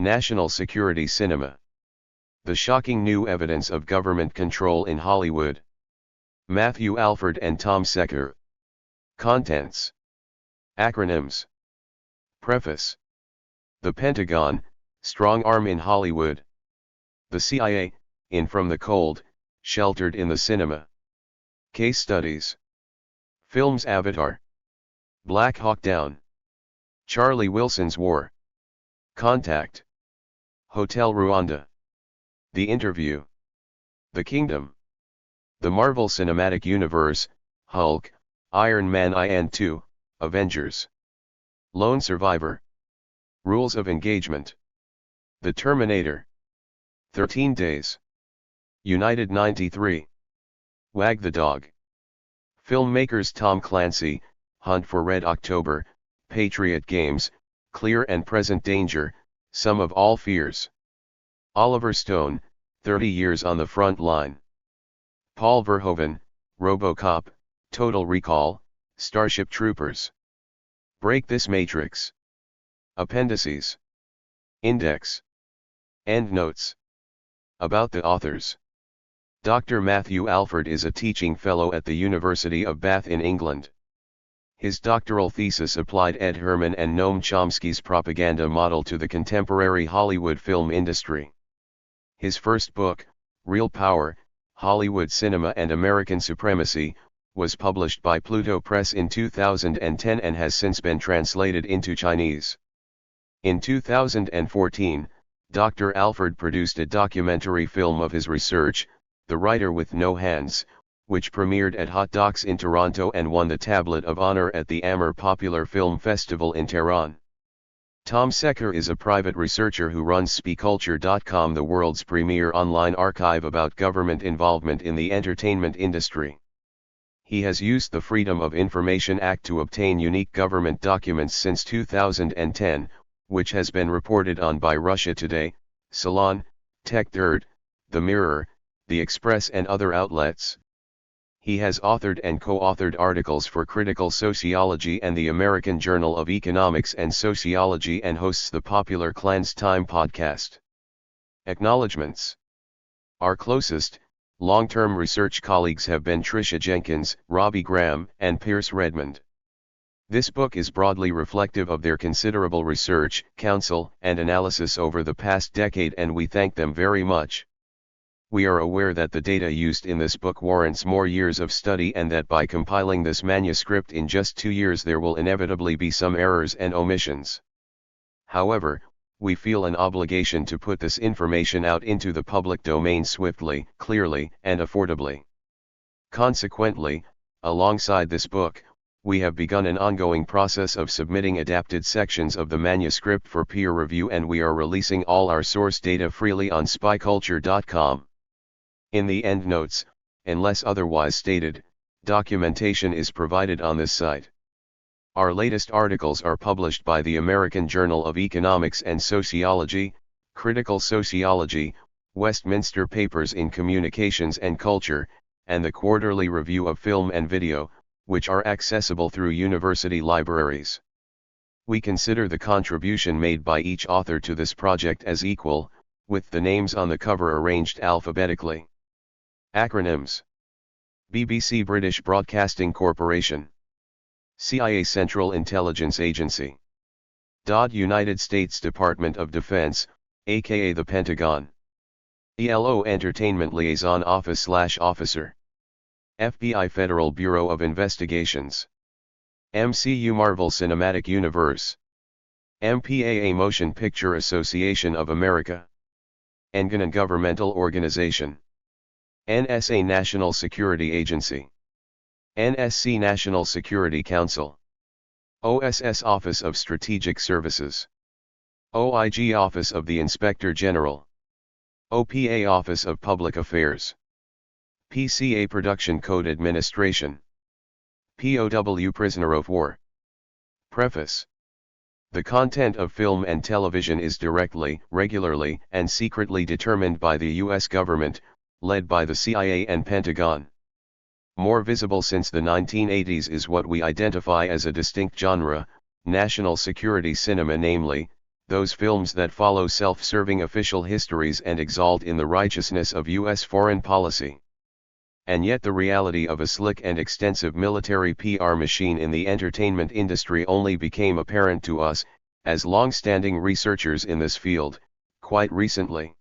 National Security Cinema. The shocking new evidence of government control in Hollywood. Matthew Alford and Tom Secker. Contents. Acronyms. Preface. The Pentagon, strong arm in Hollywood. The CIA, in from the cold, sheltered in the cinema. Case studies. Films Avatar. Black Hawk Down. Charlie Wilson's War. Contact. Hotel Rwanda. The Interview. The Kingdom. The Marvel Cinematic Universe, Hulk, Iron Man and 2, Avengers. Lone Survivor. Rules of Engagement. The Terminator. 13 Days. United 93. Wag the Dog. Filmmakers Tom Clancy, Hunt for Red October, Patriot Games, Clear and Present Danger, Sum of All Fears. Oliver Stone, 30 Years on the Front Line. Paul Verhoeven, RoboCop, Total Recall, Starship Troopers. Break This Matrix. Appendices. Index. Endnotes. About the authors. Dr. Matthew Alford is a teaching fellow at the University of Bath in England. His doctoral thesis applied Ed Herman and Noam Chomsky's propaganda model to the contemporary Hollywood film industry. His first book, Real Power, Hollywood Cinema and American Supremacy, was published by Pluto Press in 2010 and has since been translated into Chinese. In 2014, Dr. Alford produced a documentary film of his research, The Writer with No Hands, which premiered at Hot Docs in Toronto and won the Tablet of Honor at the Amur Popular Film Festival in Tehran. Tom Secker is a private researcher who runs SpeaKulture.com, the world's premier online archive about government involvement in the entertainment industry. He has used the Freedom of Information Act to obtain unique government documents since 2010, which has been reported on by Russia Today, Salon, TechDirt, The Mirror, The Express and other outlets. He has authored and co-authored articles for Critical Sociology and the American Journal of Economics and Sociology and hosts the popular Cleanse Time podcast. Acknowledgements. Our closest, long-term research colleagues have been Tricia Jenkins, Robbie Graham, and Pierce Redmond. This book is broadly reflective of their considerable research, counsel, and analysis over the past decade, and we thank them very much. We are aware that the data used in this book warrants more years of study and that by compiling this manuscript in just 2 years there will inevitably be some errors and omissions. However, we feel an obligation to put this information out into the public domain swiftly, clearly, and affordably. Consequently, alongside this book, we have begun an ongoing process of submitting adapted sections of the manuscript for peer review, and we are releasing all our source data freely on SpeaKulture.com. In the endnotes, unless otherwise stated, documentation is provided on this site. Our latest articles are published by the American Journal of Economics and Sociology, Critical Sociology, Westminster Papers in Communications and Culture, and the Quarterly Review of Film and Video, which are accessible through university libraries. We consider the contribution made by each author to this project as equal, with the names on the cover arranged alphabetically. Acronyms. BBC British Broadcasting Corporation. CIA Central Intelligence Agency. United States Department of Defense, aka the Pentagon. ELO Entertainment Liaison Office/Officer. FBI Federal Bureau of Investigations. MCU Marvel Cinematic Universe. MPAA Motion Picture Association of America. NGAN Governmental Organization. NSA National Security Agency. NSC National Security Council. OSS Office of Strategic Services. OIG Office of the Inspector General. OPA Office of Public Affairs. PCA Production Code Administration. POW Prisoner of War. Preface. The content of film and television is directly, regularly, and secretly determined by the U.S. government, led by the CIA and Pentagon. More visible since the 1980s is what we identify as a distinct genre, national security cinema, namely, those films that follow self-serving official histories and exalt in the righteousness of U.S. foreign policy. And yet the reality of a slick and extensive military PR machine in the entertainment industry only became apparent to us, as long-standing researchers in this field, quite recently.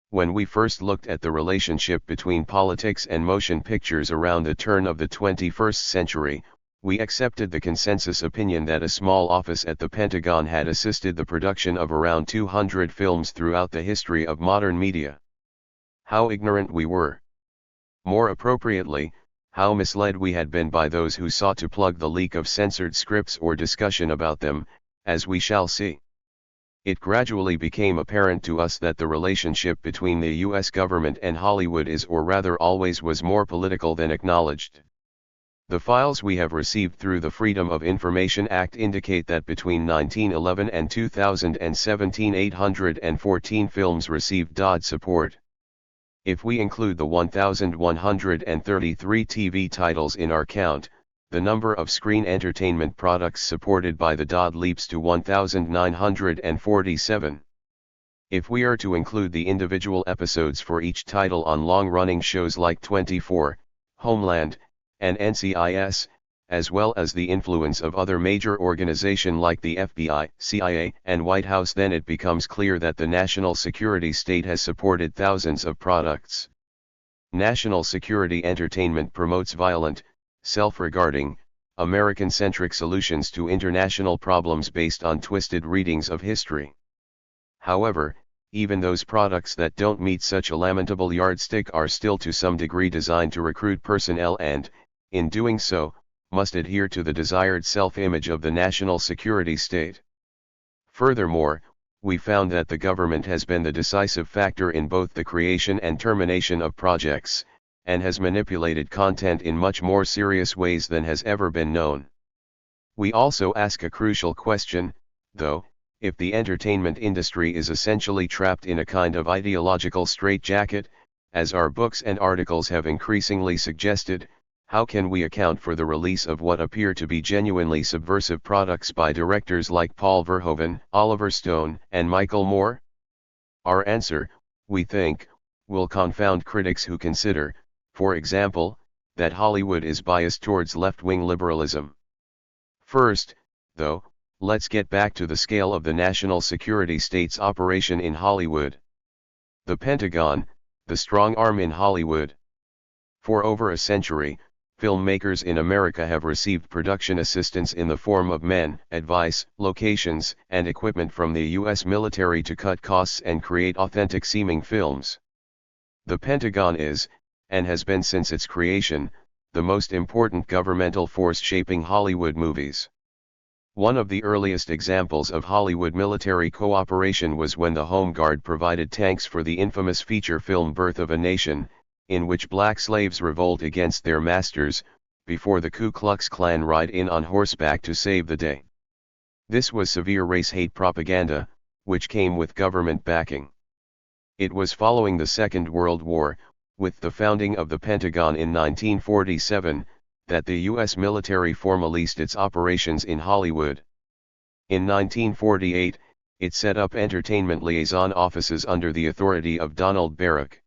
When we first looked at the relationship between politics and motion pictures around the turn of the 21st century, we accepted the consensus opinion that a small office at the Pentagon had assisted the production of around 200 films throughout the history of modern media. How ignorant we were! More appropriately, how misled we had been by those who sought to plug the leak of censored scripts or discussion about them, as we shall see. It gradually became apparent to us that the relationship between the U.S. government and Hollywood is, or rather always was, more political than acknowledged. The files we have received through the Freedom of Information Act indicate that between 1911 and 2017 814 films received DOD support. If we include the 1,133 TV titles in our count, the number of screen entertainment products supported by the DOD leaps to 1,947. If we are to include the individual episodes for each title on long-running shows like 24, Homeland, and NCIS, as well as the influence of other major organizations like the FBI, CIA, and White House, then it becomes clear that the national security state has supported thousands of products. National security entertainment promotes violent, self-regarding, American-centric solutions to international problems based on twisted readings of history. However, even those products that don't meet such a lamentable yardstick are still to some degree designed to recruit personnel and, in doing so, must adhere to the desired self-image of the national security state. Furthermore, we found that the government has been the decisive factor in both the creation and termination of projects, and has manipulated content in much more serious ways than has ever been known. We also ask a crucial question, though: if the entertainment industry is essentially trapped in a kind of ideological straitjacket, as our books and articles have increasingly suggested, how can we account for the release of what appear to be genuinely subversive products by directors like Paul Verhoeven, Oliver Stone, and Michael Moore? Our answer, we think, will confound critics who consider, for example, that Hollywood is biased towards left-wing liberalism. First, though, let's get back to the scale of the national security state's operation in Hollywood. The Pentagon, the strong arm in Hollywood. For over a century, filmmakers in America have received production assistance in the form of men, advice, locations, and equipment from the U.S. military to cut costs and create authentic-seeming films. The Pentagon is, and has been since its creation, the most important governmental force shaping Hollywood movies. One of the earliest examples of Hollywood military cooperation was when the Home Guard provided tanks for the infamous feature film Birth of a Nation, in which black slaves revolt against their masters, before the Ku Klux Klan ride in on horseback to save the day. This was severe race hate propaganda, which came with government backing. It was following the Second World War, with the founding of the Pentagon in 1947, that the U.S. military formalized its operations in Hollywood. In 1948, it set up entertainment liaison offices under the authority of Donald Baruch.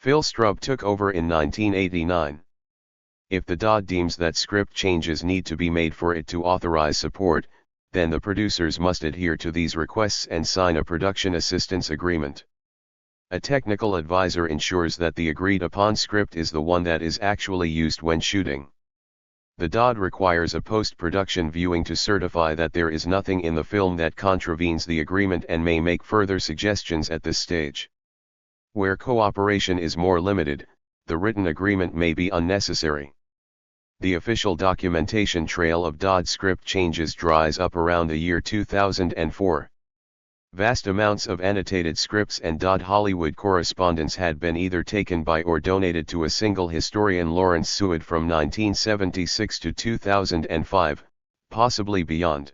Phil Strub took over in 1989. If the DOD deems that script changes need to be made for it to authorize support, then the producers must adhere to these requests and sign a production assistance agreement. A technical advisor ensures that the agreed-upon script is the one that is actually used when shooting. The DOD requires a post-production viewing to certify that there is nothing in the film that contravenes the agreement and may make further suggestions at this stage. Where cooperation is more limited, the written agreement may be unnecessary. The official documentation trail of DOD script changes dries up around the year 2004. Vast amounts of annotated scripts and DOD Hollywood correspondence had been either taken by or donated to a single historian, Lawrence Seward, from 1976 to 2005, possibly beyond.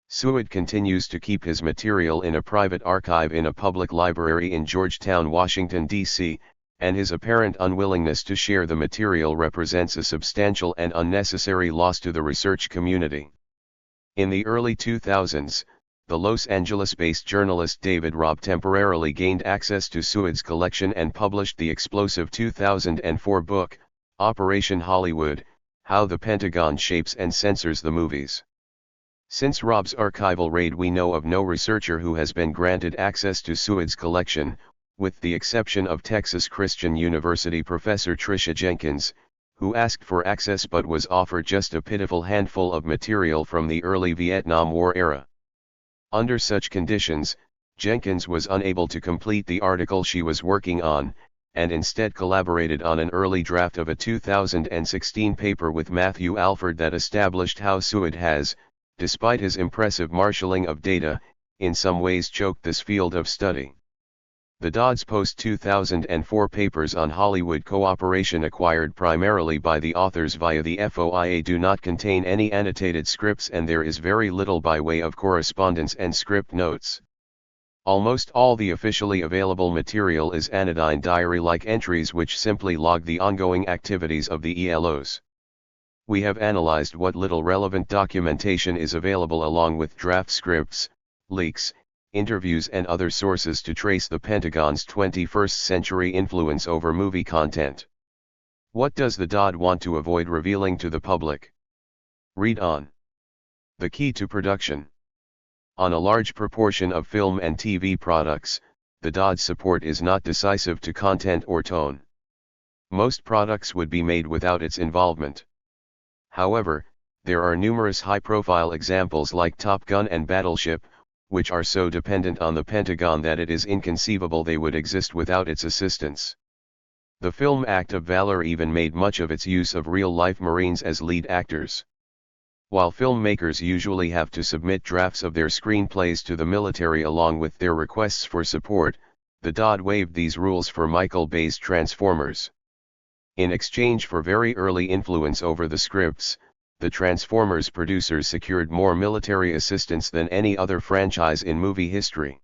Seward continues to keep his material in a private archive in a public library in Georgetown, Washington, D.C., and his apparent unwillingness to share the material represents a substantial and unnecessary loss to the research community. In the early 2000s, the Los Angeles-based journalist David Robb temporarily gained access to Seward's collection and published the explosive 2004 book, Operation Hollywood: How the Pentagon Shapes and Censors the Movies. Since Robb's archival raid, we know of no researcher who has been granted access to Seward's collection, with the exception of Texas Christian University professor Tricia Jenkins, who asked for access but was offered just a pitiful handful of material from the early Vietnam War era. Under such conditions, Jenkins was unable to complete the article she was working on, and instead collaborated on an early draft of a 2016 paper with Matthew Alford that established how Seward has, despite his impressive marshalling of data, in some ways choked this field of study. The Dodds post-2004 papers on Hollywood cooperation, acquired primarily by the authors via the FOIA, do not contain any annotated scripts, and there is very little by way of correspondence and script notes. Almost all the officially available material is anodyne diary-like entries which simply log the ongoing activities of the ELOs. We have analyzed what little relevant documentation is available along with draft scripts, leaks, interviews and other sources to trace the Pentagon's 21st century influence over movie content. What does the DOD want to avoid revealing to the public? Read on. The key to production. On a large proportion of film and TV products, the DOD's support is not decisive to content or tone. Most products would be made without its involvement. However, there are numerous high-profile examples like Top Gun and Battleship, which are so dependent on the Pentagon that it is inconceivable they would exist without its assistance. The film Act of Valor even made much of its use of real-life Marines as lead actors. While filmmakers usually have to submit drafts of their screenplays to the military along with their requests for support, the DOD waived these rules for Michael Bay's Transformers. In exchange for very early influence over the scripts, the Transformers producers secured more military assistance than any other franchise in movie history.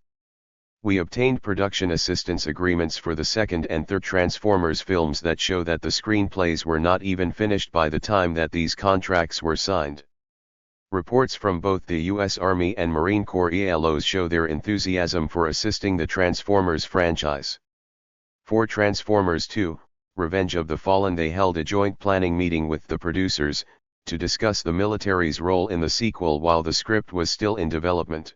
We obtained production assistance agreements for the second and third Transformers films that show that the screenplays were not even finished by the time that these contracts were signed. Reports from both the U.S. Army and Marine Corps ELOs show their enthusiasm for assisting the Transformers franchise. For Transformers 2, Revenge of the Fallen, they held a joint planning meeting with the producers, to discuss the military's role in the sequel while the script was still in development.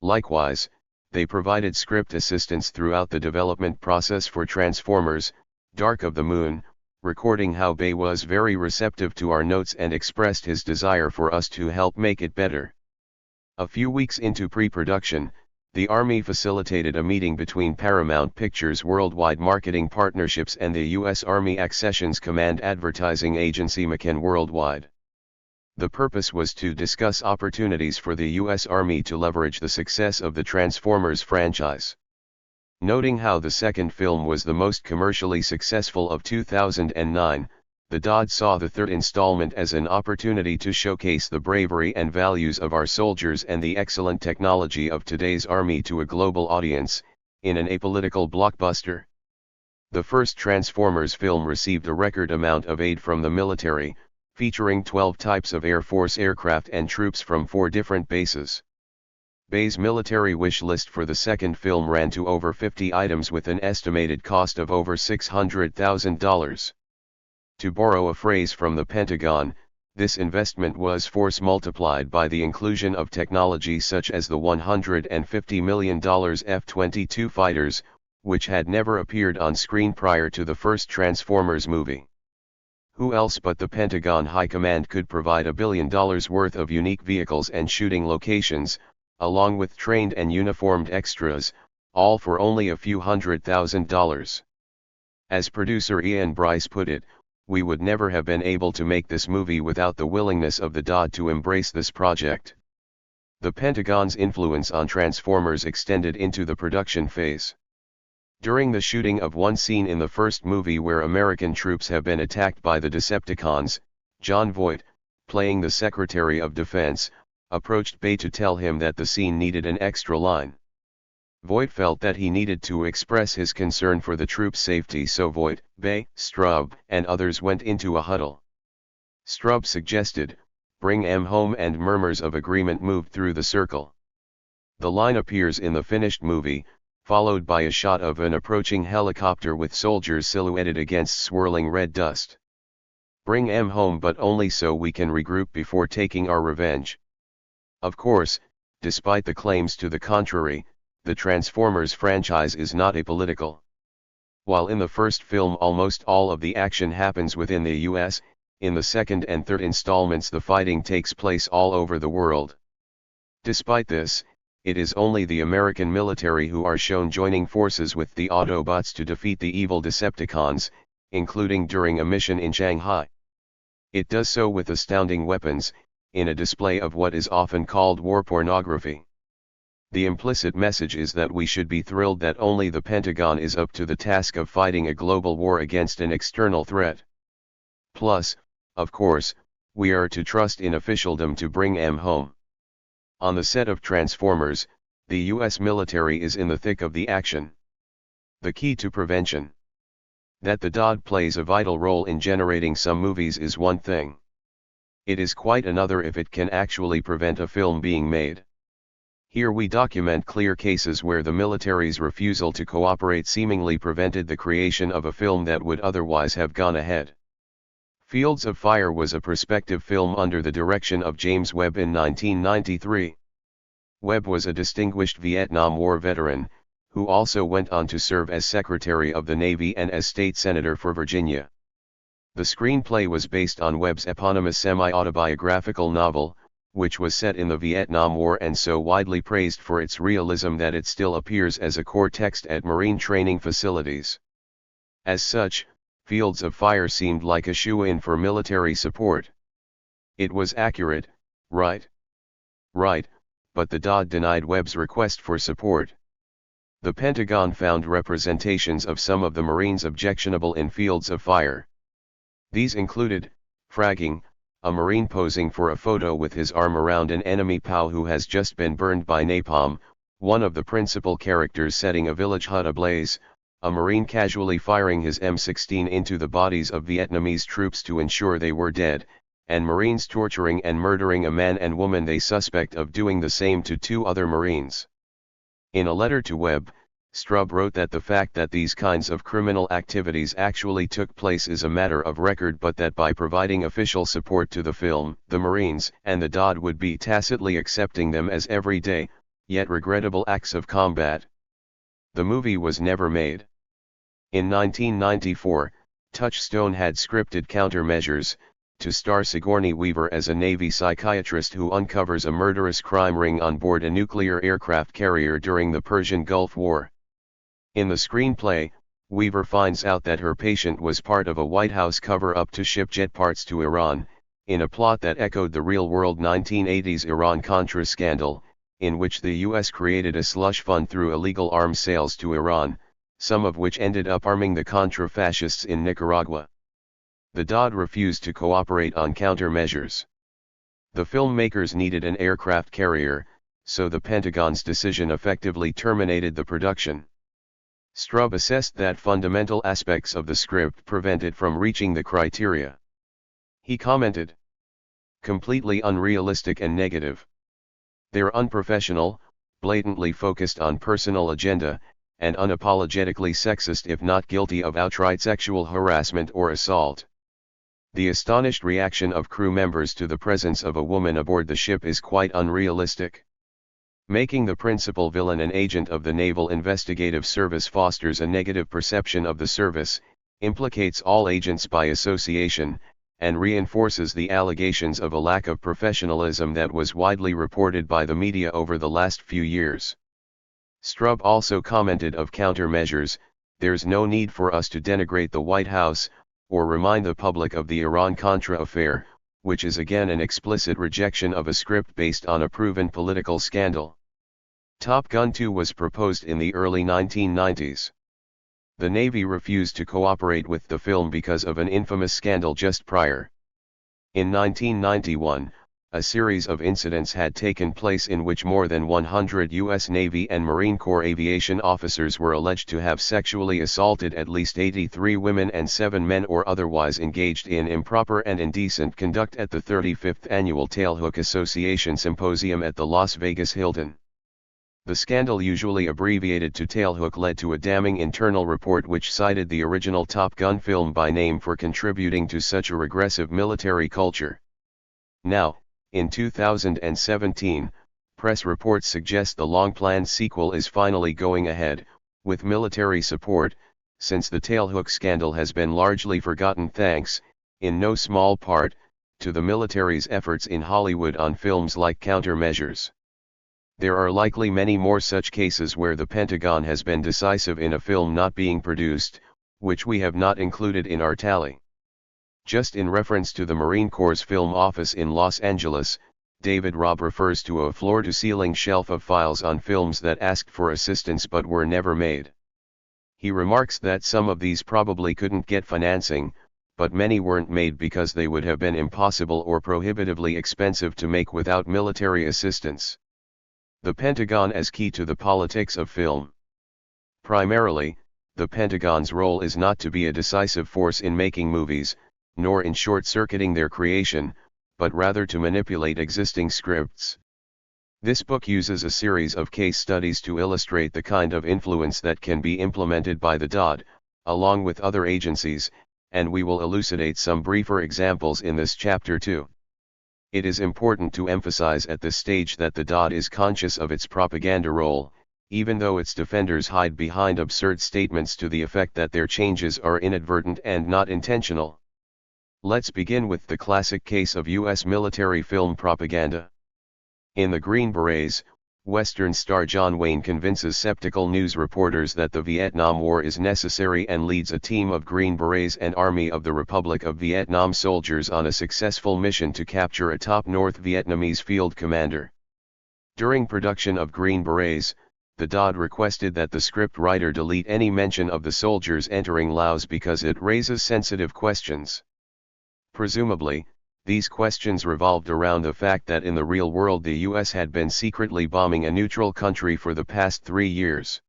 Likewise, they provided script assistance throughout the development process for Transformers: Dark of the Moon, recording how Bay was very receptive to our notes and expressed his desire for us to help make it better. A few weeks into pre-production, the Army facilitated a meeting between Paramount Pictures' worldwide marketing partnerships and the U.S. Army Accessions Command advertising agency McCann Worldwide. The purpose was to discuss opportunities for the U.S. Army to leverage the success of the Transformers franchise. Noting how the second film was the most commercially successful of 2009, the DOD saw the third installment as an opportunity to showcase the bravery and values of our soldiers and the excellent technology of today's Army to a global audience, in an apolitical blockbuster. The first Transformers film received a record amount of aid from the military, featuring 12 types of Air Force aircraft and troops from 4 different bases. Bay's military wish list for the second film ran to over 50 items with an estimated cost of over $600,000. To borrow a phrase from the Pentagon, this investment was force multiplied by the inclusion of technology such as the $150 million F-22 fighters, which had never appeared on screen prior to the first Transformers movie. Who else but the Pentagon High Command could provide $1 billion worth of unique vehicles and shooting locations, along with trained and uniformed extras, all for only a few $100,000. As producer Ian Bryce put it, "We would never have been able to make this movie without the willingness of the DOD to embrace this project." The Pentagon's influence on Transformers extended into the production phase. During the shooting of one scene in the first movie where American troops have been attacked by the Decepticons, John Voight, playing the Secretary of Defense, approached Bay to tell him that the scene needed an extra line. Voight felt that he needed to express his concern for the troops' safety, so Voight, Bay, Strub, and others went into a huddle. Strub suggested, "Bring 'em home," and murmurs of agreement moved through the circle. The line appears in the finished movie, followed by a shot of an approaching helicopter with soldiers silhouetted against swirling red dust. Bring M home, but only so we can regroup before taking our revenge. Of course, despite the claims to the contrary, the Transformers franchise is not apolitical. While in the first film almost all of the action happens within the US, in the second and third installments the fighting takes place all over the world. Despite this, it is only the American military who are shown joining forces with the Autobots to defeat the evil Decepticons, including during a mission in Shanghai. It does so with astounding weapons, in a display of what is often called war pornography. The implicit message is that we should be thrilled that only the Pentagon is up to the task of fighting a global war against an external threat. Plus, of course, we are to trust in officialdom to bring M home. On the set of Transformers, the US military is in the thick of the action. The key to prevention. That the DOD plays a vital role in generating some movies is one thing. It is quite another if it can actually prevent a film being made. Here we document clear cases where the military's refusal to cooperate seemingly prevented the creation of a film that would otherwise have gone ahead. Fields of Fire was a prospective film under the direction of James Webb in 1993. Webb was a distinguished Vietnam War veteran, who also went on to serve as Secretary of the Navy and as State Senator for Virginia. The screenplay was based on Webb's eponymous semi-autobiographical novel, which was set in the Vietnam War and so widely praised for its realism that it still appears as a core text at Marine training facilities. As such, Fields of Fire seemed like a shoo-in for military support. It was accurate, right? Right, but the DOD denied Webb's request for support. The Pentagon found representations of some of the Marines objectionable in Fields of Fire. These included, fragging, a Marine posing for a photo with his arm around an enemy POW who has just been burned by napalm, one of the principal characters setting a village hut ablaze, a Marine casually firing his M16 into the bodies of Vietnamese troops to ensure they were dead, and Marines torturing and murdering a man and woman they suspect of doing the same to two other Marines. In a letter to Webb, Strub wrote that the fact that these kinds of criminal activities actually took place is a matter of record, but that by providing official support to the film, the Marines and the DOD would be tacitly accepting them as everyday, yet regrettable acts of combat. The movie was never made. In 1994, Touchstone had scripted Countermeasures, to star Sigourney Weaver as a Navy psychiatrist who uncovers a murderous crime ring on board a nuclear aircraft carrier during the Persian Gulf War. In the screenplay, Weaver finds out that her patient was part of a White House cover-up to ship jet parts to Iran, in a plot that echoed the real-world 1980s Iran-Contra scandal, in which the U.S. created a slush fund through illegal arms sales to Iran, some of which ended up arming the Contra fascists in Nicaragua. The DOD refused to cooperate on countermeasures. The filmmakers needed an aircraft carrier, so the Pentagon's decision effectively terminated the production. Strub assessed that fundamental aspects of the script prevent it from reaching the criteria. He commented, "Completely unrealistic and negative. They're unprofessional, blatantly focused on personal agenda, and unapologetically sexist if not guilty of outright sexual harassment or assault. The astonished reaction of crew members to the presence of a woman aboard the ship is quite unrealistic. Making the principal villain an agent of the Naval Investigative Service fosters a negative perception of the service, implicates all agents by association, and reinforces the allegations of a lack of professionalism that was widely reported by the media over the last few years." Strub also commented of countermeasures, "There's no need for us to denigrate the White House, or remind the public of the Iran-Contra affair, which is again an explicit rejection of a script based on a proven political scandal." Top Gun 2 was proposed in the early 1990s. The Navy refused to cooperate with the film because of an infamous scandal just prior. In 1991, a series of incidents had taken place in which more than 100 U.S. Navy and Marine Corps aviation officers were alleged to have sexually assaulted at least 83 women and 7 men or otherwise engaged in improper and indecent conduct at the 35th Annual Tailhook Association Symposium at the Las Vegas Hilton. The scandal, usually abbreviated to Tailhook, led to a damning internal report which cited the original Top Gun film by name for contributing to such a regressive military culture. Now, in 2017, press reports suggest the long-planned sequel is finally going ahead, with military support, since the Tailhook scandal has been largely forgotten thanks, in no small part, to the military's efforts in Hollywood on films like Countermeasures. There are likely many more such cases where the Pentagon has been decisive in a film not being produced, which we have not included in our tally. Just in reference to the Marine Corps' film office in Los Angeles, David Robb refers to a floor-to-ceiling shelf of files on films that asked for assistance but were never made. He remarks that some of these probably couldn't get financing, but many weren't made because they would have been impossible or prohibitively expensive to make without military assistance. The Pentagon as key to the politics of film. Primarily, the Pentagon's role is not to be a decisive force in making movies, nor in short-circuiting their creation, but rather to manipulate existing scripts. This book uses a series of case studies to illustrate the kind of influence that can be implemented by the DoD, along with other agencies, and we will elucidate some briefer examples in this chapter too. It is important to emphasize at this stage that the DoD is conscious of its propaganda role, even though its defenders hide behind absurd statements to the effect that their changes are inadvertent and not intentional. Let's begin with the classic case of U.S. military film propaganda. In The Green Berets, Western star John Wayne convinces skeptical news reporters that the Vietnam War is necessary and leads a team of Green Berets and Army of the Republic of Vietnam soldiers on a successful mission to capture a top North Vietnamese field commander. During production of Green Berets, the DoD requested that the script writer delete any mention of the soldiers entering Laos because it raises sensitive questions. Presumably, these questions revolved around the fact that in the real world the US had been secretly bombing a neutral country for the past 3 years.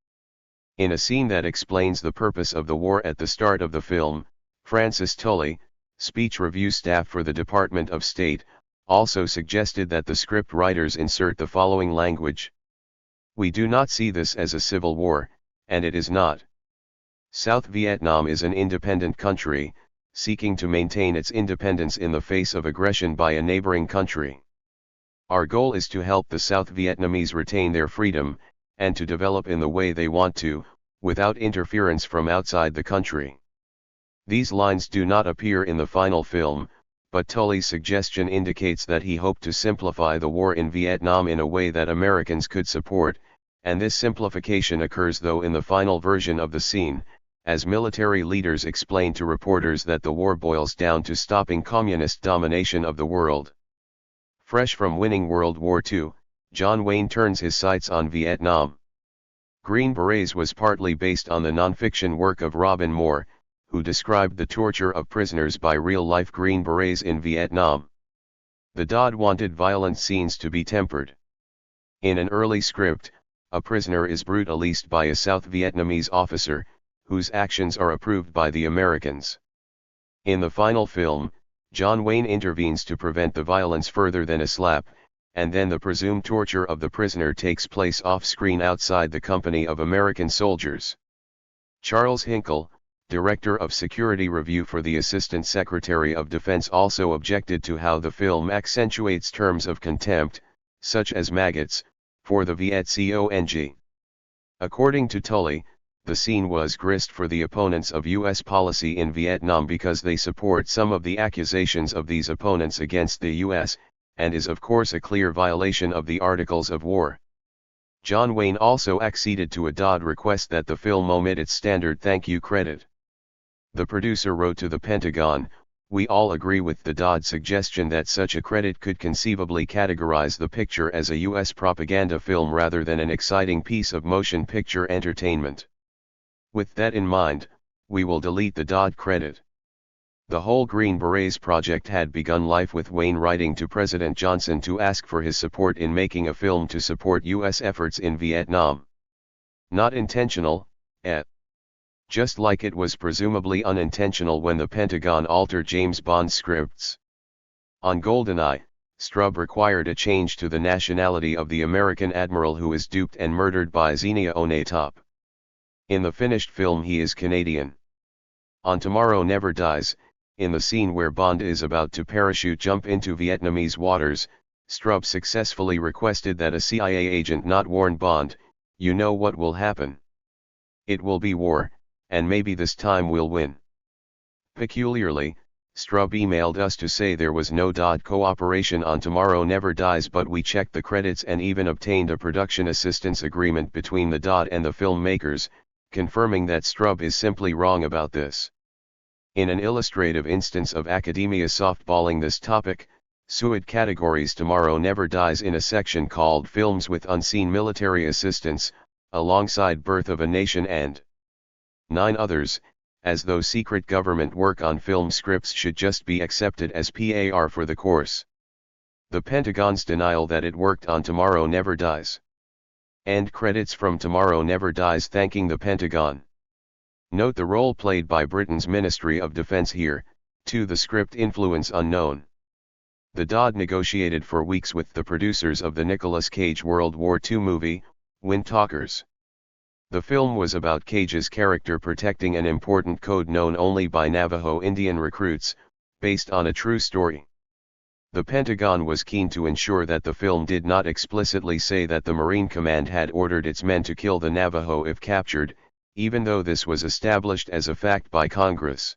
In a scene that explains the purpose of the war at the start of the film, Francis Tully, speech review staff for the Department of State, also suggested that the script writers insert the following language. "We do not see this as a civil war, and it is not. South Vietnam is an independent country, seeking to maintain its independence in the face of aggression by a neighboring country. Our goal is to help the South Vietnamese retain their freedom, and to develop in the way they want to, without interference from outside the country." These lines do not appear in the final film, but Tully's suggestion indicates that he hoped to simplify the war in Vietnam in a way that Americans could support, and this simplification occurs though in the final version of the scene, as military leaders explain to reporters that the war boils down to stopping communist domination of the world. Fresh from winning World War II, John Wayne turns his sights on Vietnam. Green Berets was partly based on the nonfiction work of Robin Moore, who described the torture of prisoners by real-life Green Berets in Vietnam. The DoD wanted violent scenes to be tempered. In an early script, a prisoner is brutalized by a South Vietnamese officer, whose actions are approved by the Americans. In the final film, John Wayne intervenes to prevent the violence further than a slap, and then the presumed torture of the prisoner takes place off-screen outside the company of American soldiers. Charles Hinkle, Director of Security Review for the Assistant Secretary of Defense, also objected to how the film accentuates terms of contempt, such as maggots, for the Viet Cong. According to Tully, the scene was grist for the opponents of U.S. policy in Vietnam because they support some of the accusations of these opponents against the U.S., and is of course a clear violation of the Articles of War. John Wayne also acceded to a DoD request that the film omit its standard thank you credit. The producer wrote to the Pentagon, "We all agree with the DoD suggestion that such a credit could conceivably categorize the picture as a U.S. propaganda film rather than an exciting piece of motion picture entertainment. With that in mind, we will delete the DoD credit." The whole Green Berets project had begun life with Wayne writing to President Johnson to ask for his support in making a film to support U.S. efforts in Vietnam. Not intentional, just like it was presumably unintentional when the Pentagon altered James Bond scripts. On GoldenEye, Strub required a change to the nationality of the American admiral who is duped and murdered by Xenia Onatop. In the finished film he is Canadian. On Tomorrow Never Dies, in the scene where Bond is about to parachute jump into Vietnamese waters, Strub successfully requested that a CIA agent not warn Bond, "You know what will happen. It will be war, and maybe this time we'll win." Peculiarly, Strub emailed us to say there was no cooperation on Tomorrow Never Dies, but we checked the credits and even obtained a production assistance agreement between the and the filmmakers, confirming that Strub is simply wrong about this. In an illustrative instance of academia softballing this topic, Seward categories Tomorrow Never Dies in a section called Films with Unseen Military Assistance, alongside Birth of a Nation and 9 others, as though secret government work on film scripts should just be accepted as par for the course. The Pentagon's denial that it worked on Tomorrow Never Dies. End credits from Tomorrow Never Dies thanking the Pentagon. Note the role played by Britain's Ministry of Defence here, to the script influence unknown. The Dodd negotiated for weeks with the producers of the Nicolas Cage World War II movie, Wind Talkers. The film was about Cage's character protecting an important code known only by Navajo Indian recruits, based on a true story. The Pentagon was keen to ensure that the film did not explicitly say that the Marine Command had ordered its men to kill the Navajo if captured, even though this was established as a fact by Congress.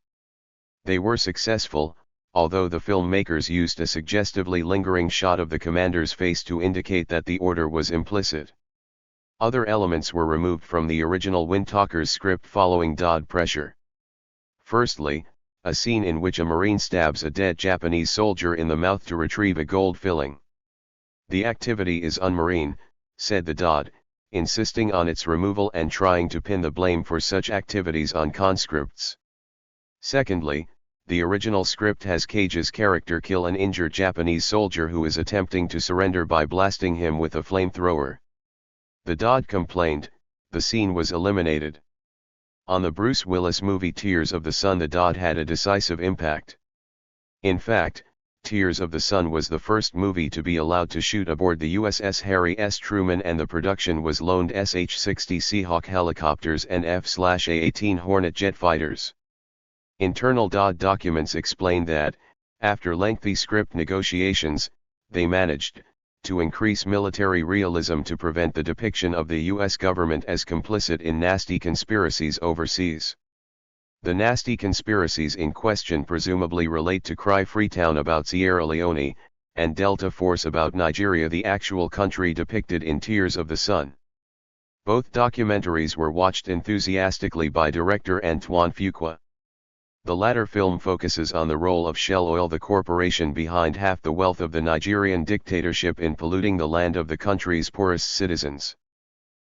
They were successful, although the filmmakers used a suggestively lingering shot of the commander's face to indicate that the order was implicit. Other elements were removed from the original Wind Talkers script following Dodd pressure. Firstly, a scene in which a Marine stabs a dead Japanese soldier in the mouth to retrieve a gold filling. The activity is un-Marine, said the Dodd, insisting on its removal and trying to pin the blame for such activities on conscripts. Secondly, the original script has Cage's character kill an injured Japanese soldier who is attempting to surrender by blasting him with a flamethrower. The Dodd complained, the scene was eliminated. On the Bruce Willis movie Tears of the Sun, the Dodd had a decisive impact. In fact, Tears of the Sun was the first movie to be allowed to shoot aboard the USS Harry S. Truman, and the production was loaned SH-60 Seahawk helicopters and F/A-18 Hornet jet fighters. Internal Dodd documents explain that, after lengthy script negotiations, they managed to increase military realism to prevent the depiction of the U.S. government as complicit in nasty conspiracies overseas. The nasty conspiracies in question presumably relate to Cry Freetown about Sierra Leone, and Delta Force about Nigeria, the actual country depicted in Tears of the Sun. Both documentaries were watched enthusiastically by director Antoine Fuqua. The latter film focuses on the role of Shell Oil, the corporation behind half the wealth of the Nigerian dictatorship, in polluting the land of the country's poorest citizens.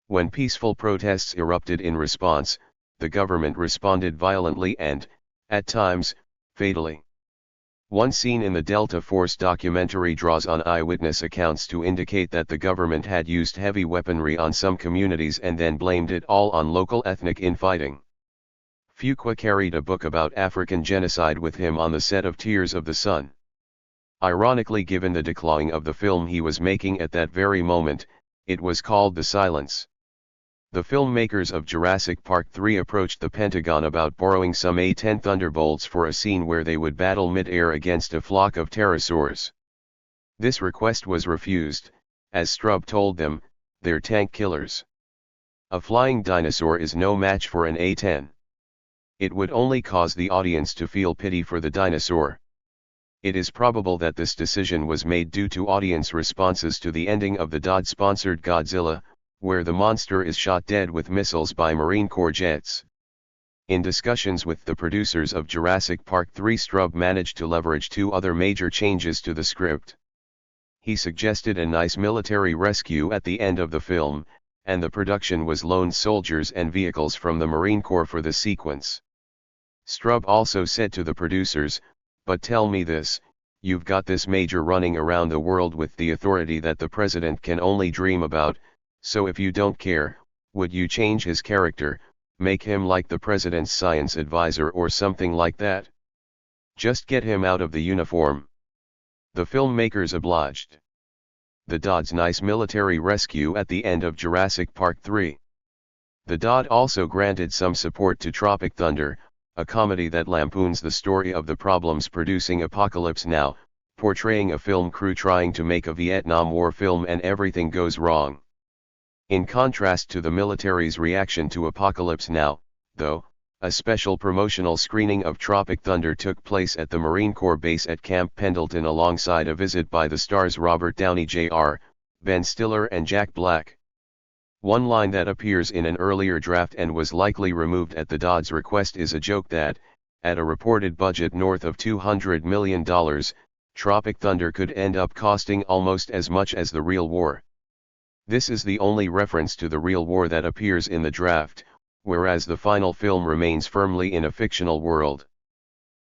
When peaceful protests erupted in response, the government responded violently and, at times, fatally. One scene in the Delta Force documentary draws on eyewitness accounts to indicate that the government had used heavy weaponry on some communities and then blamed it all on local ethnic infighting. Fuqua carried a book about African genocide with him on the set of Tears of the Sun. Ironically, given the declawing of the film he was making at that very moment, it was called The Silence. The filmmakers of Jurassic Park 3 approached the Pentagon about borrowing some A-10 Thunderbolts for a scene where they would battle mid-air against a flock of pterosaurs. This request was refused, as Strub told them, "They're tank killers. A flying dinosaur is no match for an A-10. It would only cause the audience to feel pity for the dinosaur." It is probable that this decision was made due to audience responses to the ending of the Dodd-sponsored Godzilla, where the monster is shot dead with missiles by Marine Corps jets. In discussions with the producers of Jurassic Park 3, Strub managed to leverage 2 other major changes to the script. He suggested a nice military rescue at the end of the film, and the production was loaned soldiers and vehicles from the Marine Corps for the sequence. Strub also said to the producers, "But tell me this, you've got this major running around the world with the authority that the president can only dream about, so if you don't care, would you change his character, make him like the president's science advisor or something like that? Just get him out of the uniform." The filmmakers obliged. The Dodd's nice military rescue at the end of Jurassic Park 3. The Dodd also granted some support to Tropic Thunder, a comedy that lampoons the story of the problems producing Apocalypse Now, portraying a film crew trying to make a Vietnam War film and everything goes wrong. In contrast to the military's reaction to Apocalypse Now, though, a special promotional screening of Tropic Thunder took place at the Marine Corps base at Camp Pendleton alongside a visit by the stars Robert Downey Jr., Ben Stiller and Jack Black. One line that appears in an earlier draft and was likely removed at the Dodd's request is a joke that, at a reported budget north of $200 million, Tropic Thunder could end up costing almost as much as the real war. This is the only reference to the real war that appears in the draft, whereas the final film remains firmly in a fictional world.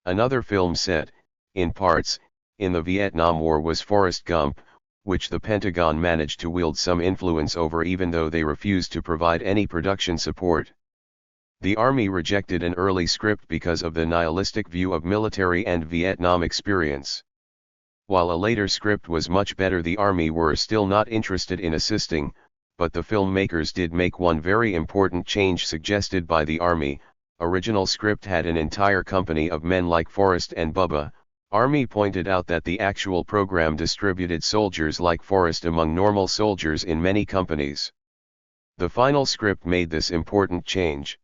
Another film set, in parts, in the Vietnam War was Forrest Gump, which the Pentagon managed to wield some influence over even though they refused to provide any production support. The Army rejected an early script because of the nihilistic view of military and Vietnam experience. While a later script was much better, the Army were still not interested in assisting, but the filmmakers did make one very important change suggested by the Army. Original script had an entire company of men like Forrest and Bubba. Army pointed out that the actual program distributed soldiers like Forrest among normal soldiers in many companies. The final script made this important change.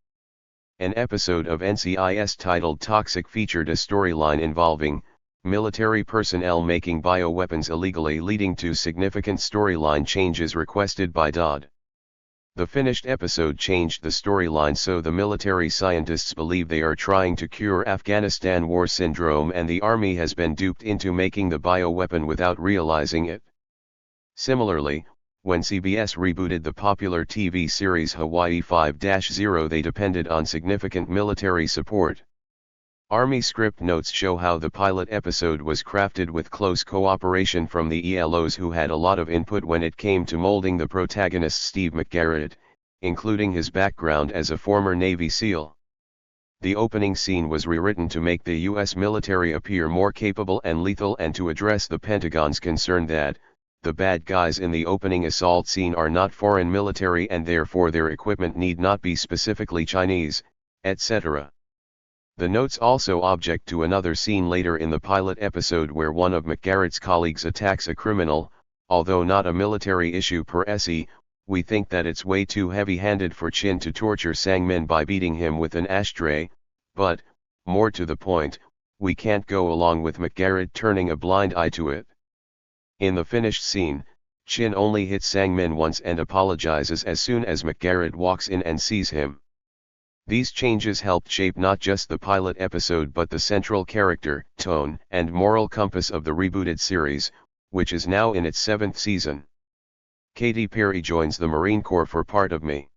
An episode of NCIS titled Toxic featured a storyline involving military personnel making bioweapons illegally, leading to significant storyline changes requested by Dodd. The finished episode changed the storyline so the military scientists believe they are trying to cure Afghanistan war syndrome and the Army has been duped into making the bioweapon without realizing it. Similarly, when CBS rebooted the popular TV series Hawaii 5-0, they depended on significant military support. Army script notes show how the pilot episode was crafted with close cooperation from the ELOs who had a lot of input when it came to molding the protagonist Steve McGarrett, including his background as a former Navy SEAL. The opening scene was rewritten to make the U.S. military appear more capable and lethal and to address the Pentagon's concern that, the bad guys in the opening assault scene are not foreign military and therefore their equipment need not be specifically Chinese, etc. The notes also object to another scene later in the pilot episode where one of McGarrett's colleagues attacks a criminal. Although not a military issue per se, we think that it's way too heavy-handed for Chin to torture Sang-min by beating him with an ashtray, but, more to the point, we can't go along with McGarrett turning a blind eye to it. In the finished scene, Chin only hits Sang-min once and apologizes as soon as McGarrett walks in and sees him. These changes helped shape not just the pilot episode but the central character, tone, and moral compass of the rebooted series, which is now in its 7th season. Katy Perry joins the Marine Corps for Part of Me.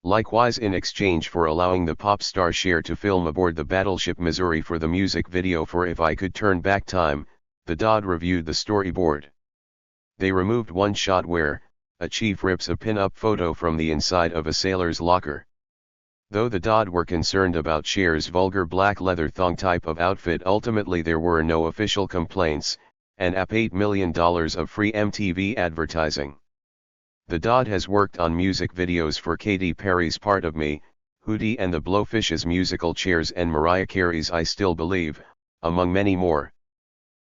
Likewise, in exchange for allowing the pop star Cher to film aboard the battleship Missouri for the music video for If I Could Turn Back Time, the Dodd reviewed the storyboard. They removed one shot where a chief rips a pin-up photo from the inside of a sailor's locker. Though the Dodd were concerned about Cher's vulgar black leather thong type of outfit, ultimately there were no official complaints, and up $8 million of free MTV advertising. The Dodd has worked on music videos for Katy Perry's Part of Me, Hootie and the Blowfish's musical Chairs and Mariah Carey's I Still Believe, among many more.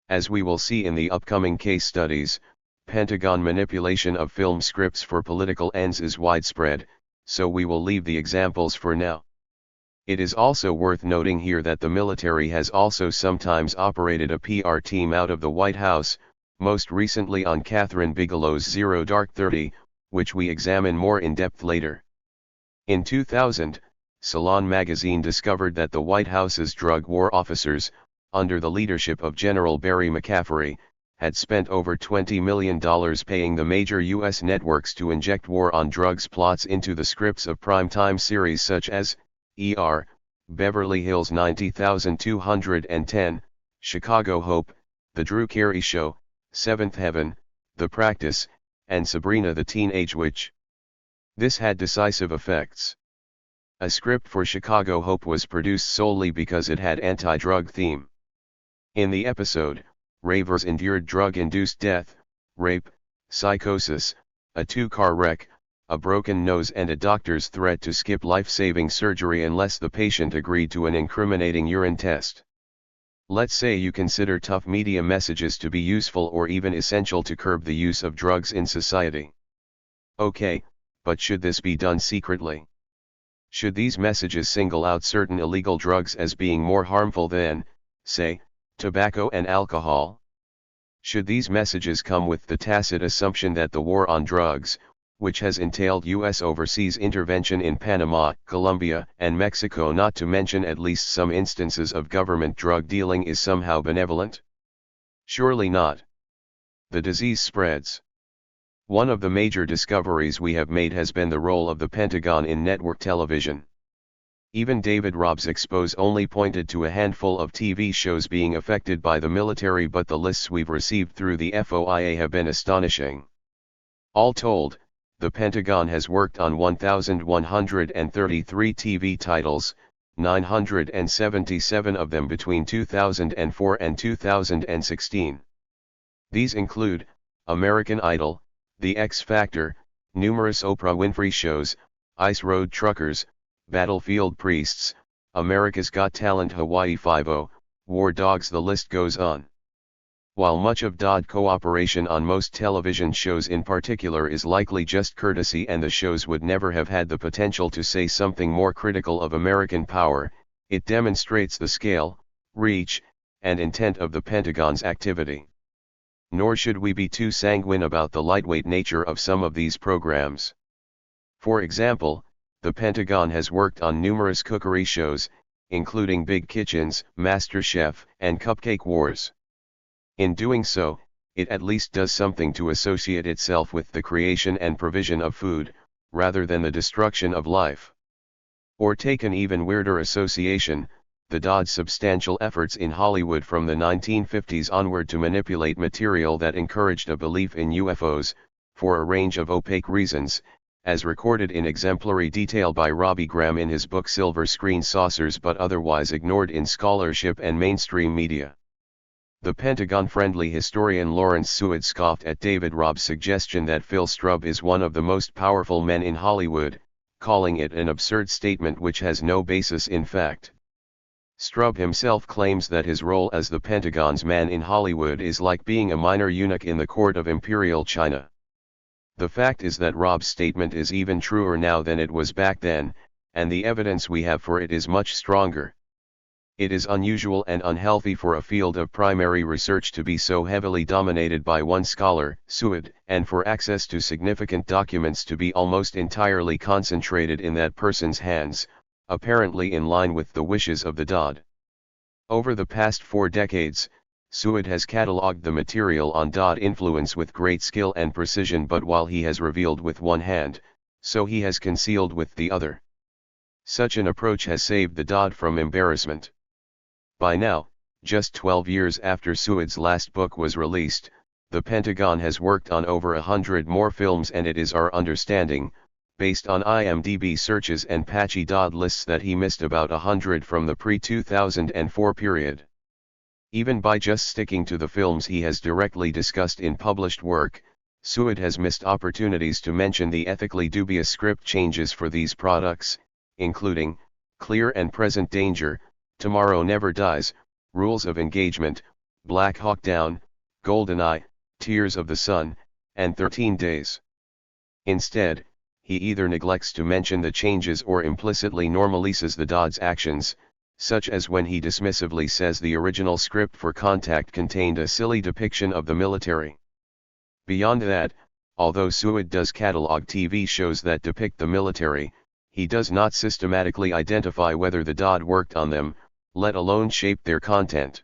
As we will see in the upcoming case studies, Pentagon manipulation of film scripts for political ends is widespread, so we will leave the examples for now. It is also worth noting here that the military has also sometimes operated a PR team out of the White House, most recently on Catherine Bigelow's Zero Dark 30, which we examine more in depth later. In 2000, Salon magazine discovered that the White House's drug war officers, under the leadership of General Barry McCaffrey, had spent over $20 million paying the major U.S. networks to inject war on drugs plots into the scripts of primetime series such as ER, Beverly Hills 90210, Chicago Hope, The Drew Carey Show, Seventh Heaven, The Practice, and Sabrina the Teenage Witch. This had decisive effects. A script for Chicago Hope was produced solely because it had anti-drug theme. In the episode, ravers endured drug-induced death, rape, psychosis, a two-car wreck, a broken nose and a doctor's threat to skip life-saving surgery unless the patient agreed to an incriminating urine test. Let's say you consider tough media messages to be useful or even essential to curb the use of drugs in society. Okay, but should this be done secretly? Should these messages single out certain illegal drugs as being more harmful than, say, tobacco and alcohol? Should these messages come with the tacit assumption that the war on drugs, which has entailed U.S. overseas intervention in Panama, Colombia, and Mexico, not to mention at least some instances of government drug dealing, is somehow benevolent? Surely not. The disease spreads. One of the major discoveries we have made has been the role of the Pentagon in network television. Even David Robb's expose only pointed to a handful of TV shows being affected by the military, but the lists we've received through the FOIA have been astonishing. All told, the Pentagon has worked on 1,133 TV titles, 977 of them between 2004 and 2016. These include American Idol, The X Factor, numerous Oprah Winfrey shows, Ice Road Truckers, Battlefield Priests, America's Got Talent, Hawaii Five-0, War Dogs, the list goes on. While much of DOD cooperation on most television shows in particular is likely just courtesy and the shows would never have had the potential to say something more critical of American power, it demonstrates the scale, reach, and intent of the Pentagon's activity. Nor should we be too sanguine about the lightweight nature of some of these programs. For example, the Pentagon has worked on numerous cookery shows, including Big Kitchens, MasterChef, and Cupcake Wars. In doing so, it at least does something to associate itself with the creation and provision of food, rather than the destruction of life. Or take an even weirder association, the DOD's substantial efforts in Hollywood from the 1950s onward to manipulate material that encouraged a belief in UFOs, for a range of opaque reasons, as recorded in exemplary detail by Robbie Graham in his book Silver Screen Saucers, but otherwise ignored in scholarship and mainstream media. The Pentagon-friendly historian Lawrence Seward scoffed at David Robb's suggestion that Phil Strub is one of the most powerful men in Hollywood, calling it an absurd statement which has no basis in fact. Strub himself claims that his role as the Pentagon's man in Hollywood is like being a minor eunuch in the court of Imperial China. The fact is that Robb's statement is even truer now than it was back then, and the evidence we have for it is much stronger. It is unusual and unhealthy for a field of primary research to be so heavily dominated by one scholar, Seward, and for access to significant documents to be almost entirely concentrated in that person's hands, apparently in line with the wishes of the DOD. Over the past 4 decades, Seward has catalogued the material on DOD influence with great skill and precision, but while he has revealed with one hand, so he has concealed with the other. Such an approach has saved the DOD from embarrassment. By now, just 12 years after Seward's last book was released, the Pentagon has worked on over 100 more films, and it is our understanding, based on IMDb searches and patchy DOD lists, that he missed about 100 from the pre-2004 period. Even by just sticking to the films he has directly discussed in published work, Seward has missed opportunities to mention the ethically dubious script changes for these products, including Clear and Present Danger, Tomorrow Never Dies, Rules of Engagement, Black Hawk Down, GoldenEye, Tears of the Sun, and 13 Days. Instead, he either neglects to mention the changes or implicitly normalizes the DOD's actions, such as when he dismissively says the original script for Contact contained a silly depiction of the military. Beyond that, although Seward does catalog TV shows that depict the military, he does not systematically identify whether the DOD worked on them, let alone shape their content.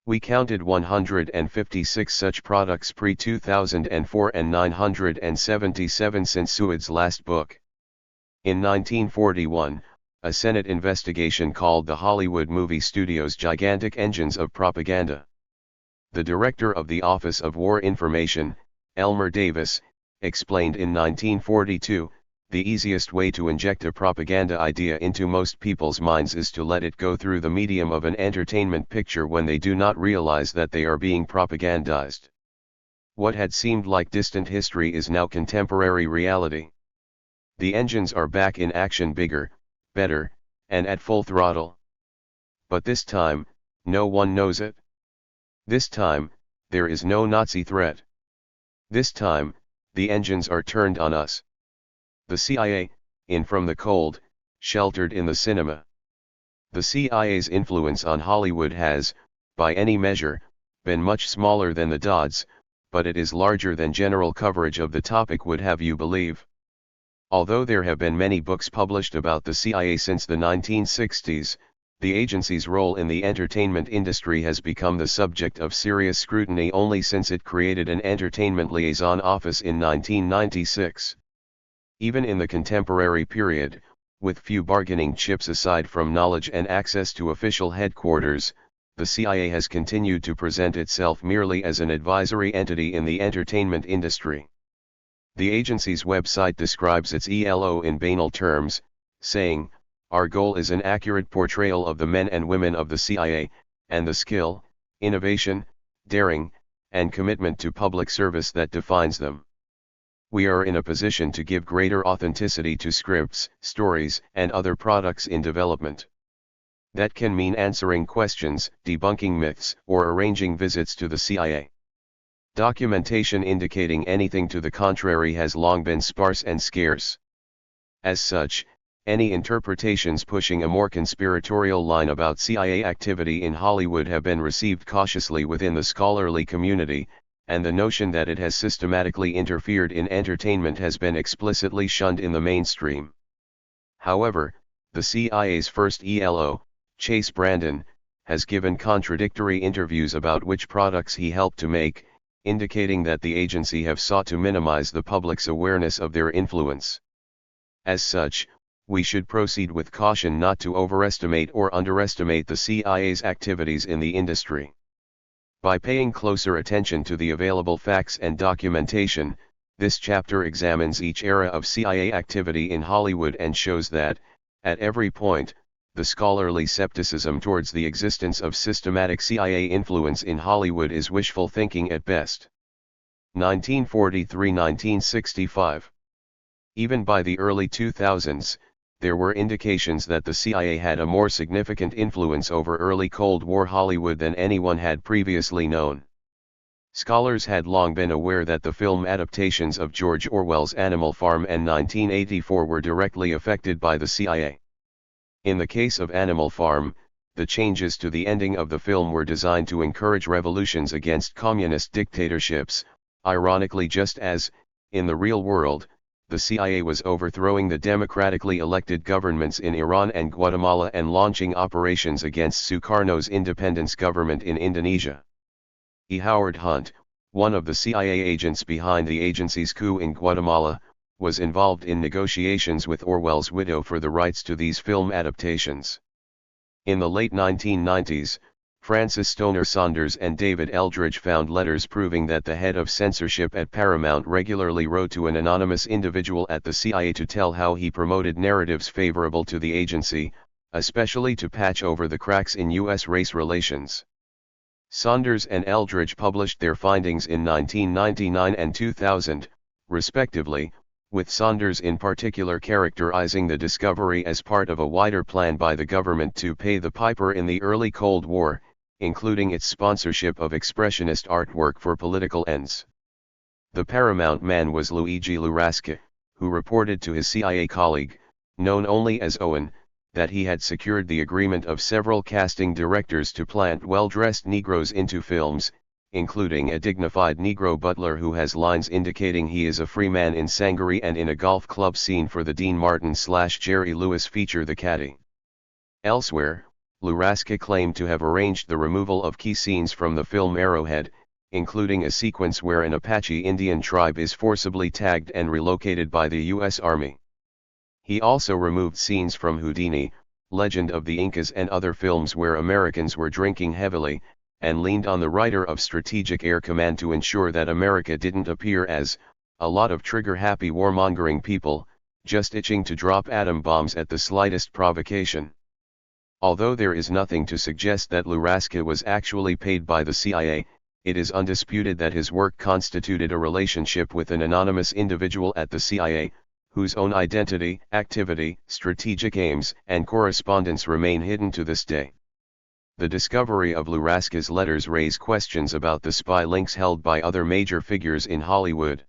We counted 156 such products pre-2004 and 977 since Seward's last book. In 1941, a Senate investigation called the Hollywood Movie Studios Gigantic Engines of Propaganda. The director of the Office of War Information, Elmer Davis, explained in 1942, The easiest way to inject a propaganda idea into most people's minds is to let it go through the medium of an entertainment picture when they do not realize that they are being propagandized. What had seemed like distant history is now contemporary reality. The engines are back in action, bigger, better, and at full throttle. But this time, no one knows it. This time, there is no Nazi threat. This time, the engines are turned on us. The CIA, in from the cold, sheltered in the cinema. The CIA's influence on Hollywood has, by any measure, been much smaller than the Dodds, but it is larger than general coverage of the topic would have you believe. Although there have been many books published about the CIA since the 1960s, the agency's role in the entertainment industry has become the subject of serious scrutiny only since it created an entertainment liaison office in 1996. Even in the contemporary period, with few bargaining chips aside from knowledge and access to official headquarters, the CIA has continued to present itself merely as an advisory entity in the entertainment industry. The agency's website describes its ELO in banal terms, saying, "Our goal is an accurate portrayal of the men and women of the CIA, and the skill, innovation, daring, and commitment to public service that defines them. We are in a position to give greater authenticity to scripts, stories, and other products in development. That can mean answering questions, debunking myths, or arranging visits to the CIA. Documentation indicating anything to the contrary has long been sparse and scarce. As such, any interpretations pushing a more conspiratorial line about CIA activity in Hollywood have been received cautiously within the scholarly community, and the notion that it has systematically interfered in entertainment has been explicitly shunned in the mainstream. However, the CIA's first ELO, Chase Brandon, has given contradictory interviews about which products he helped to make, indicating that the agency have sought to minimize the public's awareness of their influence. As such, we should proceed with caution not to overestimate or underestimate the CIA's activities in the industry. By paying closer attention to the available facts and documentation, this chapter examines each era of CIA activity in Hollywood and shows that, at every point, the scholarly skepticism towards the existence of systematic CIA influence in Hollywood is wishful thinking at best. 1943–1965. Even by the early 2000s, there were indications that the CIA had a more significant influence over early Cold War Hollywood than anyone had previously known. Scholars had long been aware that the film adaptations of George Orwell's Animal Farm and 1984 were directly affected by the CIA. In the case of Animal Farm, the changes to the ending of the film were designed to encourage revolutions against communist dictatorships, ironically just as, in the real world, the CIA was overthrowing the democratically elected governments in Iran and Guatemala and launching operations against Sukarno's independence government in Indonesia. E. Howard Hunt, one of the CIA agents behind the agency's coup in Guatemala, was involved in negotiations with Orwell's widow for the rights to these film adaptations. In the late 1990s, Francis Stoner Saunders and David Eldridge found letters proving that the head of censorship at Paramount regularly wrote to an anonymous individual at the CIA to tell how he promoted narratives favorable to the agency, especially to patch over the cracks in U.S. race relations. Saunders and Eldridge published their findings in 1999 and 2000, respectively, with Saunders in particular characterizing the discovery as part of a wider plan by the government to pay the piper in the early Cold War, including its sponsorship of expressionist artwork for political ends. The Paramount man was Luigi Lurasca, who reported to his CIA colleague, known only as Owen, that he had secured the agreement of several casting directors to plant well-dressed Negroes into films, including a dignified Negro butler who has lines indicating he is a free man in Sangaree and in a golf club scene for the Dean Martin/Jerry Lewis feature The Caddy. Elsewhere, Lurasca claimed to have arranged the removal of key scenes from the film Arrowhead, including a sequence where an Apache Indian tribe is forcibly tagged and relocated by the U.S. Army. He also removed scenes from Houdini, Legend of the Incas and other films where Americans were drinking heavily, and leaned on the writer of Strategic Air Command to ensure that America didn't appear as a lot of trigger-happy warmongering people, just itching to drop atom bombs at the slightest provocation. Although there is nothing to suggest that Luraska was actually paid by the CIA, it is undisputed that his work constituted a relationship with an anonymous individual at the CIA, whose own identity, activity, strategic aims, and correspondence remain hidden to this day. The discovery of Luraska's letters raise questions about the spy links held by other major figures in Hollywood.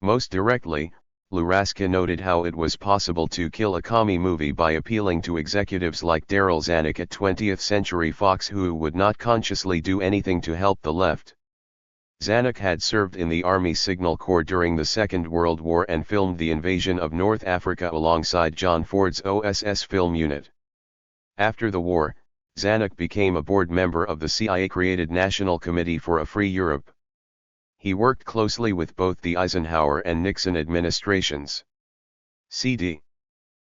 Most directly, Luraska noted how it was possible to kill a commie movie by appealing to executives like Darryl Zanuck at 20th Century Fox who would not consciously do anything to help the left. Zanuck had served in the Army Signal Corps during the Second World War and filmed the invasion of North Africa alongside John Ford's OSS film unit. After the war, Zanuck became a board member of the CIA-created National Committee for a Free Europe. He worked closely with both the Eisenhower and Nixon administrations. C.D.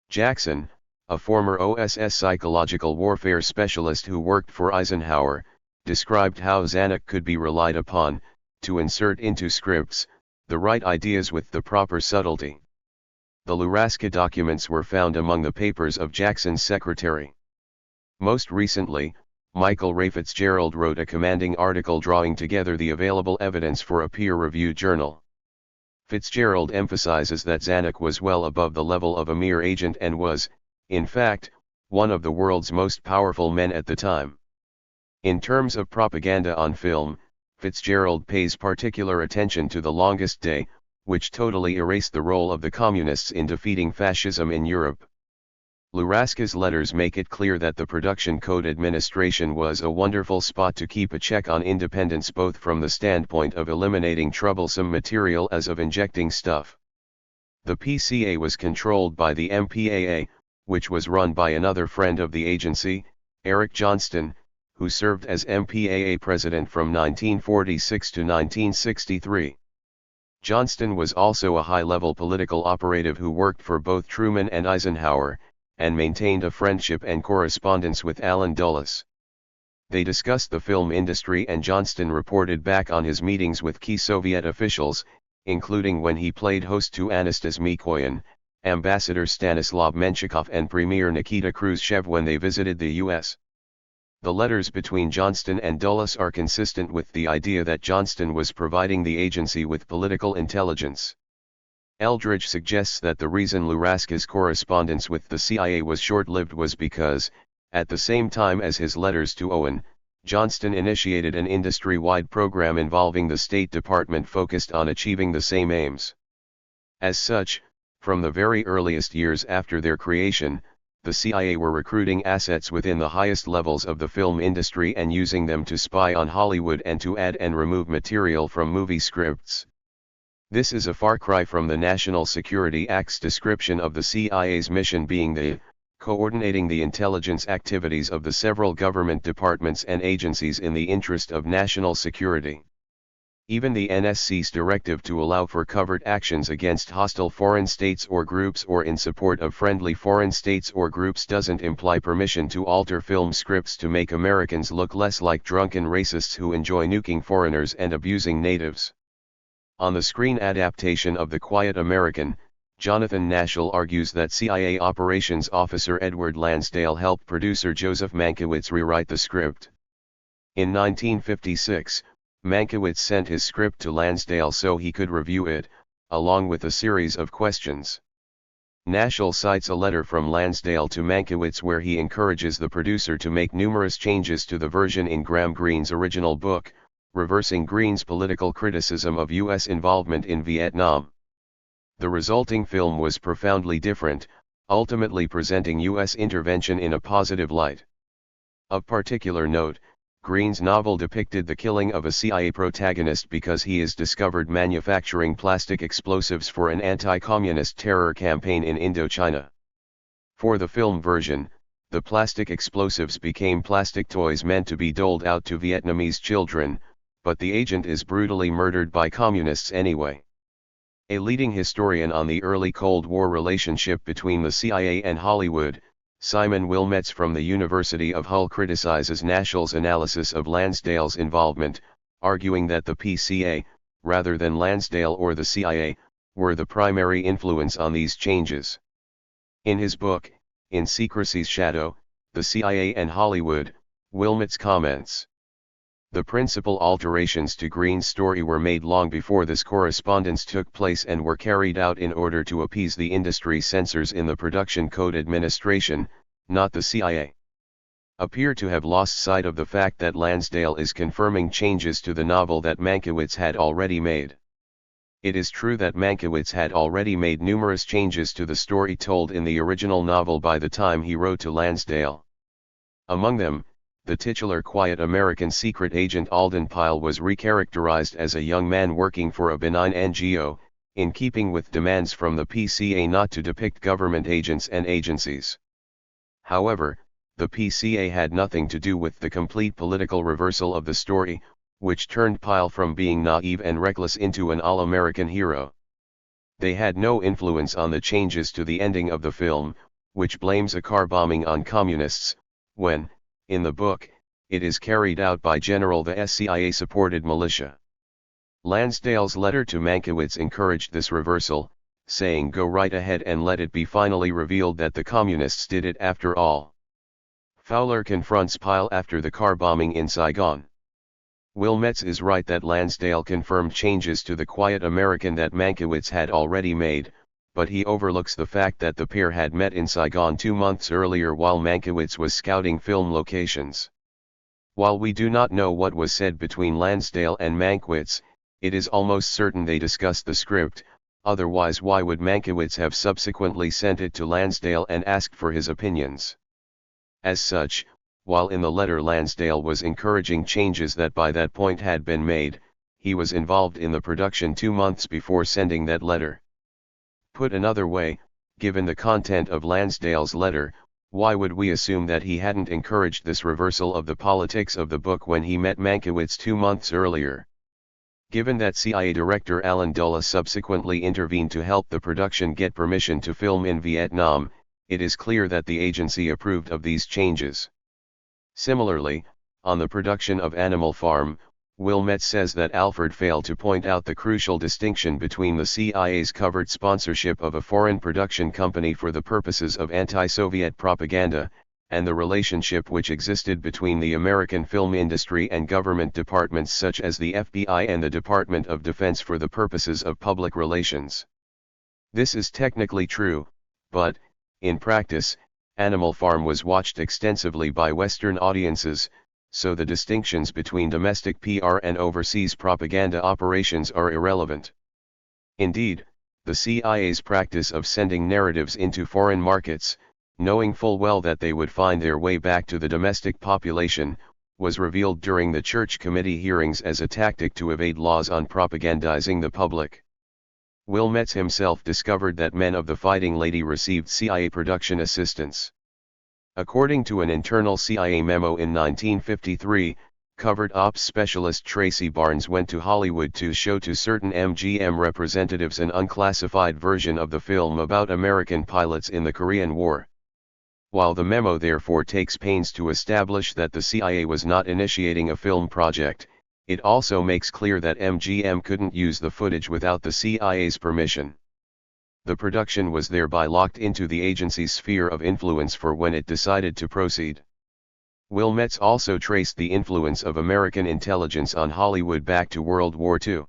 Jackson, a former OSS psychological warfare specialist who worked for Eisenhower, described how Zanuck could be relied upon to insert into scripts the right ideas with the proper subtlety. The Luraska documents were found among the papers of Jackson's secretary. Most recently, Michael Ray Fitzgerald wrote a commanding article drawing together the available evidence for a peer-reviewed journal. Fitzgerald emphasizes that Zanuck was well above the level of a mere agent and was, in fact, one of the world's most powerful men at the time. In terms of propaganda on film, Fitzgerald pays particular attention to The Longest Day, which totally erased the role of the communists in defeating fascism in Europe. Luraska's letters make it clear that the Production Code Administration was a wonderful spot to keep a check on independence both from the standpoint of eliminating troublesome material as of injecting stuff. The PCA was controlled by the MPAA, which was run by another friend of the agency, Eric Johnston, who served as MPAA president from 1946 to 1963. Johnston was also a high-level political operative who worked for both Truman and Eisenhower, and maintained a friendship and correspondence with Allen Dulles. They discussed the film industry and Johnston reported back on his meetings with key Soviet officials, including when he played host to Anastas Mikoyan, Ambassador Stanislav Menshikov and Premier Nikita Khrushchev when they visited the U.S. The letters between Johnston and Dulles are consistent with the idea that Johnston was providing the agency with political intelligence. Eldridge suggests that the reason Luraska's correspondence with the CIA was short-lived was because, at the same time as his letters to Owen, Johnston initiated an industry-wide program involving the State Department focused on achieving the same aims. As such, from the very earliest years after their creation, the CIA were recruiting assets within the highest levels of the film industry and using them to spy on Hollywood and to add and remove material from movie scripts. This is a far cry from the National Security Act's description of the CIA's mission being the coordinating the intelligence activities of the several government departments and agencies in the interest of national security. Even the NSC's directive to allow for covert actions against hostile foreign states or groups or in support of friendly foreign states or groups doesn't imply permission to alter film scripts to make Americans look less like drunken racists who enjoy nuking foreigners and abusing natives. On the screen adaptation of The Quiet American, Jonathan Nashel argues that CIA operations officer Edward Lansdale helped producer Joseph Mankiewicz rewrite the script. In 1956, Mankiewicz sent his script to Lansdale so he could review it, along with a series of questions. Nashel cites a letter from Lansdale to Mankiewicz where he encourages the producer to make numerous changes to the version in Graham Greene's original book, reversing Greene's political criticism of U.S. involvement in Vietnam. The resulting film was profoundly different, ultimately presenting U.S. intervention in a positive light. Of particular note, Greene's novel depicted the killing of a CIA protagonist because he is discovered manufacturing plastic explosives for an anti-communist terror campaign in Indochina. For the film version, the plastic explosives became plastic toys meant to be doled out to Vietnamese children, but the agent is brutally murdered by communists anyway. A leading historian on the early Cold War relationship between the CIA and Hollywood, Simon Wilmetz from the University of Hull criticizes Nashel's analysis of Lansdale's involvement, arguing that the PCA, rather than Lansdale or the CIA, were the primary influence on these changes. In his book, In Secrecy's Shadow, The CIA and Hollywood, Wilmots comments, "The principal alterations to Green's story were made long before this correspondence took place and were carried out in order to appease the industry censors in the Production Code Administration, not the CIA. Appear to have lost sight of the fact that Lansdale is confirming changes to the novel that Mankiewicz had already made. It is true that Mankiewicz had already made numerous changes to the story told in the original novel by the time he wrote to Lansdale. Among them, the titular quiet American secret agent Alden Pyle was recharacterized as a young man working for a benign NGO, in keeping with demands from the PCA not to depict government agents and agencies. However, the PCA had nothing to do with the complete political reversal of the story, which turned Pyle from being naive and reckless into an all-American hero. They had no influence on the changes to the ending of the film, which blames a car bombing on communists, when, in the book, it is carried out by General the CIA-supported militia. Lansdale's letter to Mankiewicz encouraged this reversal, saying go right ahead and let it be finally revealed that the communists did it after all. Fowler confronts Pyle after the car bombing in Saigon. Wilmots is right that Lansdale confirmed changes to the quiet American that Mankiewicz had already made, but he overlooks the fact that the pair had met in Saigon 2 months earlier while Mankiewicz was scouting film locations. While we do not know what was said between Lansdale and Mankiewicz, it is almost certain they discussed the script, otherwise why would Mankiewicz have subsequently sent it to Lansdale and asked for his opinions? As such, while in the letter Lansdale was encouraging changes that by that point had been made, he was involved in the production 2 months before sending that letter. Put another way, given the content of Lansdale's letter, why would we assume that he hadn't encouraged this reversal of the politics of the book when he met Mankiewicz 2 months earlier? Given that CIA Director Alan Dulles subsequently intervened to help the production get permission to film in Vietnam, it is clear that the agency approved of these changes. Similarly, on the production of Animal Farm, Wilmots says that Alford failed to point out the crucial distinction between the CIA's covert sponsorship of a foreign production company for the purposes of anti-Soviet propaganda, and the relationship which existed between the American film industry and government departments such as the FBI and the Department of Defense for the purposes of public relations. This is technically true, but, in practice, Animal Farm was watched extensively by Western audiences, so the distinctions between domestic PR and overseas propaganda operations are irrelevant. Indeed, the CIA's practice of sending narratives into foreign markets, knowing full well that they would find their way back to the domestic population, was revealed during the Church Committee hearings as a tactic to evade laws on propagandizing the public. Wilmots himself discovered that Men of the Fighting Lady received CIA production assistance. According to an internal CIA memo in 1953, covert ops specialist Tracy Barnes went to Hollywood to show to certain MGM representatives an unclassified version of the film about American pilots in the Korean War. While the memo therefore takes pains to establish that the CIA was not initiating a film project, it also makes clear that MGM couldn't use the footage without the CIA's permission. The production was thereby locked into the agency's sphere of influence for when it decided to proceed. Wilmots also traced the influence of American intelligence on Hollywood back to World War II.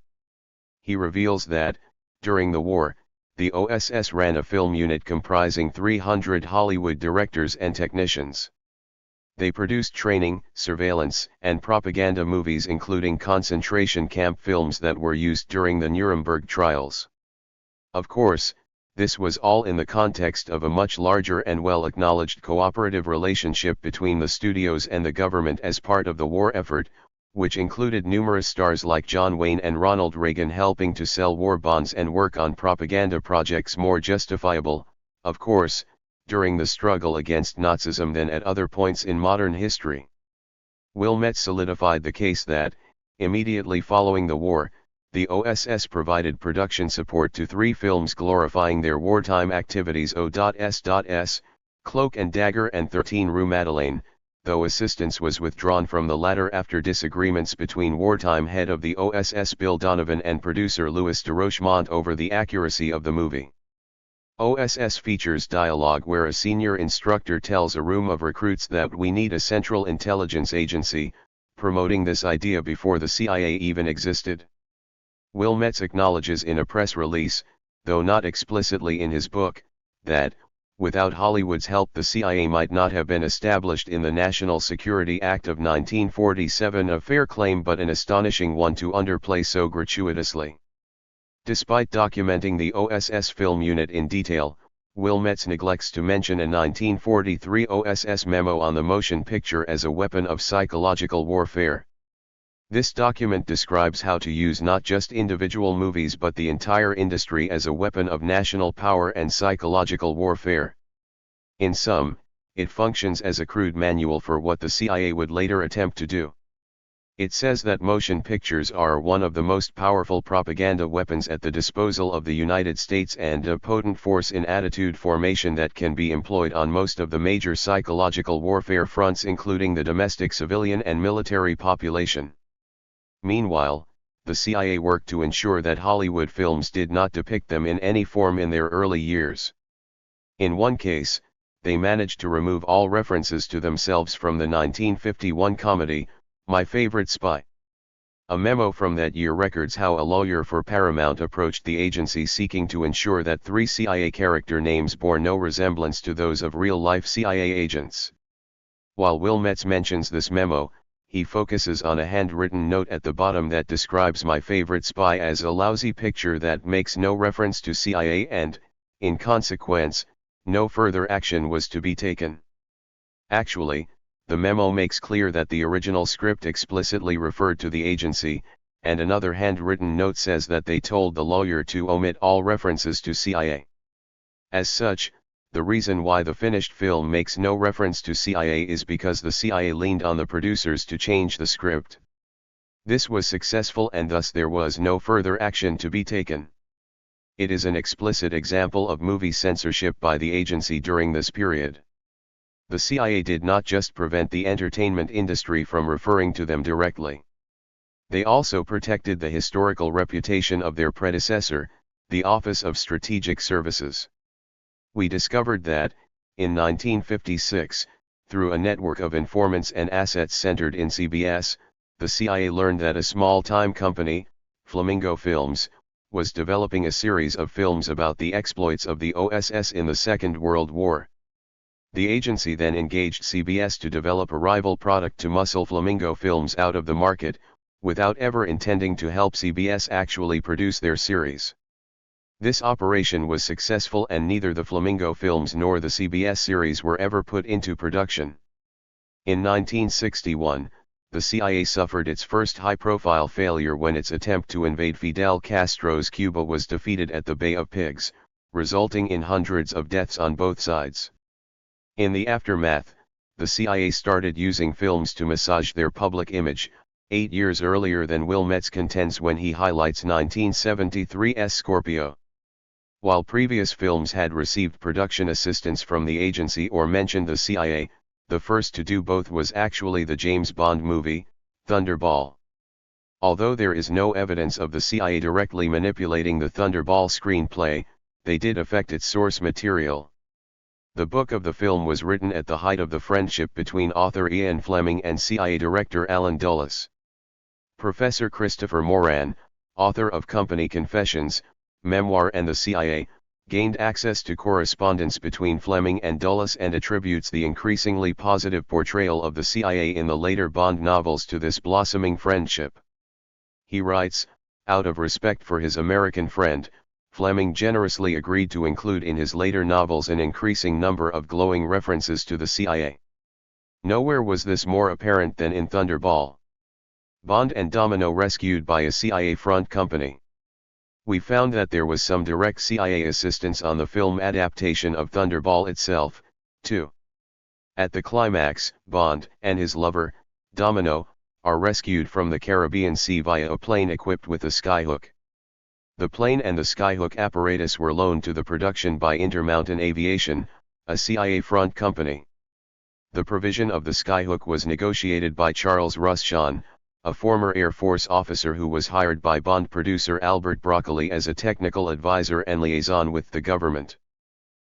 He reveals that, during the war, the OSS ran a film unit comprising 300 Hollywood directors and technicians. They produced training, surveillance, and propaganda movies including concentration camp films that were used during the Nuremberg trials. Of course, this was all in the context of a much larger and well-acknowledged cooperative relationship between the studios and the government as part of the war effort, which included numerous stars like John Wayne and Ronald Reagan helping to sell war bonds and work on propaganda projects more justifiable, of course, during the struggle against Nazism than at other points in modern history. Wilmots solidified the case that, immediately following the war, the OSS provided production support to 3 films glorifying their wartime activities: O.S.S., Cloak and Dagger, and 13 Rue Madeleine, though assistance was withdrawn from the latter after disagreements between wartime head of the OSS Bill Donovan and producer Louis de Rochemont over the accuracy of the movie. OSS features dialogue where a senior instructor tells a room of recruits that we need a central intelligence agency, promoting this idea before the CIA even existed. Wilmetz acknowledges in a press release, though not explicitly in his book, that, without Hollywood's help the CIA might not have been established in the National Security Act of 1947, a fair claim but an astonishing one to underplay so gratuitously. Despite documenting the OSS film unit in detail, Wilmetz neglects to mention a 1943 OSS memo on the motion picture as a weapon of psychological warfare. This document describes how to use not just individual movies but the entire industry as a weapon of national power and psychological warfare. In sum, it functions as a crude manual for what the CIA would later attempt to do. It says that motion pictures are one of the most powerful propaganda weapons at the disposal of the United States and a potent force in attitude formation that can be employed on most of the major psychological warfare fronts, including the domestic civilian and military population. Meanwhile, the CIA worked to ensure that Hollywood films did not depict them in any form in their early years. In one case, they managed to remove all references to themselves from the 1951 comedy, My Favorite Spy. A memo from that year records how a lawyer for Paramount approached the agency seeking to ensure that 3 CIA character names bore no resemblance to those of real-life CIA agents. While Wilmetz mentions this memo, he focuses on a handwritten note at the bottom that describes My Favorite Spy as a lousy picture that makes no reference to CIA and, in consequence, no further action was to be taken. Actually, the memo makes clear that the original script explicitly referred to the agency, and another handwritten note says that they told the lawyer to omit all references to CIA. As such, the reason why the finished film makes no reference to CIA is because the CIA leaned on the producers to change the script. This was successful and thus there was no further action to be taken. It is an explicit example of movie censorship by the agency during this period. The CIA did not just prevent the entertainment industry from referring to them directly. They also protected the historical reputation of their predecessor, the Office of Strategic Services. We discovered that, in 1956, through a network of informants and assets centered in CBS, the CIA learned that a small-time company, Flamingo Films, was developing a series of films about the exploits of the OSS in the Second World War. The agency then engaged CBS to develop a rival product to muscle Flamingo Films out of the market, without ever intending to help CBS actually produce their series. This operation was successful and neither the Flamingo Films nor the CBS series were ever put into production. In 1961, the CIA suffered its first high-profile failure when its attempt to invade Fidel Castro's Cuba was defeated at the Bay of Pigs, resulting in hundreds of deaths on both sides. In the aftermath, the CIA started using films to massage their public image, 8 years earlier than Wilmetz contends when he highlights 1973's Scorpio. While previous films had received production assistance from the agency or mentioned the CIA, the first to do both was actually the James Bond movie, Thunderball. Although there is no evidence of the CIA directly manipulating the Thunderball screenplay, they did affect its source material. The book of the film was written at the height of the friendship between author Ian Fleming and CIA director Alan Dulles. Professor Christopher Moran, author of Company Confessions, Memoir and the CIA, gained access to correspondence between Fleming and Dulles and attributes the increasingly positive portrayal of the CIA in the later Bond novels to this blossoming friendship. He writes, out of respect for his American friend, Fleming generously agreed to include in his later novels an increasing number of glowing references to the CIA. Nowhere was this more apparent than in Thunderball. Bond and Domino rescued by a CIA front company. We found that there was some direct CIA assistance on the film adaptation of Thunderball itself, too. At the climax, Bond and his lover, Domino, are rescued from the Caribbean Sea via a plane equipped with a skyhook. The plane and the skyhook apparatus were loaned to the production by Intermountain Aviation, a CIA front company. The provision of the skyhook was negotiated by Charles Ruschan, a former Air Force officer who was hired by Bond producer Albert Broccoli as a technical advisor and liaison with the government.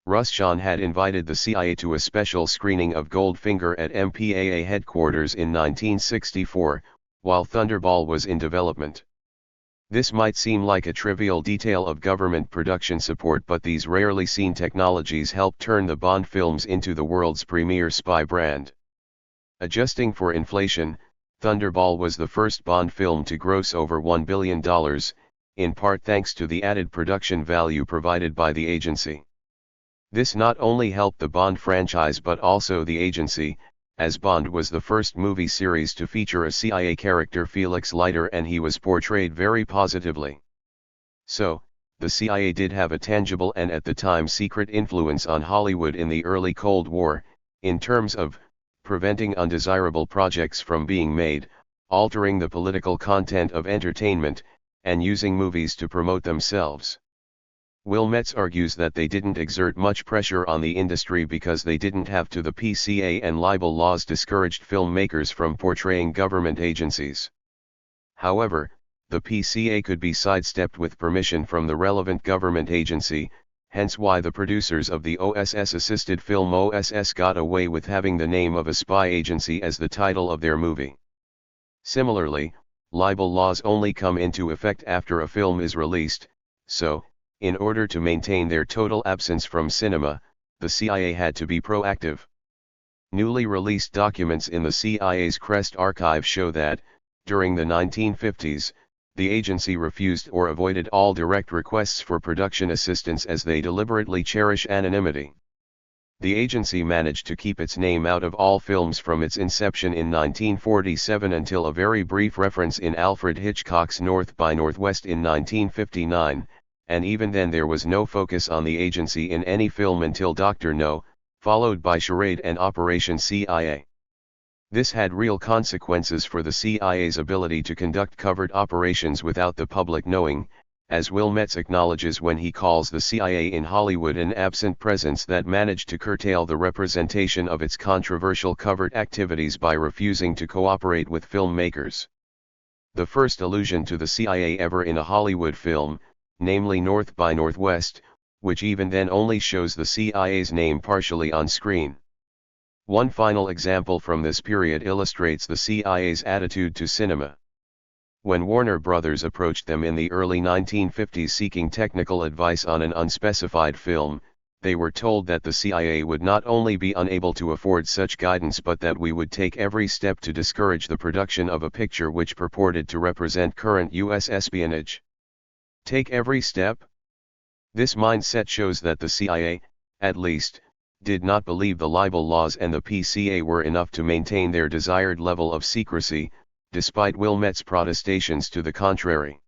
Ruschan had invited the CIA to a special screening of Goldfinger at MPAA headquarters in 1964, while Thunderball was in development. This might seem like a trivial detail of government production support, but these rarely seen technologies helped turn the Bond films into the world's premier spy brand. Adjusting for inflation, Thunderball was the first Bond film to gross over $1 billion, in part thanks to the added production value provided by the agency. This not only helped the Bond franchise but also the agency, as Bond was the first movie series to feature a CIA character, Felix Leiter, and he was portrayed very positively. So, the CIA did have a tangible and at the time secret influence on Hollywood in the early Cold War, in terms of preventing undesirable projects from being made, altering the political content of entertainment, and using movies to promote themselves. Will Metz argues that they didn't exert much pressure on the industry because they didn't have to. The PCA and libel laws discouraged filmmakers from portraying government agencies. However, the PCA could be sidestepped with permission from the relevant government agency, hence why the producers of the OSS-assisted film OSS got away with having the name of a spy agency as the title of their movie. Similarly, libel laws only come into effect after a film is released, so, in order to maintain their total absence from cinema, the CIA had to be proactive. Newly released documents in the CIA's Crest archive show that, during the 1950s, the agency refused or avoided all direct requests for production assistance as they deliberately cherish anonymity. The agency managed to keep its name out of all films from its inception in 1947 until a very brief reference in Alfred Hitchcock's North by Northwest in 1959. And even then there was no focus on the agency in any film until Dr. No, followed by Charade and Operation CIA. This had real consequences for the CIA's ability to conduct covert operations without the public knowing, as Will Metz acknowledges when he calls the CIA in Hollywood an absent presence that managed to curtail the representation of its controversial covert activities by refusing to cooperate with filmmakers. The first allusion to the CIA ever in a Hollywood film, namely North by Northwest, which even then only shows the CIA's name partially on screen. One final example from this period illustrates the CIA's attitude to cinema. When Warner Brothers approached them in the early 1950s seeking technical advice on an unspecified film, they were told that the CIA would not only be unable to afford such guidance but that we would take every step to discourage the production of a picture which purported to represent current U.S. espionage. Take every step? This mindset shows that the CIA, at least, did not believe the libel laws and the PCA were enough to maintain their desired level of secrecy, despite Will Metz's protestations to the contrary.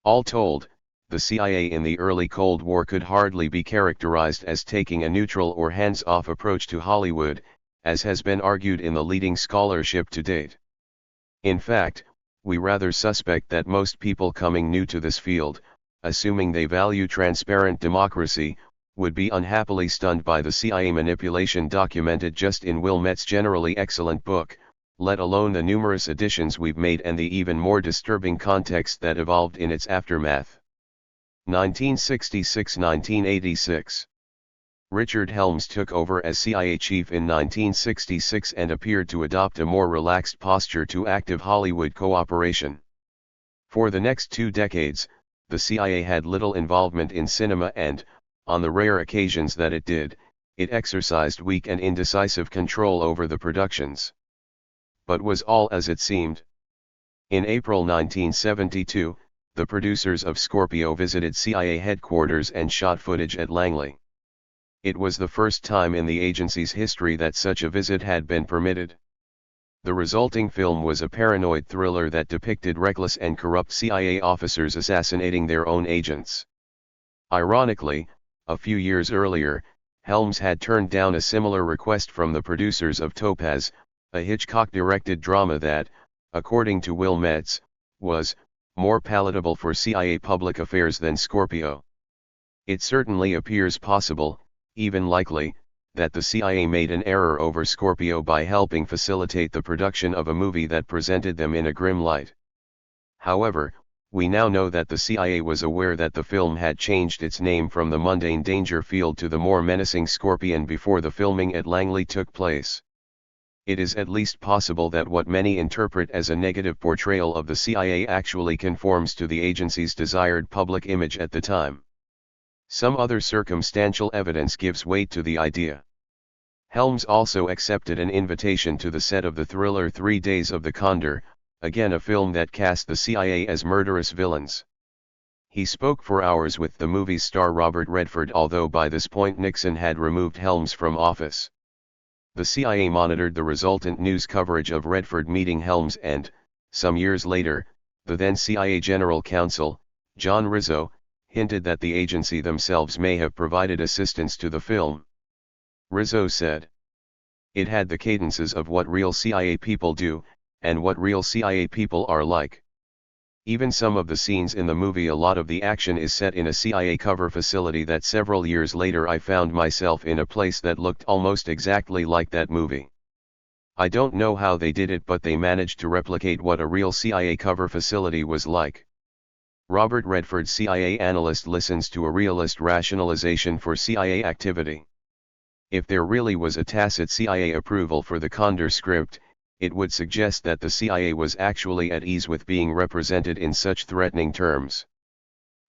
All told, the CIA in the early Cold War could hardly be characterized as taking a neutral or hands-off approach to Hollywood, as has been argued in the leading scholarship to date. In fact, we rather suspect that most people coming new to this field, assuming they value transparent democracy, would be unhappily stunned by the CIA manipulation documented just in Will Metz's generally excellent book, let alone the numerous additions we've made and the even more disturbing context that evolved in its aftermath. 1966–1986. Richard Helms took over as CIA chief in 1966 and appeared to adopt a more relaxed posture to active Hollywood cooperation. For the next 2 decades, the CIA had little involvement in cinema and, on the rare occasions that it did, it exercised weak and indecisive control over the productions. But was all as it seemed? In April 1972, the producers of Scorpio visited CIA headquarters and shot footage at Langley. It was the first time in the agency's history that such a visit had been permitted. The resulting film was a paranoid thriller that depicted reckless and corrupt CIA officers assassinating their own agents. Ironically, a few years earlier, Helms had turned down a similar request from the producers of Topaz, a Hitchcock-directed drama that, according to Will Metz, was more palatable for CIA public affairs than Scorpio. It certainly appears possible, even likely, that the CIA made an error over Scorpio by helping facilitate the production of a movie that presented them in a grim light. However, we now know that the CIA was aware that the film had changed its name from the mundane Dangerfield to the more menacing Scorpion before the filming at Langley took place. It is at least possible that what many interpret as a negative portrayal of the CIA actually conforms to the agency's desired public image at the time. Some other circumstantial evidence gives weight to the idea. Helms also accepted an invitation to the set of the thriller 3 Days of the Condor, again a film that cast the CIA as murderous villains. He spoke for hours with the movie's star Robert Redford, although by this point Nixon had removed Helms from office. The CIA monitored the resultant news coverage of Redford meeting Helms and, some years later, the then CIA General Counsel, John Rizzo, hinted that the agency themselves may have provided assistance to the film. Rizzo said, "It had the cadences of what real CIA people do, and what real CIA people are like. Even some of the scenes in the movie, a lot of the action is set in a CIA cover facility that several years later I found myself in a place that looked almost exactly like that movie. I don't know how they did it, but they managed to replicate what a real CIA cover facility was like." Robert Redford, CIA analyst, listens to a realist rationalization for CIA activity. If there really was a tacit CIA approval for the Condor script, it would suggest that the CIA was actually at ease with being represented in such threatening terms.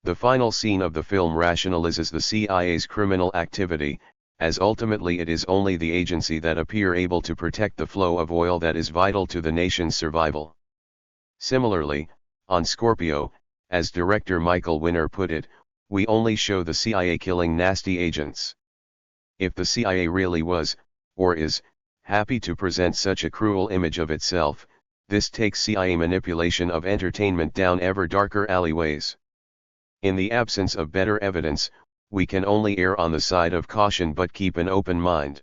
The final scene of the film rationalizes the CIA's criminal activity, as ultimately it is only the agency that appear able to protect the flow of oil that is vital to the nation's survival. Similarly, on Scorpio, as director Michael Winner put it, we only show the CIA killing nasty agents. If the CIA really was, or is, happy to present such a cruel image of itself, this takes CIA manipulation of entertainment down ever darker alleyways. In the absence of better evidence, we can only err on the side of caution but keep an open mind.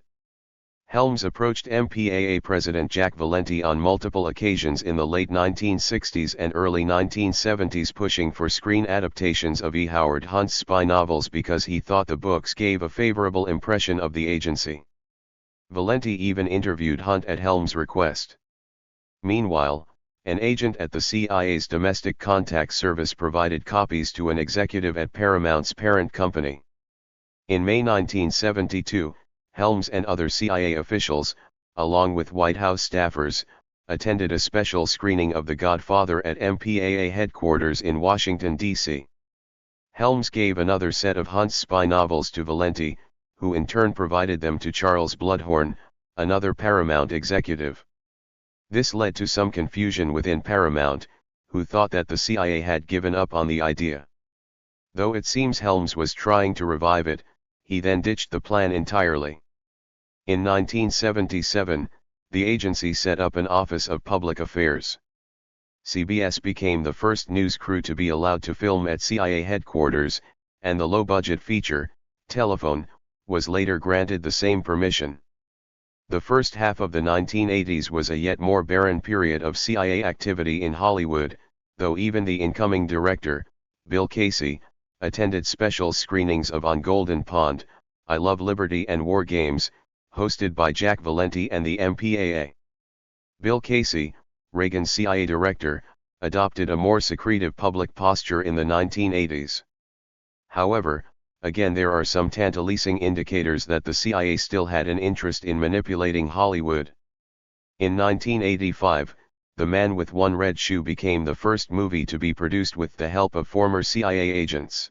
Helms approached MPAA President Jack Valenti on multiple occasions in the late 1960s and early 1970s, pushing for screen adaptations of E. Howard Hunt's spy novels because he thought the books gave a favorable impression of the agency. Valenti even interviewed Hunt at Helms' request. Meanwhile, an agent at the CIA's Domestic Contact Service provided copies to an executive at Paramount's parent company. In May 1972, Helms and other CIA officials, along with White House staffers, attended a special screening of The Godfather at MPAA headquarters in Washington, D.C. Helms gave another set of Hunt's spy novels to Valenti, who in turn provided them to Charles Bloodhorn, another Paramount executive. This led to some confusion within Paramount, who thought that the CIA had given up on the idea. Though it seems Helms was trying to revive it, he then ditched the plan entirely. In 1977, the agency set up an Office of Public Affairs. CBS became the first news crew to be allowed to film at CIA headquarters, and the low-budget feature, Telephone, was later granted the same permission. The first half of the 1980s was a yet more barren period of CIA activity in Hollywood, though even the incoming director, Bill Casey, attended special screenings of On Golden Pond, I Love Liberty and War Games, hosted by Jack Valenti and the MPAA. Bill Casey, Reagan's CIA director, adopted a more secretive public posture in the 1980s. However, again there are some tantalizing indicators that the CIA still had an interest in manipulating Hollywood. In 1985, The Man with One Red Shoe became the first movie to be produced with the help of former CIA agents.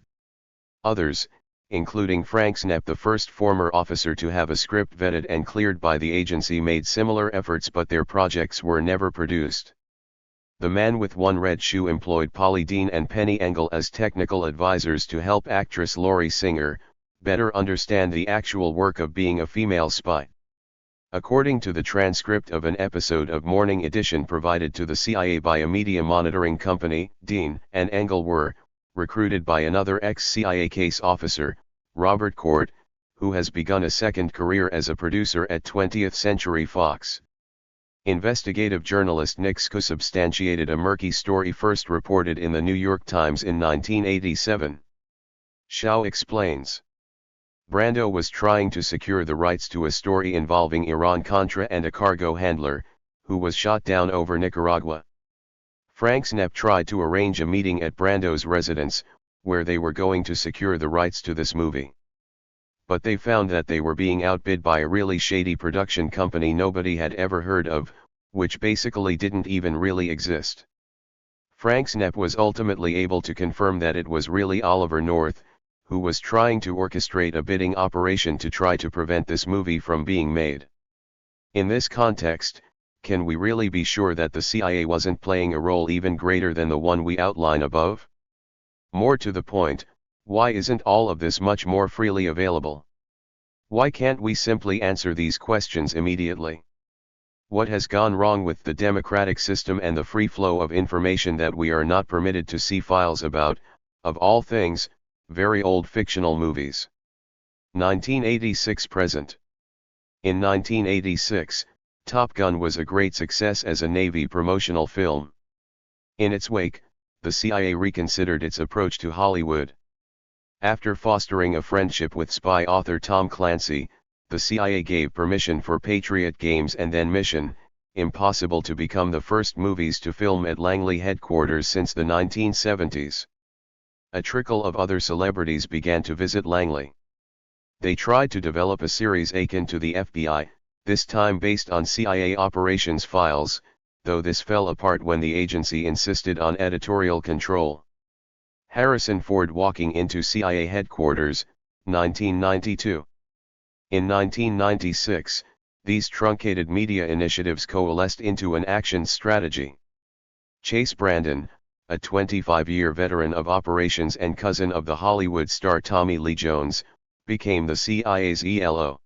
Others, including Frank Snepp, the first former officer to have a script vetted and cleared by the agency, made similar efforts, but their projects were never produced. The Man with One Red Shoe employed Polly Dean and Penny Engel as technical advisors to help actress Laurie Singer better understand the actual work of being a female spy. According to the transcript of an episode of Morning Edition provided to the CIA by a media monitoring company, Dean and Engel were recruited by another ex-CIA case officer, Robert Court, who has begun a second career as a producer at 20th Century Fox. Investigative journalist Nick Scu substantiated a murky story first reported in the New York Times in 1987. Shao explains. Brando was trying to secure the rights to a story involving Iran-Contra and a cargo handler, who was shot down over Nicaragua. Frank Snepp tried to arrange a meeting at Brando's residence, where they were going to secure the rights to this movie. But they found that they were being outbid by a really shady production company nobody had ever heard of, which basically didn't even really exist. Frank Snepp was ultimately able to confirm that it was really Oliver North, who was trying to orchestrate a bidding operation to try to prevent this movie from being made. In this context, can we really be sure that the CIA wasn't playing a role even greater than the one we outline above? More to the point, why isn't all of this much more freely available? Why can't we simply answer these questions immediately? What has gone wrong with the democratic system and the free flow of information that we are not permitted to see files about, of all things, very old fictional movies? 1986 present. In 1986, Top Gun was a great success as a Navy promotional film. In its wake, the CIA reconsidered its approach to Hollywood. After fostering a friendship with spy author Tom Clancy, the CIA gave permission for Patriot Games and then Mission Impossible to become the first movies to film at Langley headquarters since the 1970s. A trickle of other celebrities began to visit Langley. They tried to develop a series akin to the FBI, this time based on CIA operations files, though this fell apart when the agency insisted on editorial control. Harrison Ford walking into CIA headquarters, 1992. In 1996, these truncated media initiatives coalesced into an action strategy. Chase Brandon, a 25-year veteran of operations and cousin of the Hollywood star Tommy Lee Jones, became the CIA's ELO.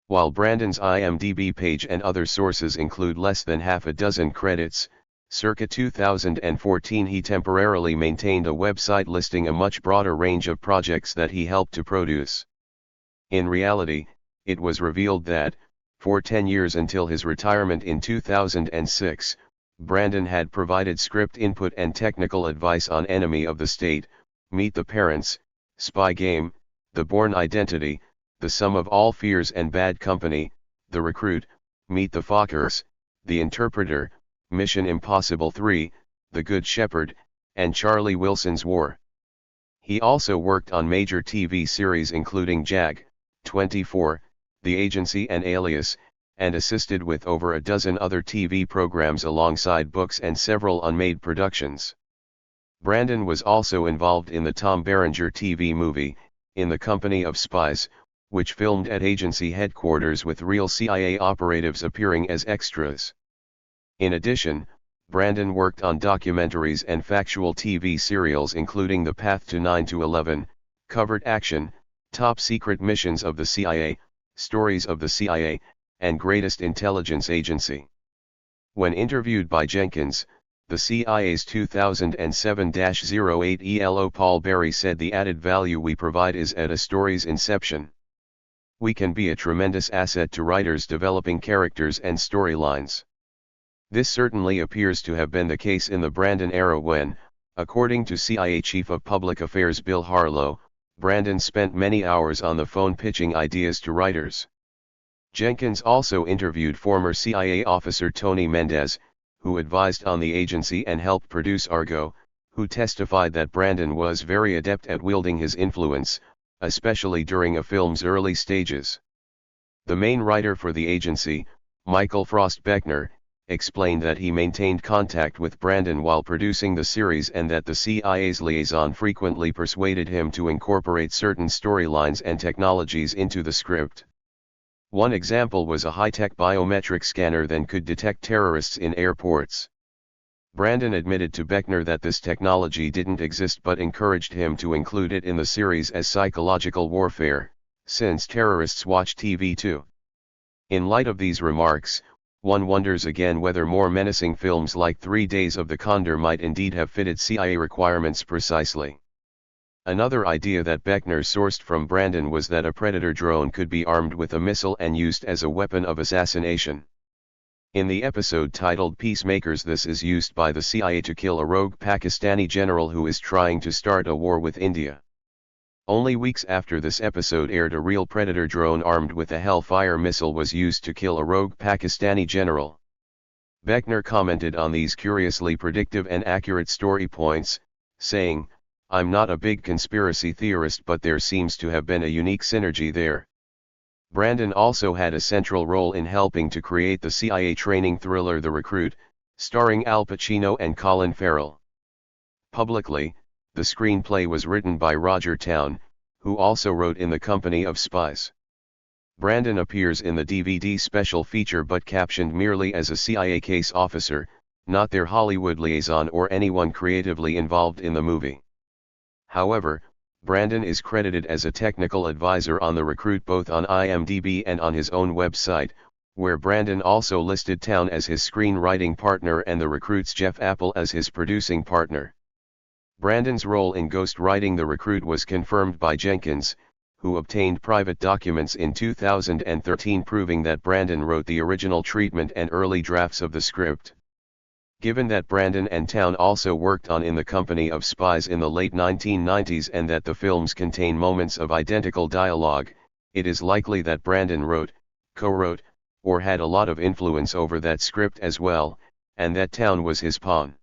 While Brandon's IMDb page and other sources include less than half a dozen credits, circa 2014 he temporarily maintained a website listing a much broader range of projects that he helped to produce. In reality, it was revealed that, for 10 years until his retirement in 2006, Brandon had provided script input and technical advice on Enemy of the State, Meet the Parents, Spy Game, The Bourne Identity, The Sum of All Fears and Bad Company, The Recruit, Meet the Fockers, The Interpreter, Mission Impossible 3, The Good Shepherd, and Charlie Wilson's War. He also worked on major TV series including JAG, 24, The Agency and Alias, and assisted with over a dozen other TV programs alongside books and several unmade productions. Brandon was also involved in the Tom Berenger TV movie, In the Company of Spies, which filmed at agency headquarters with real CIA operatives appearing as extras. In addition, Brandon worked on documentaries and factual TV serials including The Path to 9/11, Covert Action, Top Secret Missions of the CIA, Stories of the CIA, and Greatest Intelligence Agency. When interviewed by Jenkins, the CIA's 2007-08 ELO Paul Berry said the added value we provide is at a story's inception. We can be a tremendous asset to writers developing characters and storylines. This certainly appears to have been the case in the Brandon era when, according to CIA Chief of Public Affairs Bill Harlow, Brandon spent many hours on the phone pitching ideas to writers. Jenkins also interviewed former CIA officer Tony Mendez, who advised on the agency and helped produce Argo, who testified that Brandon was very adept at wielding his influence, especially during a film's early stages. The main writer for the agency, Michael Frost Beckner, explained that he maintained contact with Brandon while producing the series and that the CIA's liaison frequently persuaded him to incorporate certain storylines and technologies into the script. One example was a high-tech biometric scanner that could detect terrorists in airports. Brandon admitted to Beckner that this technology didn't exist but encouraged him to include it in the series as psychological warfare, since terrorists watch TV too. In light of these remarks, one wonders again whether more menacing films like 3 Days of the Condor might indeed have fitted CIA requirements precisely. Another idea that Beckner sourced from Brandon was that a Predator drone could be armed with a missile and used as a weapon of assassination. In the episode titled Peacemakers, this is used by the CIA to kill a rogue Pakistani general who is trying to start a war with India. Only weeks after this episode aired, a real Predator drone armed with a Hellfire missile was used to kill a rogue Pakistani general. Beckner commented on these curiously predictive and accurate story points, saying, "I'm not a big conspiracy theorist, but there seems to have been a unique synergy there." Brandon also had a central role in helping to create the CIA training thriller The Recruit, starring Al Pacino and Colin Farrell. Publicly, the screenplay was written by Roger Town, who also wrote In the Company of Spies. Brandon appears in the DVD special feature but captioned merely as a CIA case officer, not their Hollywood liaison or anyone creatively involved in the movie. However, Brandon is credited as a technical advisor on The Recruit both on IMDb and on his own website, where Brandon also listed Town as his screenwriting partner and The Recruit's Jeff Apple as his producing partner. Brandon's role in ghostwriting The Recruit was confirmed by Jenkins, who obtained private documents in 2013 proving that Brandon wrote the original treatment and early drafts of the script. Given that Brandon and Town also worked on In the Company of Spies in the late 1990s and that the films contain moments of identical dialogue, it is likely that Brandon wrote, co-wrote, or had a lot of influence over that script as well, and that Town was his pawn.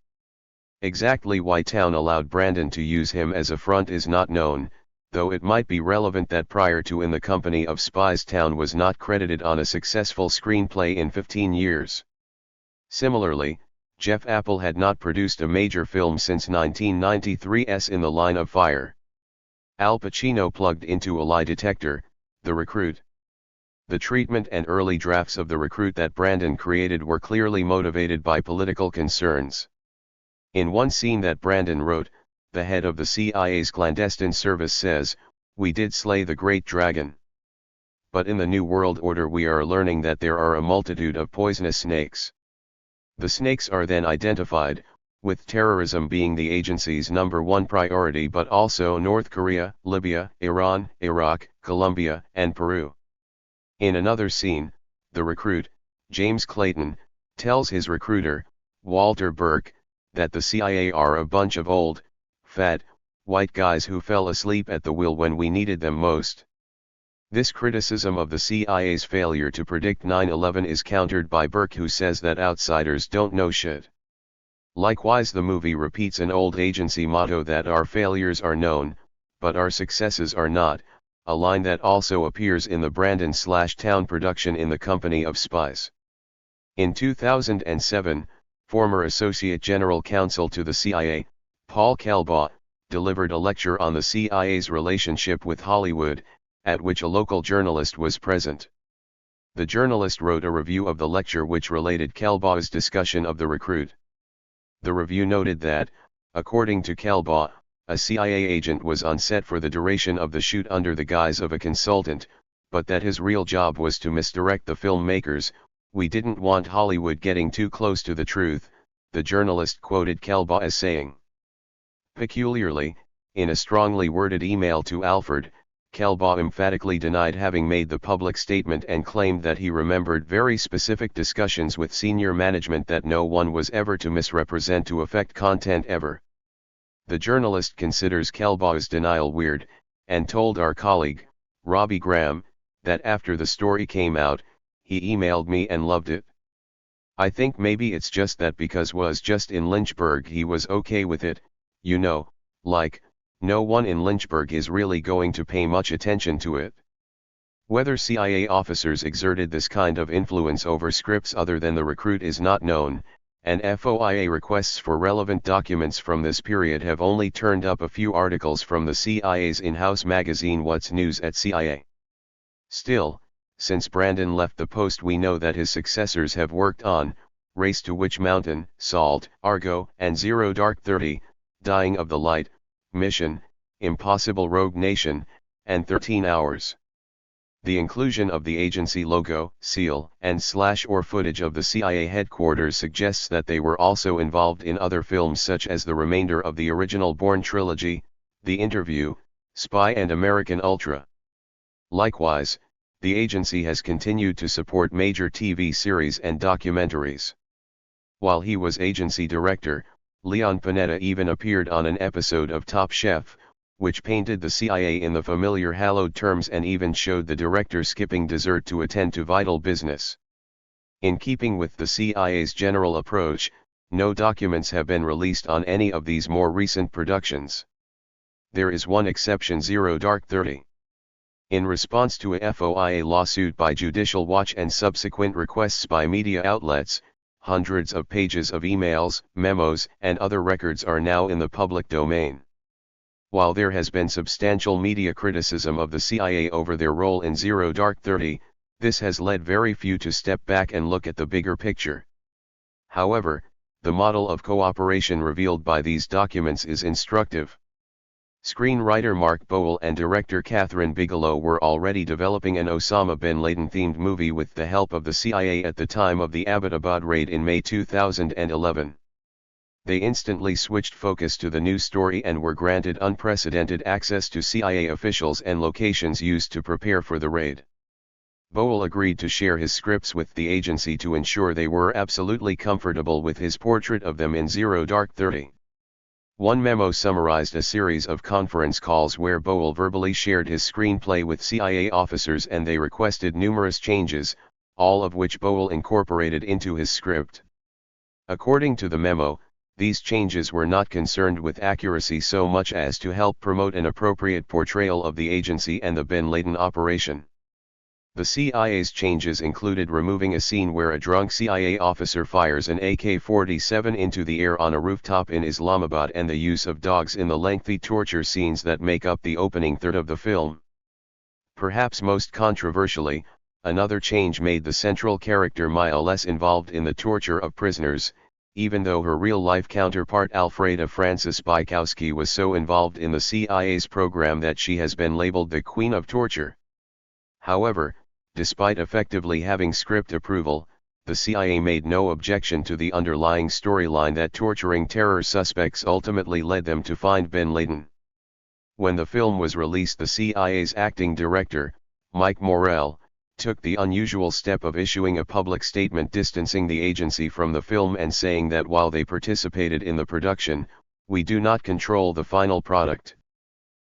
Exactly why Town allowed Brandon to use him as a front is not known, though it might be relevant that prior to In the Company of Spies Town was not credited on a successful screenplay in 15 years. Similarly, Jeff Apple had not produced a major film since 1993's In the Line of Fire. Al Pacino plugged into a lie detector, The Recruit. The treatment and early drafts of The Recruit that Brandon created were clearly motivated by political concerns. In one scene that Brandon wrote, the head of the CIA's clandestine service says, "We did slay the Great Dragon. But in the New World Order we are learning that there are a multitude of poisonous snakes." The snakes are then identified, with terrorism being the agency's #1 priority but also North Korea, Libya, Iran, Iraq, Colombia, and Peru. In another scene, The Recruit, James Clayton, tells his recruiter, Walter Burke, that the CIA are a bunch of old, fat, white guys who fell asleep at the wheel when we needed them most. This criticism of the CIA's failure to predict 9/11 is countered by Burke, who says that outsiders don't know shit. Likewise, the movie repeats an old agency motto that our failures are known, but our successes are not, a line that also appears in the Brandon/Town production In the Company of Spies. In 2007, former Associate General Counsel to the CIA, Paul Kelbaugh, delivered a lecture on the CIA's relationship with Hollywood, at which a local journalist was present. The journalist wrote a review of the lecture which related Kelbaugh's discussion of The Recruit. The review noted that, according to Kelbaugh, a CIA agent was on set for the duration of the shoot under the guise of a consultant, but that his real job was to misdirect the filmmakers. "We didn't want Hollywood getting too close to the truth," the journalist quoted Kelbaugh as saying. Peculiarly, in a strongly worded email to Alford, Kelbaugh emphatically denied having made the public statement and claimed that he remembered very specific discussions with senior management that no one was ever to misrepresent to affect content ever. The journalist considers Kelbaugh's denial weird, and told our colleague, Robbie Graham, that after the story came out, he emailed me and loved it. "I think maybe it's just that because was just in Lynchburg he was okay with it, you know, like, no one in Lynchburg is really going to pay much attention to it." Whether CIA officers exerted this kind of influence over scripts other than The Recruit is not known, and FOIA requests for relevant documents from this period have only turned up a few articles from the CIA's in-house magazine What's News at CIA. Still, since Brandon left the post, we know that his successors have worked on Race to Witch Mountain, Salt, Argo, and Zero Dark 30, Dying of the Light, Mission, Impossible Rogue Nation, and 13 Hours. The inclusion of the agency logo, seal, and /or footage of the CIA headquarters suggests that they were also involved in other films such as the remainder of the original Bourne trilogy, The Interview, Spy and American Ultra. Likewise, the agency has continued to support major TV series and documentaries. While he was agency director, Leon Panetta even appeared on an episode of Top Chef, which painted the CIA in the familiar hallowed terms and even showed the director skipping dessert to attend to vital business. In keeping with the CIA's general approach, no documents have been released on any of these more recent productions. There is one exception: Zero Dark 30. In response to a FOIA lawsuit by Judicial Watch and subsequent requests by media outlets, hundreds of pages of emails, memos, and other records are now in the public domain. While there has been substantial media criticism of the CIA over their role in Zero Dark 30, this has led very few to step back and look at the bigger picture. However, the model of cooperation revealed by these documents is instructive. Screenwriter Mark Boal and director Catherine Bigelow were already developing an Osama bin Laden-themed movie with the help of the CIA at the time of the Abbottabad raid in May 2011. They instantly switched focus to the new story and were granted unprecedented access to CIA officials and locations used to prepare for the raid. Boal agreed to share his scripts with the agency to ensure they were absolutely comfortable with his portrait of them in Zero Dark 30. One memo summarized a series of conference calls where Boal verbally shared his screenplay with CIA officers and they requested numerous changes, all of which Boal incorporated into his script. According to the memo, these changes were not concerned with accuracy so much as to help promote an appropriate portrayal of the agency and the bin Laden operation. The CIA's changes included removing a scene where a drunk CIA officer fires an AK-47 into the air on a rooftop in Islamabad and the use of dogs in the lengthy torture scenes that make up the opening third of the film. Perhaps most controversially, another change made the central character Maya less involved in the torture of prisoners, even though her real-life counterpart Alfreda Francis Bykowski was so involved in the CIA's program that she has been labeled the Queen of Torture. However, despite effectively having script approval, the CIA made no objection to the underlying storyline that torturing terror suspects ultimately led them to find bin Laden. When the film was released, the CIA's acting director, Mike Morell, took the unusual step of issuing a public statement distancing the agency from the film and saying that while they participated in the production, we do not control the final product.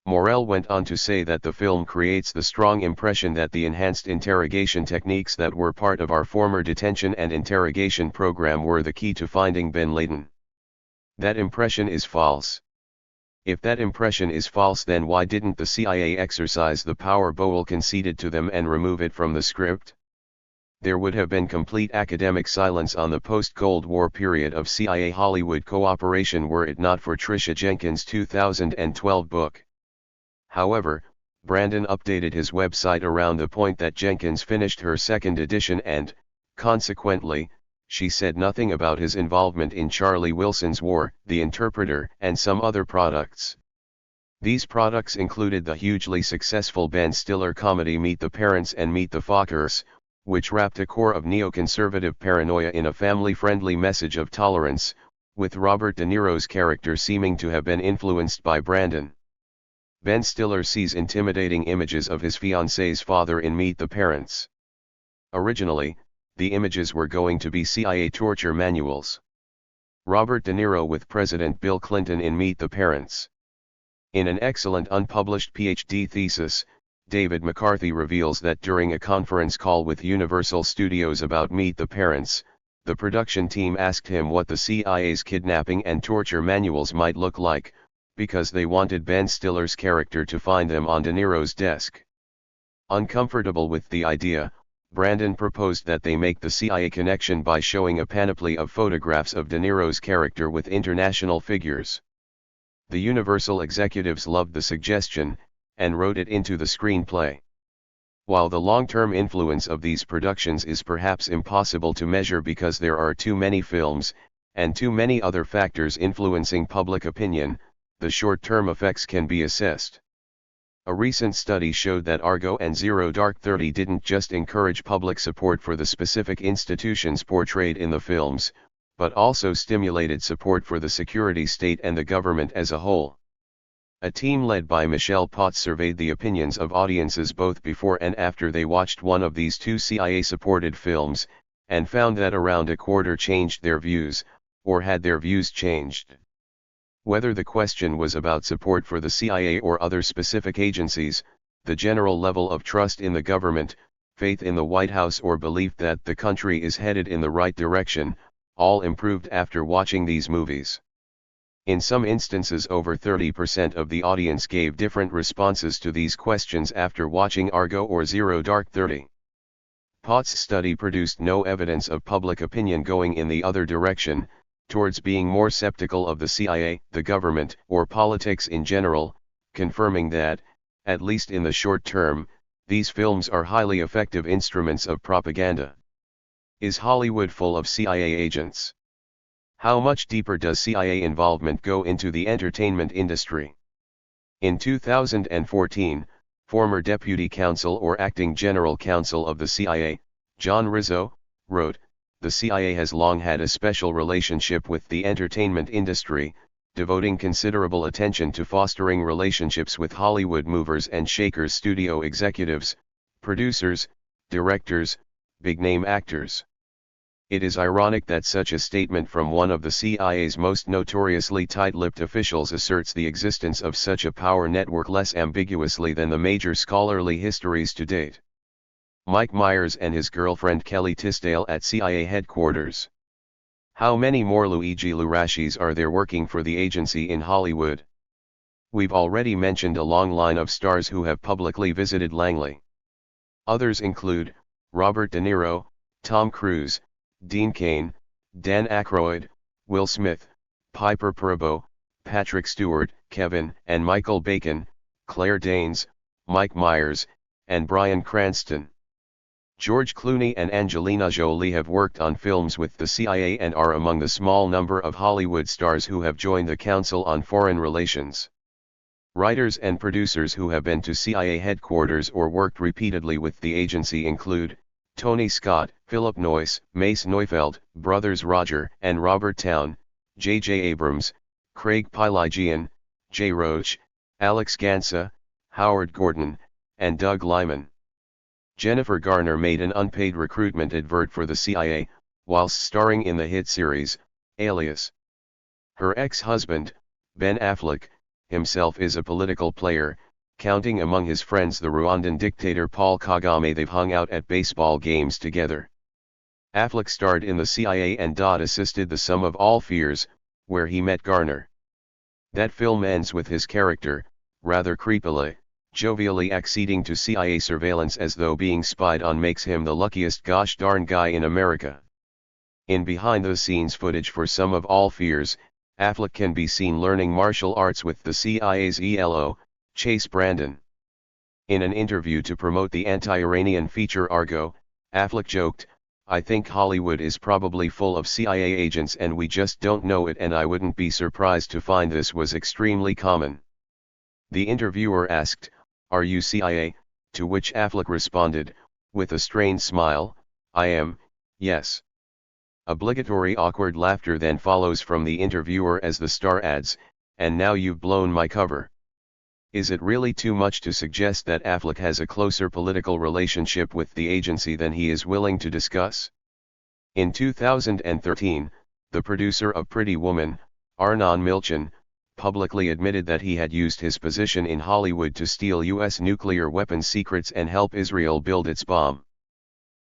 Morell went on to say that the film creates the strong impression that the enhanced interrogation techniques that were part of our former detention and interrogation program were the key to finding bin Laden. That impression is false. If that impression is false, then why didn't the CIA exercise the power Boal conceded to them and remove it from the script? There would have been complete academic silence on the post-Cold War period of CIA-Hollywood cooperation were it not for Tricia Jenkins' 2012 book. However, Brandon updated his website around the point that Jenkins finished her second edition and, consequently, she said nothing about his involvement in Charlie Wilson's War, The Interpreter, and some other products. These products included the hugely successful Ben Stiller comedy Meet the Parents and Meet the Fockers, which wrapped a core of neoconservative paranoia in a family-friendly message of tolerance, with Robert De Niro's character seeming to have been influenced by Brandon. Ben Stiller sees intimidating images of his fiancée's father in Meet the Parents. Originally, the images were going to be CIA torture manuals. Robert De Niro with President Bill Clinton in Meet the Parents. In an excellent unpublished PhD thesis, David McCarthy reveals that during a conference call with Universal Studios about Meet the Parents, the production team asked him what the CIA's kidnapping and torture manuals might look like, because they wanted Ben Stiller's character to find them on De Niro's desk. Uncomfortable with the idea, Brandon proposed that they make the CIA connection by showing a panoply of photographs of De Niro's character with international figures. The Universal executives loved the suggestion, and wrote it into the screenplay. While the long-term influence of these productions is perhaps impossible to measure because there are too many films, and too many other factors influencing public opinion, the short-term effects can be assessed. A recent study showed that Argo and Zero Dark 30 didn't just encourage public support for the specific institutions portrayed in the films, but also stimulated support for the security state and the government as a whole. A team led by Michelle Potts surveyed the opinions of audiences both before and after they watched one of these two CIA-supported films, and found that around a quarter changed their views, or had their views changed. Whether the question was about support for the CIA or other specific agencies, the general level of trust in the government, faith in the White House, or belief that the country is headed in the right direction, all improved after watching these movies. In some instances, over 30% of the audience gave different responses to these questions after watching Argo or Zero Dark 30. Pott's study produced no evidence of public opinion going in the other direction, towards being more skeptical of the CIA, the government, or politics in general, confirming that, at least in the short term, these films are highly effective instruments of propaganda. Is Hollywood full of CIA agents? How much deeper does CIA involvement go into the entertainment industry? In 2014, former Deputy Counsel or Acting General Counsel of the CIA, John Rizzo, wrote, "The CIA has long had a special relationship with the entertainment industry, devoting considerable attention to fostering relationships with Hollywood movers and shakers, studio executives, producers, directors, big-name actors." It is ironic that such a statement from one of the CIA's most notoriously tight-lipped officials asserts the existence of such a power network less ambiguously than the major scholarly histories to date. Mike Myers and his girlfriend Kelly Tisdale at CIA headquarters. How many more Luigi Lurashis are there working for the agency in Hollywood? We've already mentioned a long line of stars who have publicly visited Langley. Others include Robert De Niro, Tom Cruise, Dean Cain, Dan Aykroyd, Will Smith, Piper Perabo, Patrick Stewart, Kevin and Michael Bacon, Claire Danes, Mike Myers, and Bryan Cranston. George Clooney and Angelina Jolie have worked on films with the CIA and are among the small number of Hollywood stars who have joined the Council on Foreign Relations. Writers and producers who have been to CIA headquarters or worked repeatedly with the agency include Tony Scott, Philip Noyce, Mace Neufeld, brothers Roger and Robert Towne, J.J. Abrams, Craig Piligian, Jay Roach, Alex Gansa, Howard Gordon, and Doug Liman. Jennifer Garner made an unpaid recruitment advert for the CIA, whilst starring in the hit series, Alias. Her ex-husband, Ben Affleck, himself is a political player, counting among his friends the Rwandan dictator Paul Kagame. They've hung out at baseball games together. Affleck starred in the CIA and assisted The Sum of All Fears, where he met Garner. That film ends with his character, rather creepily, jovially acceding to CIA surveillance as though being spied on makes him the luckiest gosh darn guy in America. In behind-the-scenes footage for Sum of All Fears, Affleck can be seen learning martial arts with the CIA's ELO, Chase Brandon. In an interview to promote the anti-Iranian feature Argo, Affleck joked, "I think Hollywood is probably full of CIA agents and we just don't know it, and I wouldn't be surprised to find this was extremely common." The interviewer asked, "Are you CIA?" to which Affleck responded, with a strained smile, "I am, yes." Obligatory awkward laughter then follows from the interviewer as the star adds, "And now you've blown my cover." Is it really too much to suggest that Affleck has a closer political relationship with the agency than he is willing to discuss? In 2013, the producer of Pretty Woman, Arnon Milchan, publicly admitted that he had used his position in Hollywood to steal U.S. nuclear weapons secrets and help Israel build its bomb.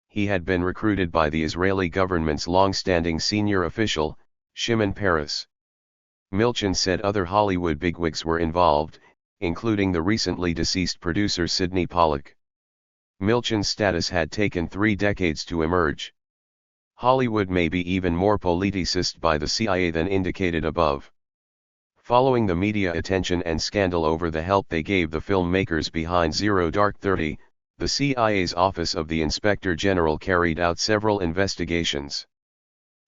He had been recruited by the Israeli government's long-standing senior official, Shimon Peres. Milchan said other Hollywood bigwigs were involved, including the recently deceased producer Sidney Pollack. Milchan's status had taken 3 decades to emerge. Hollywood may be even more politicized by the CIA than indicated above. Following the media attention and scandal over the help they gave the filmmakers behind Zero Dark 30, the CIA's Office of the Inspector General carried out several investigations.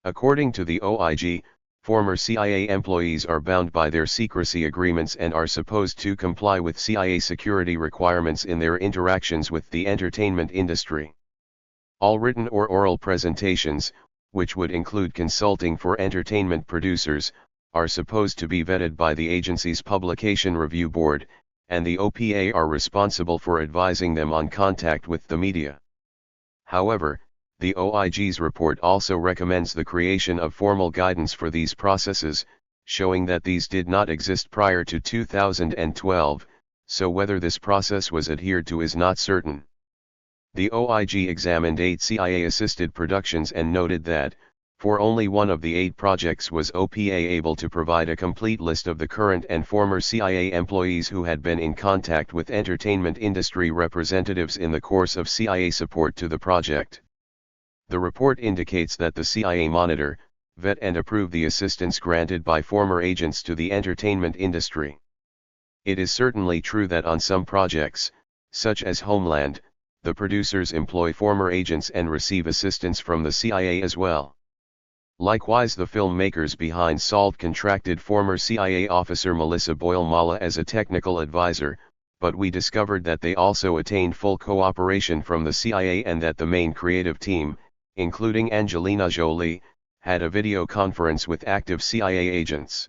According to the OIG, former CIA employees are bound by their secrecy agreements and are supposed to comply with CIA security requirements in their interactions with the entertainment industry. All written or oral presentations, which would include consulting for entertainment producers, are supposed to be vetted by the agency's Publication Review Board, and the OPA are responsible for advising them on contact with the media. However, the OIG's report also recommends the creation of formal guidance for these processes, showing that these did not exist prior to 2012, so whether this process was adhered to is not certain. The OIG examined 8 CIA-assisted productions and noted that, for only one of the 8 projects was OPA able to provide a complete list of the current and former CIA employees who had been in contact with entertainment industry representatives in the course of CIA support to the project. The report indicates that the CIA monitor, vet and approve the assistance granted by former agents to the entertainment industry. It is certainly true that on some projects, such as Homeland, the producers employ former agents and receive assistance from the CIA as well. Likewise, the filmmakers behind SALT contracted former CIA officer Melissa Boyle Mala as a technical advisor, but we discovered that they also attained full cooperation from the CIA and that the main creative team, including Angelina Jolie, had a video conference with active CIA agents.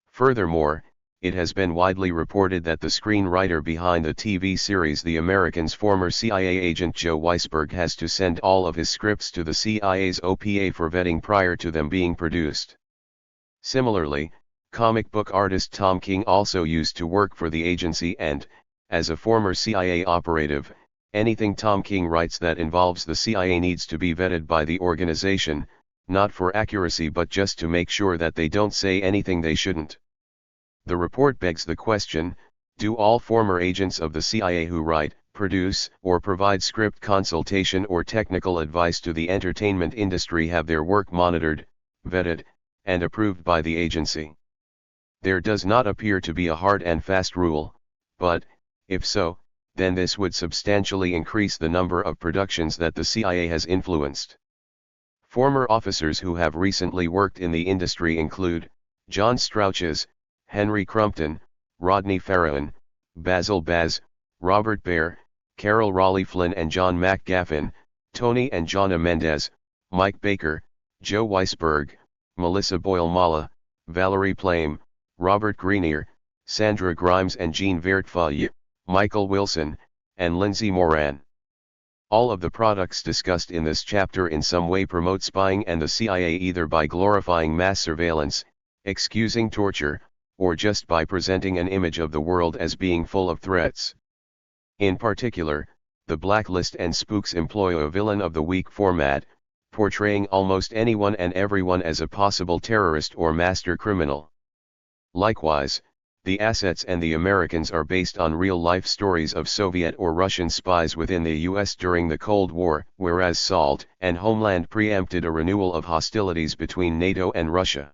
Furthermore, it has been widely reported that the screenwriter behind the TV series The Americans, former CIA agent Joe Weisberg, has to send all of his scripts to the CIA's OPA for vetting prior to them being produced. Similarly, comic book artist Tom King also used to work for the agency and, as a former CIA operative, anything Tom King writes that involves the CIA needs to be vetted by the organization, not for accuracy but just to make sure that they don't say anything they shouldn't. The report begs the question, do all former agents of the CIA who write, produce, or provide script consultation or technical advice to the entertainment industry have their work monitored, vetted, and approved by the agency? There does not appear to be a hard and fast rule, but, if so, then this would substantially increase the number of productions that the CIA has influenced. Former officers who have recently worked in the industry include John Strauches, Henry Crumpton, Rodney Farrowan, Basil Baz, Robert Baer, Carol Raleigh Flynn and John McGaffin, Tony and Jonna Mendez, Mike Baker, Joe Weisberg, Melissa Boyle Mala, Valerie Plame, Robert Grenier, Sandra Grimes and Jean Vertfeuille, Michael Wilson, and Lindsay Moran. All of the products discussed in this chapter in some way promote spying and the CIA, either by glorifying mass surveillance, excusing torture, or just by presenting an image of the world as being full of threats. In particular, the Blacklist and Spooks employ a villain of the week format, portraying almost anyone and everyone as a possible terrorist or master criminal. Likewise, The Assets and The Americans are based on real-life stories of Soviet or Russian spies within the US during the Cold War, whereas SALT and Homeland preempted a renewal of hostilities between NATO and Russia.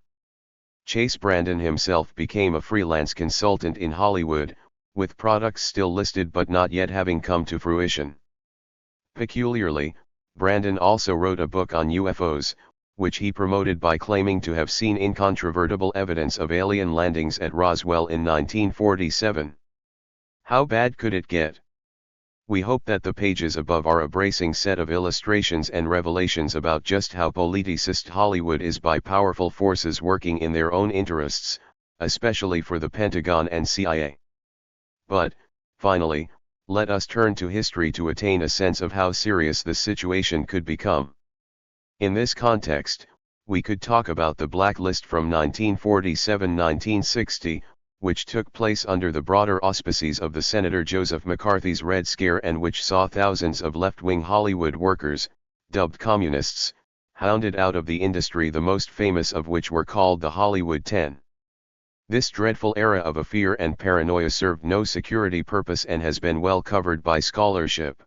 Chase Brandon himself became a freelance consultant in Hollywood, with products still listed but not yet having come to fruition. Peculiarly, Brandon also wrote a book on UFOs, which he promoted by claiming to have seen incontrovertible evidence of alien landings at Roswell in 1947. How bad could it get? We hope that the pages above are a bracing set of illustrations and revelations about just how politicized Hollywood is by powerful forces working in their own interests, especially for the Pentagon and CIA. But, finally, let us turn to history to attain a sense of how serious this situation could become. In this context, we could talk about the Blacklist from 1947-1960, which took place under the broader auspices of the Senator Joseph McCarthy's Red Scare and which saw thousands of left-wing Hollywood workers, dubbed communists, hounded out of the industry, the most famous of which were called the Hollywood 10. This dreadful era of fear and paranoia served no security purpose and has been well covered by scholarship.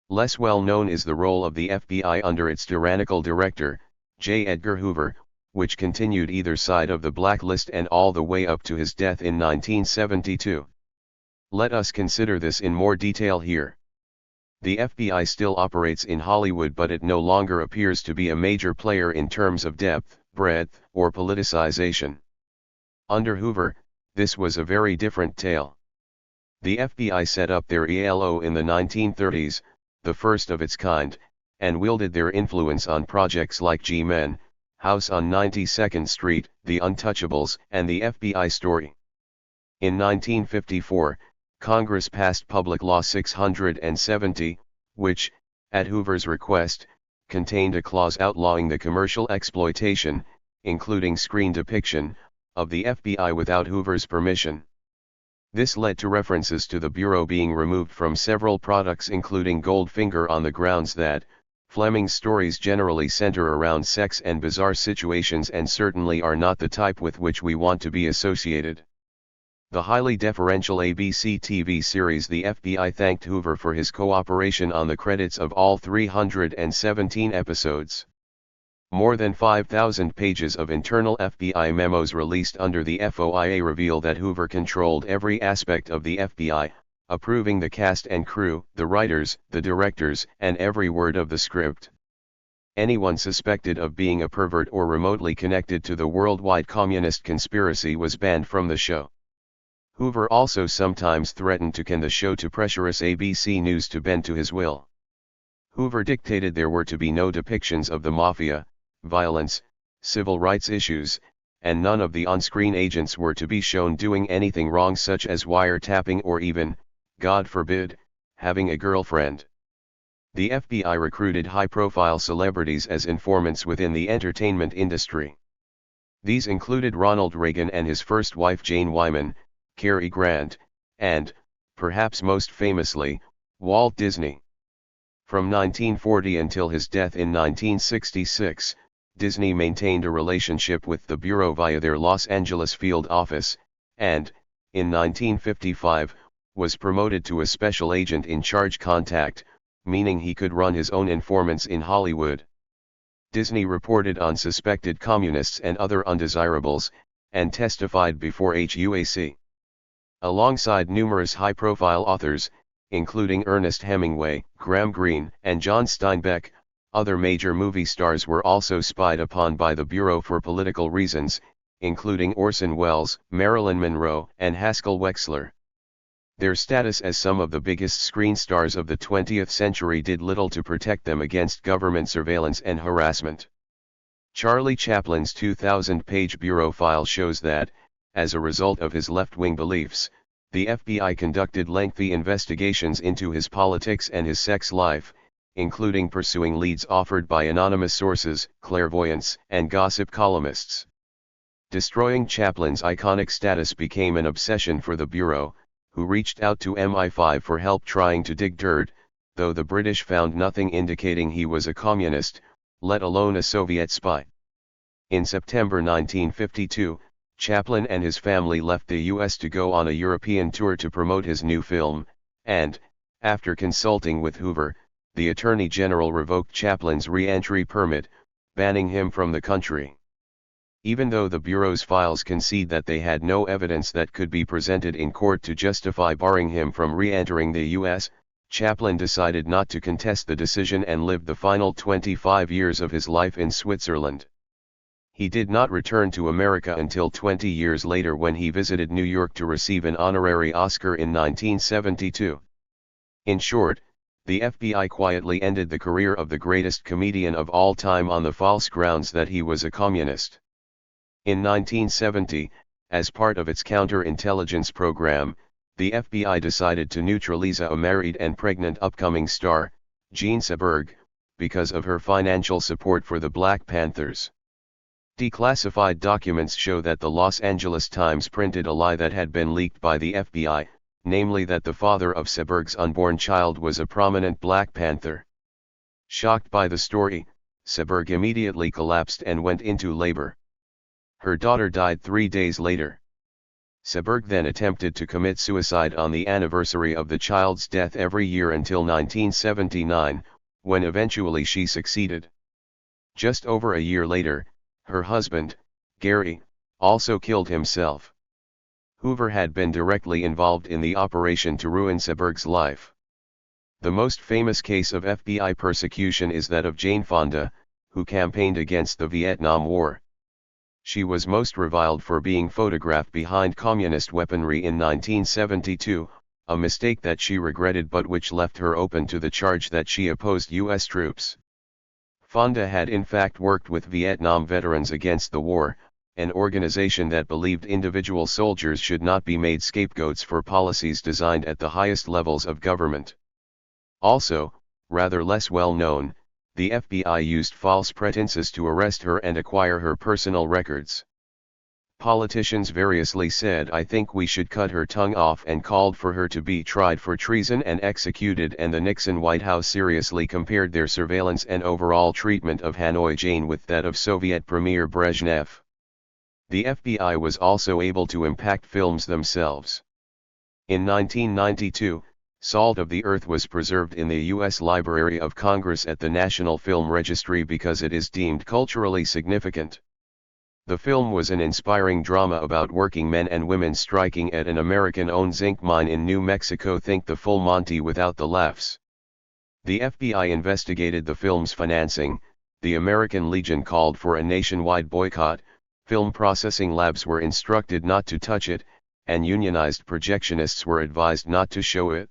Less well known is the role of the FBI under its tyrannical director, J. Edgar Hoover, which continued either side of the Blacklist and all the way up to his death in 1972. Let us consider this in more detail here. The FBI still operates in Hollywood, but it no longer appears to be a major player in terms of depth, breadth, or politicization. Under Hoover, this was a very different tale. The FBI set up their ELO in the 1930s, the first of its kind, and wielded their influence on projects like G-Men, House on 92nd Street, The Untouchables, and The FBI Story. In 1954, Congress passed Public Law 670, which, at Hoover's request, contained a clause outlawing the commercial exploitation, including screen depiction, of the FBI without Hoover's permission. This led to references to the Bureau being removed from several products including Goldfinger on the grounds that, Fleming's stories generally center around sex and bizarre situations and certainly are not the type with which we want to be associated. The highly deferential ABC TV series The FBI thanked Hoover for his cooperation on the credits of all 317 episodes. More than 5,000 pages of internal FBI memos released under the FOIA reveal that Hoover controlled every aspect of the FBI, approving the cast and crew, the writers, the directors, and every word of the script. Anyone suspected of being a pervert or remotely connected to the worldwide communist conspiracy was banned from the show. Hoover also sometimes threatened to can the show to pressurize ABC News to bend to his will. Hoover dictated there were to be no depictions of the mafia, violence, civil rights issues, and none of the on-screen agents were to be shown doing anything wrong such as wiretapping or even, God forbid, having a girlfriend. The FBI recruited high-profile celebrities as informants within the entertainment industry. These included Ronald Reagan and his first wife Jane Wyman, Cary Grant, and, perhaps most famously, Walt Disney. From 1940 until his death in 1966, Disney maintained a relationship with the Bureau via their Los Angeles field office, and, in 1955, was promoted to a special agent in charge contact, meaning he could run his own informants in Hollywood. Disney reported on suspected communists and other undesirables, and testified before HUAC. Alongside numerous high-profile authors, including Ernest Hemingway, Graham Greene, and John Steinbeck, other major movie stars were also spied upon by the Bureau for political reasons, including Orson Welles, Marilyn Monroe, and Haskell Wexler. Their status as some of the biggest screen stars of the 20th century did little to protect them against government surveillance and harassment. Charlie Chaplin's 2,000-page Bureau file shows that, as a result of his left-wing beliefs, the FBI conducted lengthy investigations into his politics and his sex life, including pursuing leads offered by anonymous sources, clairvoyants, and gossip columnists. Destroying Chaplin's iconic status became an obsession for the Bureau, who reached out to MI5 for help trying to dig dirt, though the British found nothing indicating he was a communist, let alone a Soviet spy. In September 1952, Chaplin and his family left the U.S. to go on a European tour to promote his new film, and, after consulting with Hoover, the Attorney General revoked Chaplin's re-entry permit, banning him from the country. Even though the Bureau's files concede that they had no evidence that could be presented in court to justify barring him from re-entering the U.S., Chaplin decided not to contest the decision and lived the final 25 years of his life in Switzerland. He did not return to America until 20 years later when he visited New York to receive an honorary Oscar in 1972. In short, the FBI quietly ended the career of the greatest comedian of all time on the false grounds that he was a communist. In 1970, as part of its counterintelligence program, the FBI decided to neutralize a married and pregnant upcoming star, Jean Seberg, because of her financial support for the Black Panthers. Declassified documents show that the Los Angeles Times printed a lie that had been leaked by the FBI, namely that the father of Seberg's unborn child was a prominent Black Panther. Shocked by the story, Seberg immediately collapsed and went into labor. Her daughter died 3 days later. Seberg then attempted to commit suicide on the anniversary of the child's death every year until 1979, when eventually she succeeded. Just over a year later, her husband, Gary, also killed himself. Hoover had been directly involved in the operation to ruin Seberg's life. The most famous case of FBI persecution is that of Jane Fonda, who campaigned against the Vietnam War. She was most reviled for being photographed behind communist weaponry in 1972, a mistake that she regretted but which left her open to the charge that she opposed U.S. troops. Fonda had in fact worked with Vietnam veterans against the war, an organization that believed individual soldiers should not be made scapegoats for policies designed at the highest levels of government. Also, rather less well known, the FBI used false pretenses to arrest her and acquire her personal records. Politicians variously said I think we should cut her tongue off and called for her to be tried for treason and executed, and the Nixon White House seriously compared their surveillance and overall treatment of Hanoi Jane with that of Soviet Premier Brezhnev. The FBI was also able to impact films themselves. In 1992, Salt of the Earth was preserved in the U.S. Library of Congress at the National Film Registry because it is deemed culturally significant. The film was an inspiring drama about working men and women striking at an American-owned zinc mine in New Mexico. Think the full Monty without the laughs. The FBI investigated the film's financing, the American Legion called for a nationwide boycott, film processing labs were instructed not to touch it, and unionized projectionists were advised not to show it.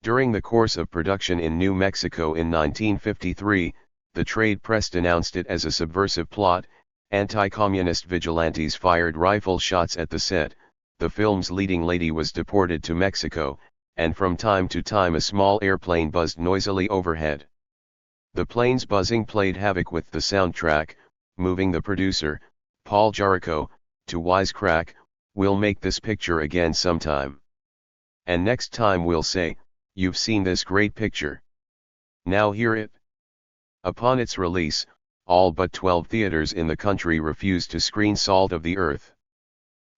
During the course of production in New Mexico in 1953, the trade press denounced it as a subversive plot. Anti-communist vigilantes fired rifle shots at the set, the film's leading lady was deported to Mexico, and from time to time a small airplane buzzed noisily overhead. The plane's buzzing played havoc with the soundtrack, moving the producer, Paul Jarrico, to wisecrack, "We'll make this picture again sometime. And next time we'll say, you've seen this great picture. Now hear it." Upon its release, all but 12 theaters in the country refused to screen Salt of the Earth.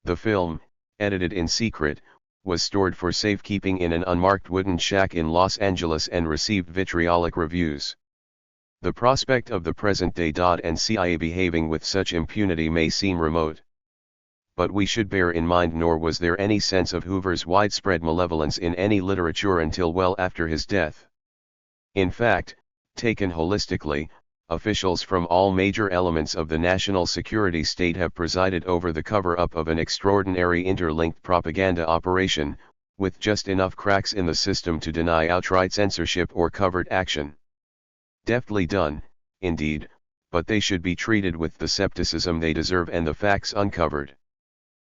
The film, edited in secret, was stored for safekeeping in an unmarked wooden shack in Los Angeles and received vitriolic reviews. The prospect of the present-day DOD and CIA behaving with such impunity may seem remote. But we should bear in mind nor was there any sense of Hoover's widespread malevolence in any literature until well after his death. In fact, taken holistically, officials from all major elements of the national security state have presided over the cover-up of an extraordinary interlinked propaganda operation, with just enough cracks in the system to deny outright censorship or covert action. Deftly done, indeed, but they should be treated with the skepticism they deserve and the facts uncovered.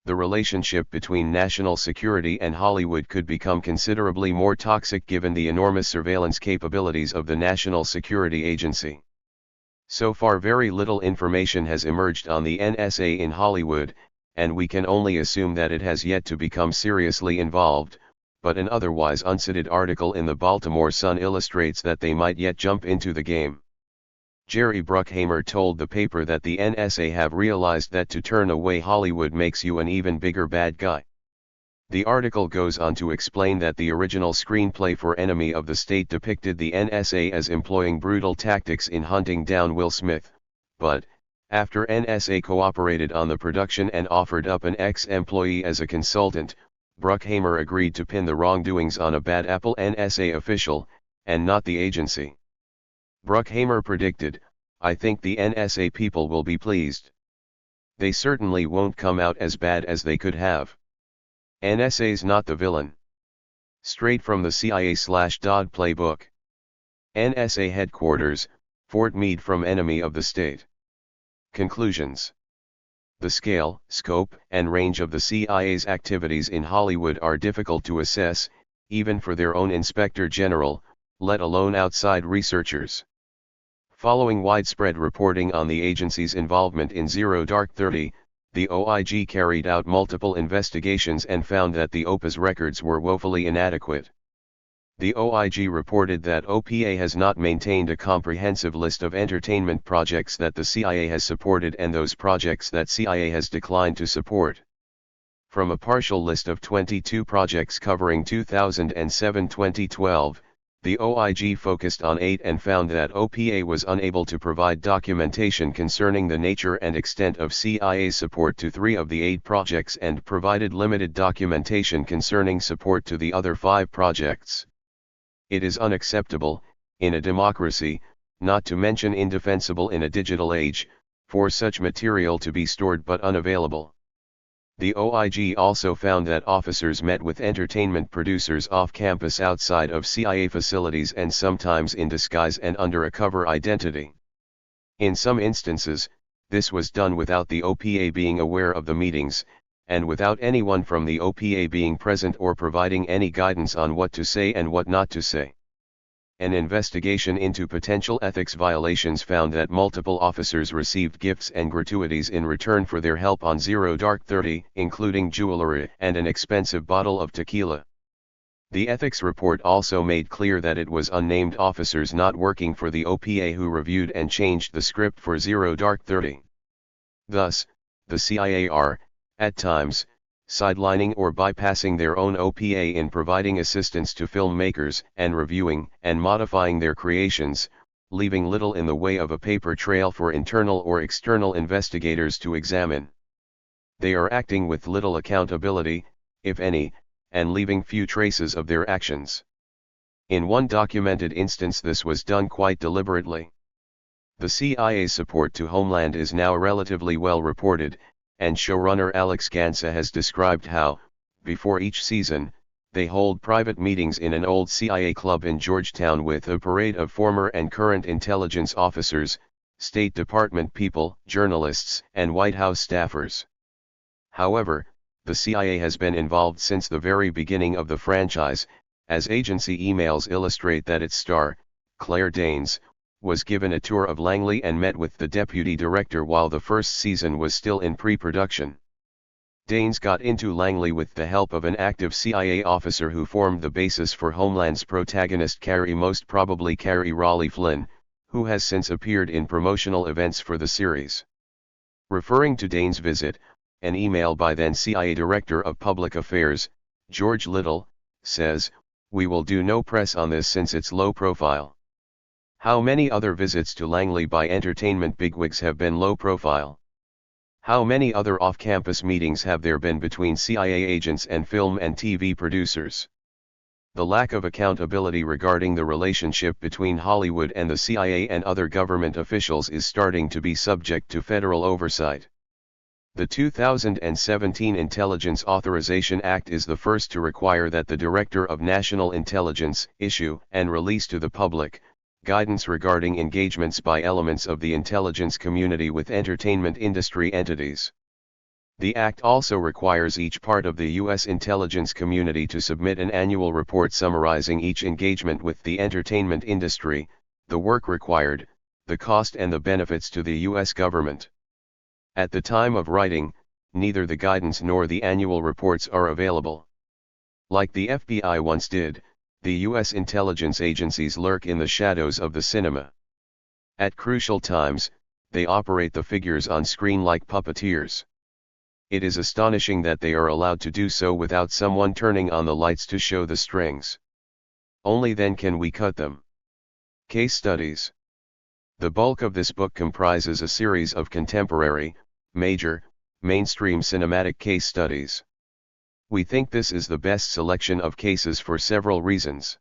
The relationship between national security and Hollywood could become considerably more toxic given the enormous surveillance capabilities of the National Security Agency. So far very little information has emerged on the NSA in Hollywood, and we can only assume that it has yet to become seriously involved, but an otherwise uncited article in the Baltimore Sun illustrates that they might yet jump into the game. Jerry Bruckheimer told the paper that the NSA have realized that to turn away Hollywood makes you an even bigger bad guy. The article goes on to explain that the original screenplay for Enemy of the State depicted the NSA as employing brutal tactics in hunting down Will Smith, but, after NSA cooperated on the production and offered up an ex-employee as a consultant, Bruckheimer agreed to pin the wrongdoings on a bad apple NSA official, and not the agency. Bruckheimer predicted, "I think the NSA people will be pleased. They certainly won't come out as bad as they could have. NSA's not the villain." Straight from the CIA/DOD playbook. NSA Headquarters, Fort Meade from Enemy of the State. Conclusions. The scale, scope, and range of the CIA's activities in Hollywood are difficult to assess, even for their own Inspector General, let alone outside researchers. Following widespread reporting on the agency's involvement in Zero Dark 30, the OIG carried out multiple investigations and found that the OPA's records were woefully inadequate. The OIG reported that OPA has not maintained a comprehensive list of entertainment projects that the CIA has supported and those projects that CIA has declined to support. From a partial list of 22 projects covering 2007-2012, the OIG focused on 8 and found that OPA was unable to provide documentation concerning the nature and extent of CIA's support to 3 of the 8 projects and provided limited documentation concerning support to the other 5 projects. It is unacceptable, in a democracy, not to mention indefensible in a digital age, for such material to be stored but unavailable. The OIG also found that officers met with entertainment producers off-campus outside of CIA facilities and sometimes in disguise and under a cover identity. In some instances, this was done without the OPA being aware of the meetings, and without anyone from the OPA being present or providing any guidance on what to say and what not to say. An investigation into potential ethics violations found that multiple officers received gifts and gratuities in return for their help on Zero Dark 30, including jewelry and an expensive bottle of tequila. The ethics report also made clear that it was unnamed officers not working for the OPA who reviewed and changed the script for Zero Dark 30. Thus, the CIA are, at times, sidelining or bypassing their own OPA in providing assistance to filmmakers and reviewing and modifying their creations, leaving little in the way of a paper trail for internal or external investigators to examine. They are acting with little accountability, if any, and leaving few traces of their actions. In one documented instance this was done quite deliberately. The CIA's support to Homeland is now relatively well reported, and showrunner Alex Gansa has described how, before each season, they hold private meetings in an old CIA club in Georgetown with a parade of former and current intelligence officers, State Department people, journalists, and White House staffers. However, the CIA has been involved since the very beginning of the franchise, as agency emails illustrate that its star, Claire Danes, was given a tour of Langley and met with the deputy director while the first season was still in pre-production. Danes got into Langley with the help of an active CIA officer who formed the basis for Homeland's protagonist Carrie, most probably Carrie Raleigh Flynn, who has since appeared in promotional events for the series. Referring to Danes' visit, an email by then CIA Director of Public Affairs, George Little, says, "We will do no press on this since it's low profile." How many other visits to Langley by entertainment bigwigs have been low profile? How many other off-campus meetings have there been between CIA agents and film and TV producers? The lack of accountability regarding the relationship between Hollywood and the CIA and other government officials is starting to be subject to federal oversight. The 2017 Intelligence Authorization Act is the first to require that the Director of National Intelligence issue and release to the public guidance regarding engagements by elements of the intelligence community with entertainment industry entities. The Act also requires each part of the U.S. intelligence community to submit an annual report summarizing each engagement with the entertainment industry, the work required, the cost and the benefits to the U.S. government. At the time of writing, neither the guidance nor the annual reports are available. Like the FBI once did, the U.S. intelligence agencies lurk in the shadows of the cinema. At crucial times, they operate the figures on screen like puppeteers. It is astonishing that they are allowed to do so without someone turning on the lights to show the strings. Only then can we cut them. Case studies. The bulk of this book comprises a series of contemporary, major, mainstream cinematic case studies. We think this is the best selection of cases for several reasons.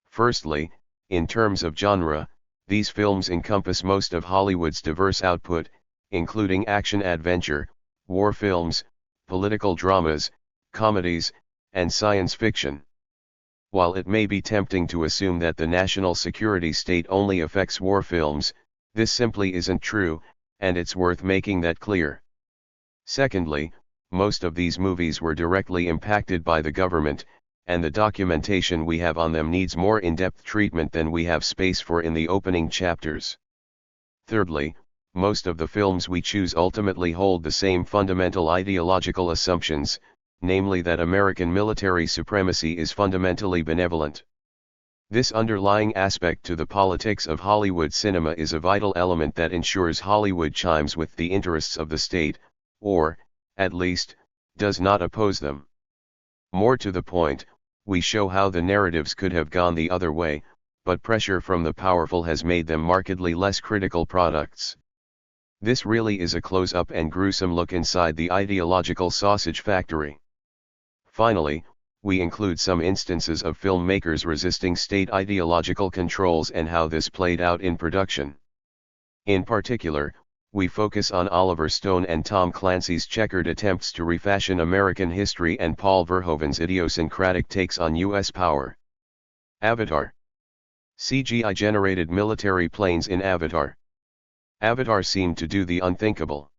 Firstly, in terms of genre, these films encompass most of Hollywood's diverse output, including action-adventure, war films, political dramas, comedies, and science fiction. While it may be tempting to assume that the national security state only affects war films, this simply isn't true, and it's worth making that clear. Secondly, most of these movies were directly impacted by the government, and the documentation we have on them needs more in-depth treatment than we have space for in the opening chapters. Thirdly, most of the films we choose ultimately hold the same fundamental ideological assumptions, namely that American military supremacy is fundamentally benevolent. This underlying aspect to the politics of Hollywood cinema is a vital element that ensures Hollywood chimes with the interests of the state, or, at least, does not oppose them. More to the point, we show how the narratives could have gone the other way, but pressure from the powerful has made them markedly less critical products. This really is a close-up and gruesome look inside the ideological sausage factory. Finally, we include some instances of filmmakers resisting state ideological controls and how this played out in production. In particular, we focus on Oliver Stone and Tom Clancy's checkered attempts to refashion American history and Paul Verhoeven's idiosyncratic takes on U.S. power. Avatar. CGI-generated military planes in Avatar. Avatar seemed to do the unthinkable.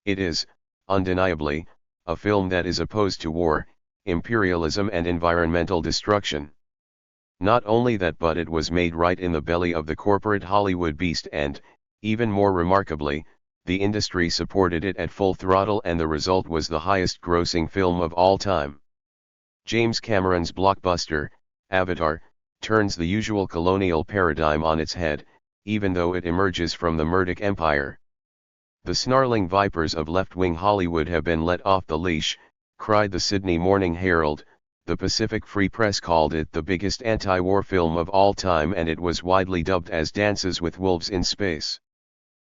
It is, undeniably, a film that is opposed to war, imperialism and environmental destruction. Not only that, but it was made right in the belly of the corporate Hollywood beast, and, even more remarkably, the industry supported it at full throttle, and the result was the highest grossing film of all time. James Cameron's blockbuster, Avatar, turns the usual colonial paradigm on its head, even though it emerges from the Murdoch Empire. The snarling vipers of left-wing Hollywood have been let off the leash, cried the Sydney Morning Herald. The Pacific Free Press called it the biggest anti-war film of all time, and it was widely dubbed as Dances with Wolves in Space.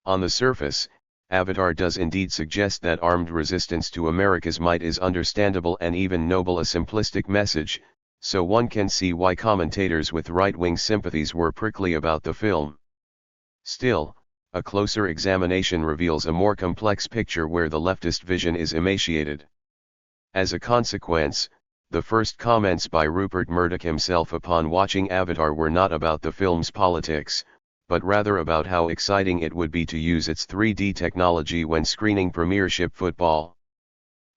On the surface, Avatar does indeed suggest that armed resistance to America's might is understandable and even noble, a simplistic message, so one can see why commentators with right-wing sympathies were prickly about the film. Still, a closer examination reveals a more complex picture where the leftist vision is emaciated. As a consequence, the first comments by Rupert Murdoch himself upon watching Avatar were not about the film's politics, but rather about how exciting it would be to use its 3D technology when screening Premiership football.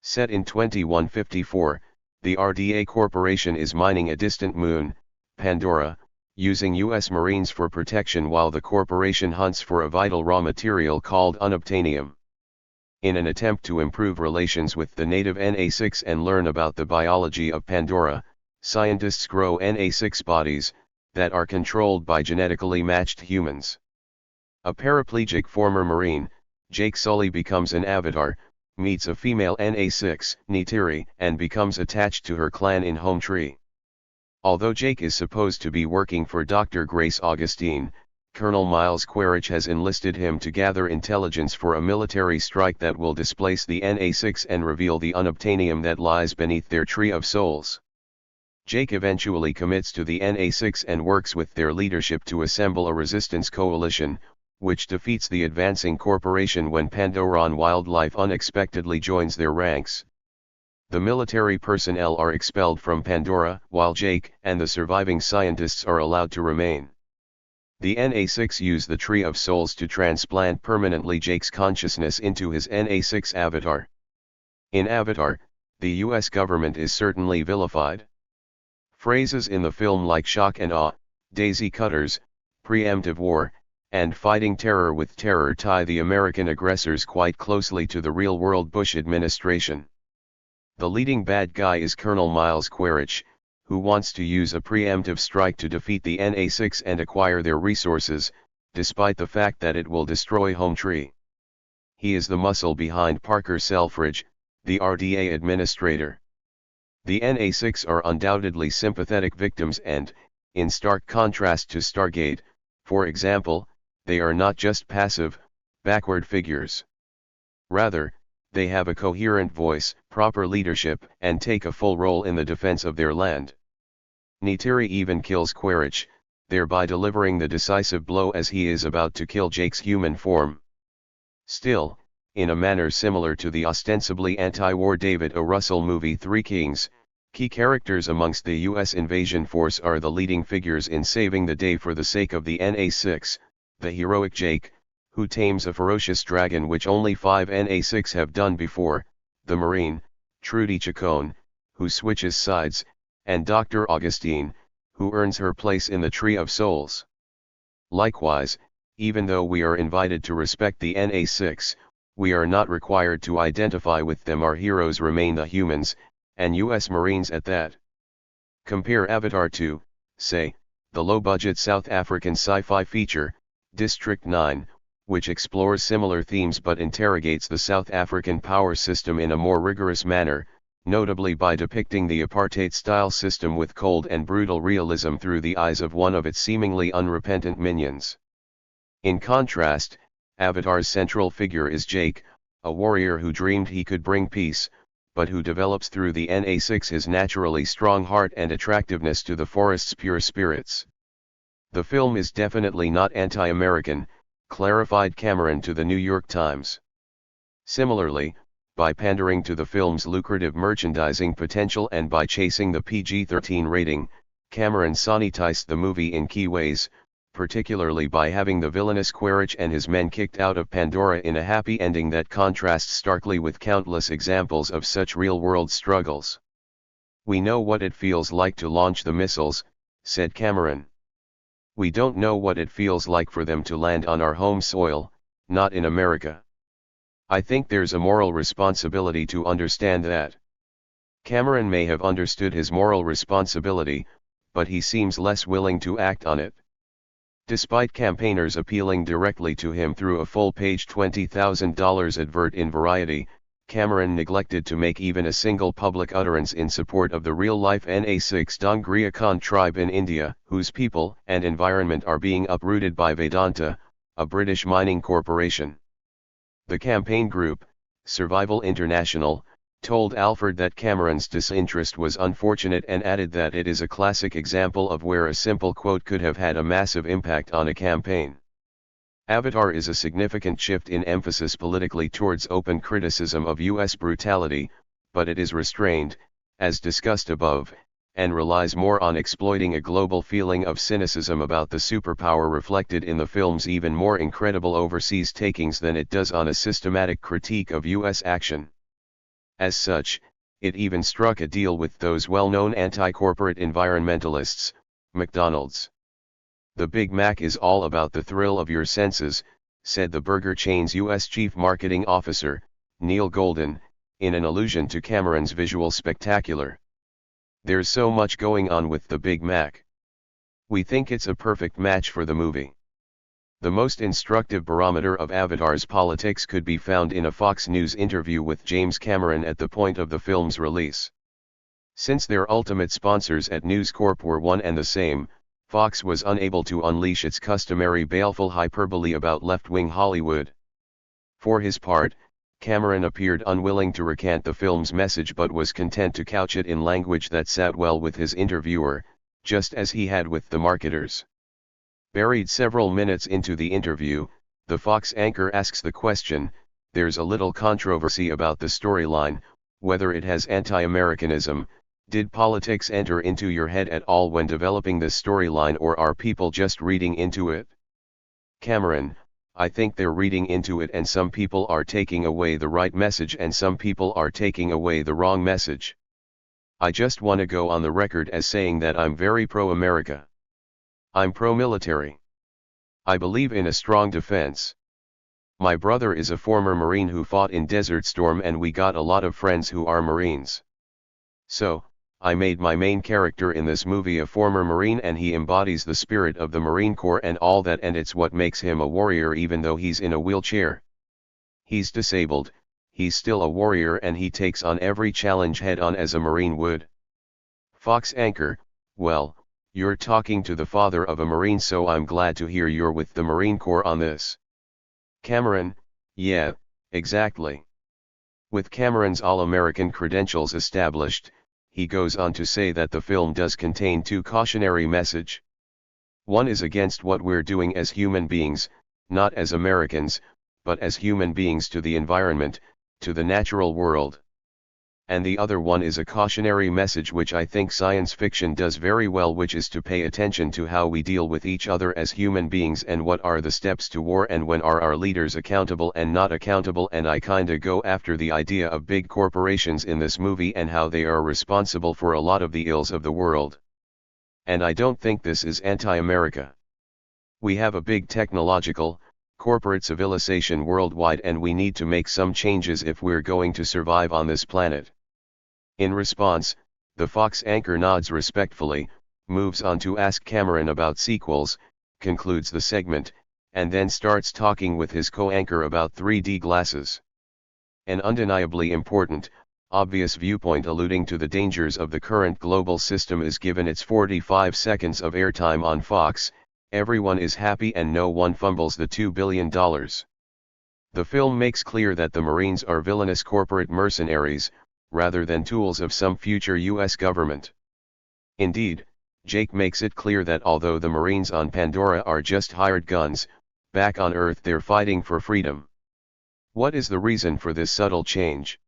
Set in 2154, the RDA Corporation is mining a distant moon, Pandora, using U.S. Marines for protection while the corporation hunts for a vital raw material called unobtainium. In an attempt to improve relations with the native Na6 and learn about the biology of Pandora, scientists grow Na6 bodies that are controlled by genetically matched humans. A paraplegic former Marine, Jake Sully, becomes an avatar, meets a female Na6, Neytiri, and becomes attached to her clan in Home Tree. Although Jake is supposed to be working for Dr. Grace Augustine, Colonel Miles Quaritch has enlisted him to gather intelligence for a military strike that will displace the Na6 and reveal the unobtainium that lies beneath their Tree of Souls. Jake eventually commits to the Na6 and works with their leadership to assemble a resistance coalition, which defeats the advancing corporation when Pandoran wildlife unexpectedly joins their ranks. The military personnel are expelled from Pandora, while Jake and the surviving scientists are allowed to remain. The Na6 use the Tree of Souls to transplant permanently Jake's consciousness into his Na6 avatar. In Avatar, the US government is certainly vilified. Phrases in the film like shock and awe, daisy cutters, preemptive war, and fighting terror with terror tie the American aggressors quite closely to the real-world Bush administration. The leading bad guy is Colonel Miles Quaritch, who wants to use a preemptive strike to defeat the Na6 and acquire their resources, despite the fact that it will destroy Home Tree. He is the muscle behind Parker Selfridge, the RDA administrator. The Na6 are undoubtedly sympathetic victims and, in stark contrast to Stargate, for example, they are not just passive, backward figures. Rather, they have a coherent voice, proper leadership, and take a full role in the defense of their land. Neytiri even kills Quaritch, thereby delivering the decisive blow as he is about to kill Jake's human form. Still, in a manner similar to the ostensibly anti-war David O. Russell movie Three Kings, key characters amongst the U.S. invasion force are the leading figures in saving the day for the sake of the Na6, the heroic Jake, who tames a ferocious dragon which only 5 Na6 have done before, the Marine, Trudy Chacon, who switches sides, and Dr. Augustine, who earns her place in the Tree of Souls. Likewise, even though we are invited to respect the Na6, we are not required to identify with them. Our heroes remain the humans, and US Marines at that. Compare Avatar to, say, the low-budget South African sci-fi feature, District 9, which explores similar themes but interrogates the South African power system in a more rigorous manner, notably by depicting the apartheid-style system with cold and brutal realism through the eyes of one of its seemingly unrepentant minions. In contrast, Avatar's central figure is Jake, a warrior who dreamed he could bring peace, but who develops through the Na6 his naturally strong heart and attractiveness to the forest's pure spirits. The film is definitely not anti-American, clarified Cameron to the New York Times. Similarly, by pandering to the film's lucrative merchandising potential and by chasing the PG-13 rating, Cameron sanitized the movie in key ways, particularly by having the villainous Quaritch and his men kicked out of Pandora in a happy ending that contrasts starkly with countless examples of such real-world struggles. We know what it feels like to launch the missiles, said Cameron. "We don't know what it feels like for them to land on our home soil, not in America. I think there's a moral responsibility to understand that." Cameron may have understood his moral responsibility, but he seems less willing to act on it. Despite campaigners appealing directly to him through a full-page $20,000 advert in Variety, Cameron neglected to make even a single public utterance in support of the real-life Na6 Dongria Khan tribe in India, whose people and environment are being uprooted by Vedanta, a British mining corporation. The campaign group, Survival International, told Alford that Cameron's disinterest was unfortunate and added that it is a classic example of where a simple quote could have had a massive impact on a campaign. Avatar is a significant shift in emphasis politically towards open criticism of U.S. brutality, but it is restrained, as discussed above, and relies more on exploiting a global feeling of cynicism about the superpower reflected in the film's even more incredible overseas takings than it does on a systematic critique of U.S. action. As such, it even struck a deal with those well-known anti-corporate environmentalists, McDonald's. "The Big Mac is all about the thrill of your senses," said the burger chain's U.S. Chief Marketing Officer, Neil Golden, in an allusion to Cameron's visual spectacular. "There's so much going on with the Big Mac. We think it's a perfect match for the movie." The most instructive barometer of Avatar's politics could be found in a Fox News interview with James Cameron at the point of the film's release. Since their ultimate sponsors at News Corp were one and the same, Fox was unable to unleash its customary baleful hyperbole about left-wing Hollywood. For his part, Cameron appeared unwilling to recant the film's message but was content to couch it in language that sat well with his interviewer, just as he had with the marketers. Buried several minutes into the interview, the Fox anchor asks the question, "There's a little controversy about the storyline, whether it has anti-Americanism. Did politics enter into your head at all when developing this storyline, or are people just reading into it?" Cameron: "I think they're reading into it, and some people are taking away the right message and some people are taking away the wrong message. I just want to go on the record as saying that I'm very pro-America. I'm pro-military. I believe in a strong defense. My brother is a former Marine who fought in Desert Storm and we got a lot of friends who are Marines. So, I made my main character in this movie a former Marine and he embodies the spirit of the Marine Corps and all that, and it's what makes him a warrior even though he's in a wheelchair. He's disabled, he's still a warrior and he takes on every challenge head on as a Marine would." Fox anchor: "Well, you're talking to the father of a Marine, so I'm glad to hear you're with the Marine Corps on this." Cameron: "Yeah, exactly." With Cameron's all-American credentials established, he goes on to say that the film does contain two cautionary messages. One is against what we're doing as human beings, not as Americans, but as human beings to the environment, to the natural world. And the other one is a cautionary message which I think science fiction does very well, which is to pay attention to how we deal with each other as human beings and what are the steps to war and when are our leaders accountable and not accountable. And I kinda go after the idea of big corporations in this movie and how they are responsible for a lot of the ills of the world. And I don't think this is anti-America. We have a big technological, corporate civilization worldwide and we need to make some changes if we're going to survive on this planet." In response, the Fox anchor nods respectfully, moves on to ask Cameron about sequels, concludes the segment, and then starts talking with his co-anchor about 3D glasses. An undeniably important, obvious viewpoint alluding to the dangers of the current global system is given its 45 seconds of airtime on Fox. Everyone is happy and no one fumbles the $2 billion. The film makes clear that the Marines are villainous corporate mercenaries, rather than tools of some future U.S. government. Indeed, Jake makes it clear that although the Marines on Pandora are just hired guns, back on Earth they're fighting for freedom. What is the reason for this subtle change?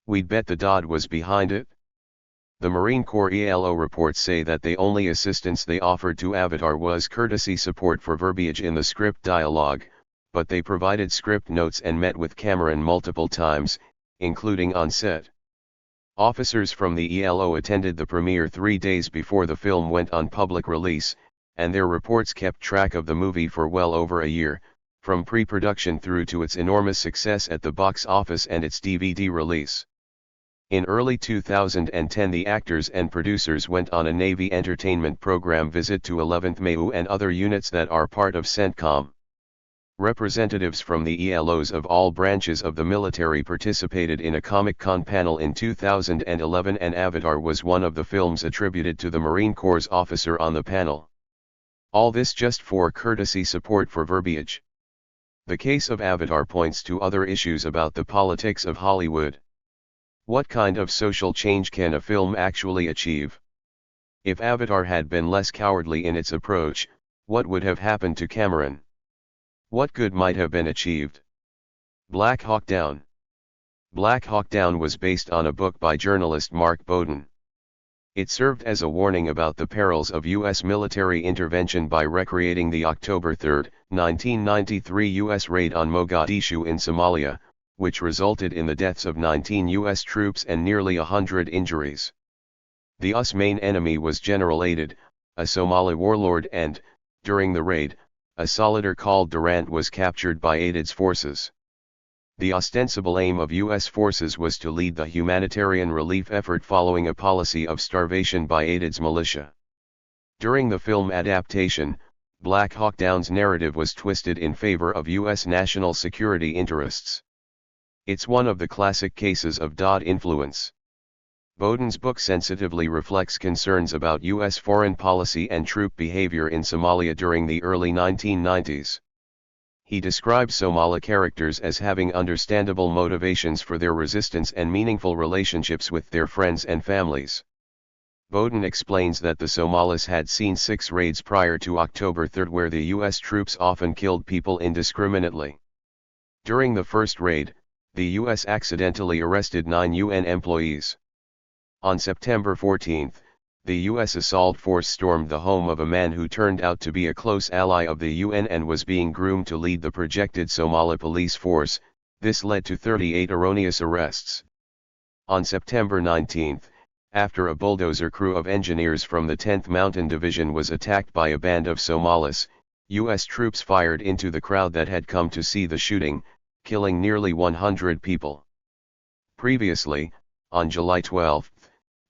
We'd bet the DOD was behind it. The Marine Corps ELO reports say that the only assistance they offered to Avatar was courtesy support for verbiage in the script dialogue, but they provided script notes and met with Cameron multiple times, including on set. Officers from the ELO attended the premiere 3 days before the film went on public release, and their reports kept track of the movie for well over a year, from pre-production through to its enormous success at the box office and its DVD release. In early 2010 the actors and producers went on a Navy entertainment program visit to 11th MEU and other units that are part of CENTCOM. Representatives from the ELOs of all branches of the military participated in a Comic-Con panel in 2011 and Avatar was one of the films attributed to the Marine Corps officer on the panel. All this just for courtesy support for verbiage. The case of Avatar points to other issues about the politics of Hollywood. What kind of social change can a film actually achieve? If Avatar had been less cowardly in its approach, what would have happened to Cameron? What good might have been achieved? Black Hawk Down. Black Hawk Down was based on a book by journalist Mark Bowden. It served as a warning about the perils of U.S. military intervention by recreating the October 3, 1993 U.S. raid on Mogadishu in Somalia, which resulted in the deaths of 19 U.S. troops and nearly 100 injuries. The U.S. main enemy was General Aidid, a Somali warlord and, during the raid, a solider called Durant was captured by Aidid's forces. The ostensible aim of U.S. forces was to lead the humanitarian relief effort following a policy of starvation by Aidid's militia. During the film adaptation, Black Hawk Down's narrative was twisted in favor of U.S. national security interests. It's one of the classic cases of DOD influence. Bowden's book sensitively reflects concerns about U.S. foreign policy and troop behavior in Somalia during the early 1990s. He describes Somali characters as having understandable motivations for their resistance and meaningful relationships with their friends and families. Bowden explains that the Somalis had seen 6 raids prior to October 3 where the U.S. troops often killed people indiscriminately. During the first raid, the U.S. accidentally arrested 9 UN employees. On September 14, the U.S. assault force stormed the home of a man who turned out to be a close ally of the UN and was being groomed to lead the projected Somali police force. This led to 38 erroneous arrests. On September 19, after a bulldozer crew of engineers from the 10th Mountain Division was attacked by a band of Somalis, U.S. troops fired into the crowd that had come to see the shooting, killing nearly 100 people. Previously, on July 12,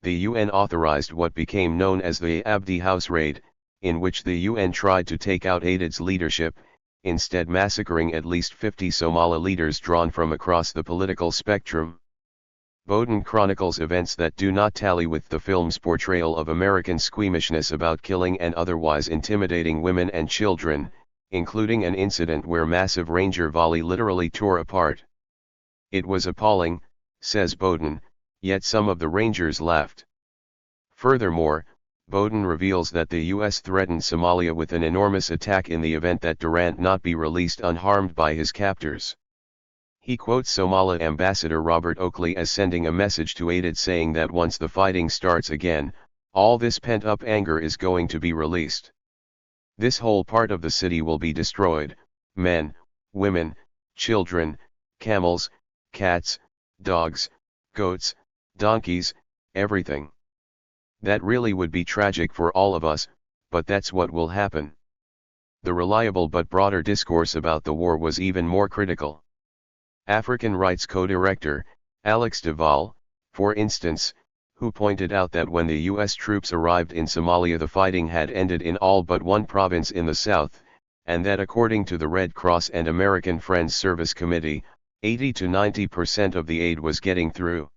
the UN authorized what became known as the Abdi House Raid, in which the UN tried to take out Aidid's leadership, instead massacring at least 50 Somali leaders drawn from across the political spectrum. Bowden chronicles events that do not tally with the film's portrayal of American squeamishness about killing and otherwise intimidating women and children, including an incident where massive Ranger volley literally tore apart. It was appalling, says Bowden, yet some of the Rangers left. Furthermore, Bowden reveals that the U.S. threatened Somalia with an enormous attack in the event that Durant not be released unharmed by his captors. He quotes Somali Ambassador Robert Oakley as sending a message to Aidid saying that once the fighting starts again, all this pent-up anger is going to be released. This whole part of the city will be destroyed, men, women, children, camels, cats, dogs, goats, donkeys, everything. That really would be tragic for all of us, but that's what will happen. The reliable but broader discourse about the war was even more critical. African rights co-director, Alex Duval, for instance, who pointed out that when the U.S. troops arrived in Somalia the fighting had ended in all but one province in the south, and that according to the Red Cross and American Friends Service Committee, 80 to 90% of the aid was getting through.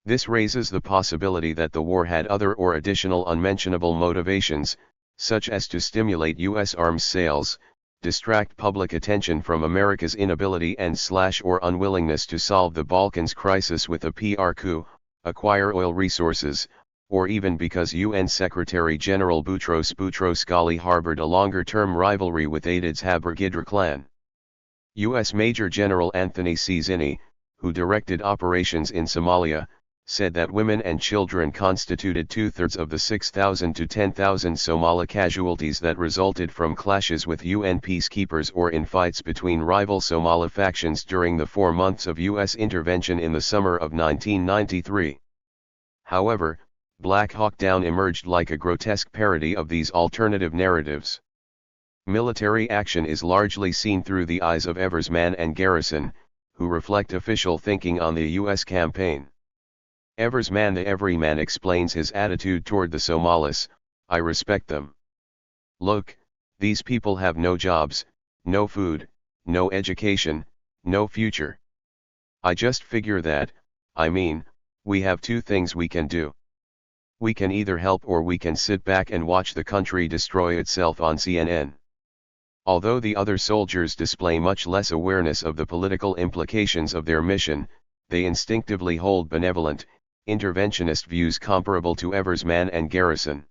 This raises the possibility that the war had other or additional unmentionable motivations, such as to stimulate U.S. arms sales, distract public attention from America's inability and/or unwillingness to solve the Balkans crisis with a PR coup, acquire oil resources, or even because UN Secretary General Boutros Boutros-Ghali harbored a longer-term rivalry with Aidid's Habar-Gidra clan. U.S. Major General Anthony C. Zinni, who directed operations in Somalia, said that women and children constituted 2/3 of the 6,000 to 10,000 Somali casualties that resulted from clashes with UN peacekeepers or in fights between rival Somali factions during the 4 months of U.S. intervention in the summer of 1993. However, Black Hawk Down emerged like a grotesque parody of these alternative narratives. Military action is largely seen through the eyes of Eversman and Garrison, who reflect official thinking on the U.S. campaign. Eversman the everyman explains his attitude toward the Somalis: "I respect them. Look, these people have no jobs, no food, no education, no future. I just figure that, we have two things we can do. We can either help or we can sit back and watch the country destroy itself on CNN." Although the other soldiers display much less awareness of the political implications of their mission, they instinctively hold benevolent, interventionist views comparable to Eversman and Garrison.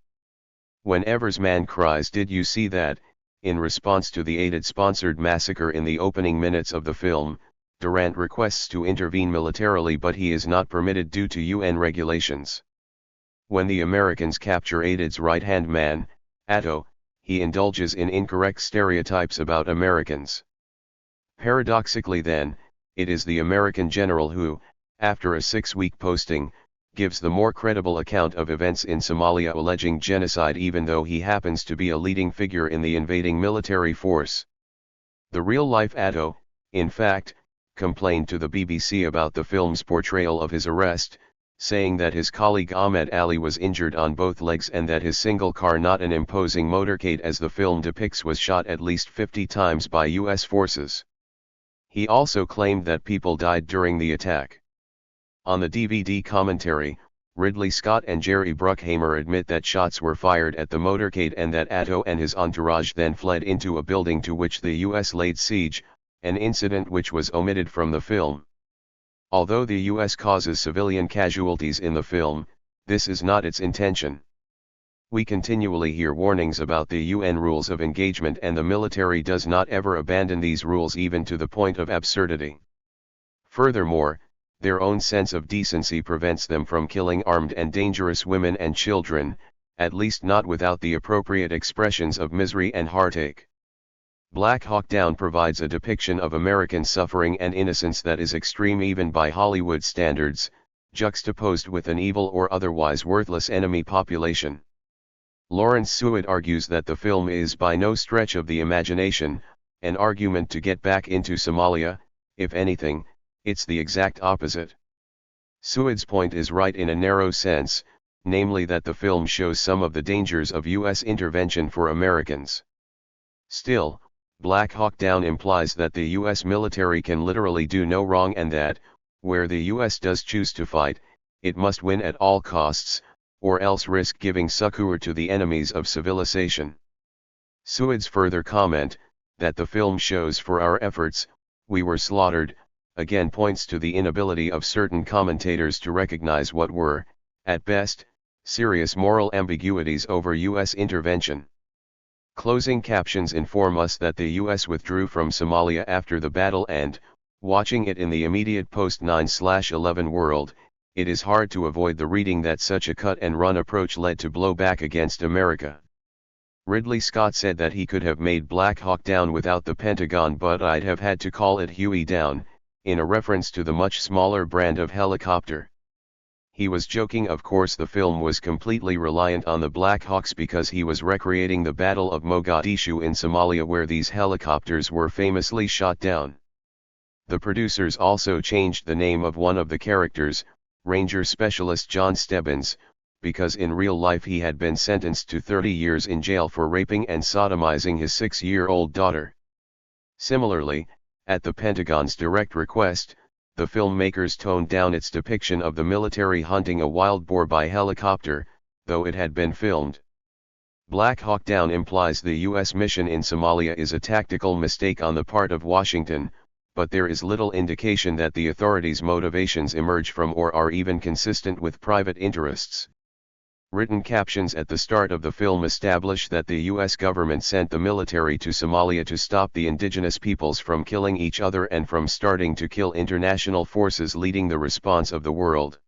When Eversman cries, "Did you see that?" in response to the aided-sponsored massacre in the opening minutes of the film, Durant requests to intervene militarily, but he is not permitted due to UN regulations. When the Americans capture Aided's right-hand man, Atto, he indulges in incorrect stereotypes about Americans. Paradoxically then, it is the American general who, after a 6-week posting, gives the more credible account of events in Somalia alleging genocide, even though he happens to be a leading figure in the invading military force. The real-life Atto, in fact, complained to the BBC about the film's portrayal of his arrest, saying that his colleague Ahmed Ali was injured on both legs and that his single car, not an imposing motorcade as the film depicts, was shot at least 50 times by U.S. forces. He also claimed that people died during the attack. On the DVD commentary, Ridley Scott and Jerry Bruckheimer admit that shots were fired at the motorcade and that Atto and his entourage then fled into a building to which the U.S. laid siege, an incident which was omitted from the film. Although the U.S. causes civilian casualties in the film, this is not its intention. We continually hear warnings about the UN rules of engagement, and the military does not ever abandon these rules, even to the point of absurdity. Furthermore, their own sense of decency prevents them from killing armed and dangerous women and children, at least not without the appropriate expressions of misery and heartache. Black Hawk Down provides a depiction of American suffering and innocence that is extreme even by Hollywood standards, juxtaposed with an evil or otherwise worthless enemy population. Lawrence Seward argues that the film is by no stretch of the imagination an argument to get back into Somalia. If anything, it's the exact opposite. Seward's point is right in a narrow sense, namely that the film shows some of the dangers of U.S. intervention for Americans. Still, Black Hawk Down implies that the U.S. military can literally do no wrong, and that, where the U.S. does choose to fight, it must win at all costs, or else risk giving succor to the enemies of civilization. Seward's further comment, that the film shows "for our efforts, we were slaughtered," again points to the inability of certain commentators to recognize what were, at best, serious moral ambiguities over U.S. intervention. Closing captions inform us that the U.S. withdrew from Somalia after the battle, and, watching it in the immediate post-9/11 world, it is hard to avoid the reading that such a cut-and-run approach led to blowback against America. Ridley Scott said that he could have made Black Hawk Down without the Pentagon, but I'd have had to call it Huey Down, in a reference to the much smaller brand of helicopter. He was joking. Of course, the film was completely reliant on the Black Hawks because he was recreating the Battle of Mogadishu in Somalia, where these helicopters were famously shot down. The producers also changed the name of one of the characters, Ranger Specialist John Stebbins, because in real life he had been sentenced to 30 years in jail for raping and sodomizing his 6-year-old daughter. Similarly, at the Pentagon's direct request, the filmmakers toned down its depiction of the military hunting a wild boar by helicopter, though it had been filmed. Black Hawk Down implies the U.S. mission in Somalia is a tactical mistake on the part of Washington, but there is little indication that the authorities' motivations emerge from or are even consistent with private interests. Written captions at the start of the film establish that the U.S. government sent the military to Somalia to stop the indigenous peoples from killing each other and from starting to kill international forces leading the response of the world.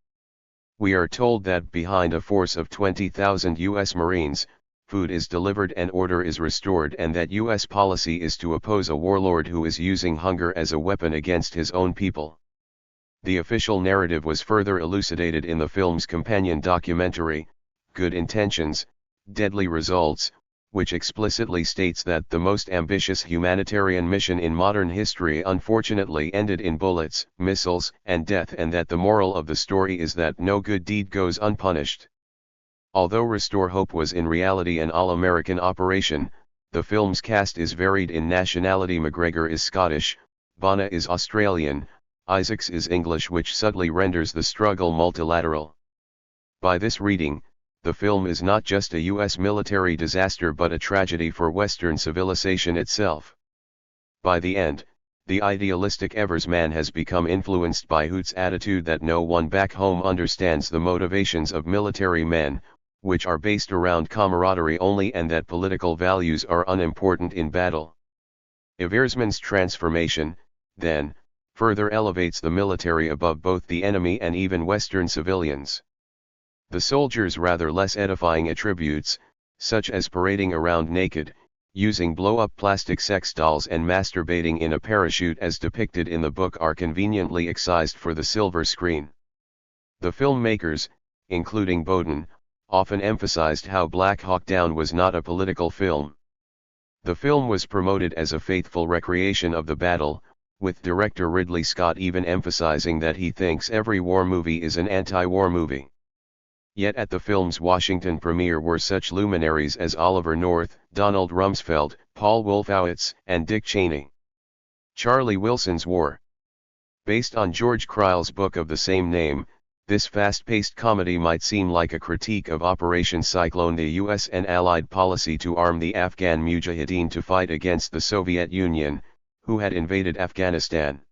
We are told that behind a force of 20,000 U.S. Marines, food is delivered and order is restored, and that U.S. policy is to oppose a warlord who is using hunger as a weapon against his own people. The official narrative was further elucidated in the film's companion documentary, Good Intentions, Deadly Results, which explicitly states that the most ambitious humanitarian mission in modern history unfortunately ended in bullets, missiles, and death, and that the moral of the story is that no good deed goes unpunished. Although Restore Hope was in reality an all-American operation, the film's cast is varied in nationality. McGregor is Scottish, Bana is Australian, Isaacs is English, which subtly renders the struggle multilateral. By this reading, the film is not just a U.S. military disaster but a tragedy for Western civilization itself. By the end, the idealistic Eversman has become influenced by Hoot's attitude that no one back home understands the motivations of military men, which are based around camaraderie only, and that political values are unimportant in battle. Eversman's transformation, then, further elevates the military above both the enemy and even Western civilians. The soldiers' rather less edifying attributes, such as parading around naked, using blow-up plastic sex dolls and masturbating in a parachute as depicted in the book, are conveniently excised for the silver screen. The filmmakers, including Bowden, often emphasized how Black Hawk Down was not a political film. The film was promoted as a faithful recreation of the battle, with director Ridley Scott even emphasizing that he thinks every war movie is an anti-war movie. Yet at the film's Washington premiere were such luminaries as Oliver North, Donald Rumsfeld, Paul Wolfowitz, and Dick Cheney. Charlie Wilson's War. Based on George Kryle's book of the same name, this fast-paced comedy might seem like a critique of Operation Cyclone, the U.S. and Allied policy to arm the Afghan Mujahideen to fight against the Soviet Union, who had invaded Afghanistan.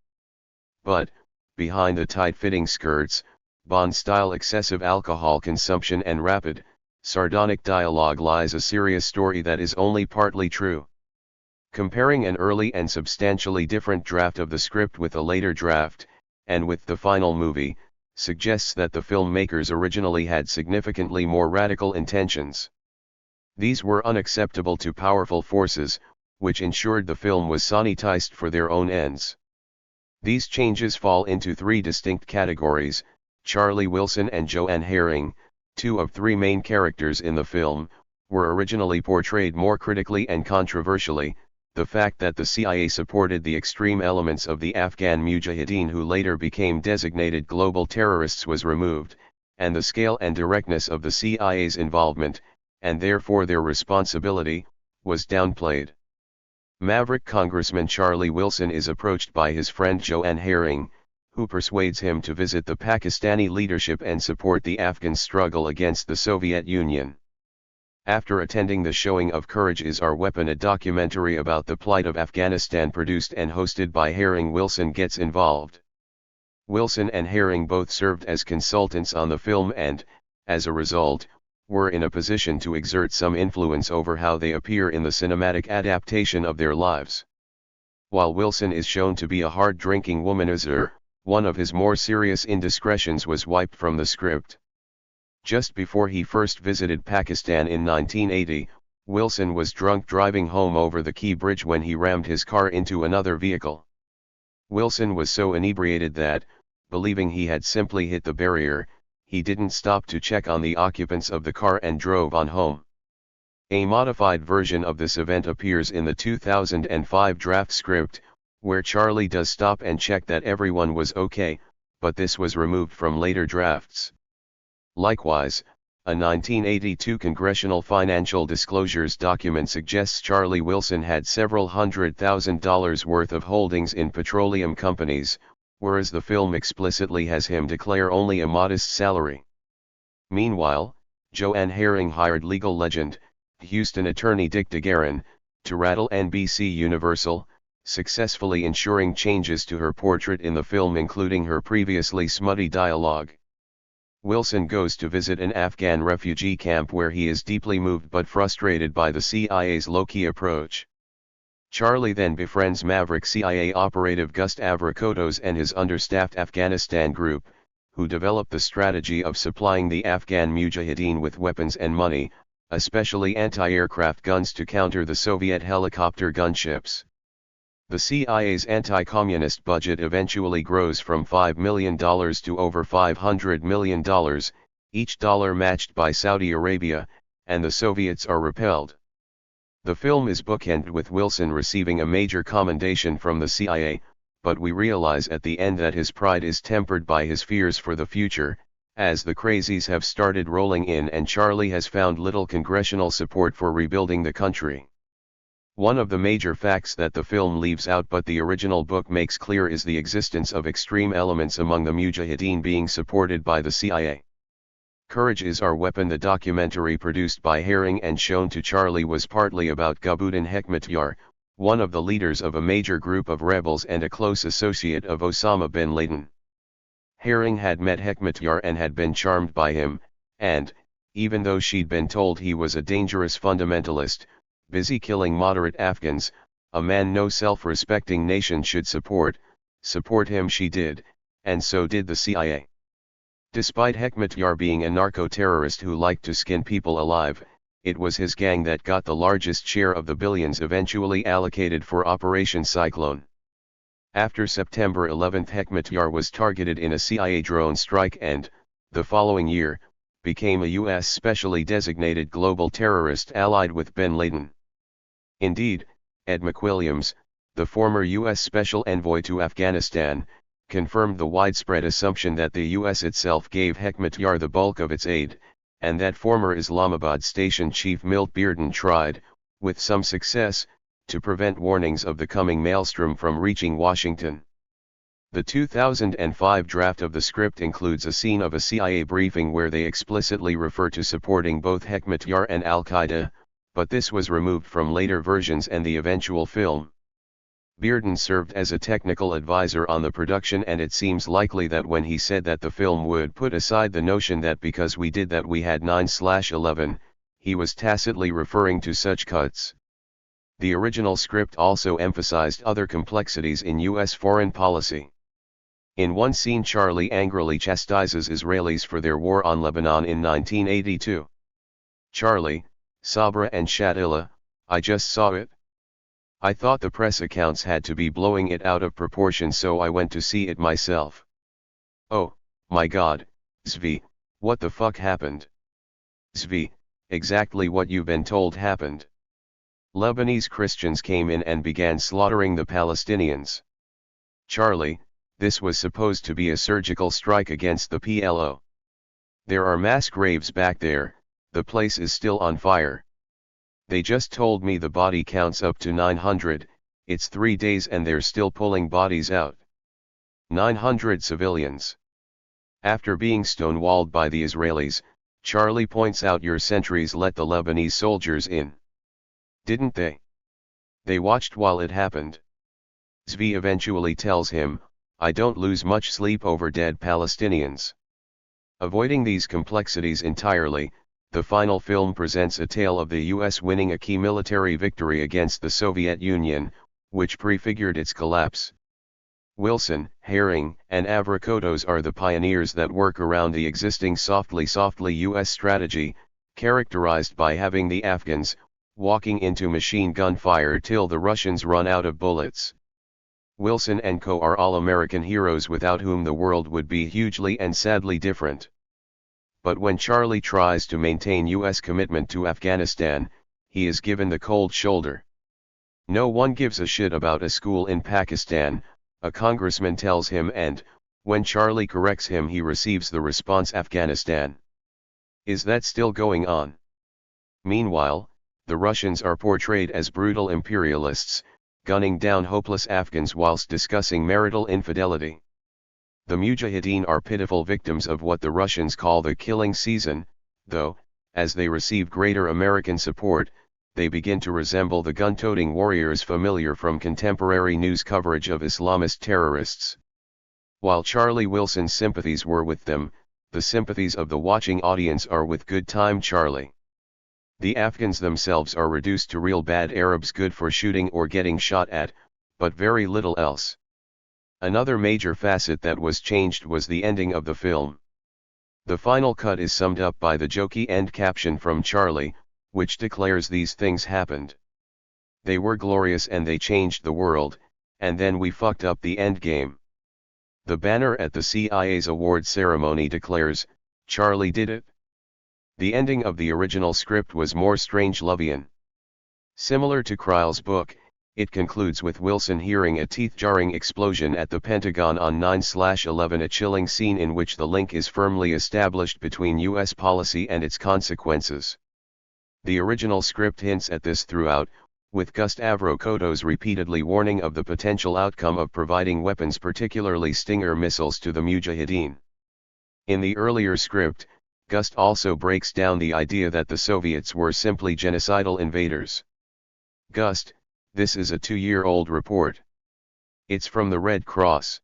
But, behind the tight-fitting skirts, Bond-style excessive alcohol consumption and rapid, sardonic dialogue lies a serious story that is only partly true. Comparing an early and substantially different draft of the script with a later draft, and with the final movie, suggests that the filmmakers originally had significantly more radical intentions. These were unacceptable to powerful forces, which ensured the film was sanitized for their own ends. These changes fall into three distinct categories: Charlie Wilson and Joanne Herring, two of three main characters in the film, were originally portrayed more critically and controversially. The fact that the CIA supported the extreme elements of the Afghan Mujahideen, who later became designated global terrorists, was removed, and the scale and directness of the CIA's involvement, and therefore their responsibility, was downplayed. Maverick Congressman Charlie Wilson is approached by his friend Joanne Herring, who persuades him to visit the Pakistani leadership and support the Afghan struggle against the Soviet Union. After attending the showing of Courage Is Our Weapon, a documentary about the plight of Afghanistan produced and hosted by Herring, Wilson gets involved. Wilson and Herring both served as consultants on the film and, as a result, were in a position to exert some influence over how they appear in the cinematic adaptation of their lives. While Wilson is shown to be a hard-drinking womanizer, one of his more serious indiscretions was wiped from the script. Just before he first visited Pakistan in 1980, Wilson was drunk driving home over the Key Bridge when he rammed his car into another vehicle. Wilson was so inebriated that, believing he had simply hit the barrier, he didn't stop to check on the occupants of the car and drove on home. A modified version of this event appears in the 2005 draft script, where Charlie does stop and check that everyone was okay, but this was removed from later drafts. Likewise, a 1982 Congressional Financial Disclosures document suggests Charlie Wilson had several $100,000 worth of holdings in petroleum companies, whereas the film explicitly has him declare only a modest salary. Meanwhile, Joanne Herring hired legal legend, Houston attorney Dick DeGuerin, to rattle NBC Universal, successfully ensuring changes to her portrait in the film, including her previously smutty dialogue. Wilson goes to visit an Afghan refugee camp where he is deeply moved but frustrated by the CIA's low-key approach. Charlie then befriends maverick CIA operative Gus Avrakotos and his understaffed Afghanistan group, who develop the strategy of supplying the Afghan Mujahideen with weapons and money, especially anti-aircraft guns, to counter the Soviet helicopter gunships. The CIA's anti-communist budget eventually grows from $5 million to over $500 million, each dollar matched by Saudi Arabia, and the Soviets are repelled. The film is bookended with Wilson receiving a major commendation from the CIA, but we realize at the end that his pride is tempered by his fears for the future, as the crazies have started rolling in and Charlie has found little congressional support for rebuilding the country. One of the major facts that the film leaves out but the original book makes clear is the existence of extreme elements among the Mujahideen being supported by the CIA. Courage is Our Weapon. The documentary produced by Herring and shown to Charlie was partly about Gulbuddin Hekmatyar, one of the leaders of a major group of rebels and a close associate of Osama bin Laden. Herring had met Hekmatyar and had been charmed by him, and, even though she'd been told he was a dangerous fundamentalist, busy killing moderate Afghans, a man no self-respecting nation should support him, she did, and so did the CIA. Despite Hekmatyar being a narco-terrorist who liked to skin people alive, it was his gang that got the largest share of the billions eventually allocated for Operation Cyclone. After September 11, Hekmatyar was targeted in a CIA drone strike and, the following year, became a U.S. specially designated global terrorist allied with bin Laden. Indeed, Ed McWilliams, the former U.S. Special Envoy to Afghanistan, confirmed the widespread assumption that the U.S. itself gave Hekmatyar the bulk of its aid, and that former Islamabad Station Chief Milt Bearden tried, with some success, to prevent warnings of the coming maelstrom from reaching Washington. The 2005 draft of the script includes a scene of a CIA briefing where they explicitly refer to supporting both Hekmatyar and Al-Qaeda, but this was removed from later versions and the eventual film. Bearden served as a technical advisor on the production, and it seems likely that when he said that the film would put aside the notion that because we did that we had 9/11, he was tacitly referring to such cuts. The original script also emphasized other complexities in U.S. foreign policy. In one scene, Charlie angrily chastises Israelis for their war on Lebanon in 1982. Charlie, Sabra and Shatila, I just saw it. I thought the press accounts had to be blowing it out of proportion, so I went to see it myself. Oh, my God, Zvi, what the fuck happened? Zvi, exactly what you've been told happened. Lebanese Christians came in and began slaughtering the Palestinians. Charlie, this was supposed to be a surgical strike against the PLO. There are mass graves back there, the place is still on fire. They just told me the body count's up to 900, it's 3 days and they're still pulling bodies out. 900 civilians. After being stonewalled by the Israelis, Charlie points out your sentries let the Lebanese soldiers in. Didn't they? They watched while it happened. Zvi eventually tells him, I don't lose much sleep over dead Palestinians. Avoiding these complexities entirely, the final film presents a tale of the U.S. winning a key military victory against the Soviet Union, which prefigured its collapse. Wilson, Herring, and Avrakotos are the pioneers that work around the existing softly U.S. strategy, characterized by having the Afghans walking into machine gun fire till the Russians run out of bullets. Wilson and co. are all American heroes without whom the world would be hugely and sadly different. But when Charlie tries to maintain U.S. commitment to Afghanistan, he is given the cold shoulder. No one gives a shit about a school in Pakistan, a congressman tells him, and, when Charlie corrects him, he receives the response, Afghanistan. Is that still going on? Meanwhile, the Russians are portrayed as brutal imperialists, gunning down hopeless Afghans whilst discussing marital infidelity. The Mujahideen are pitiful victims of what the Russians call the killing season, though, as they receive greater American support, they begin to resemble the gun-toting warriors familiar from contemporary news coverage of Islamist terrorists. While Charlie Wilson's sympathies were with them, the sympathies of the watching audience are with Good Time Charlie. The Afghans themselves are reduced to real bad Arabs good for shooting or getting shot at, but very little else. Another major facet that was changed was the ending of the film. The final cut is summed up by the jokey end caption from Charlie, which declares these things happened. They were glorious and they changed the world, and then we fucked up the endgame. The banner at the CIA's award ceremony declares, Charlie did it. The ending of the original script was more Strangelovian. Similar to Kryle's book, it concludes with Wilson hearing a teeth-jarring explosion at the Pentagon on 9/11, a chilling scene in which the link is firmly established between U.S. policy and its consequences. The original script hints at this throughout, with Gustavo Coto's repeatedly warning of the potential outcome of providing weapons, particularly Stinger missiles, to the Mujahideen. In the earlier script, Gust also breaks down the idea that the Soviets were simply genocidal invaders. Gust, this is a 2-year-old report. It's from the Red Cross.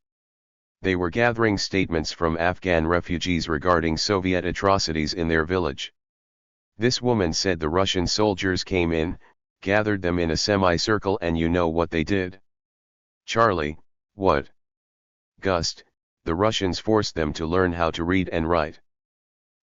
They were gathering statements from Afghan refugees regarding Soviet atrocities in their village. This woman said the Russian soldiers came in, gathered them in a semicircle, and you know what they did? Charlie, what? Gust, the Russians forced them to learn how to read and write.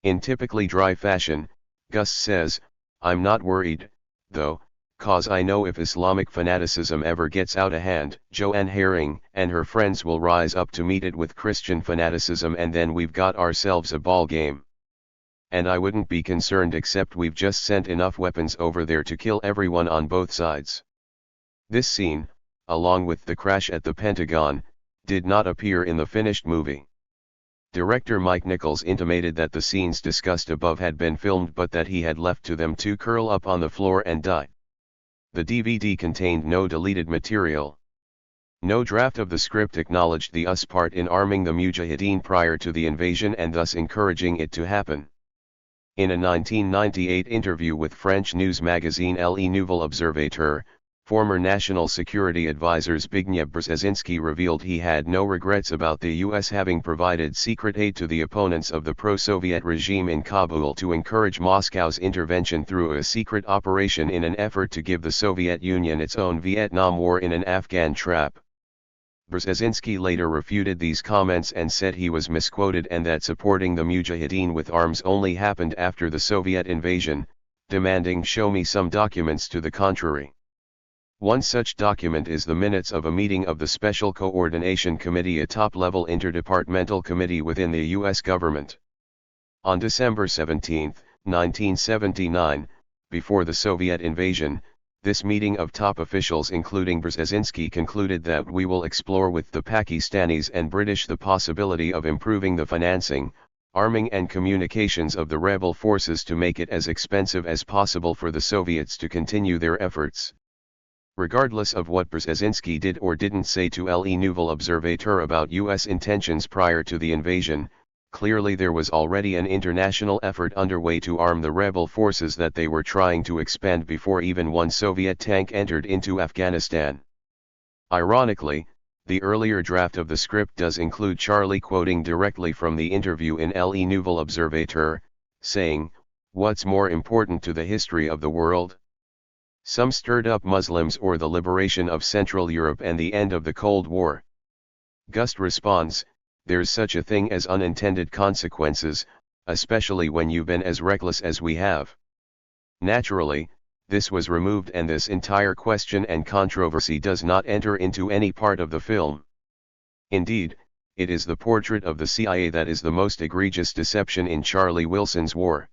In typically dry fashion, Gust says, I'm not worried, though, cause I know if Islamic fanaticism ever gets out of hand, Joanne Herring and her friends will rise up to meet it with Christian fanaticism, and then we've got ourselves a ball game. And I wouldn't be concerned, except we've just sent enough weapons over there to kill everyone on both sides. This scene, along with the crash at the Pentagon, did not appear in the finished movie. Director Mike Nichols intimated that the scenes discussed above had been filmed, but that he had left to them to curl up on the floor and die. The DVD contained no deleted material. No draft of the script acknowledged the US part in arming the Mujahideen prior to the invasion and thus encouraging it to happen. In a 1998 interview with French news magazine Le Nouvel Observateur, former National Security Advisor Zbigniew Brzezinski revealed he had no regrets about the U.S. having provided secret aid to the opponents of the pro-Soviet regime in Kabul to encourage Moscow's intervention through a secret operation in an effort to give the Soviet Union its own Vietnam War in an Afghan trap. Brzezinski later refuted these comments and said he was misquoted and that supporting the Mujahideen with arms only happened after the Soviet invasion, demanding show me some documents to the contrary. One such document is the minutes of a meeting of the Special Coordination Committee, a top-level interdepartmental committee within the U.S. government. On December 17, 1979, before the Soviet invasion, this meeting of top officials including Brzezinski concluded that we will explore with the Pakistanis and British the possibility of improving the financing, arming and communications of the rebel forces to make it as expensive as possible for the Soviets to continue their efforts. Regardless of what Brzezinski did or didn't say to Le Nouvel Observateur about U.S. intentions prior to the invasion, clearly there was already an international effort underway to arm the rebel forces that they were trying to expand before even one Soviet tank entered into Afghanistan. Ironically, the earlier draft of the script does include Charlie quoting directly from the interview in Le Nouvel Observateur, saying, "What's more important to the history of the world? Some stirred-up Muslims or the liberation of Central Europe and the end of the Cold War?" Gust responds, "There's such a thing as unintended consequences, especially when you've been as reckless as we have." Naturally, this was removed and this entire question and controversy does not enter into any part of the film. Indeed, it is the portrait of the CIA that is the most egregious deception in Charlie Wilson's war.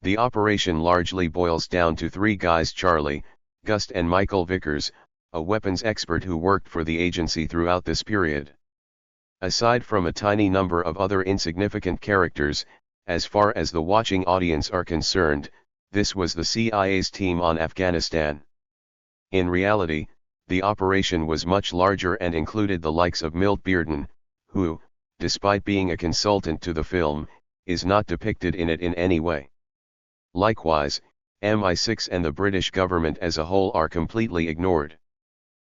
The operation largely boils down to three guys: Charlie, Gust and Michael Vickers, a weapons expert who worked for the agency throughout this period. Aside from a tiny number of other insignificant characters, as far as the watching audience are concerned, this was the CIA's team on Afghanistan. In reality, the operation was much larger and included the likes of Milt Bearden, who, despite being a consultant to the film, is not depicted in it in any way. Likewise, MI6 and the British government as a whole are completely ignored.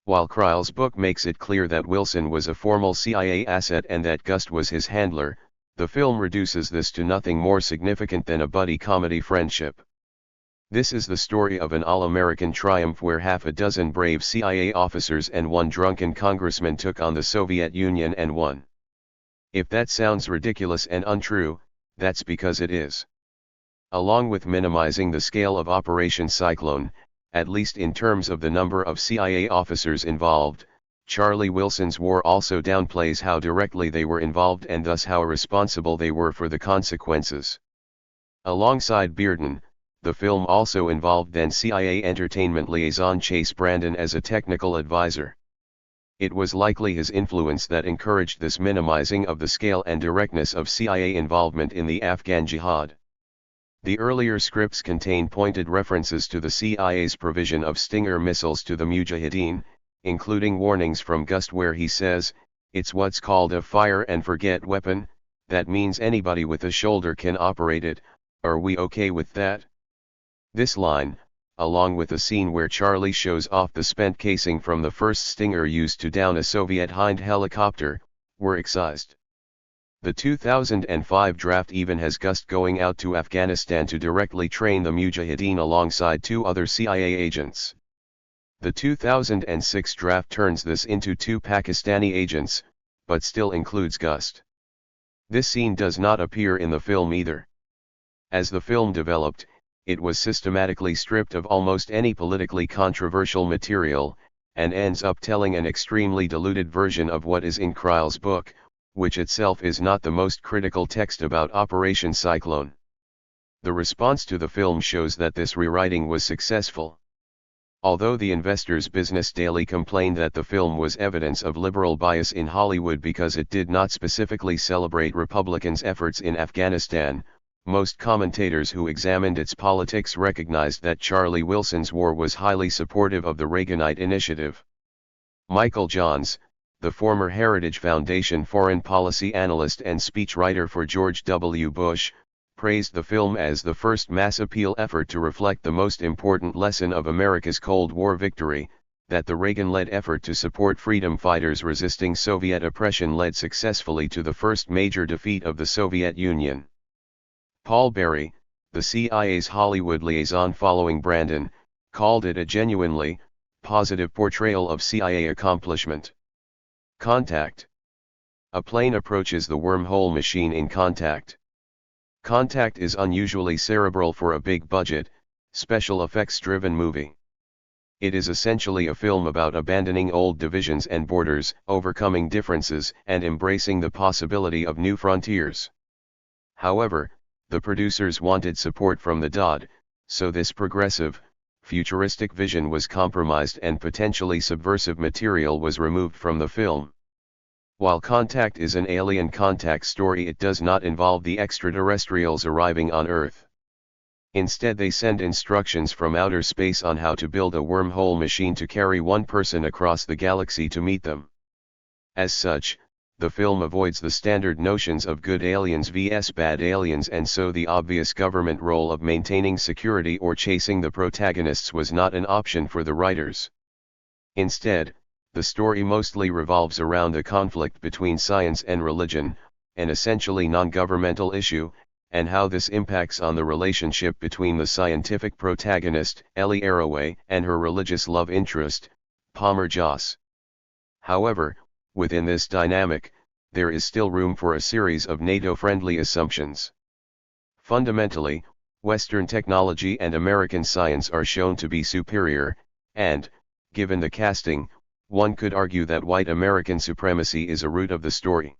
While Kryle's book makes it clear that Wilson was a formal CIA asset and that Gust was his handler, the film reduces this to nothing more significant than a buddy comedy friendship. This is the story of an all-American triumph where half a dozen brave CIA officers and one drunken congressman took on the Soviet Union and won. If that sounds ridiculous and untrue, that's because it is. Along with minimizing the scale of Operation Cyclone, at least in terms of the number of CIA officers involved, Charlie Wilson's War also downplays how directly they were involved and thus how responsible they were for the consequences. Alongside Bearden, the film also involved then CIA entertainment liaison Chase Brandon as a technical advisor. It was likely his influence that encouraged this minimizing of the scale and directness of CIA involvement in the Afghan jihad. The earlier scripts contain pointed references to the CIA's provision of Stinger missiles to the Mujahideen, including warnings from Gust where he says, "It's what's called a fire-and-forget weapon, that means anybody with a shoulder can operate it, are we okay with that?" This line, along with a scene where Charlie shows off the spent casing from the first Stinger used to down a Soviet Hind helicopter, were excised. The 2005 draft even has Gust going out to Afghanistan to directly train the Mujahideen alongside 2 other CIA agents. The 2006 draft turns this into 2 Pakistani agents, but still includes Gust. This scene does not appear in the film either. As the film developed, it was systematically stripped of almost any politically controversial material, and ends up telling an extremely diluted version of what is in Kryle's book, which itself is not the most critical text about Operation Cyclone. The response to the film shows that this rewriting was successful. Although the Investors Business Daily complained that the film was evidence of liberal bias in Hollywood because it did not specifically celebrate Republicans' efforts in Afghanistan, most commentators who examined its politics recognized that Charlie Wilson's War was highly supportive of the Reaganite initiative. Michael Johns, the former Heritage Foundation foreign policy analyst and speechwriter for George W. Bush, praised the film as the first mass appeal effort to reflect the most important lesson of America's Cold War victory, that the Reagan-led effort to support freedom fighters resisting Soviet oppression led successfully to the first major defeat of the Soviet Union. Paul Berry, the CIA's Hollywood liaison following Brandon, called it a genuinely positive portrayal of CIA accomplishment. Contact. A plane approaches the wormhole machine in Contact. Contact is unusually cerebral for a big-budget, special effects-driven movie. It is essentially a film about abandoning old divisions and borders, overcoming differences, and embracing the possibility of new frontiers. However, the producers wanted support from the DoD, so this progressive, futuristic vision was compromised and potentially subversive material was removed from the film. While Contact is an alien contact story, it does not involve the extraterrestrials arriving on Earth. Instead, they send instructions from outer space on how to build a wormhole machine to carry one person across the galaxy to meet them. As such, the film avoids the standard notions of good aliens vs bad aliens, and so the obvious government role of maintaining security or chasing the protagonists was not an option for the writers. Instead, the story mostly revolves around the conflict between science and religion, an essentially non-governmental issue, and how this impacts on the relationship between the scientific protagonist, Ellie Arroway, and her religious love interest, Palmer Joss. However, within this dynamic, there is still room for a series of NATO-friendly assumptions. Fundamentally, Western technology and American science are shown to be superior, and, given the casting, one could argue that white American supremacy is a root of the story.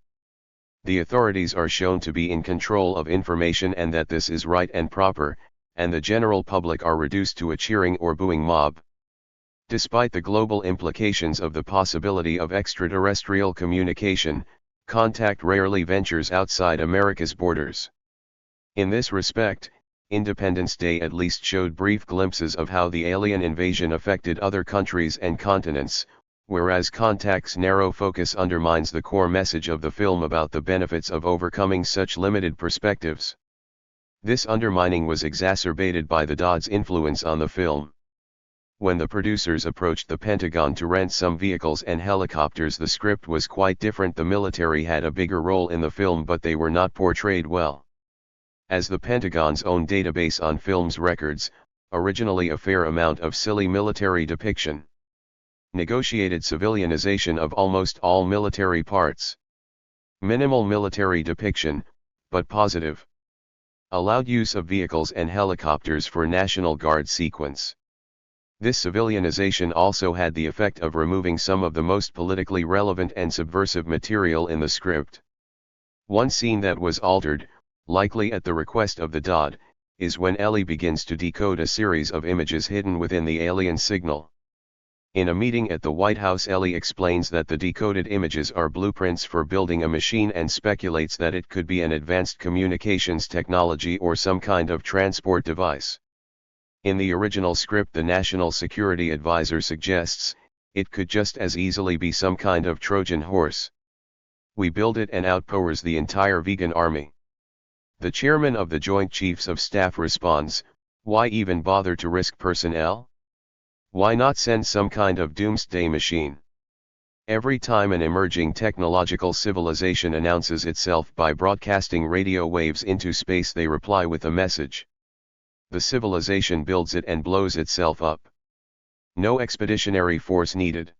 The authorities are shown to be in control of information and that this is right and proper, and the general public are reduced to a cheering or booing mob. Despite the global implications of the possibility of extraterrestrial communication, Contact rarely ventures outside America's borders. In this respect, Independence Day at least showed brief glimpses of how the alien invasion affected other countries and continents, whereas Contact's narrow focus undermines the core message of the film about the benefits of overcoming such limited perspectives. This undermining was exacerbated by the DoD's influence on the film. When the producers approached the Pentagon to rent some vehicles and helicopters, the script was quite different. The military had a bigger role in the film, but they were not portrayed well. As the Pentagon's own database on films records, originally a fair amount of silly military depiction. Negotiated civilianization of almost all military parts. Minimal military depiction, but positive. Allowed use of vehicles and helicopters for National Guard sequence. This civilianization also had the effect of removing some of the most politically relevant and subversive material in the script. One scene that was altered, likely at the request of the DOD, is when Ellie begins to decode a series of images hidden within the alien signal. In a meeting at the White House, Ellie explains that the decoded images are blueprints for building a machine and speculates that it could be an advanced communications technology or some kind of transport device. In the original script, the National Security Advisor suggests, it could just as easily be some kind of Trojan horse. We build it and outpowers the entire vegan army. The chairman of the Joint Chiefs of Staff responds, why even bother to risk personnel? Why not send some kind of doomsday machine? Every time an emerging technological civilization announces itself by broadcasting radio waves into space, they reply with a message. The civilization builds it and blows itself up. No expeditionary force needed.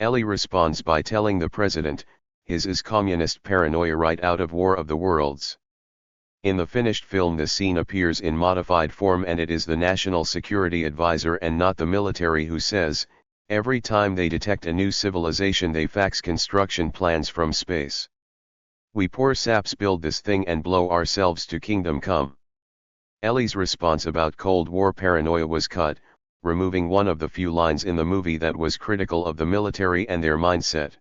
Ellie responds by telling the president, his is communist paranoia right out of War of the Worlds. In the finished film, this scene appears in modified form, and it is the National Security Advisor and not the military who says, every time they detect a new civilization they fax construction plans from space. We poor saps build this thing and blow ourselves to kingdom come. Ellie's response about Cold War paranoia was cut, removing one of the few lines in the movie that was critical of the military and their mindset.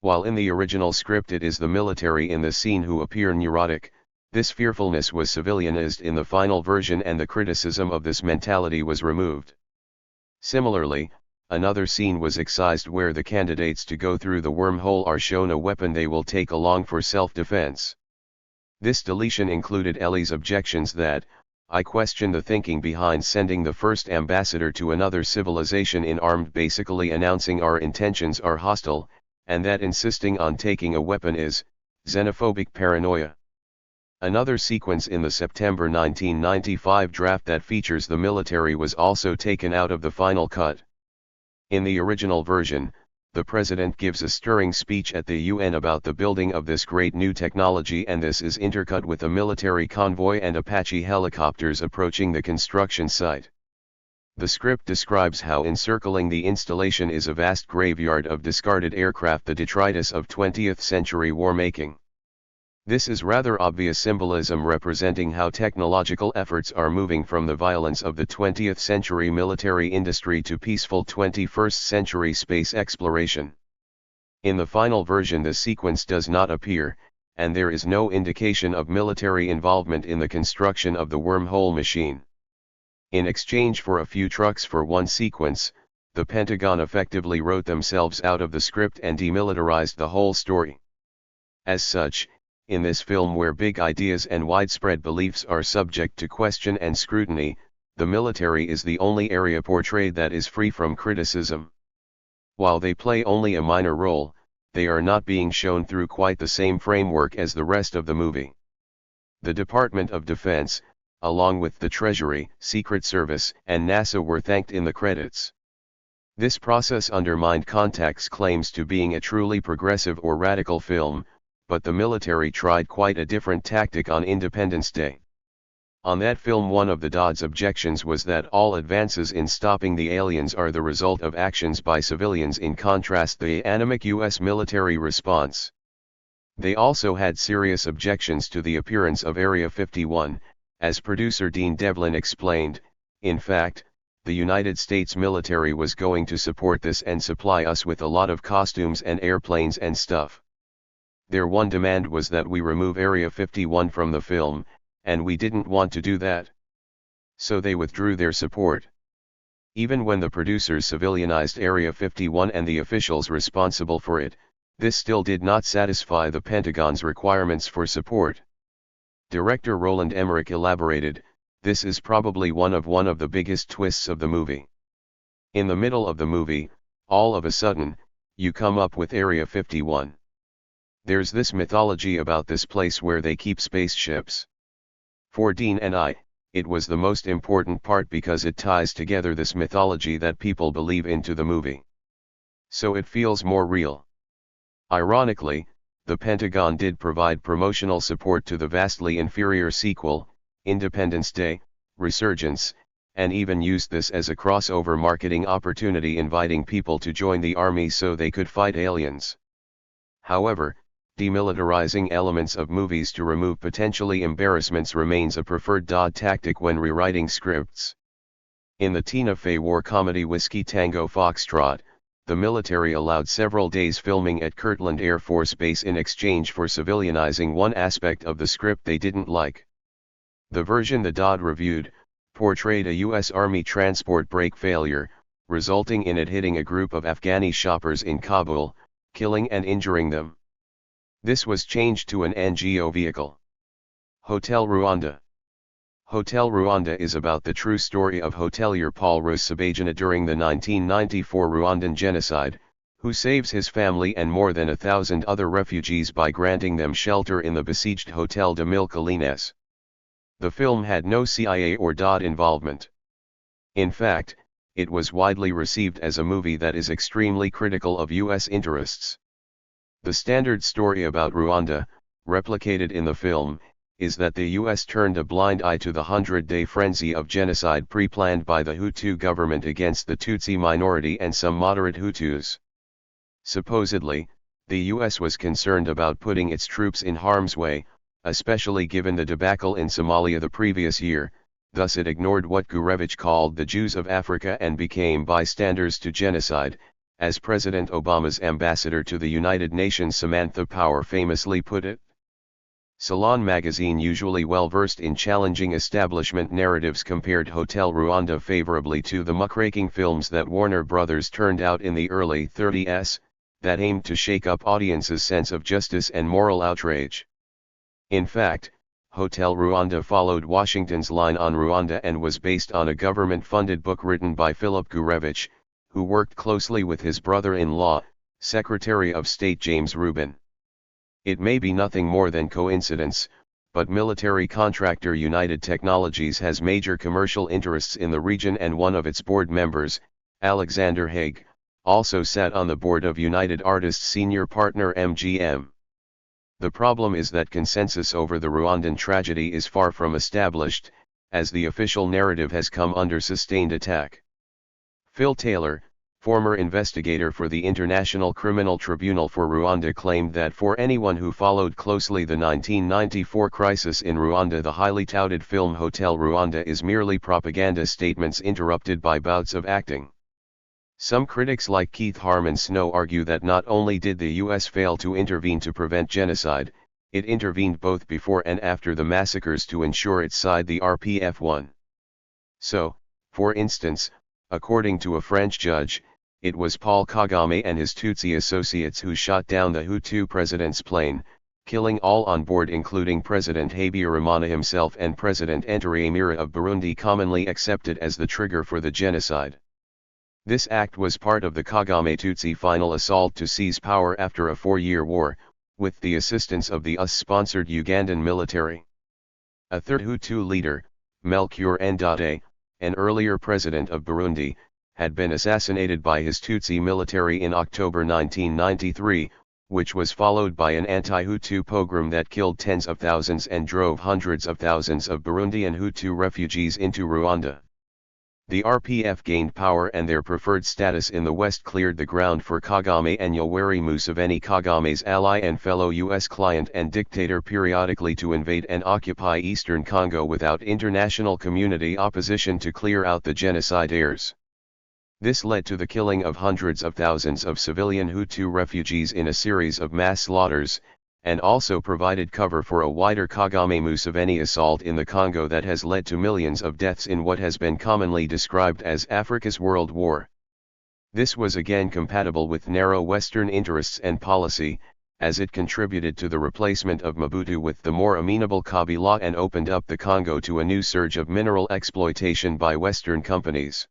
While in the original script it is the military in the scene who appear neurotic, this fearfulness was civilianized in the final version and the criticism of this mentality was removed. Similarly, another scene was excised where the candidates to go through the wormhole are shown a weapon they will take along for self-defense. This deletion included Ellie's objections that, I question the thinking behind sending the first ambassador to another civilization in armed, basically announcing our intentions are hostile, and that insisting on taking a weapon is xenophobic paranoia. Another sequence in the September 1995 draft that features the military was also taken out of the final cut. In the original version, the president gives a stirring speech at the UN about the building of this great new technology, and this is intercut with a military convoy and Apache helicopters approaching the construction site. The script describes how encircling the installation is a vast graveyard of discarded aircraft, the detritus of 20th century war making. This is rather obvious symbolism representing how technological efforts are moving from the violence of the 20th century military industry to peaceful 21st century space exploration. In the final version, this sequence does not appear, and there is no indication of military involvement in the construction of the wormhole machine. In exchange for a few trucks for one sequence, the Pentagon effectively wrote themselves out of the script and demilitarized the whole story. As such, in this film where big ideas and widespread beliefs are subject to question and scrutiny, the military is the only area portrayed that is free from criticism. While they play only a minor role, they are not being shown through quite the same framework as the rest of the movie. The Department of Defense, along with the Treasury, Secret Service, and NASA were thanked in the credits. This process undermined Contact's claims to being a truly progressive or radical film, but the military tried quite a different tactic on Independence Day. On that film, one of the DOD's objections was that all advances in stopping the aliens are the result of actions by civilians, in contrast the anemic U.S. military response. They also had serious objections to the appearance of Area 51, as producer Dean Devlin explained. In fact, the United States military was going to support this and supply us with a lot of costumes and airplanes and stuff. Their one demand was that we remove Area 51 from the film, and we didn't want to do that. So they withdrew their support. Even when the producers civilianized Area 51 and the officials responsible for it, this still did not satisfy the Pentagon's requirements for support. Director Roland Emmerich elaborated, this is probably one of the biggest twists of the movie. In the middle of the movie, all of a sudden, you come up with Area 51. There's this mythology about this place where they keep spaceships. For Dean and I, it was the most important part because it ties together this mythology that people believe into the movie. So it feels more real. Ironically, the Pentagon did provide promotional support to the vastly inferior sequel, Independence Day, Resurgence, and even used this as a crossover marketing opportunity, inviting people to join the army so they could fight aliens. However, demilitarizing elements of movies to remove potentially embarrassments remains a preferred tactic when rewriting scripts. In the Tina Fey war comedy Whiskey Tango Foxtrot, the military allowed several days filming at Kirtland Air Force Base in exchange for civilianizing one aspect of the script they didn't like. The version the Dodd reviewed portrayed a U.S. Army transport brake failure, resulting in it hitting a group of Afghani shoppers in Kabul, killing and injuring them. This was changed to an NGO vehicle. Hotel Rwanda. Hotel Rwanda is about the true story of hotelier Paul Rusesabagina during the 1994 Rwandan genocide, who saves his family and more than 1,000 other refugees by granting them shelter in the besieged Hotel de Mille Collines. The film had no CIA or DOD involvement. In fact, it was widely received as a movie that is extremely critical of U.S. interests. The standard story about Rwanda, replicated in the film, is that the U.S. turned a blind eye to the 100-day frenzy of genocide pre-planned by the Hutu government against the Tutsi minority and some moderate Hutus. Supposedly, the U.S. was concerned about putting its troops in harm's way, especially given the debacle in Somalia the previous year, thus it ignored what Gurevich called the Jews of Africa and became bystanders to genocide, as President Obama's ambassador to the United Nations Samantha Power famously put it. Salon magazine, usually well-versed in challenging establishment narratives, compared Hotel Rwanda favorably to the muckraking films that Warner Brothers turned out in the early 30s, that aimed to shake up audiences' sense of justice and moral outrage. In fact, Hotel Rwanda followed Washington's line on Rwanda and was based on a government-funded book written by Philip Gurevich, who worked closely with his brother-in-law, Secretary of State James Rubin. It may be nothing more than coincidence, but military contractor United Technologies has major commercial interests in the region, and one of its board members, Alexander Haig, also sat on the board of United Artists' senior partner MGM. The problem is that consensus over the Rwandan tragedy is far from established, as the official narrative has come under sustained attack. Phil Taylor, former investigator for the International Criminal Tribunal for Rwanda, claimed that for anyone who followed closely the 1994 crisis in Rwanda, the highly touted film Hotel Rwanda is merely propaganda statements interrupted by bouts of acting. Some critics like Keith Harmon Snow argue that not only did the U.S. fail to intervene to prevent genocide, it intervened both before and after the massacres to ensure its side the RPF won. So, for instance, according to a French judge, it was Paul Kagame and his Tutsi associates who shot down the Hutu president's plane, killing all on board including President Habyarimana himself and President Ntaryamira of Burundi, commonly accepted as the trigger for the genocide. This act was part of the Kagame Tutsi final assault to seize power after a 4-year war, with the assistance of the US-sponsored Ugandan military. A third Hutu leader, Melchior Ndadaye, an earlier president of Burundi, had been assassinated by his Tutsi military in October 1993, which was followed by an anti-Hutu pogrom that killed tens of thousands and drove hundreds of thousands of Burundian Hutu refugees into Rwanda. The RPF gained power, and their preferred status in the West cleared the ground for Kagame and Yoweri Museveni, Kagame's ally and fellow U.S. client and dictator, periodically to invade and occupy eastern Congo without international community opposition to clear out the genocidaires. This led to the killing of hundreds of thousands of civilian Hutu refugees in a series of mass slaughters, and also provided cover for a wider Kagame-Museveni assault in the Congo that has led to millions of deaths in what has been commonly described as Africa's World War. This was again compatible with narrow Western interests and policy, as it contributed to the replacement of Mobutu with the more amenable Kabila and opened up the Congo to a new surge of mineral exploitation by Western companies.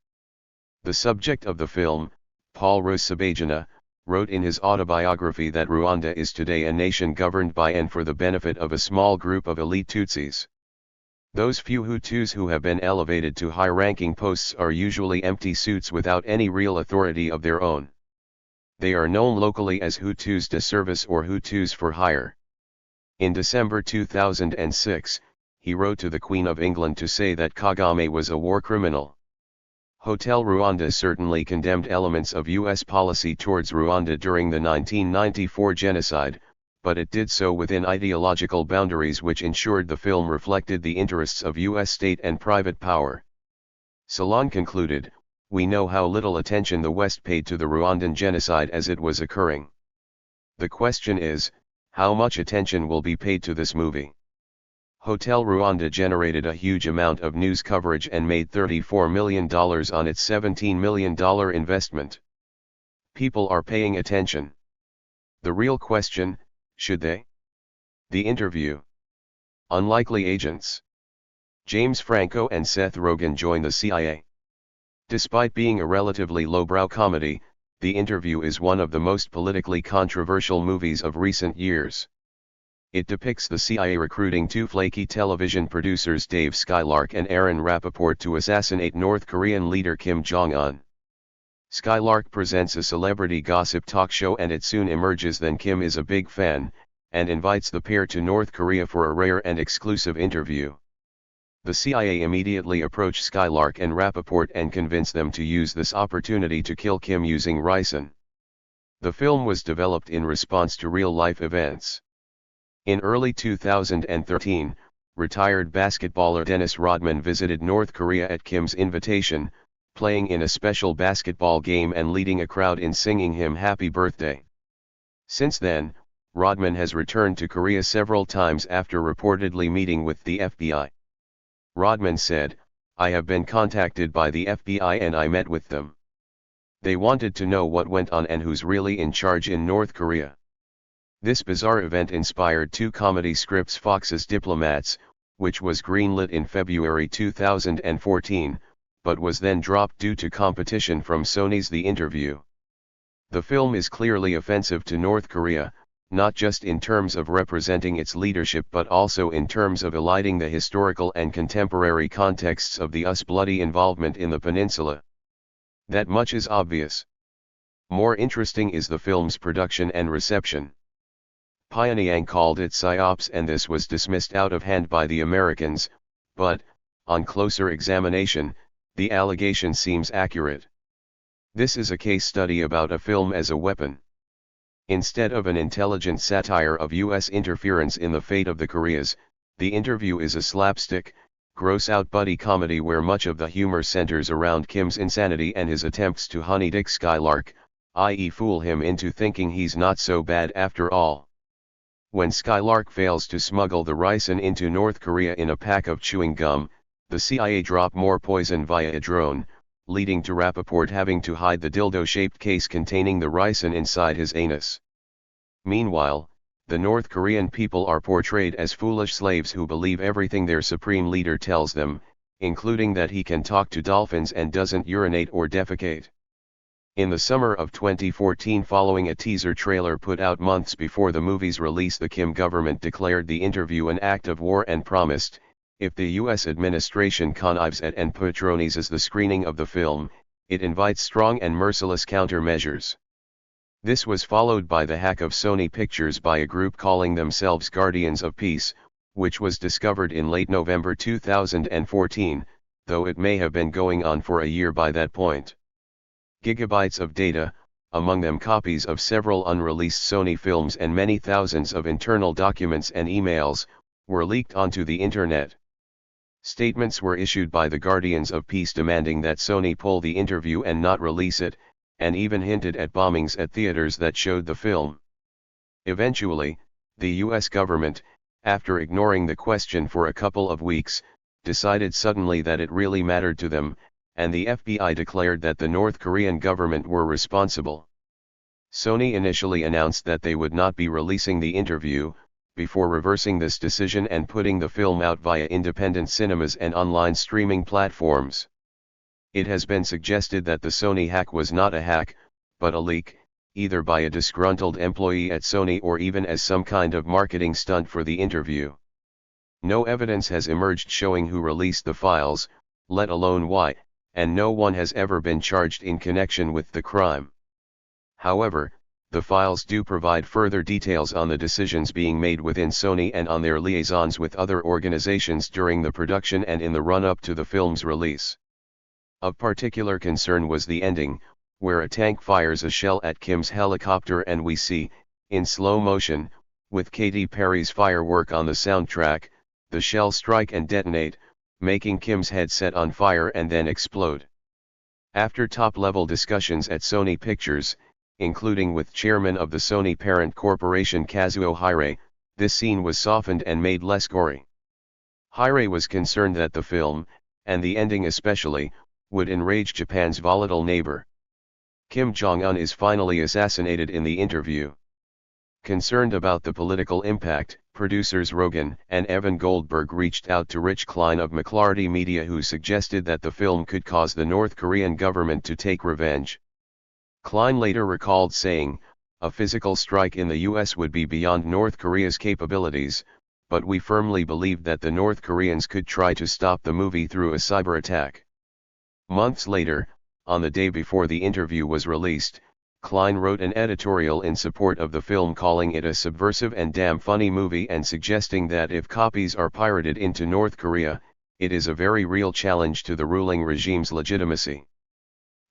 The subject of the film, Paul Rusesabagina, wrote in his autobiography that Rwanda is today a nation governed by and for the benefit of a small group of elite Tutsis. Those few Hutus who have been elevated to high-ranking posts are usually empty suits without any real authority of their own. They are known locally as Hutus de service or Hutus for hire. In December 2006, he wrote to the Queen of England to say that Kagame was a war criminal. Hotel Rwanda certainly condemned elements of U.S. policy towards Rwanda during the 1994 genocide, but it did so within ideological boundaries which ensured the film reflected the interests of U.S. state and private power. Salon concluded, "We know how little attention the West paid to the Rwandan genocide as it was occurring. The question is, how much attention will be paid to this movie?" Hotel Rwanda generated a huge amount of news coverage and made $34 million on its $17 million investment. People are paying attention. The real question, should they? The interview. Unlikely agents. James Franco and Seth Rogen join the CIA. Despite being a relatively lowbrow comedy, The Interview is one of the most politically controversial movies of recent years. It depicts the CIA recruiting two flaky television producers Dave Skylark and Aaron Rappaport to assassinate North Korean leader Kim Jong-un. Skylark presents a celebrity gossip talk show and it soon emerges that Kim is a big fan, and invites the pair to North Korea for a rare and exclusive interview. The CIA immediately approach Skylark and Rappaport and convince them to use this opportunity to kill Kim using ricin. The film was developed in response to real-life events. In early 2013, retired basketballer Dennis Rodman visited North Korea at Kim's invitation, playing in a special basketball game and leading a crowd in singing him happy birthday. Since then, Rodman has returned to Korea several times after reportedly meeting with the FBI. Rodman said, "I have been contacted by the FBI and I met with them. They wanted to know what went on and who's really in charge in North Korea." This bizarre event inspired two comedy scripts: Fox's Diplomats, which was greenlit in February 2014, but was then dropped due to competition from Sony's The Interview. The film is clearly offensive to North Korea, not just in terms of representing its leadership but also in terms of eliding the historical and contemporary contexts of the US bloody involvement in the peninsula. That much is obvious. More interesting is the film's production and reception. Pyongyang called it psyops and this was dismissed out of hand by the Americans, but, on closer examination, the allegation seems accurate. This is a case study about a film as a weapon. Instead of an intelligent satire of U.S. interference in the fate of the Koreas, The Interview is a slapstick, gross-out buddy comedy where much of the humor centers around Kim's insanity and his attempts to honey Dick Skylark, i.e. fool him into thinking he's not so bad after all. When Skylark fails to smuggle the ricin into North Korea in a pack of chewing gum, the CIA drop more poison via a drone, leading to Rappaport having to hide the dildo-shaped case containing the ricin inside his anus. Meanwhile, the North Korean people are portrayed as foolish slaves who believe everything their supreme leader tells them, including that he can talk to dolphins and doesn't urinate or defecate. In the summer of 2014, following a teaser trailer put out months before the movie's release, the Kim government declared The Interview an act of war and promised, if the U.S. administration connives at and patronizes the screening of the film, it invites strong and merciless countermeasures. This was followed by the hack of Sony Pictures by a group calling themselves Guardians of Peace, which was discovered in late November 2014, though it may have been going on for a year by that point. Gigabytes of data, among them copies of several unreleased Sony films and many thousands of internal documents and emails, were leaked onto the internet. Statements were issued by the Guardians of Peace demanding that Sony pull The Interview and not release it, and even hinted at bombings at theaters that showed the film. Eventually, the U.S. government, after ignoring the question for a couple of weeks, decided suddenly that it really mattered to them, and the FBI declared that the North Korean government were responsible. Sony initially announced that they would not be releasing The Interview, before reversing this decision and putting the film out via independent cinemas and online streaming platforms. It has been suggested that the Sony hack was not a hack, but a leak, either by a disgruntled employee at Sony or even as some kind of marketing stunt for The Interview. No evidence has emerged showing who released the files, let alone why, and no one has ever been charged in connection with the crime. However, the files do provide further details on the decisions being made within Sony and on their liaisons with other organizations during the production and in the run-up to the film's release. Of particular concern was the ending, where a tank fires a shell at Kim's helicopter and we see, in slow motion, with Katy Perry's Firework on the soundtrack, the shell strike and detonate, making Kim's head set on fire and then explode. After top-level discussions at Sony Pictures, including with chairman of the Sony parent corporation Kazuo Hiroi, this scene was softened and made less gory. Hiroi was concerned that the film, and the ending especially, would enrage Japan's volatile neighbor. Kim Jong-un is finally assassinated in the interview. Concerned about the political impact, producers Rogan and Evan Goldberg reached out to Rich Klein of McClarty Media, who suggested that the film could cause the North Korean government to take revenge. Klein later recalled saying, "A physical strike in the US would be beyond North Korea's capabilities, but we firmly believed that the North Koreans could try to stop the movie through a cyber attack." Months later, on the day before the interview was released, Klein wrote an editorial in support of the film, calling it a subversive and damn funny movie and suggesting that if copies are pirated into North Korea, it is a very real challenge to the ruling regime's legitimacy.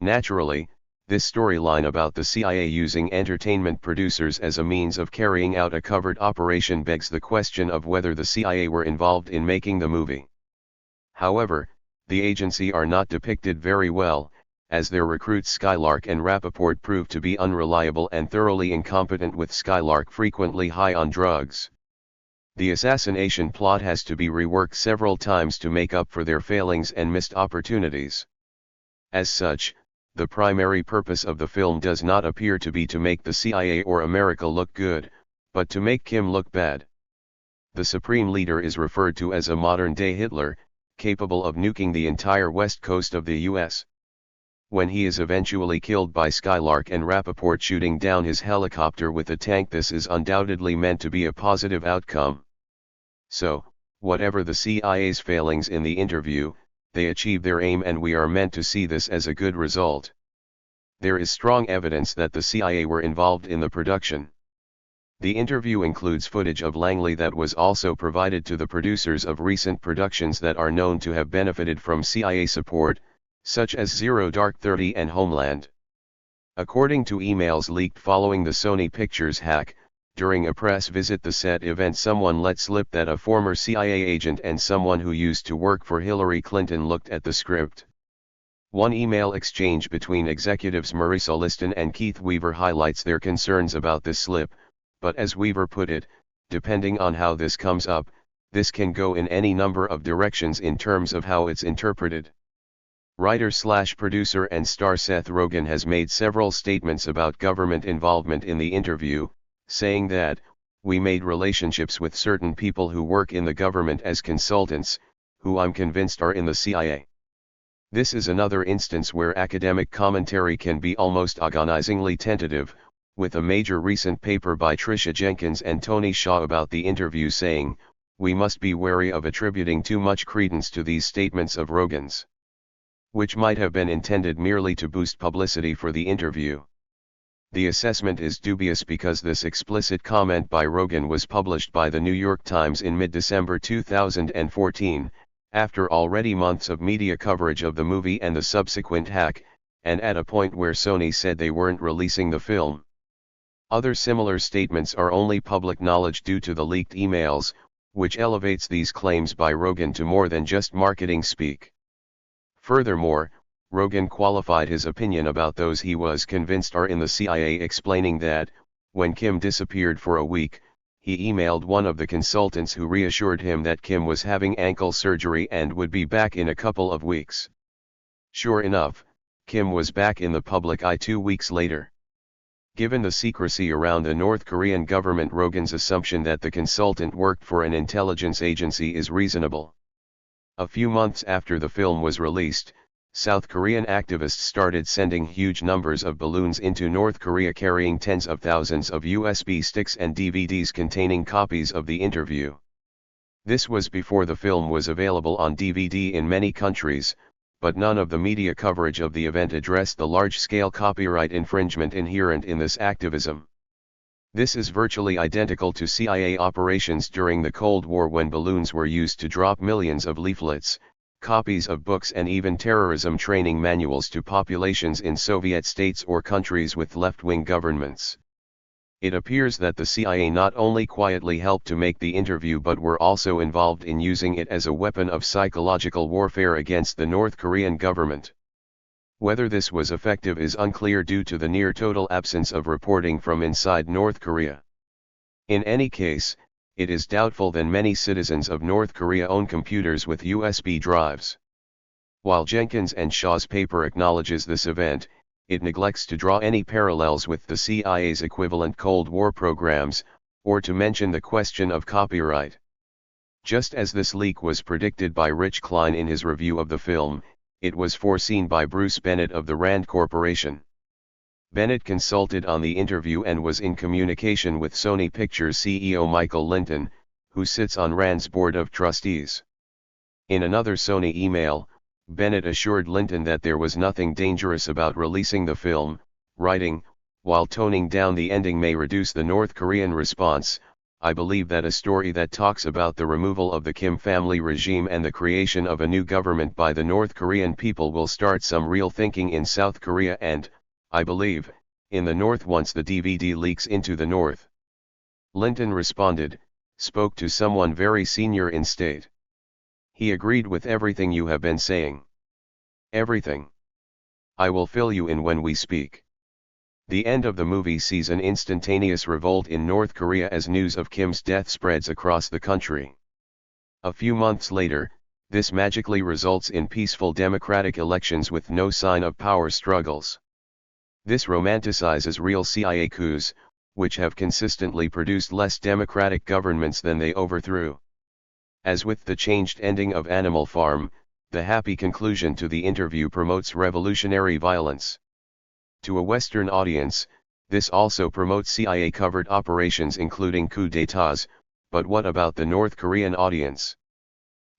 Naturally, this storyline about the CIA using entertainment producers as a means of carrying out a covert operation begs the question of whether the CIA were involved in making the movie. However, the agency are not depicted very well, as their recruits Skylark and Rappaport proved to be unreliable and thoroughly incompetent, with Skylark frequently high on drugs. The assassination plot has to be reworked several times to make up for their failings and missed opportunities. As such, the primary purpose of the film does not appear to be to make the CIA or America look good, but to make Kim look bad. The Supreme Leader is referred to as a modern-day Hitler, capable of nuking the entire west coast of the US. When he is eventually killed by Skylark and Rappaport shooting down his helicopter with a tank, this is undoubtedly meant to be a positive outcome. So, whatever the CIA's failings in the interview, they achieve their aim and we are meant to see this as a good result. There is strong evidence that the CIA were involved in the production. The interview includes footage of Langley that was also provided to the producers of recent productions that are known to have benefited from CIA support, such as Zero Dark 30 and Homeland. According to emails leaked following the Sony Pictures hack, during a press visit the set event, someone let slip that a former CIA agent and someone who used to work for Hillary Clinton looked at the script. One email exchange between executives Marisa Liston and Keith Weaver highlights their concerns about this slip, but as Weaver put it, depending on how this comes up, this can go in any number of directions in terms of how it's interpreted. Writer/producer and star Seth Rogen has made several statements about government involvement in the interview, saying that, "We made relationships with certain people who work in the government as consultants, who I'm convinced are in the CIA." This is another instance where academic commentary can be almost agonizingly tentative, with a major recent paper by Tricia Jenkins and Tony Shaw about the interview saying, "We must be wary of attributing too much credence to these statements of Rogen's, which might have been intended merely to boost publicity for the interview." The assessment is dubious because this explicit comment by Rogen was published by the New York Times in mid-December 2014, after already months of media coverage of the movie and the subsequent hack, and at a point where Sony said they weren't releasing the film. Other similar statements are only public knowledge due to the leaked emails, which elevates these claims by Rogen to more than just marketing speak. Furthermore, Rogen qualified his opinion about those he was convinced are in the CIA, explaining that, when Kim disappeared for a week, he emailed one of the consultants who reassured him that Kim was having ankle surgery and would be back in a couple of weeks. Sure enough, Kim was back in the public eye 2 weeks later. Given the secrecy around the North Korean government, Rogen's assumption that the consultant worked for an intelligence agency is reasonable. A few months after the film was released, South Korean activists started sending huge numbers of balloons into North Korea carrying tens of thousands of USB sticks and DVDs containing copies of the interview. This was before the film was available on DVD in many countries, but none of the media coverage of the event addressed the large-scale copyright infringement inherent in this activism. This is virtually identical to CIA operations during the Cold War when balloons were used to drop millions of leaflets, copies of books and even terrorism training manuals to populations in Soviet states or countries with left-wing governments. It appears that the CIA not only quietly helped to make the interview but were also involved in using it as a weapon of psychological warfare against the North Korean government. Whether this was effective is unclear due to the near-total absence of reporting from inside North Korea. In any case, it is doubtful that many citizens of North Korea own computers with USB drives. While Jenkins and Shaw's paper acknowledges this event, it neglects to draw any parallels with the CIA's equivalent Cold War programs, or to mention the question of copyright. Just as this leak was predicted by Rich Klein in his review of the film, it was foreseen by Bruce Bennett of the Rand Corporation. Bennett consulted on the interview and was in communication with Sony Pictures CEO Michael Linton, who sits on Rand's board of trustees. In another Sony email, Bennett assured Linton that there was nothing dangerous about releasing the film, writing, "While toning down the ending may reduce the North Korean response, I believe that a story that talks about the removal of the Kim family regime and the creation of a new government by the North Korean people will start some real thinking in South Korea and, I believe, in the North once the DVD leaks into the North." Linton responded, "Spoke to someone very senior in state. He agreed with everything you have been saying. Everything. I will fill you in when we speak." The end of the movie sees an instantaneous revolt in North Korea as news of Kim's death spreads across the country. A few months later, this magically results in peaceful democratic elections with no sign of power struggles. This romanticizes real CIA coups, which have consistently produced less democratic governments than they overthrew. As with the changed ending of Animal Farm, the happy conclusion to the interview promotes revolutionary violence. To a Western audience, this also promotes CIA-covered operations including coups d'états, but what about the North Korean audience?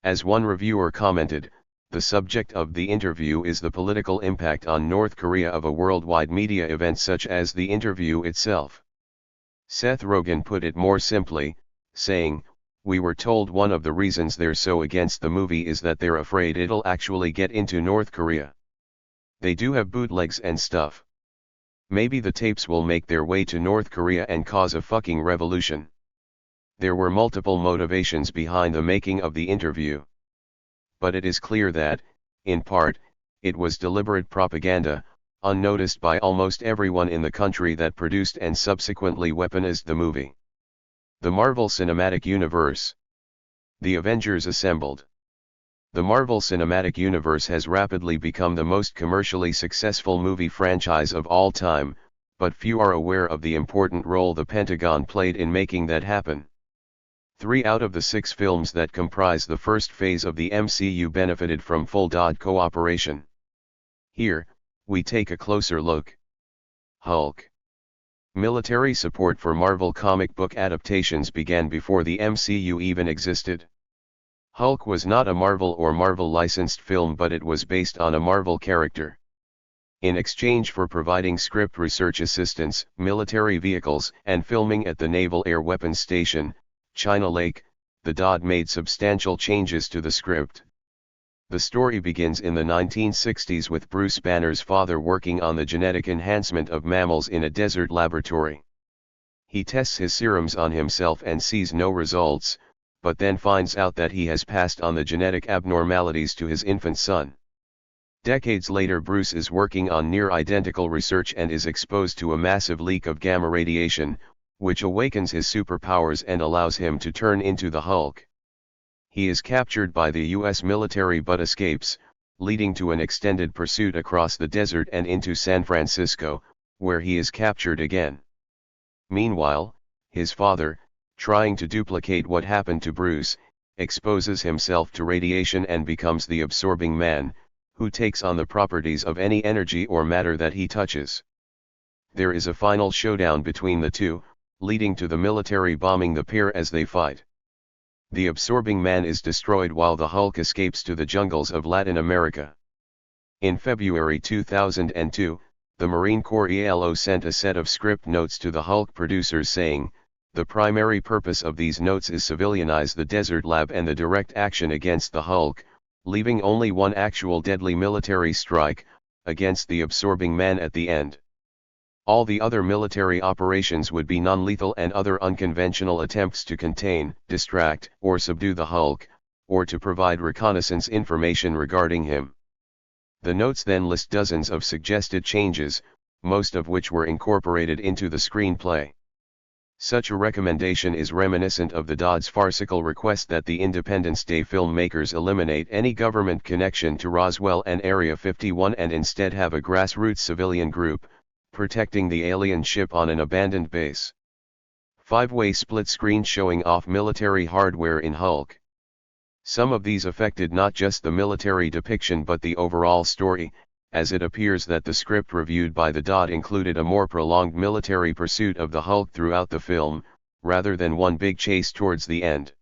As one reviewer commented, the subject of the interview is the political impact on North Korea of a worldwide media event such as the interview itself. Seth Rogen put it more simply, saying, "We were told one of the reasons they're so against the movie is that they're afraid it'll actually get into North Korea. They do have bootlegs and stuff. Maybe the tapes will make their way to North Korea and cause a fucking revolution." There were multiple motivations behind the making of the interview. But it is clear that, in part, it was deliberate propaganda, unnoticed by almost everyone in the country that produced and subsequently weaponized the movie. The Marvel Cinematic Universe. The Avengers assembled. The Marvel Cinematic Universe has rapidly become the most commercially successful movie franchise of all time, but few are aware of the important role the Pentagon played in making that happen. 3 out of the 6 films that comprise the first phase of the MCU benefited from full DoD cooperation. Here, we take a closer look. Hulk. Military support for Marvel comic book adaptations began before the MCU even existed. Hulk was not a Marvel or Marvel-licensed film, but it was based on a Marvel character. In exchange for providing script research assistance, military vehicles, and filming at the Naval Air Weapons Station, China Lake, the DoD made substantial changes to the script. The story begins in the 1960s with Bruce Banner's father working on the genetic enhancement of mammals in a desert laboratory. He tests his serums on himself and sees no results, but then finds out that he has passed on the genetic abnormalities to his infant son. Decades later, Bruce is working on near-identical research and is exposed to a massive leak of gamma radiation, which awakens his superpowers and allows him to turn into the Hulk. He is captured by the US military but escapes, leading to an extended pursuit across the desert and into San Francisco, where he is captured again. Meanwhile, his father, trying to duplicate what happened to Bruce, exposes himself to radiation and becomes the absorbing man, who takes on the properties of any energy or matter that he touches. There is a final showdown between the two, leading to the military bombing the pair as they fight. The absorbing man is destroyed while the Hulk escapes to the jungles of Latin America. In February 2002, the Marine Corps ELO sent a set of script notes to the Hulk producers saying, "The primary purpose of these notes is civilianize the desert lab and the direct action against the Hulk, leaving only one actual deadly military strike, against the absorbing man at the end. All the other military operations would be non-lethal and other unconventional attempts to contain, distract, or subdue the Hulk, or to provide reconnaissance information regarding him." The notes then list dozens of suggested changes, most of which were incorporated into the screenplay. Such a recommendation is reminiscent of the Dodd's farcical request that the Independence Day filmmakers eliminate any government connection to Roswell and Area 51 and instead have a grassroots civilian group, protecting the alien ship on an abandoned base. 5-way split screen showing off military hardware in Hulk. Some of these affected not just the military depiction but the overall story, as it appears that the script reviewed by the Dodd included a more prolonged military pursuit of the Hulk throughout the film, rather than one big chase towards the end.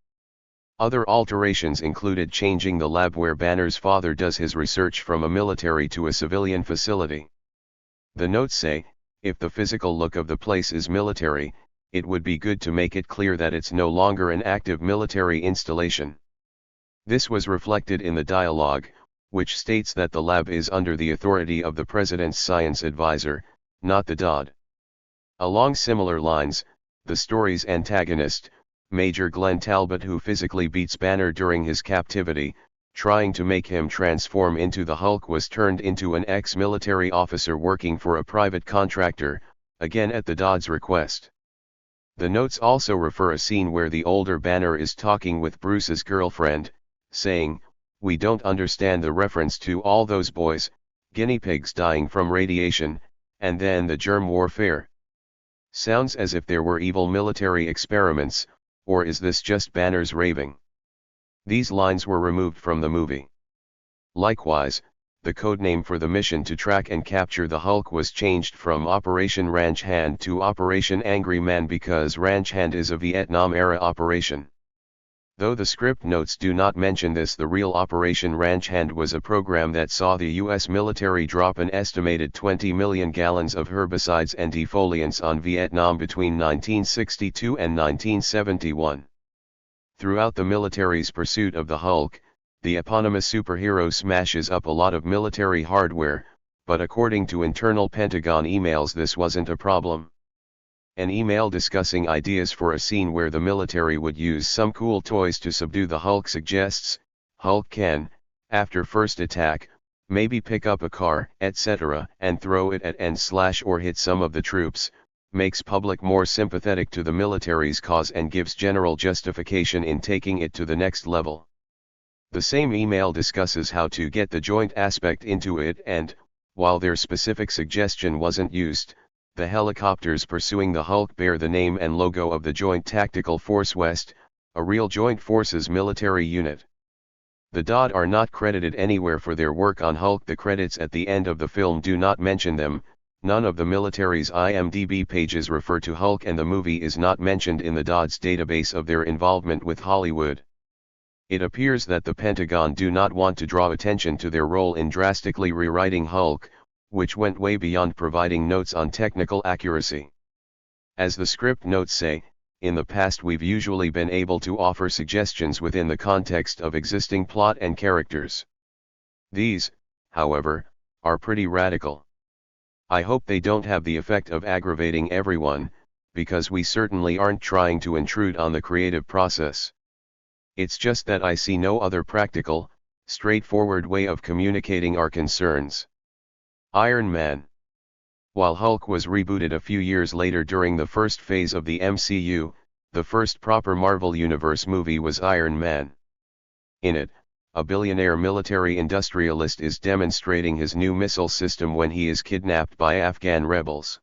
Other alterations included changing the lab where Banner's father does his research from a military to a civilian facility. The notes say, if the physical look of the place is military, it would be good to make it clear that it's no longer an active military installation. This was reflected in the dialogue, which states that the lab is under the authority of the President's science advisor, not the Dodd. Along similar lines, the story's antagonist, Major Glenn Talbot, who physically beats Banner during his captivity, trying to make him transform into the Hulk, was turned into an ex-military officer working for a private contractor, again at the Dodd's request. The notes also refer a scene where the older Banner is talking with Bruce's girlfriend, saying, "We don't understand the reference to all those boys, guinea pigs dying from radiation, and then the germ warfare. Sounds as if there were evil military experiments, or is this just Banner's raving?" These lines were removed from the movie. Likewise, the codename for the mission to track and capture the Hulk was changed from Operation Ranch Hand to Operation Angry Man because Ranch Hand is a Vietnam-era operation. Though the script notes do not mention this, the real Operation Ranch Hand was a program that saw the U.S. military drop an estimated 20 million gallons of herbicides and defoliants on Vietnam between 1962 and 1971. Throughout the military's pursuit of the Hulk, the eponymous superhero smashes up a lot of military hardware, but according to internal Pentagon emails this wasn't a problem. An email discussing ideas for a scene where the military would use some cool toys to subdue the Hulk suggests, Hulk can, after first attack, maybe pick up a car, etc., and throw it at and/or hit some of the troops, makes public more sympathetic to the military's cause and gives general justification in taking it to the next level. The same email discusses how to get the joint aspect into it and, while their specific suggestion wasn't used, the helicopters pursuing the Hulk bear the name and logo of the Joint Tactical Force West, a real Joint Forces military unit. The Dodd are not credited anywhere for their work on Hulk. The credits at the end of the film do not mention them. None of the military's IMDb pages refer to Hulk, and the movie is not mentioned in the Dodd's database of their involvement with Hollywood. It appears that the Pentagon do not want to draw attention to their role in drastically rewriting Hulk, which went way beyond providing notes on technical accuracy. As the script notes say, in the past we've usually been able to offer suggestions within the context of existing plot and characters. These, however, are pretty radical. I hope they don't have the effect of aggravating everyone, because we certainly aren't trying to intrude on the creative process. It's just that I see no other practical, straightforward way of communicating our concerns. Iron Man. While Hulk was rebooted a few years later during the first phase of the MCU, the first proper Marvel Universe movie was Iron Man. In it, a billionaire military industrialist is demonstrating his new missile system when he is kidnapped by Afghan rebels.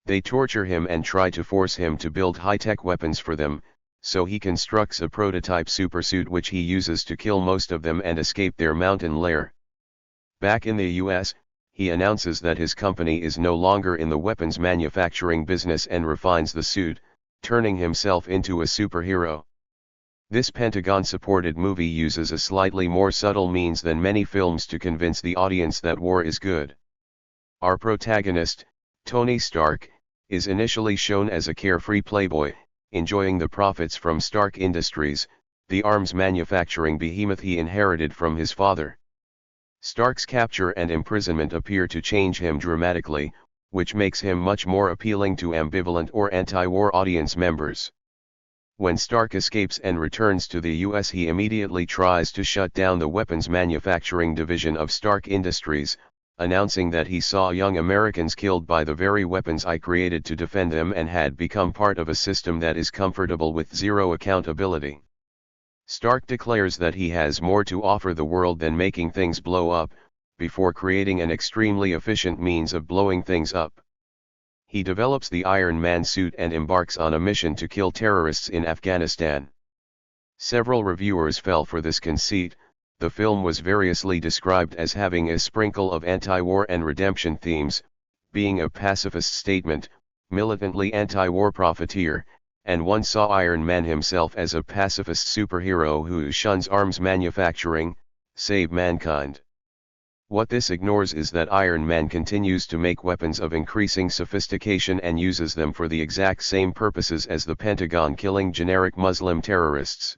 They torture him and try to force him to build high-tech weapons for them, so he constructs a prototype supersuit which he uses to kill most of them and escape their mountain lair. Back in the US, he announces that his company is no longer in the weapons manufacturing business and refines the suit, turning himself into a superhero. This Pentagon-supported movie uses a slightly more subtle means than many films to convince the audience that war is good. Our protagonist, Tony Stark, is initially shown as a carefree playboy, enjoying the profits from Stark Industries, the arms manufacturing behemoth he inherited from his father. Stark's capture and imprisonment appear to change him dramatically, which makes him much more appealing to ambivalent or anti-war audience members. When Stark escapes and returns to the US, he immediately tries to shut down the weapons manufacturing division of Stark Industries, announcing that he saw young Americans killed by the very weapons I created to defend them and had become part of a system that is comfortable with zero accountability. Stark declares that he has more to offer the world than making things blow up, before creating an extremely efficient means of blowing things up. He develops the Iron Man suit and embarks on a mission to kill terrorists in Afghanistan. Several reviewers fell for this conceit. The film was variously described as having a sprinkle of anti-war and redemption themes, being a pacifist statement, militantly anti-war profiteer, and one saw Iron Man himself as a pacifist superhero who shuns arms manufacturing, save mankind. What this ignores is that Iron Man continues to make weapons of increasing sophistication and uses them for the exact same purposes as the Pentagon, killing generic Muslim terrorists.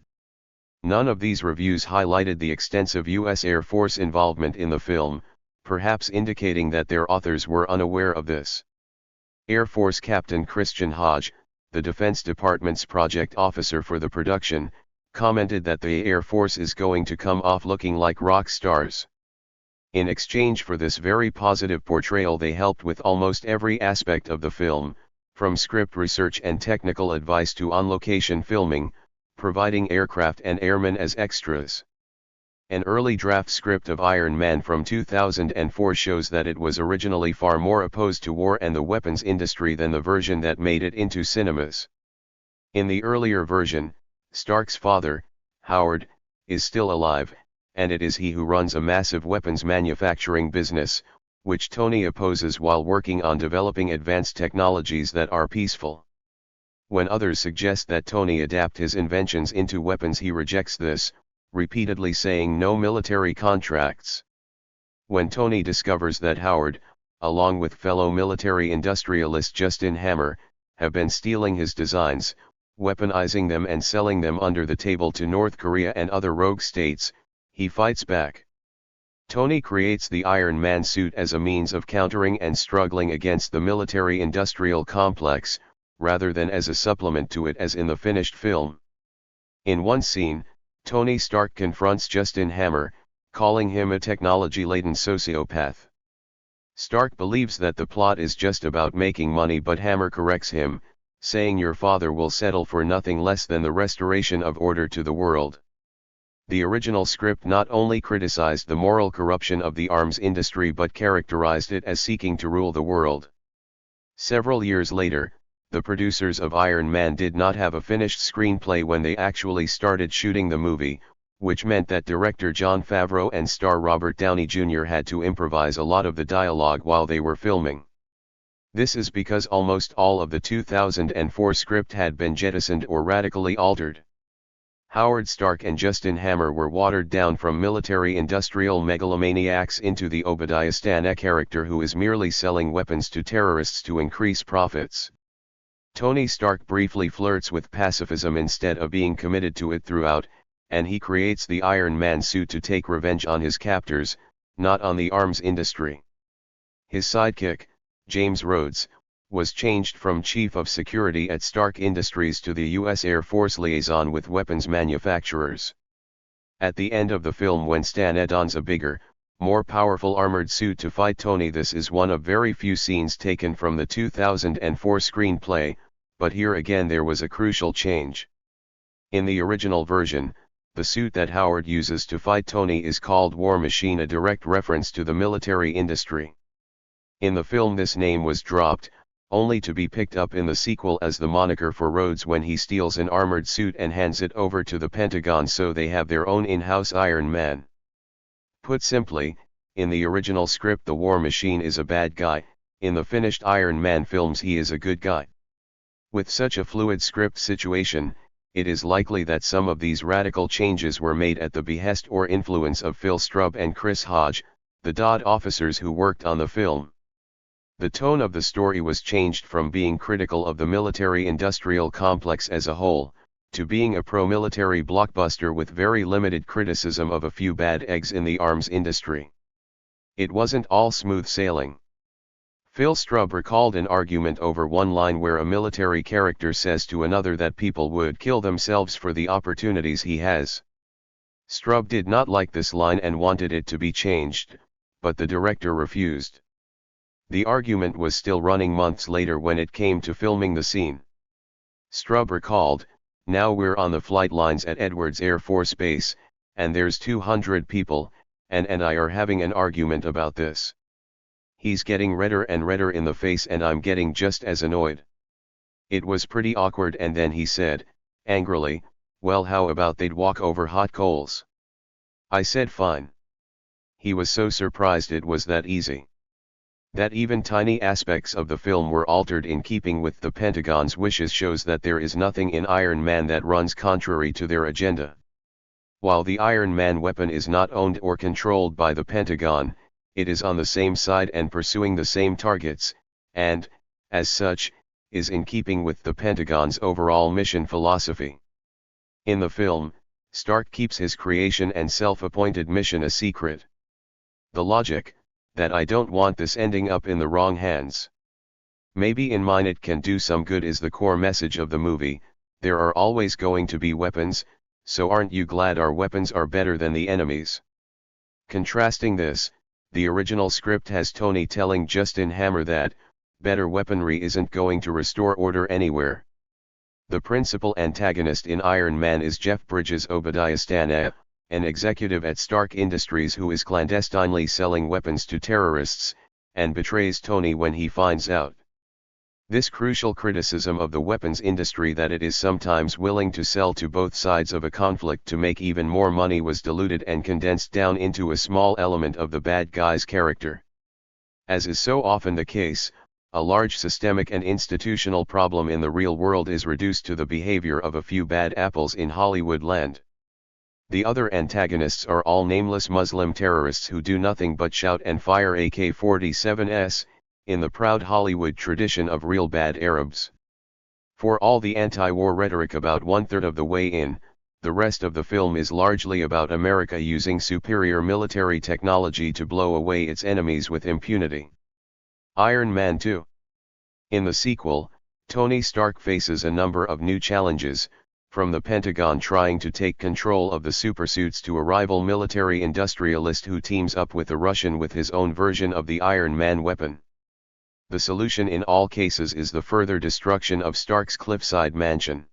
None of these reviews highlighted the extensive U.S. Air Force involvement in the film, perhaps indicating that their authors were unaware of this. Air Force Captain Christian Hodge, the Defense Department's project officer for the production, commented that the Air Force is going to come off looking like rock stars. In exchange for this very positive portrayal, they helped with almost every aspect of the film, from script research and technical advice to on-location filming, providing aircraft and airmen as extras. An early draft script of Iron Man from 2004 shows that it was originally far more opposed to war and the weapons industry than the version that made it into cinemas. In the earlier version, Stark's father, Howard, is still alive, and it is he who runs a massive weapons manufacturing business, which Tony opposes while working on developing advanced technologies that are peaceful. When others suggest that Tony adapt his inventions into weapons, he rejects this, repeatedly saying no military contracts. When Tony discovers that Howard, along with fellow military industrialist Justin Hammer, have been stealing his designs, weaponizing them and selling them under the table to North Korea and other rogue states, he fights back. Tony creates the Iron Man suit as a means of countering and struggling against the military-industrial complex, rather than as a supplement to it as in the finished film. In one scene, Tony Stark confronts Justin Hammer, calling him a technology-laden sociopath. Stark believes that the plot is just about making money, but Hammer corrects him, saying your father will settle for nothing less than the restoration of order to the world. The original script not only criticized the moral corruption of the arms industry but characterized it as seeking to rule the world. Several years later, the producers of Iron Man did not have a finished screenplay when they actually started shooting the movie, which meant that director Jon Favreau and star Robert Downey Jr. had to improvise a lot of the dialogue while they were filming. This is because almost all of the 2004 script had been jettisoned or radically altered. Howard Stark and Justin Hammer were watered down from military-industrial megalomaniacs into the Obadiah Stane character who is merely selling weapons to terrorists to increase profits. Tony Stark briefly flirts with pacifism instead of being committed to it throughout, and he creates the Iron Man suit to take revenge on his captors, not on the arms industry. His sidekick, James Rhodes, was changed from Chief of Security at Stark Industries to the U.S. Air Force liaison with weapons manufacturers. At the end of the film, when Stane dons a bigger, more powerful armored suit to fight Tony, this is one of very few scenes taken from the 2004 screenplay, but here again there was a crucial change. In the original version, the suit that Howard uses to fight Tony is called War Machine, a direct reference to the military industry. In the film this name was dropped, only to be picked up in the sequel as the moniker for Rhodes when he steals an armored suit and hands it over to the Pentagon so they have their own in-house Iron Man. Put simply, in the original script the War Machine is a bad guy, in the finished Iron Man films he is a good guy. With such a fluid script situation, it is likely that some of these radical changes were made at the behest or influence of Phil Strub and Chris Hodge, the DOD officers who worked on the film. The tone of the story was changed from being critical of the military-industrial complex as a whole, to being a pro-military blockbuster with very limited criticism of a few bad eggs in the arms industry. It wasn't all smooth sailing. Phil Strub recalled an argument over one line where a military character says to another that people would kill themselves for the opportunities he has. Strub did not like this line and wanted it to be changed, but the director refused. The argument was still running months later when it came to filming the scene. Strub recalled, "Now we're on the flight lines at Edwards Air Force Base, and there's 200 people, and I are having an argument about this. He's getting redder and redder in the face and I'm getting just as annoyed. It was pretty awkward, and then he said, angrily, well, how about they'd walk over hot coals? I said fine. He was so surprised it was that easy. That even tiny aspects of the film were altered in keeping with the Pentagon's wishes shows that there is nothing in Iron Man that runs contrary to their agenda. While the Iron Man weapon is not owned or controlled by the Pentagon, it is on the same side and pursuing the same targets, and, as such, is in keeping with the Pentagon's overall mission philosophy. In the film, Stark keeps his creation and self-appointed mission a secret. The logic, that I don't want this ending up in the wrong hands. Maybe in mine it can do some good, is the core message of the movie. There are always going to be weapons, so aren't you glad our weapons are better than the enemy's? Contrasting this, the original script has Tony telling Justin Hammer that, better weaponry isn't going to restore order anywhere. The principal antagonist in Iron Man is Jeff Bridges' Obadiah Stane, an executive at Stark Industries who is clandestinely selling weapons to terrorists, and betrays Tony when he finds out. This crucial criticism of the weapons industry, that it is sometimes willing to sell to both sides of a conflict to make even more money, was diluted and condensed down into a small element of the bad guy's character. As is so often the case, a large systemic and institutional problem in the real world is reduced to the behavior of a few bad apples in Hollywood land. The other antagonists are all nameless Muslim terrorists who do nothing but shout and fire AK-47s, in the proud Hollywood tradition of real bad Arabs. For all the anti-war rhetoric about 1/3 of the way in, the rest of the film is largely about America using superior military technology to blow away its enemies with impunity. Iron Man 2. In the sequel, Tony Stark faces a number of new challenges, from the Pentagon trying to take control of the supersuits to a rival military industrialist who teams up with a Russian with his own version of the Iron Man weapon. The solution in all cases is the further destruction of Stark's cliffside mansion.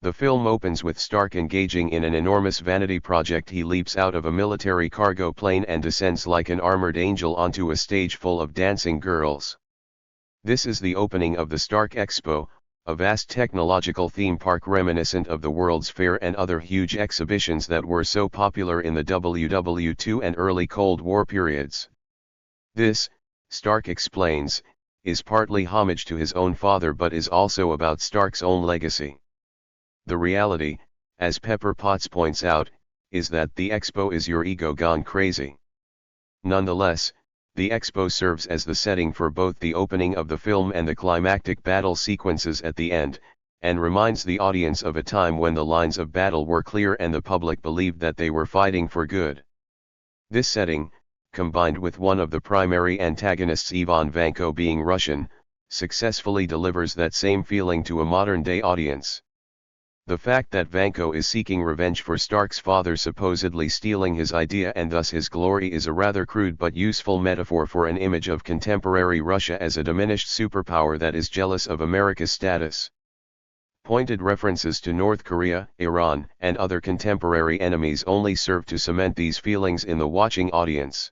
The film opens with Stark engaging in an enormous vanity project. He leaps out of a military cargo plane and descends like an armored angel onto a stage full of dancing girls. This is the opening of the Stark Expo, a vast technological theme park reminiscent of the World's Fair and other huge exhibitions that were so popular in the WW2 and early Cold War periods. This, Stark explains, is partly homage to his own father but is also about Stark's own legacy. The reality, as Pepper Potts points out, is that the Expo is your ego gone crazy. Nonetheless, the Expo serves as the setting for both the opening of the film and the climactic battle sequences at the end, and reminds the audience of a time when the lines of battle were clear and the public believed that they were fighting for good. This setting, combined with one of the primary antagonists, Ivan Vanko, being Russian, successfully delivers that same feeling to a modern-day audience. The fact that Vanko is seeking revenge for Stark's father supposedly stealing his idea and thus his glory is a rather crude but useful metaphor for an image of contemporary Russia as a diminished superpower that is jealous of America's status. Pointed references to North Korea, Iran, and other contemporary enemies only serve to cement these feelings in the watching audience.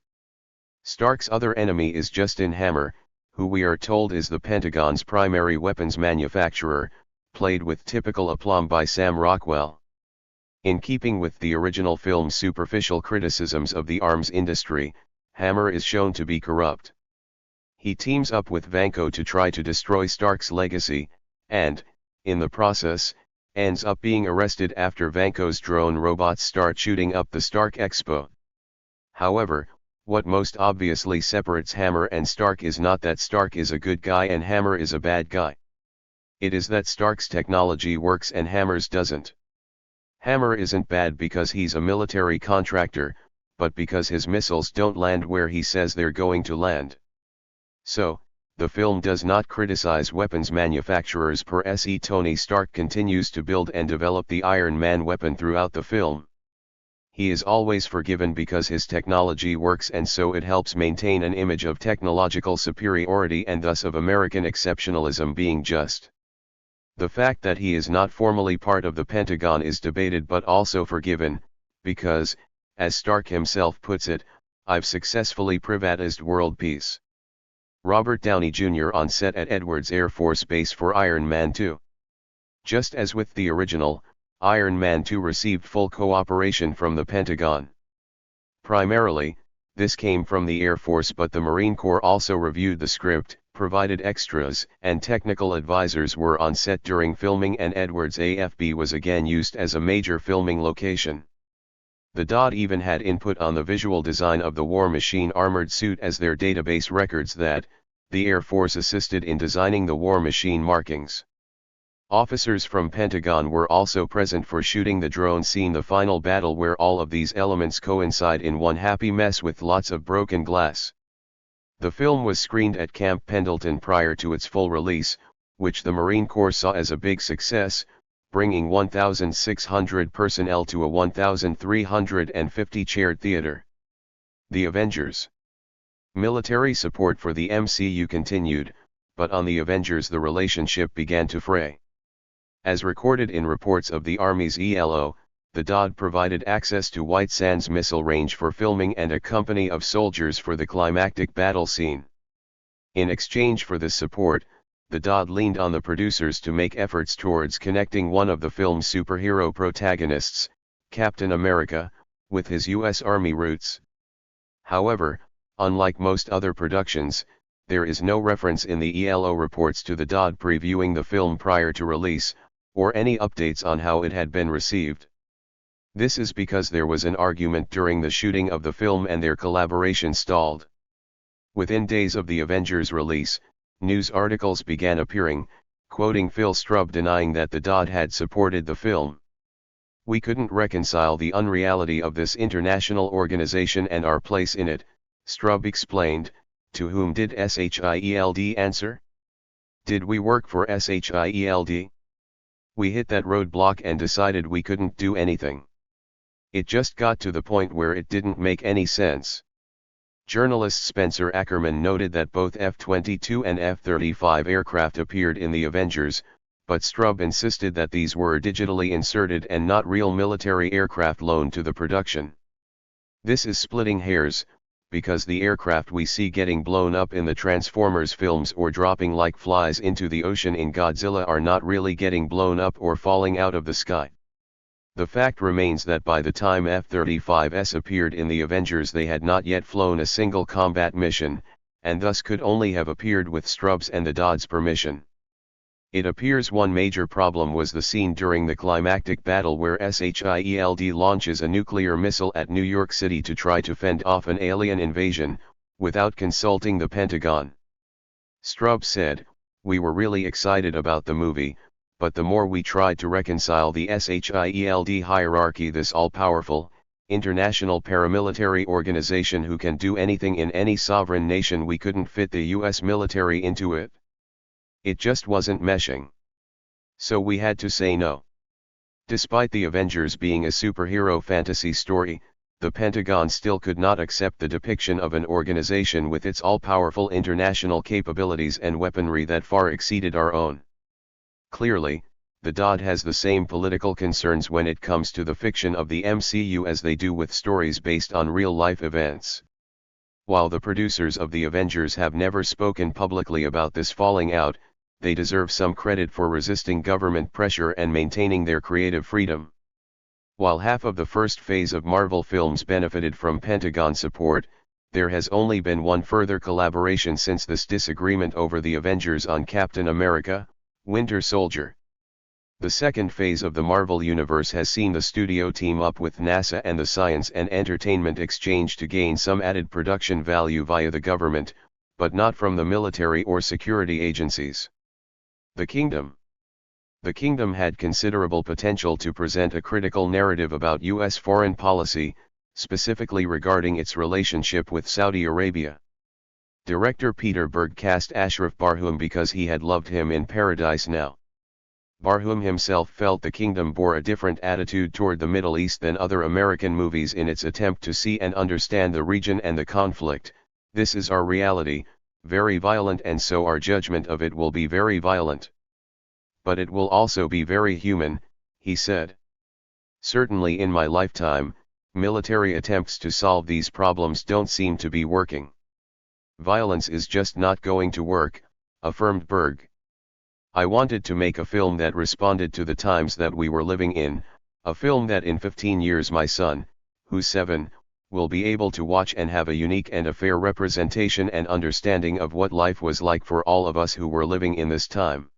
Stark's other enemy is Justin Hammer, who we are told is the Pentagon's primary weapons manufacturer, played with typical aplomb by Sam Rockwell. In keeping with the original film's superficial criticisms of the arms industry, Hammer is shown to be corrupt. He teams up with Vanko to try to destroy Stark's legacy, and, in the process, ends up being arrested after Vanko's drone robots start shooting up the Stark Expo. However, What most obviously separates Hammer and Stark is not that Stark is a good guy and Hammer is a bad guy. It is that Stark's technology works and Hammer's doesn't. Hammer isn't bad because he's a military contractor, but because his missiles don't land where he says they're going to land. So, the film does not criticize weapons manufacturers per se. Tony Stark continues to build and develop the Iron Man weapon throughout the film. He is always forgiven because his technology works and so it helps maintain an image of technological superiority and thus of American exceptionalism being just. The fact that he is not formally part of the Pentagon is debated but also forgiven, because, as Stark himself puts it, I've successfully privatized world peace. Robert Downey Jr. on set at Edwards Air Force Base for Iron Man 2. Just as with the original, Iron Man 2 received full cooperation from the Pentagon. Primarily, this came from the Air Force, but the Marine Corps also reviewed the script, provided extras, and technical advisors were on set during filming, and Edwards AFB was again used as a major filming location. The DoD even had input on the visual design of the War Machine armored suit, as their database records that the Air Force assisted in designing the War Machine markings. Officers from Pentagon were also present for shooting the drone scene, the final battle, where all of these elements coincide in one happy mess with lots of broken glass. The film was screened at Camp Pendleton prior to its full release, which the Marine Corps saw as a big success, bringing 1,600 personnel to a 1,350-chaired theater. The Avengers. Military support for the MCU continued, but on the Avengers the relationship began to fray. As recorded in reports of the Army's ELO, the DoD provided access to White Sands missile range for filming and a company of soldiers for the climactic battle scene. In exchange for this support, the DoD leaned on the producers to make efforts towards connecting one of the film's superhero protagonists, Captain America, with his U.S. Army roots. However, unlike most other productions, there is no reference in the ELO reports to the DoD previewing the film prior to release, or any updates on how it had been received. This is because there was an argument during the shooting of the film and their collaboration stalled. Within days of the Avengers release, news articles began appearing, quoting Phil Strubb denying that the DoD had supported the film. "We couldn't reconcile the unreality of this international organization and our place in it," Strubb explained. To whom did SHIELD answer? Did we work for SHIELD? We hit that roadblock and decided we couldn't do anything. It just got to the point where it didn't make any sense. Journalist Spencer Ackerman noted that both F-22 and F-35 aircraft appeared in the Avengers, but Strubb insisted that these were digitally inserted and not real military aircraft loaned to the production. This is splitting hairs, because the aircraft we see getting blown up in the Transformers films or dropping like flies into the ocean in Godzilla are not really getting blown up or falling out of the sky. The fact remains that by the time F-35s appeared in the Avengers they had not yet flown a single combat mission, and thus could only have appeared with Strubb's and the DoD's permission. It appears one major problem was the scene during the climactic battle where SHIELD launches a nuclear missile at New York City to try to fend off an alien invasion, without consulting the Pentagon. Strubb said, "We were really excited about the movie, but the more we tried to reconcile the SHIELD hierarchy, this all-powerful, international paramilitary organization who can do anything in any sovereign nation, we couldn't fit the US military into it. It just wasn't meshing. So we had to say no." Despite the Avengers being a superhero fantasy story, the Pentagon still could not accept the depiction of an organization with its all-powerful international capabilities and weaponry that far exceeded our own. Clearly, the DoD has the same political concerns when it comes to the fiction of the MCU as they do with stories based on real-life events. While the producers of the Avengers have never spoken publicly about this falling out, they deserve some credit for resisting government pressure and maintaining their creative freedom. While half of the first phase of Marvel films benefited from Pentagon support, there has only been one further collaboration since this disagreement over the Avengers on Captain America: Winter Soldier. The second phase of the Marvel Universe has seen the studio team up with NASA and the Science and Entertainment Exchange to gain some added production value via the government, but not from the military or security agencies. The Kingdom. The Kingdom had considerable potential to present a critical narrative about U.S. foreign policy, specifically regarding its relationship with Saudi Arabia. Director Peter Berg cast Ashraf Barhum because he had loved him in Paradise Now. Barhum himself felt The Kingdom bore a different attitude toward the Middle East than other American movies in its attempt to see and understand the region and the conflict. This is our reality, very violent, and so our judgment of it will be very violent. But it will also be very human, he said. Certainly in my lifetime, military attempts to solve these problems don't seem to be working. Violence is just not going to work, affirmed Berg. I wanted to make a film that responded to the times that we were living in, a film that in 15 years my son, who's 7, will be able to watch and have a unique and a fair representation and understanding of what life was like for all of us who were living in this time.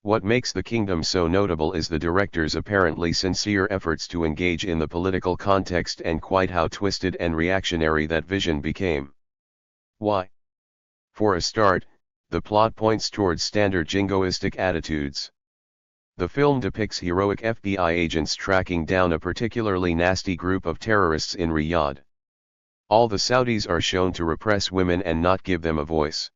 What makes The Kingdom so notable is the director's apparently sincere efforts to engage in the political context and quite how twisted and reactionary that vision became. Why? For a start, the plot points towards standard jingoistic attitudes. The film depicts heroic FBI agents tracking down a particularly nasty group of terrorists in Riyadh. All the Saudis are shown to repress women and not give them a voice.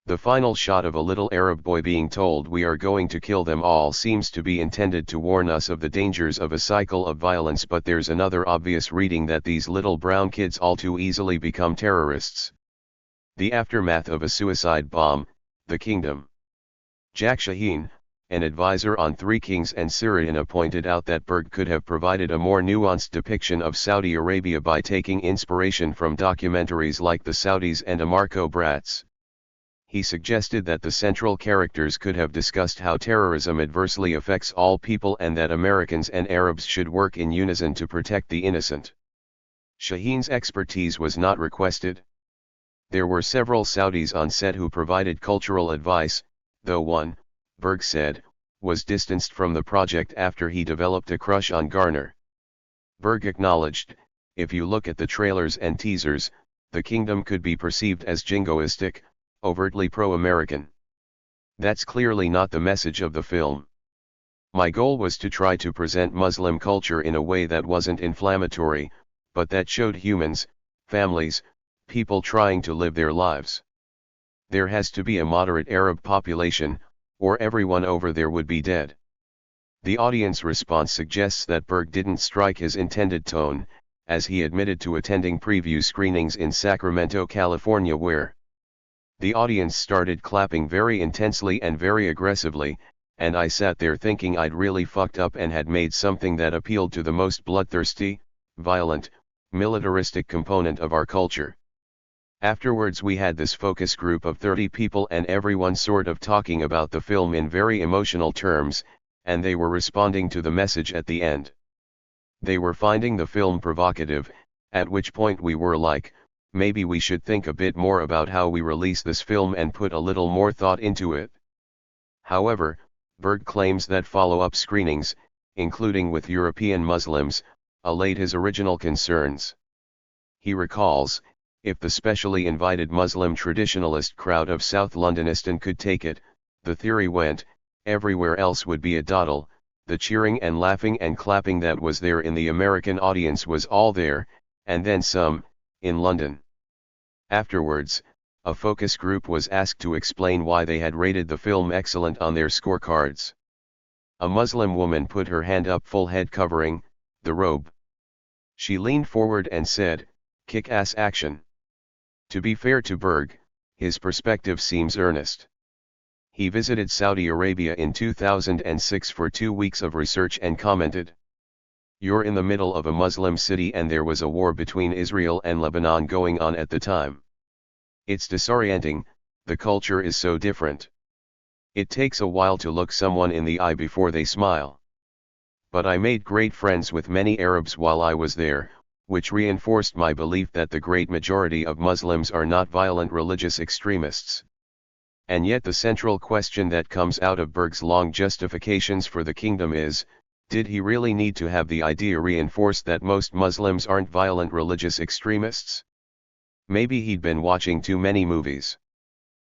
The final shot of a little Arab boy being told we are going to kill them all seems to be intended to warn us of the dangers of a cycle of violence, but there's another obvious reading that these little brown kids all too easily become terrorists. The aftermath of a suicide bomb, The Kingdom. Jack Shaheen, an advisor on Three Kings and Syriana, pointed out that Berg could have provided a more nuanced depiction of Saudi Arabia by taking inspiration from documentaries like The Saudis and Amarco Brats. He suggested that the central characters could have discussed how terrorism adversely affects all people and that Americans and Arabs should work in unison to protect the innocent. Shaheen's expertise was not requested. There were several Saudis on set who provided cultural advice, though one, Berg said, was distanced from the project after he developed a crush on Garner. Berg acknowledged, if you look at the trailers and teasers, The Kingdom could be perceived as jingoistic, overtly pro-American. That's clearly not the message of the film. My goal was to try to present Muslim culture in a way that wasn't inflammatory, but that showed humans, families, people trying to live their lives. There has to be a moderate Arab population, or everyone over there would be dead. The audience response suggests that Berg didn't strike his intended tone, as he admitted to attending preview screenings in Sacramento, California, where the audience started clapping very intensely and very aggressively, and I sat there thinking I'd really fucked up and had made something that appealed to the most bloodthirsty, violent, militaristic component of our culture. Afterwards we had this focus group of 30 people and everyone sort of talking about the film in very emotional terms, and they were responding to the message at the end. They were finding the film provocative, at which point we were like, maybe we should think a bit more about how we release this film and put a little more thought into it. However, Berg claims that follow-up screenings, including with European Muslims, allayed his original concerns. He recalls, if the specially invited Muslim traditionalist crowd of South Londonistan could take it, the theory went, everywhere else would be a dawdle. The cheering and laughing and clapping that was there in the American audience was all there, and then some, in London. Afterwards, a focus group was asked to explain why they had rated the film excellent on their scorecards. A Muslim woman put her hand up, full head covering, the robe. She leaned forward and said, "Kick-ass action." To be fair to Berg, his perspective seems earnest. He visited Saudi Arabia in 2006 for 2 weeks of research and commented, "You're in the middle of a Muslim city and there was a war between Israel and Lebanon going on at the time. It's disorienting, the culture is so different. It takes a while to look someone in the eye before they smile. But I made great friends with many Arabs while I was there, which reinforced my belief that the great majority of Muslims are not violent religious extremists. And yet the central question that comes out of Berg's long justifications for the kingdom is, did he really need to have the idea reinforced that most Muslims aren't violent religious extremists? Maybe he'd been watching too many movies.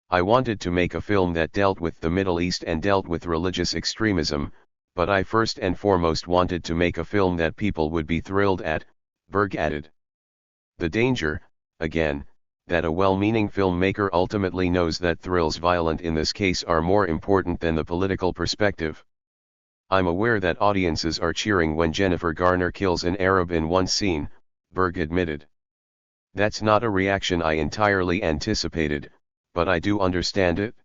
I wanted to make a film that dealt with the Middle East and dealt with religious extremism, but I first and foremost wanted to make a film that people would be thrilled at, Berg added. The danger, again, that a well-meaning filmmaker ultimately knows that thrills violent in this case are more important than the political perspective. I'm aware that audiences are cheering when Jennifer Garner kills an Arab in one scene, Berg admitted. That's not a reaction I entirely anticipated, but I do understand it.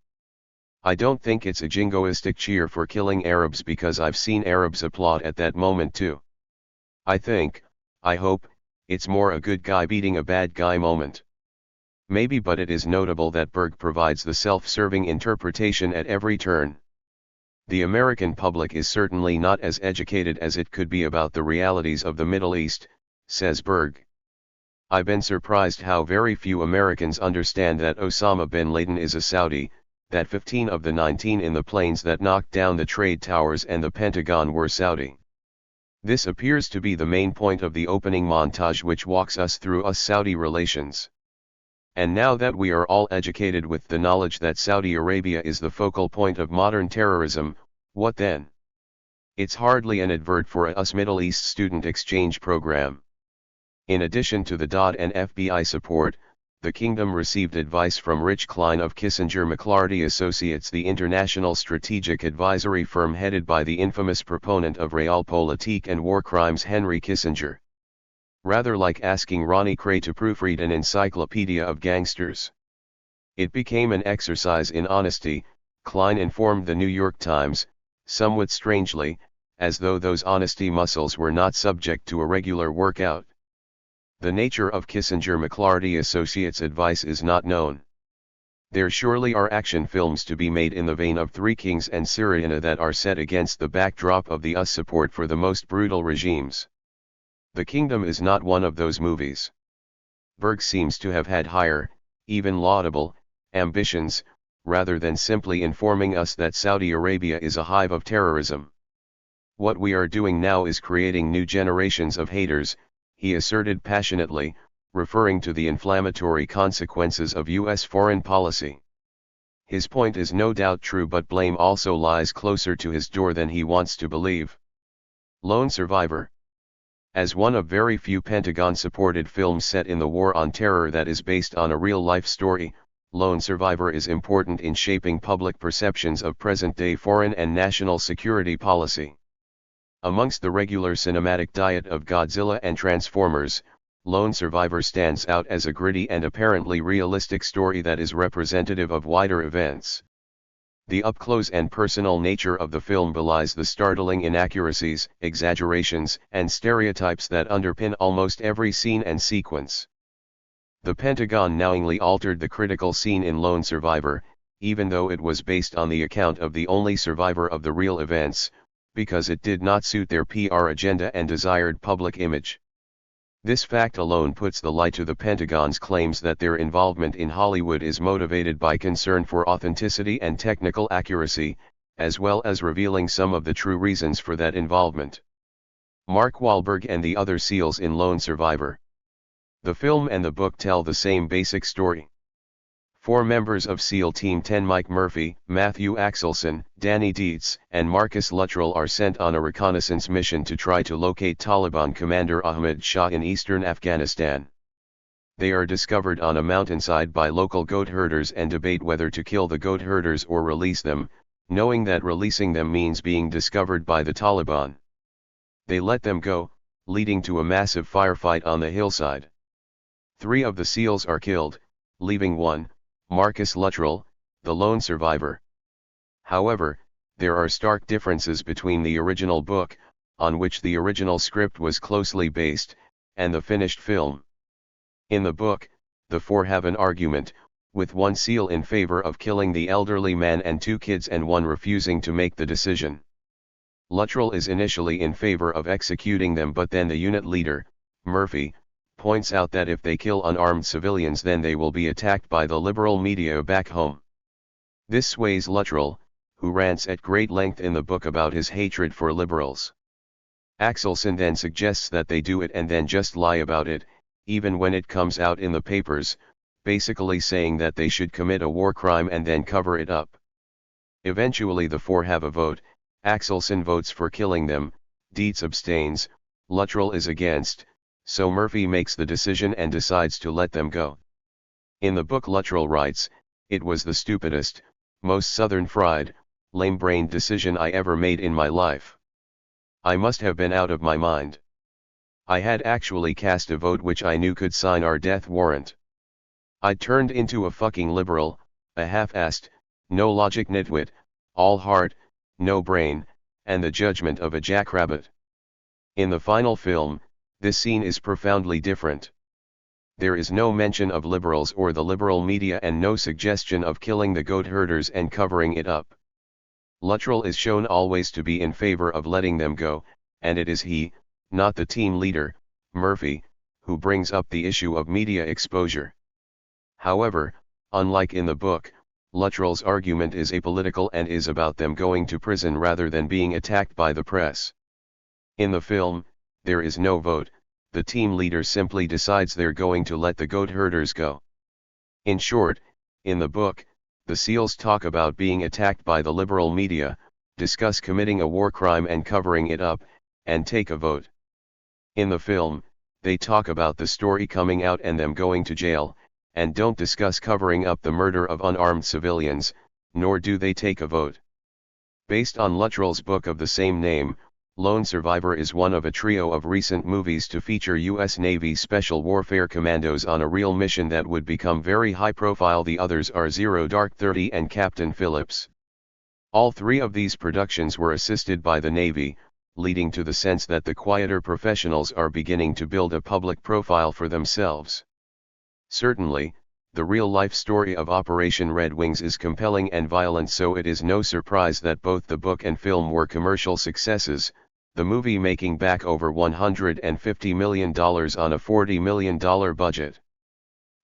I don't think it's a jingoistic cheer for killing Arabs because I've seen Arabs applaud at that moment too. I think, I hope, it's more a good guy beating a bad guy moment. Maybe, but it is notable that Berg provides the self-serving interpretation at every turn. The American public is certainly not as educated as it could be about the realities of the Middle East, says Berg. I've been surprised how very few Americans understand that Osama bin Laden is a Saudi, that 15 of the 19 in the planes that knocked down the trade towers and the Pentagon were Saudi. This appears to be the main point of the opening montage, which walks us through US-Saudi relations. And now that we are all educated with the knowledge that Saudi Arabia is the focal point of modern terrorism, what then? It's hardly an advert for a US Middle East student exchange program. In addition to the DoD and FBI support, the kingdom received advice from Rich Klein of Kissinger McLarty Associates, the international strategic advisory firm headed by the infamous proponent of Realpolitik and war crimes Henry Kissinger. Rather like asking Ronnie Cray to proofread an encyclopedia of gangsters. It became an exercise in honesty, Klein informed the New York Times, somewhat strangely, as though those honesty muscles were not subject to a regular workout. The nature of Kissinger McLarty Associates' advice is not known. There surely are action films to be made in the vein of Three Kings and Syriana that are set against the backdrop of the US support for the most brutal regimes. The Kingdom is not one of those movies. Berg seems to have had higher, even laudable, ambitions, rather than simply informing us that Saudi Arabia is a hive of terrorism. What we are doing now is creating new generations of haters, he asserted passionately, referring to the inflammatory consequences of US foreign policy. His point is no doubt true, but blame also lies closer to his door than he wants to believe. Lone Survivor. As one of very few Pentagon-supported films set in the War on Terror that is based on a real-life story, Lone Survivor is important in shaping public perceptions of present-day foreign and national security policy. Amongst the regular cinematic diet of Godzilla and Transformers, Lone Survivor stands out as a gritty and apparently realistic story that is representative of wider events. The up-close and personal nature of the film belies the startling inaccuracies, exaggerations, and stereotypes that underpin almost every scene and sequence. The Pentagon knowingly altered the critical scene in Lone Survivor, even though it was based on the account of the only survivor of the real events, because it did not suit their PR agenda and desired public image. This fact alone puts the lie to the Pentagon's claims that their involvement in Hollywood is motivated by concern for authenticity and technical accuracy, as well as revealing some of the true reasons for that involvement. Mark Wahlberg and the other SEALs in Lone Survivor. The film and the book tell the same basic story. 4 members of SEAL Team 10, Mike Murphy, Matthew Axelson, Danny Dietz, and Marcus Luttrell, are sent on a reconnaissance mission to try to locate Taliban commander Ahmad Shah in eastern Afghanistan. They are discovered on a mountainside by local goat herders and debate whether to kill the goat herders or release them, knowing that releasing them means being discovered by the Taliban. They let them go, leading to a massive firefight on the hillside. 3 of the SEALs are killed, leaving one, Marcus Luttrell, the lone survivor. However, there are stark differences between the original book, on which the original script was closely based, and the finished film. In the book, the 4 have an argument, with one SEAL in favor of killing the elderly man and 2 kids and one refusing to make the decision. Luttrell is initially in favor of executing them, but then the unit leader, Murphy, points out that if they kill unarmed civilians then they will be attacked by the liberal media back home. This sways Luttrell, who rants at great length in the book about his hatred for liberals. Axelson then suggests that they do it and then just lie about it, even when it comes out in the papers, basically saying that they should commit a war crime and then cover it up. Eventually the four have a vote. Axelson votes for killing them, Dietz abstains, Luttrell is against, so Murphy makes the decision and decides to let them go. In the book Luttrell writes, "It was the stupidest, most southern-fried, lame-brained decision I ever made in my life. I must have been out of my mind. I had actually cast a vote which I knew could sign our death warrant. I'd turned into a fucking liberal, a half-assed, no-logic nitwit, all heart, no brain, and the judgment of a jackrabbit." In the final film, this scene is profoundly different. There is no mention of liberals or the liberal media and no suggestion of killing the goat herders and covering it up. Luttrell is shown always to be in favor of letting them go, and it is he, not the team leader, Murphy, who brings up the issue of media exposure. However, unlike in the book, Luttrell's argument is apolitical and is about them going to prison rather than being attacked by the press. In the film, there is no vote, the team leader simply decides they're going to let the goat herders go. In short, in the book, the SEALs talk about being attacked by the liberal media, discuss committing a war crime and covering it up, and take a vote. In the film, they talk about the story coming out and them going to jail, and don't discuss covering up the murder of unarmed civilians, nor do they take a vote. Based on Luttrell's book of the same name, Lone Survivor is one of a trio of recent movies to feature U.S. Navy Special Warfare Commandos on a real mission that would become very high-profile. The others are Zero Dark 30 and Captain Phillips. All three of these productions were assisted by the Navy, leading to the sense that the quieter professionals are beginning to build a public profile for themselves. Certainly, the real-life story of Operation Red Wings is compelling and violent, so it is no surprise that both the book and film were commercial successes, the movie making back over $150 million on a $40 million budget.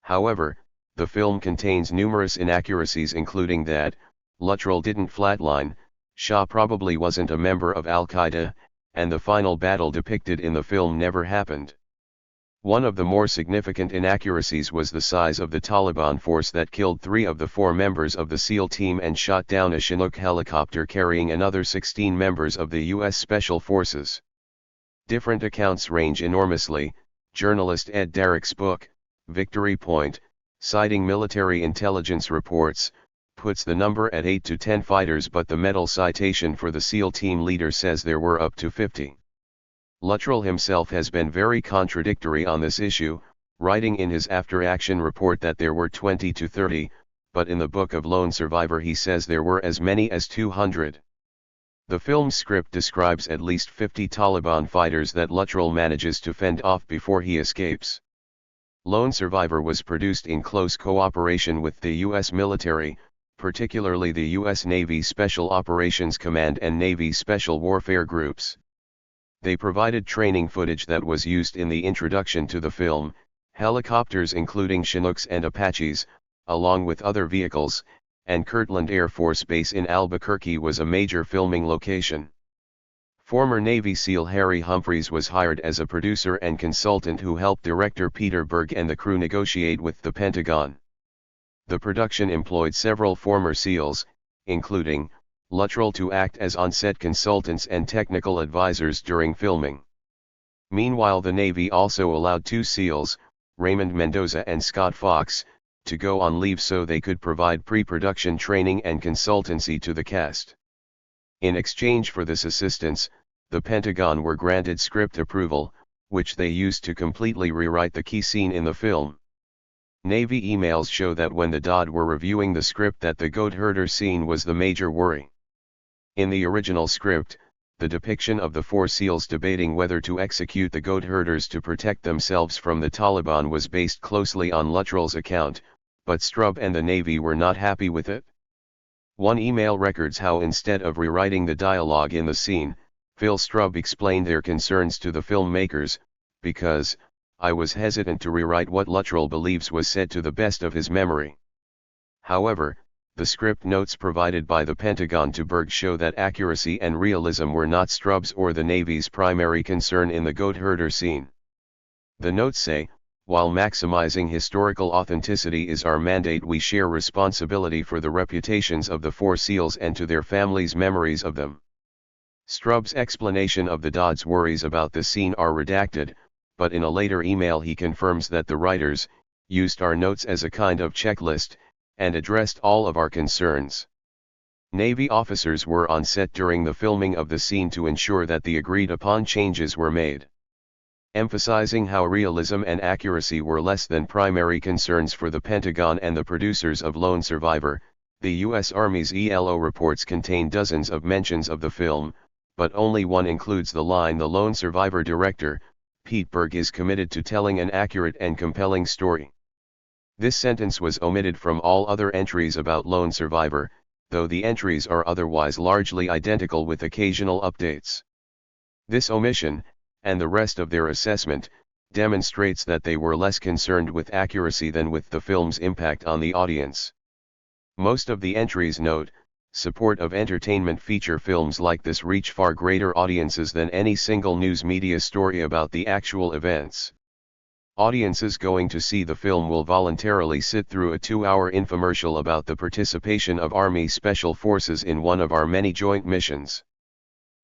However, the film contains numerous inaccuracies, including that Luttrell didn't flatline, Shah probably wasn't a member of Al-Qaeda, and the final battle depicted in the film never happened. One of the more significant inaccuracies was the size of the Taliban force that killed 3 of the 4 members of the SEAL team and shot down a Chinook helicopter carrying another 16 members of the U.S. Special Forces. Different accounts range enormously. Journalist Ed Derrick's book, Victory Point, citing military intelligence reports, puts the number at 8 to 10 fighters, but the medal citation for the SEAL team leader says there were up to 50. Luttrell himself has been very contradictory on this issue, writing in his after-action report that there were 20 to 30, but in the book of Lone Survivor he says there were as many as 200. The film's script describes at least 50 Taliban fighters that Luttrell manages to fend off before he escapes. Lone Survivor was produced in close cooperation with the U.S. military, particularly the U.S. Navy Special Operations Command and Navy Special Warfare Groups. They provided training footage that was used in the introduction to the film, helicopters including Chinooks and Apaches, along with other vehicles, and Kirtland Air Force Base in Albuquerque was a major filming location. Former Navy SEAL Harry Humphreys was hired as a producer and consultant who helped director Peter Berg and the crew negotiate with the Pentagon. The production employed several former SEALs, including Luttrell, to act as on-set consultants and technical advisors during filming. Meanwhile, the Navy also allowed 2 SEALs, Raymond Mendoza and Scott Fox, to go on leave so they could provide pre-production training and consultancy to the cast. In exchange for this assistance, the Pentagon were granted script approval, which they used to completely rewrite the key scene in the film. Navy emails show that when the DOD were reviewing the script that the goat herder scene was the major worry. In the original script, the depiction of the 4 SEALs debating whether to execute the goat herders to protect themselves from the Taliban was based closely on Luttrell's account, but Strub and the Navy were not happy with it. One email records how instead of rewriting the dialogue in the scene, Phil Strub explained their concerns to the filmmakers, because I was hesitant to rewrite what Luttrell believes was said to the best of his memory. However, The script notes provided by the Pentagon to Berg show that accuracy and realism were not Stubbs or the Navy's primary concern in the goat herder scene. The notes say, while maximizing historical authenticity is our mandate, we share responsibility for the reputations of the four SEALs and to their families' memories of them. Stubbs' explanation of the Dodds' worries about the scene are redacted, but in a later email he confirms that the writers used our notes as a kind of checklist and addressed all of our concerns. Navy officers were on set during the filming of the scene to ensure that the agreed-upon changes were made. Emphasizing how realism and accuracy were less than primary concerns for the Pentagon and the producers of Lone Survivor, the U.S. Army's ELO reports contain dozens of mentions of the film, but only one includes the line, "The Lone Survivor director, Pete Berg, is committed to telling an accurate and compelling story." This sentence was omitted from all other entries about Lone Survivor, though the entries are otherwise largely identical with occasional updates. This omission, and the rest of their assessment, demonstrates that they were less concerned with accuracy than with the film's impact on the audience. Most of the entries note, support of entertainment feature films like this reach far greater audiences than any single news media story about the actual events. Audiences going to see the film will voluntarily sit through a 2-hour infomercial about the participation of Army Special Forces in one of our many joint missions.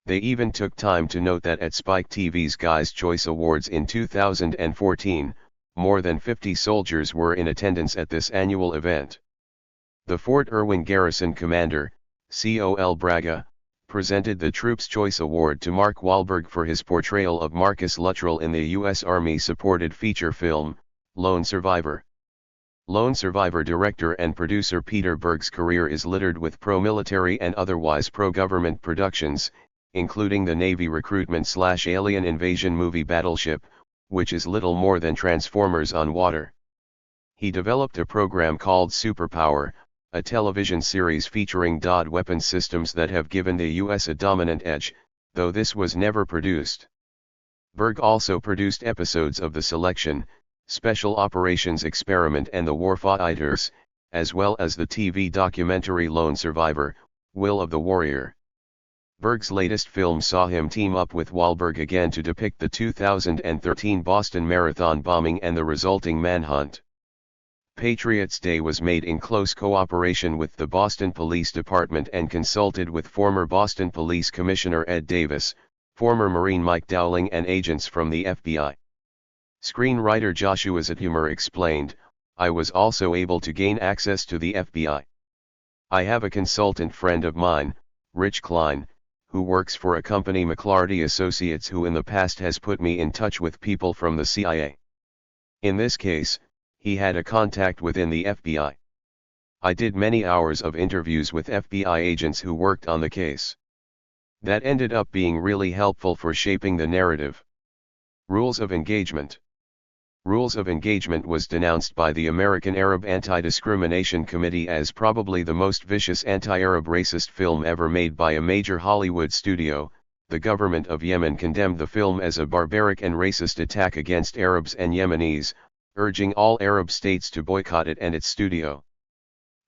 They even took time to note that at Spike TV's Guys' Choice Awards in 2014, more than 50 soldiers were in attendance at this annual event. The Fort Irwin Garrison Commander, Col Braga, presented the Troops' Choice Award to Mark Wahlberg for his portrayal of Marcus Luttrell in the U.S. Army-supported feature film, Lone Survivor. Lone Survivor director and producer Peter Berg's career is littered with pro-military and otherwise pro-government productions, including the Navy recruitment/alien invasion movie Battleship, which is little more than Transformers on water. He developed a program called Superpower, a television series featuring DoD weapon systems that have given the U.S. a dominant edge, though this was never produced. Berg also produced episodes of The Selection, Special Operations Experiment and The Warfighters, as well as the TV documentary Lone Survivor, Will of the Warrior. Berg's latest film saw him team up with Wahlberg again to depict the 2013 Boston Marathon bombing and the resulting manhunt. Patriots' Day was made in close cooperation with the Boston Police Department and consulted with former Boston Police Commissioner Ed Davis, former Marine Mike Dowling and agents from the FBI. Screenwriter Joshua Zithumer explained, "I was also able to gain access to the FBI. I have a consultant friend of mine, Rich Klein, who works for a company McLarty Associates, who in the past has put me in touch with people from the CIA. In this case, he had a contact within the FBI. I did many hours of interviews with FBI agents who worked on the case. That ended up being really helpful for shaping the narrative." Rules of Engagement. Rules of Engagement was denounced by the American Arab Anti-Discrimination Committee as probably the most vicious anti-Arab racist film ever made by a major Hollywood studio. The government of Yemen condemned the film as a barbaric and racist attack against Arabs and Yemenis, urging all Arab states to boycott it and its studio.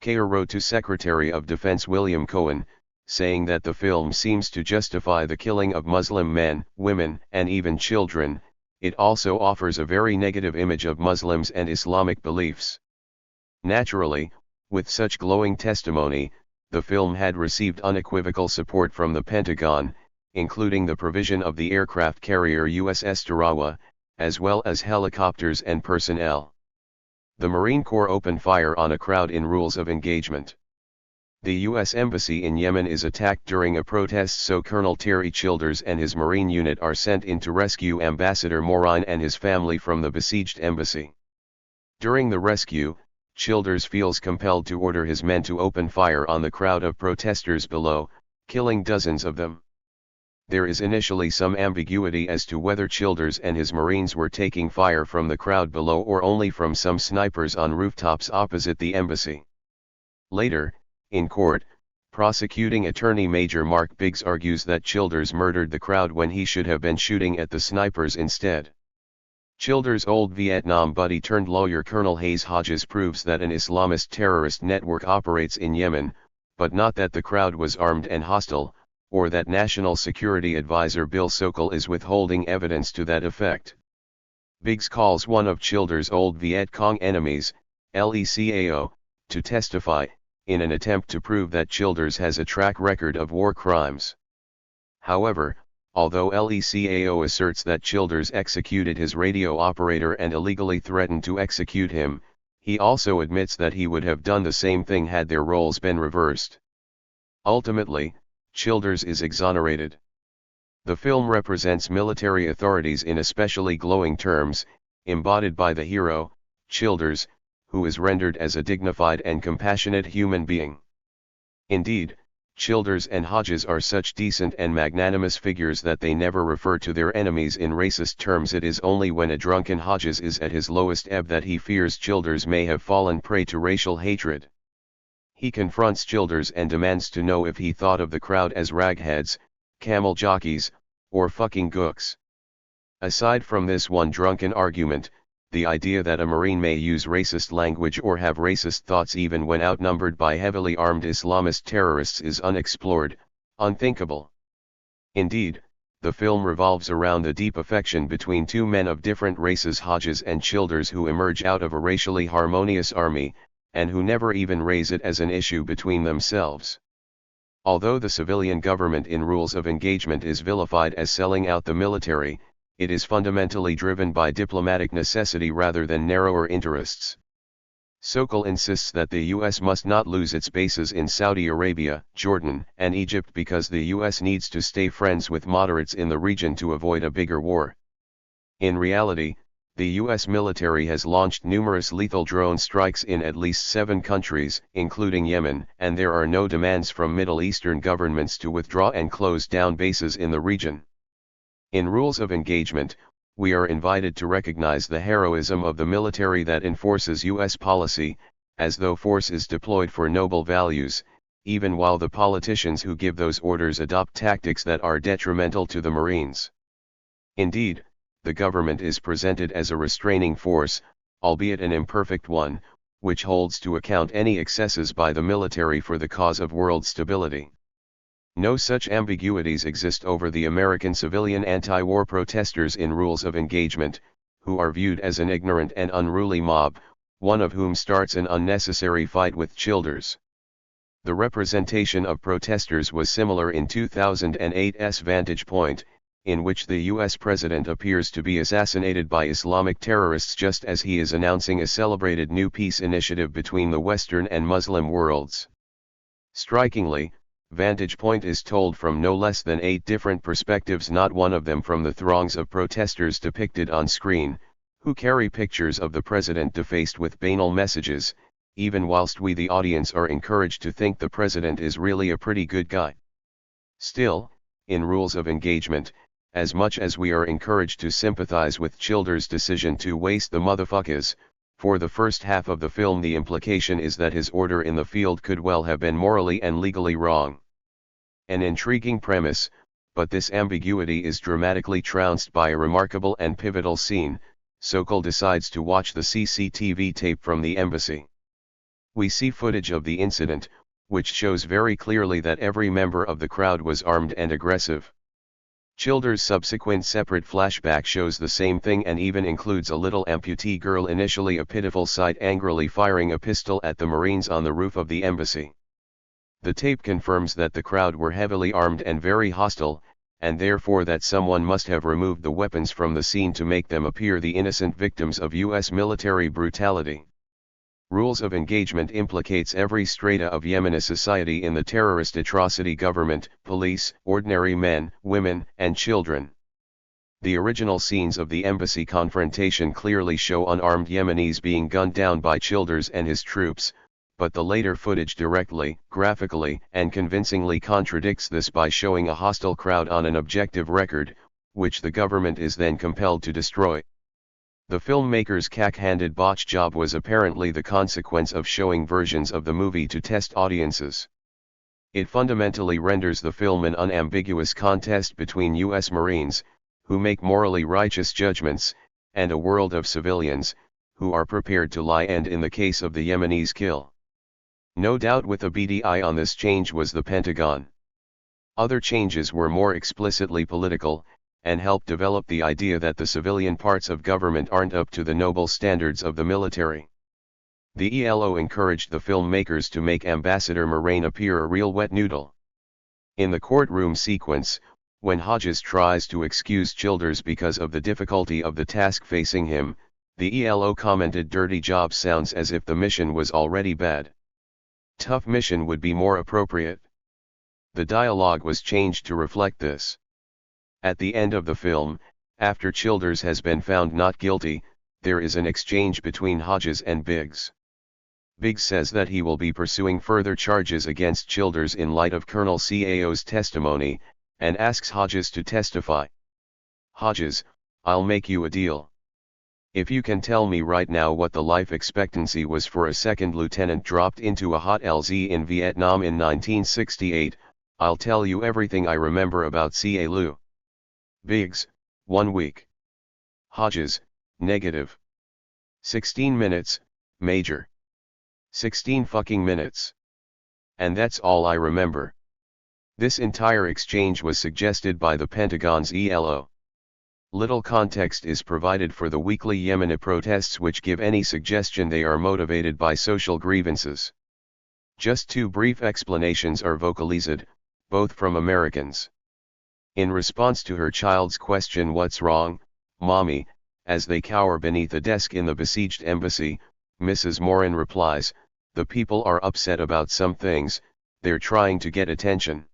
Kayer wrote to Secretary of Defense William Cohen, saying that the film seems to justify the killing of Muslim men, women, and even children. It also offers a very negative image of Muslims and Islamic beliefs. Naturally, with such glowing testimony, the film had received unequivocal support from the Pentagon, including the provision of the aircraft carrier USS Tarawa, as well as helicopters and personnel. The Marine Corps opened fire on a crowd in Rules of Engagement. The U.S. Embassy in Yemen is attacked during a protest, so Colonel Terry Childers and his Marine unit are sent in to rescue Ambassador Morin and his family from the besieged embassy. During the rescue, Childers feels compelled to order his men to open fire on the crowd of protesters below, killing dozens of them. There is initially some ambiguity as to whether Childers and his Marines were taking fire from the crowd below or only from some snipers on rooftops opposite the embassy. Later, in court, prosecuting attorney Major Mark Biggs argues that Childers murdered the crowd when he should have been shooting at the snipers instead. Childers' old Vietnam buddy turned lawyer Colonel Hayes Hodges proves that an Islamist terrorist network operates in Yemen, but not that the crowd was armed and hostile, or that National Security Advisor Bill Sokol is withholding evidence to that effect. Biggs calls one of Childers' old Viet Cong enemies, LECAO, to testify, in an attempt to prove that Childers has a track record of war crimes. However, although LECAO asserts that Childers executed his radio operator and illegally threatened to execute him, he also admits that he would have done the same thing had their roles been reversed. Ultimately, Childers is exonerated. The film represents military authorities in especially glowing terms, embodied by the hero, Childers, who is rendered as a dignified and compassionate human being. Indeed, Childers and Hodges are such decent and magnanimous figures that they never refer to their enemies in racist terms. It is only when a drunken Hodges is at his lowest ebb that he fears Childers may have fallen prey to racial hatred. He confronts Childers and demands to know if he thought of the crowd as ragheads, camel jockeys, or fucking gooks. Aside from this one drunken argument, the idea that a Marine may use racist language or have racist thoughts even when outnumbered by heavily armed Islamist terrorists is unexplored, unthinkable. Indeed, the film revolves around the deep affection between two men of different races, Hodges and Childers, who emerge out of a racially harmonious army, and who never even raise it as an issue between themselves. Although the civilian government in Rules of Engagement is vilified as selling out the military, it is fundamentally driven by diplomatic necessity rather than narrower interests. Sokol insists that the U.S. must not lose its bases in Saudi Arabia, Jordan, and Egypt because the U.S. needs to stay friends with moderates in the region to avoid a bigger war. In reality, the U.S. military has launched numerous lethal drone strikes in at least 7 countries, including Yemen, and there are no demands from Middle Eastern governments to withdraw and close down bases in the region. In Rules of Engagement, we are invited to recognize the heroism of the military that enforces U.S. policy, as though force is deployed for noble values, even while the politicians who give those orders adopt tactics that are detrimental to the Marines. Indeed, the government is presented as a restraining force, albeit an imperfect one, which holds to account any excesses by the military for the cause of world stability. No such ambiguities exist over the American civilian anti-war protesters in Rules of Engagement, who are viewed as an ignorant and unruly mob, one of whom starts an unnecessary fight with Childers. The representation of protesters was similar in 2008's Vantage Point, in which the U.S. president appears to be assassinated by Islamic terrorists just as he is announcing a celebrated new peace initiative between the Western and Muslim worlds. Strikingly, Vantage Point is told from no less than 8 different perspectives, not one of them from the throngs of protesters depicted on screen, who carry pictures of the president defaced with banal messages, even whilst we the audience are encouraged to think the president is really a pretty good guy. Still, in Rules of Engagement, as much as we are encouraged to sympathize with Childers' decision to waste the motherfuckers, for the first half of the film the implication is that his order in the field could well have been morally and legally wrong. An intriguing premise, but this ambiguity is dramatically trounced by a remarkable and pivotal scene. Sokol decides to watch the CCTV tape from the embassy. We see footage of the incident, which shows very clearly that every member of the crowd was armed and aggressive. Childers' subsequent separate flashback shows the same thing and even includes a little amputee girl, initially a pitiful sight, angrily firing a pistol at the Marines on the roof of the embassy. The tape confirms that the crowd were heavily armed and very hostile, and therefore that someone must have removed the weapons from the scene to make them appear the innocent victims of U.S. military brutality. Rules of Engagement implicates every strata of Yemeni society in the terrorist atrocity: government, police, ordinary men, women, and children. The original scenes of the embassy confrontation clearly show unarmed Yemenis being gunned down by Childers and his troops, but the later footage directly, graphically, and convincingly contradicts this by showing a hostile crowd on an objective record, which the government is then compelled to destroy. The filmmaker's cack-handed botch job was apparently the consequence of showing versions of the movie to test audiences. It fundamentally renders the film an unambiguous contest between U.S. Marines, who make morally righteous judgments, and a world of civilians, who are prepared to lie and in the case of the Yemenis kill. No doubt with a beady eye on this change was the Pentagon. Other changes were more explicitly political, and helped develop the idea that the civilian parts of government aren't up to the noble standards of the military. The ELO encouraged the filmmakers to make Ambassador Moraine appear a real wet noodle. In the courtroom sequence, when Hodges tries to excuse Childers because of the difficulty of the task facing him, the ELO commented, "Dirty job sounds as if the mission was already bad. Tough mission would be more appropriate." The dialogue was changed to reflect this. At the end of the film, after Childers has been found not guilty, there is an exchange between Hodges and Biggs. Biggs says that he will be pursuing further charges against Childers in light of Colonel Cao's testimony, and asks Hodges to testify. "Hodges, I'll make you a deal. If you can tell me right now what the life expectancy was for a second lieutenant dropped into a hot LZ in Vietnam in 1968, I'll tell you everything I remember about Calu." Biggs, 1 week. Hodges, negative. 16 minutes, Major. 16 fucking minutes. And that's all I remember. This entire exchange was suggested by the Pentagon's ELO. Little context is provided for the weekly Yemeni protests, which give any suggestion they are motivated by social grievances. Just 2 brief explanations are vocalized, both from Americans. In response to her child's question, "What's wrong, Mommy?" as they cower beneath a desk in the besieged embassy, Mrs. Morin replies, "The people are upset about some things, they're trying to get attention."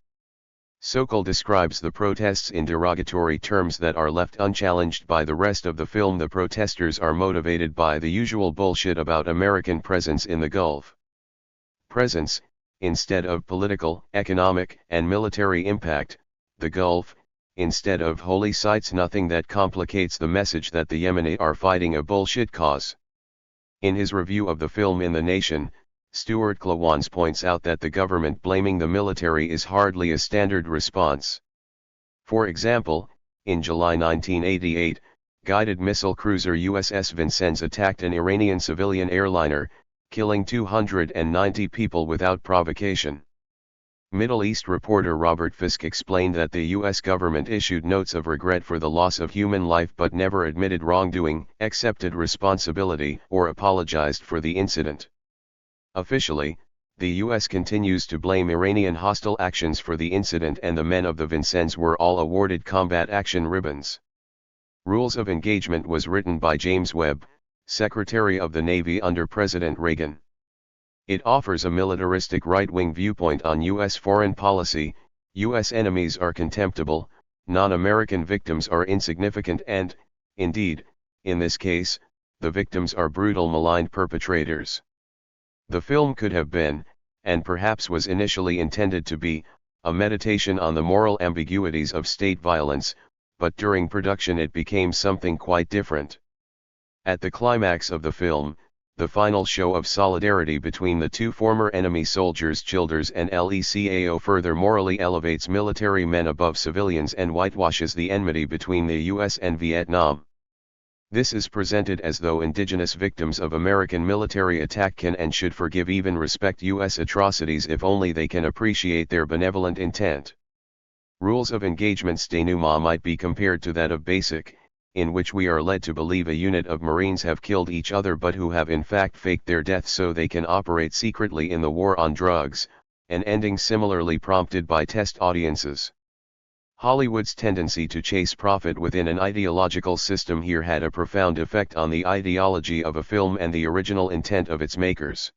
Sokol describes the protests in derogatory terms that are left unchallenged by the rest of the film. The protesters are motivated by the usual bullshit about American presence in the Gulf. Presence, instead of political, economic, and military impact; the Gulf, instead of holy sites. Nothing that complicates the message that the Yemeni are fighting a bullshit cause. In his review of the film in The Nation, Stuart Klawans points out that the government blaming the military is hardly a standard response. For example, in July 1988, guided missile cruiser USS Vincennes attacked an Iranian civilian airliner, killing 290 people without provocation. Middle East reporter Robert Fisk explained that the U.S. government issued notes of regret for the loss of human life but never admitted wrongdoing, accepted responsibility, or apologized for the incident. Officially, the U.S. continues to blame Iranian hostile actions for the incident, and the men of the Vincennes were all awarded combat action ribbons. Rules of Engagement was written by James Webb, Secretary of the Navy under President Reagan. It offers a militaristic right-wing viewpoint on U.S. foreign policy. U.S. enemies are contemptible, non-American victims are insignificant, and, indeed, in this case, the victims are brutal, maligned perpetrators. The film could have been, and perhaps was initially intended to be, a meditation on the moral ambiguities of state violence, but during production it became something quite different. At the climax of the film, the final show of solidarity between the 2 former enemy soldiers Childers and LECAO further morally elevates military men above civilians and whitewashes the enmity between the US and Vietnam. This is presented as though indigenous victims of American military attack can and should forgive, even respect U.S. atrocities if only they can appreciate their benevolent intent. Rules of Engagement's denouement might be compared to that of Basic, in which we are led to believe a unit of Marines have killed each other but who have in fact faked their death so they can operate secretly in the war on drugs, an ending similarly prompted by test audiences. Hollywood's tendency to chase profit within an ideological system here had a profound effect on the ideology of a film and the original intent of its makers.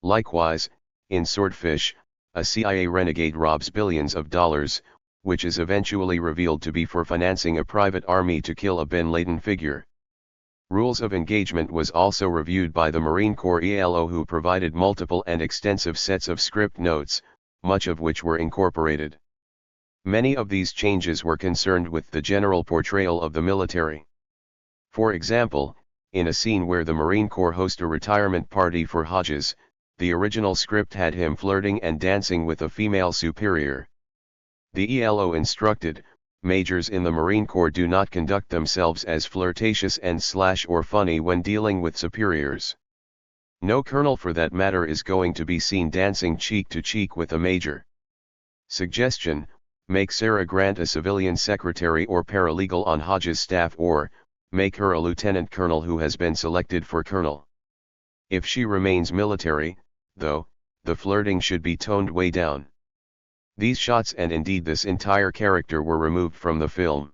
Likewise, in Swordfish, a CIA renegade robs billions of dollars, which is eventually revealed to be for financing a private army to kill a bin Laden figure. Rules of Engagement was also reviewed by the Marine Corps ELO, who provided multiple and extensive sets of script notes, much of which were incorporated. Many of these changes were concerned with the general portrayal of the military. For example, in a scene where the Marine Corps host a retirement party for Hodges, the original script had him flirting and dancing with a female superior. The ELO instructed, majors in the Marine Corps do not conduct themselves as flirtatious and or funny when dealing with superiors. No colonel for that matter is going to be seen dancing cheek to cheek with a major. Suggestion: make Sarah Grant a civilian secretary or paralegal on Hodge's staff, or make her a lieutenant colonel who has been selected for colonel. If she remains military, though, the flirting should be toned way down. These shots and indeed this entire character were removed from the film.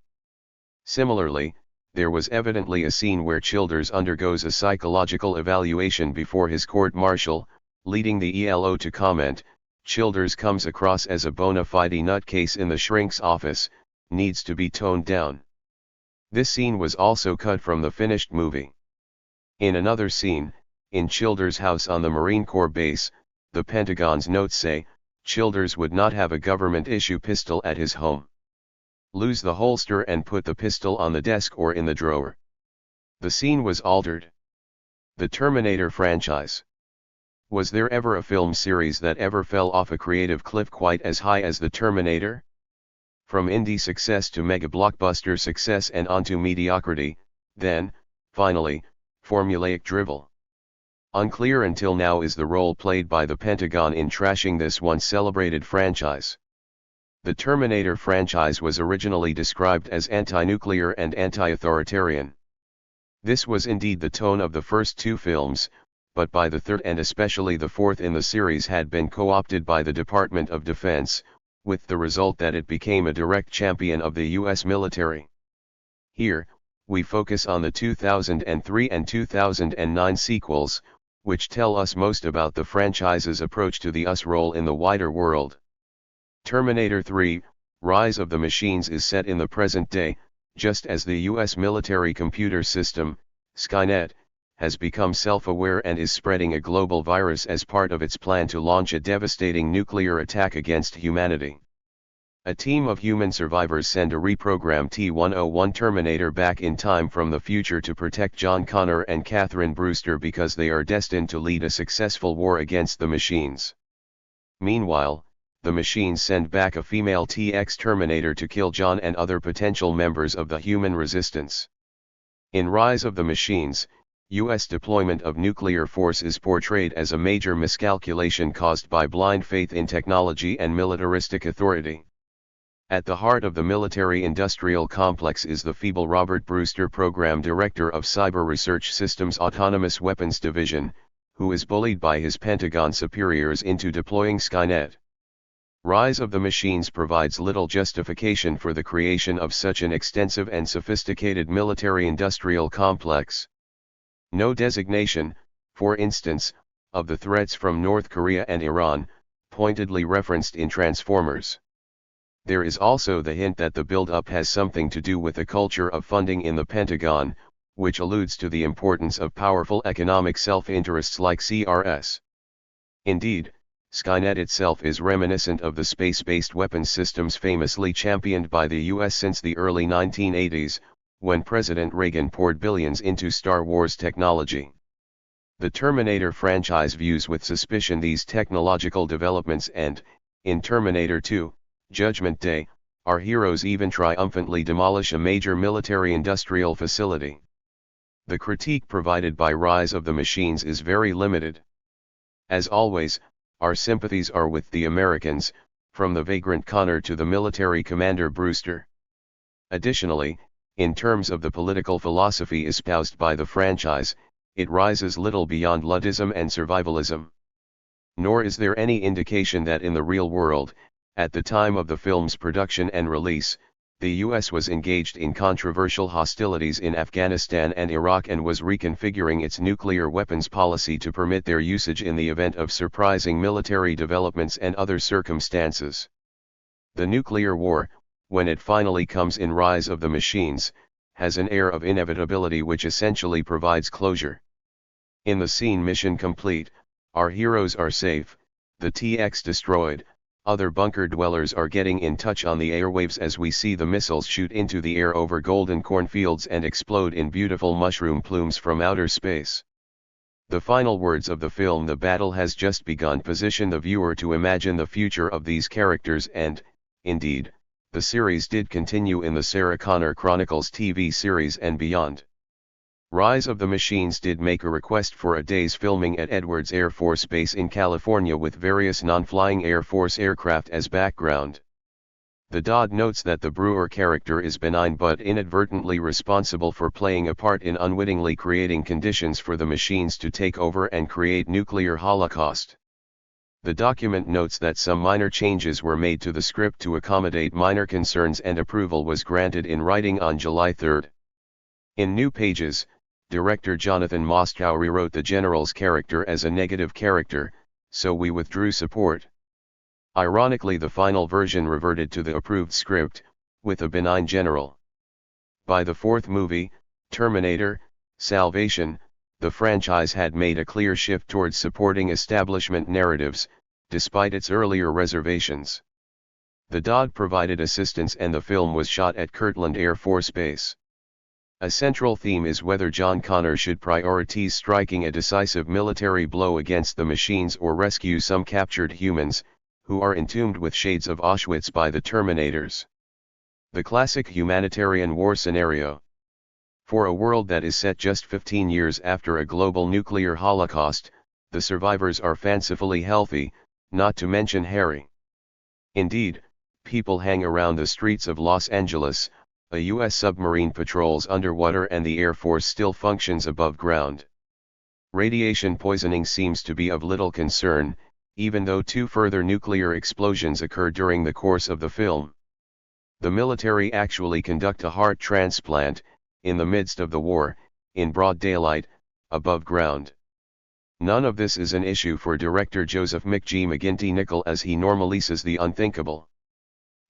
Similarly, there was evidently a scene where Childers undergoes a psychological evaluation before his court-martial, leading the ELO to comment, "Childers comes across as a bona fide nutcase in the shrink's office, needs to be toned down." This scene was also cut from the finished movie. In another scene, in Childers' house on the Marine Corps base, the Pentagon's notes say, Childers would not have a government-issue pistol at his home. Lose the holster and put the pistol on the desk or in the drawer. The scene was altered. The Terminator franchise. Was there ever a film series that ever fell off a creative cliff quite as high as The Terminator? From indie success to mega blockbuster success and onto mediocrity, then, finally, formulaic drivel. Unclear until now is the role played by the Pentagon in trashing this once celebrated franchise. The Terminator franchise was originally described as anti-nuclear and anti-authoritarian. This was indeed the tone of the first two films, but by the third and especially the fourth in the series had been co-opted by the Department of Defense, with the result that it became a direct champion of the U.S. military. Here, we focus on the 2003 and 2009 sequels, which tell us most about the franchise's approach to the US role in the wider world. Terminator 3, Rise of the Machines is set in the present day, just as the US military computer system, Skynet, has become self-aware and is spreading a global virus as part of its plan to launch a devastating nuclear attack against humanity. A team of human survivors send a reprogrammed T-101 Terminator back in time from the future to protect John Connor and Catherine Brewster because they are destined to lead a successful war against the machines. Meanwhile, the machines send back a female TX Terminator to kill John and other potential members of the human resistance. In Rise of the Machines, U.S. deployment of nuclear force is portrayed as a major miscalculation caused by blind faith in technology and militaristic authority. At the heart of the military-industrial complex is the feeble Robert Brewster, Program Director of Cyber Research Systems Autonomous Weapons Division, who is bullied by his Pentagon superiors into deploying Skynet. Rise of the Machines provides little justification for the creation of such an extensive and sophisticated military-industrial complex. No designation, for instance, of the threats from North Korea and Iran, pointedly referenced in Transformers. There is also the hint that the build-up has something to do with a culture of funding in the Pentagon, which alludes to the importance of powerful economic self-interests like CRS. Indeed, Skynet itself is reminiscent of the space-based weapons systems famously championed by the US since the early 1980s, when President Reagan poured billions into Star Wars technology. The Terminator franchise views with suspicion these technological developments and, in Terminator 2, Judgment Day, our heroes even triumphantly demolish a major military-industrial facility. The critique provided by Rise of the Machines is very limited. As always, our sympathies are with the Americans, from the vagrant Connor to the military commander Brewster. Additionally, in terms of the political philosophy espoused by the franchise, it rises little beyond Luddism and survivalism. Nor is there any indication that in the real world, at the time of the film's production and release, the US was engaged in controversial hostilities in Afghanistan and Iraq and was reconfiguring its nuclear weapons policy to permit their usage in the event of surprising military developments and other circumstances. The nuclear war, when it finally comes in Rise of the Machines, has an air of inevitability which essentially provides closure. In the scene Mission Complete, our heroes are safe, the TX destroyed, other bunker dwellers are getting in touch on the airwaves as we see the missiles shoot into the air over golden cornfields and explode in beautiful mushroom plumes from outer space. The final words of the film "The battle has just begun" position the viewer to imagine the future of these characters and, indeed, The series did continue in the Sarah Connor Chronicles TV series and beyond. Rise of the Machines did make a request for a day's filming at Edwards Air Force Base in California with various non-flying Air Force aircraft as background. The Dodd notes that the Brewer character is benign but inadvertently responsible for playing a part in unwittingly creating conditions for the machines to take over and create nuclear holocaust. The document notes that some minor changes were made to the script to accommodate minor concerns and approval was granted in writing on July 3. In New Pages, director Jonathan Moskow rewrote the general's character as a negative character, so we withdrew support. Ironically, the final version reverted to the approved script, with a benign general. By the fourth movie, Terminator: Salvation, the franchise had made a clear shift towards supporting establishment narratives, despite its earlier reservations. The Dodd provided assistance and the film was shot at Kirtland Air Force Base. A central theme is whether John Connor should prioritize striking a decisive military blow against the machines or rescue some captured humans, who are entombed with shades of Auschwitz by the Terminators. The classic humanitarian war scenario. For a world that is set just 15 years after a global nuclear holocaust, the survivors are fancifully healthy, not to mention hairy. Indeed, people hang around the streets of Los Angeles, a U.S. submarine patrols underwater and the Air Force still functions above ground. Radiation poisoning seems to be of little concern, even though 2 further nuclear explosions occur during the course of the film. The military actually conduct a heart transplant, in the midst of the war, in broad daylight, above ground. None of this is an issue for director Joseph McG. McGinty-Nicol as he normalizes the unthinkable.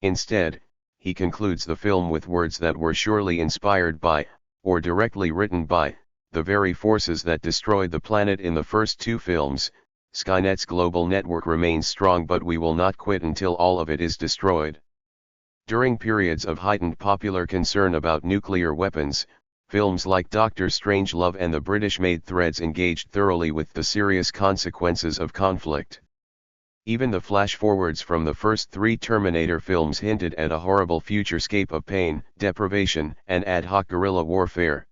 Instead, he concludes the film with words that were surely inspired by, or directly written by, the very forces that destroyed the planet in the first 2 films. Skynet's global network remains strong, but we will not quit until all of it is destroyed. During periods of heightened popular concern about nuclear weapons, films like Dr. Strangelove and the British-made Threads engaged thoroughly with the serious consequences of conflict. Even the flash-forwards from the first 3 Terminator films hinted at a horrible futurescape of pain, deprivation, and ad hoc guerrilla warfare.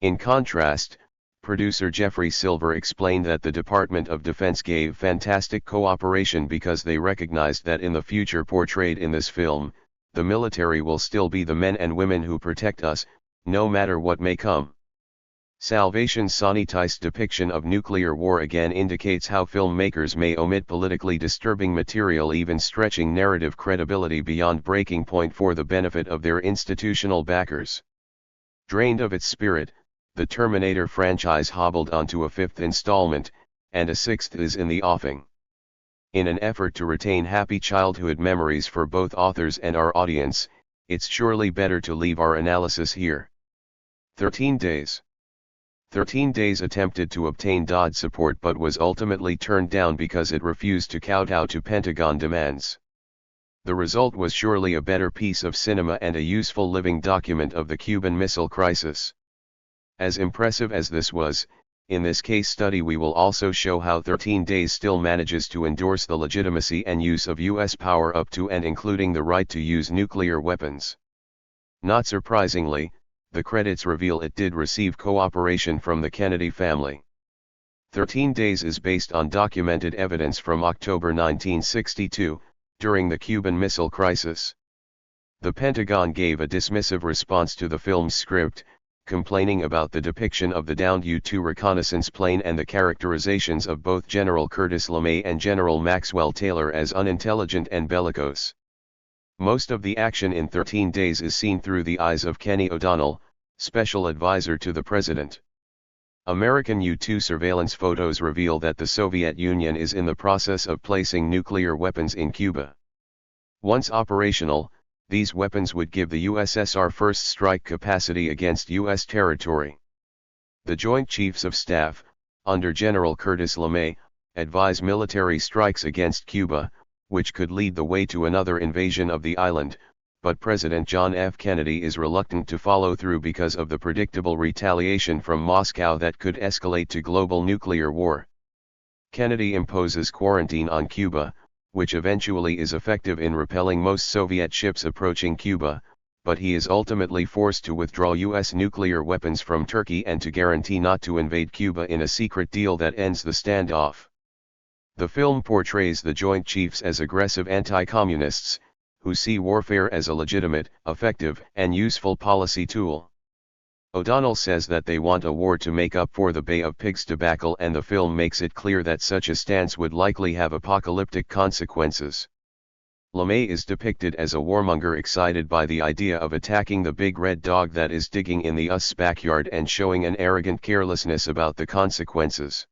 In contrast, producer Jeffrey Silver explained that the Department of Defense gave fantastic cooperation because they recognized that in the future portrayed in this film, the military will still be the men and women who protect us, no matter what may come. Salvation's sanitized depiction of nuclear war again indicates how filmmakers may omit politically disturbing material, even stretching narrative credibility beyond breaking point for the benefit of their institutional backers. Drained of its spirit, the Terminator franchise hobbled onto a 5th installment, and a 6th is in the offing. In an effort to retain happy childhood memories for both authors and our audience, it's surely better to leave our analysis here. 13 Days. 13 Days attempted to obtain Dodd support but was ultimately turned down because it refused to kowtow to Pentagon demands. The result was surely a better piece of cinema and a useful living document of the Cuban Missile Crisis. As impressive as this was, in this case study we will also show how 13 Days still manages to endorse the legitimacy and use of U.S. power up to and including the right to use nuclear weapons. Not surprisingly, the credits reveal it did receive cooperation from the Kennedy family. 13 Days is based on documented evidence from October 1962, during the Cuban Missile Crisis. The Pentagon gave a dismissive response to the film's script, complaining about the depiction of the downed U-2 reconnaissance plane and the characterizations of both General Curtis LeMay and General Maxwell Taylor as unintelligent and bellicose. Most of the action in 13 Days is seen through the eyes of Kenny O'Donnell, special advisor to the president. American U-2 surveillance photos reveal that the Soviet Union is in the process of placing nuclear weapons in Cuba. Once operational, these weapons would give the USSR first strike capacity against U.S. territory. The Joint Chiefs of Staff, under General Curtis LeMay, advise military strikes against Cuba, which could lead the way to another invasion of the island, but President John F. Kennedy is reluctant to follow through because of the predictable retaliation from Moscow that could escalate to global nuclear war. Kennedy imposes quarantine on Cuba, which eventually is effective in repelling most Soviet ships approaching Cuba, but he is ultimately forced to withdraw U.S. nuclear weapons from Turkey and to guarantee not to invade Cuba in a secret deal that ends the standoff. The film portrays the Joint Chiefs as aggressive anti-communists, who see warfare as a legitimate, effective, and useful policy tool. O'Donnell says that they want a war to make up for the Bay of Pigs debacle, and the film makes it clear that such a stance would likely have apocalyptic consequences. LeMay is depicted as a warmonger excited by the idea of attacking the big red dog that is digging in the US backyard and showing an arrogant carelessness about the consequences.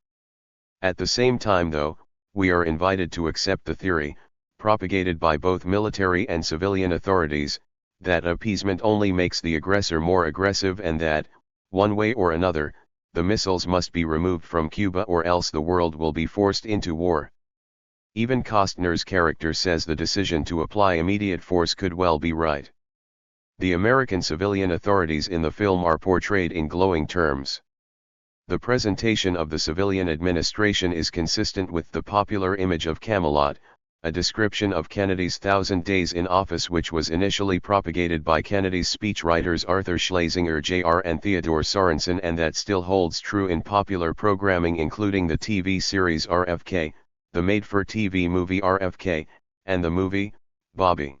At the same time though, we are invited to accept the theory, propagated by both military and civilian authorities, that appeasement only makes the aggressor more aggressive and that, one way or another, the missiles must be removed from Cuba or else the world will be forced into war. Even Costner's character says the decision to apply immediate force could well be right. The American civilian authorities in the film are portrayed in glowing terms. The presentation of the civilian administration is consistent with the popular image of Camelot, a description of Kennedy's 1,000 days in office which was initially propagated by Kennedy's speechwriters Arthur Schlesinger Jr. and Theodore Sorensen, and that still holds true in popular programming including the TV series RFK, the made-for-TV movie RFK, and the movie, Bobby.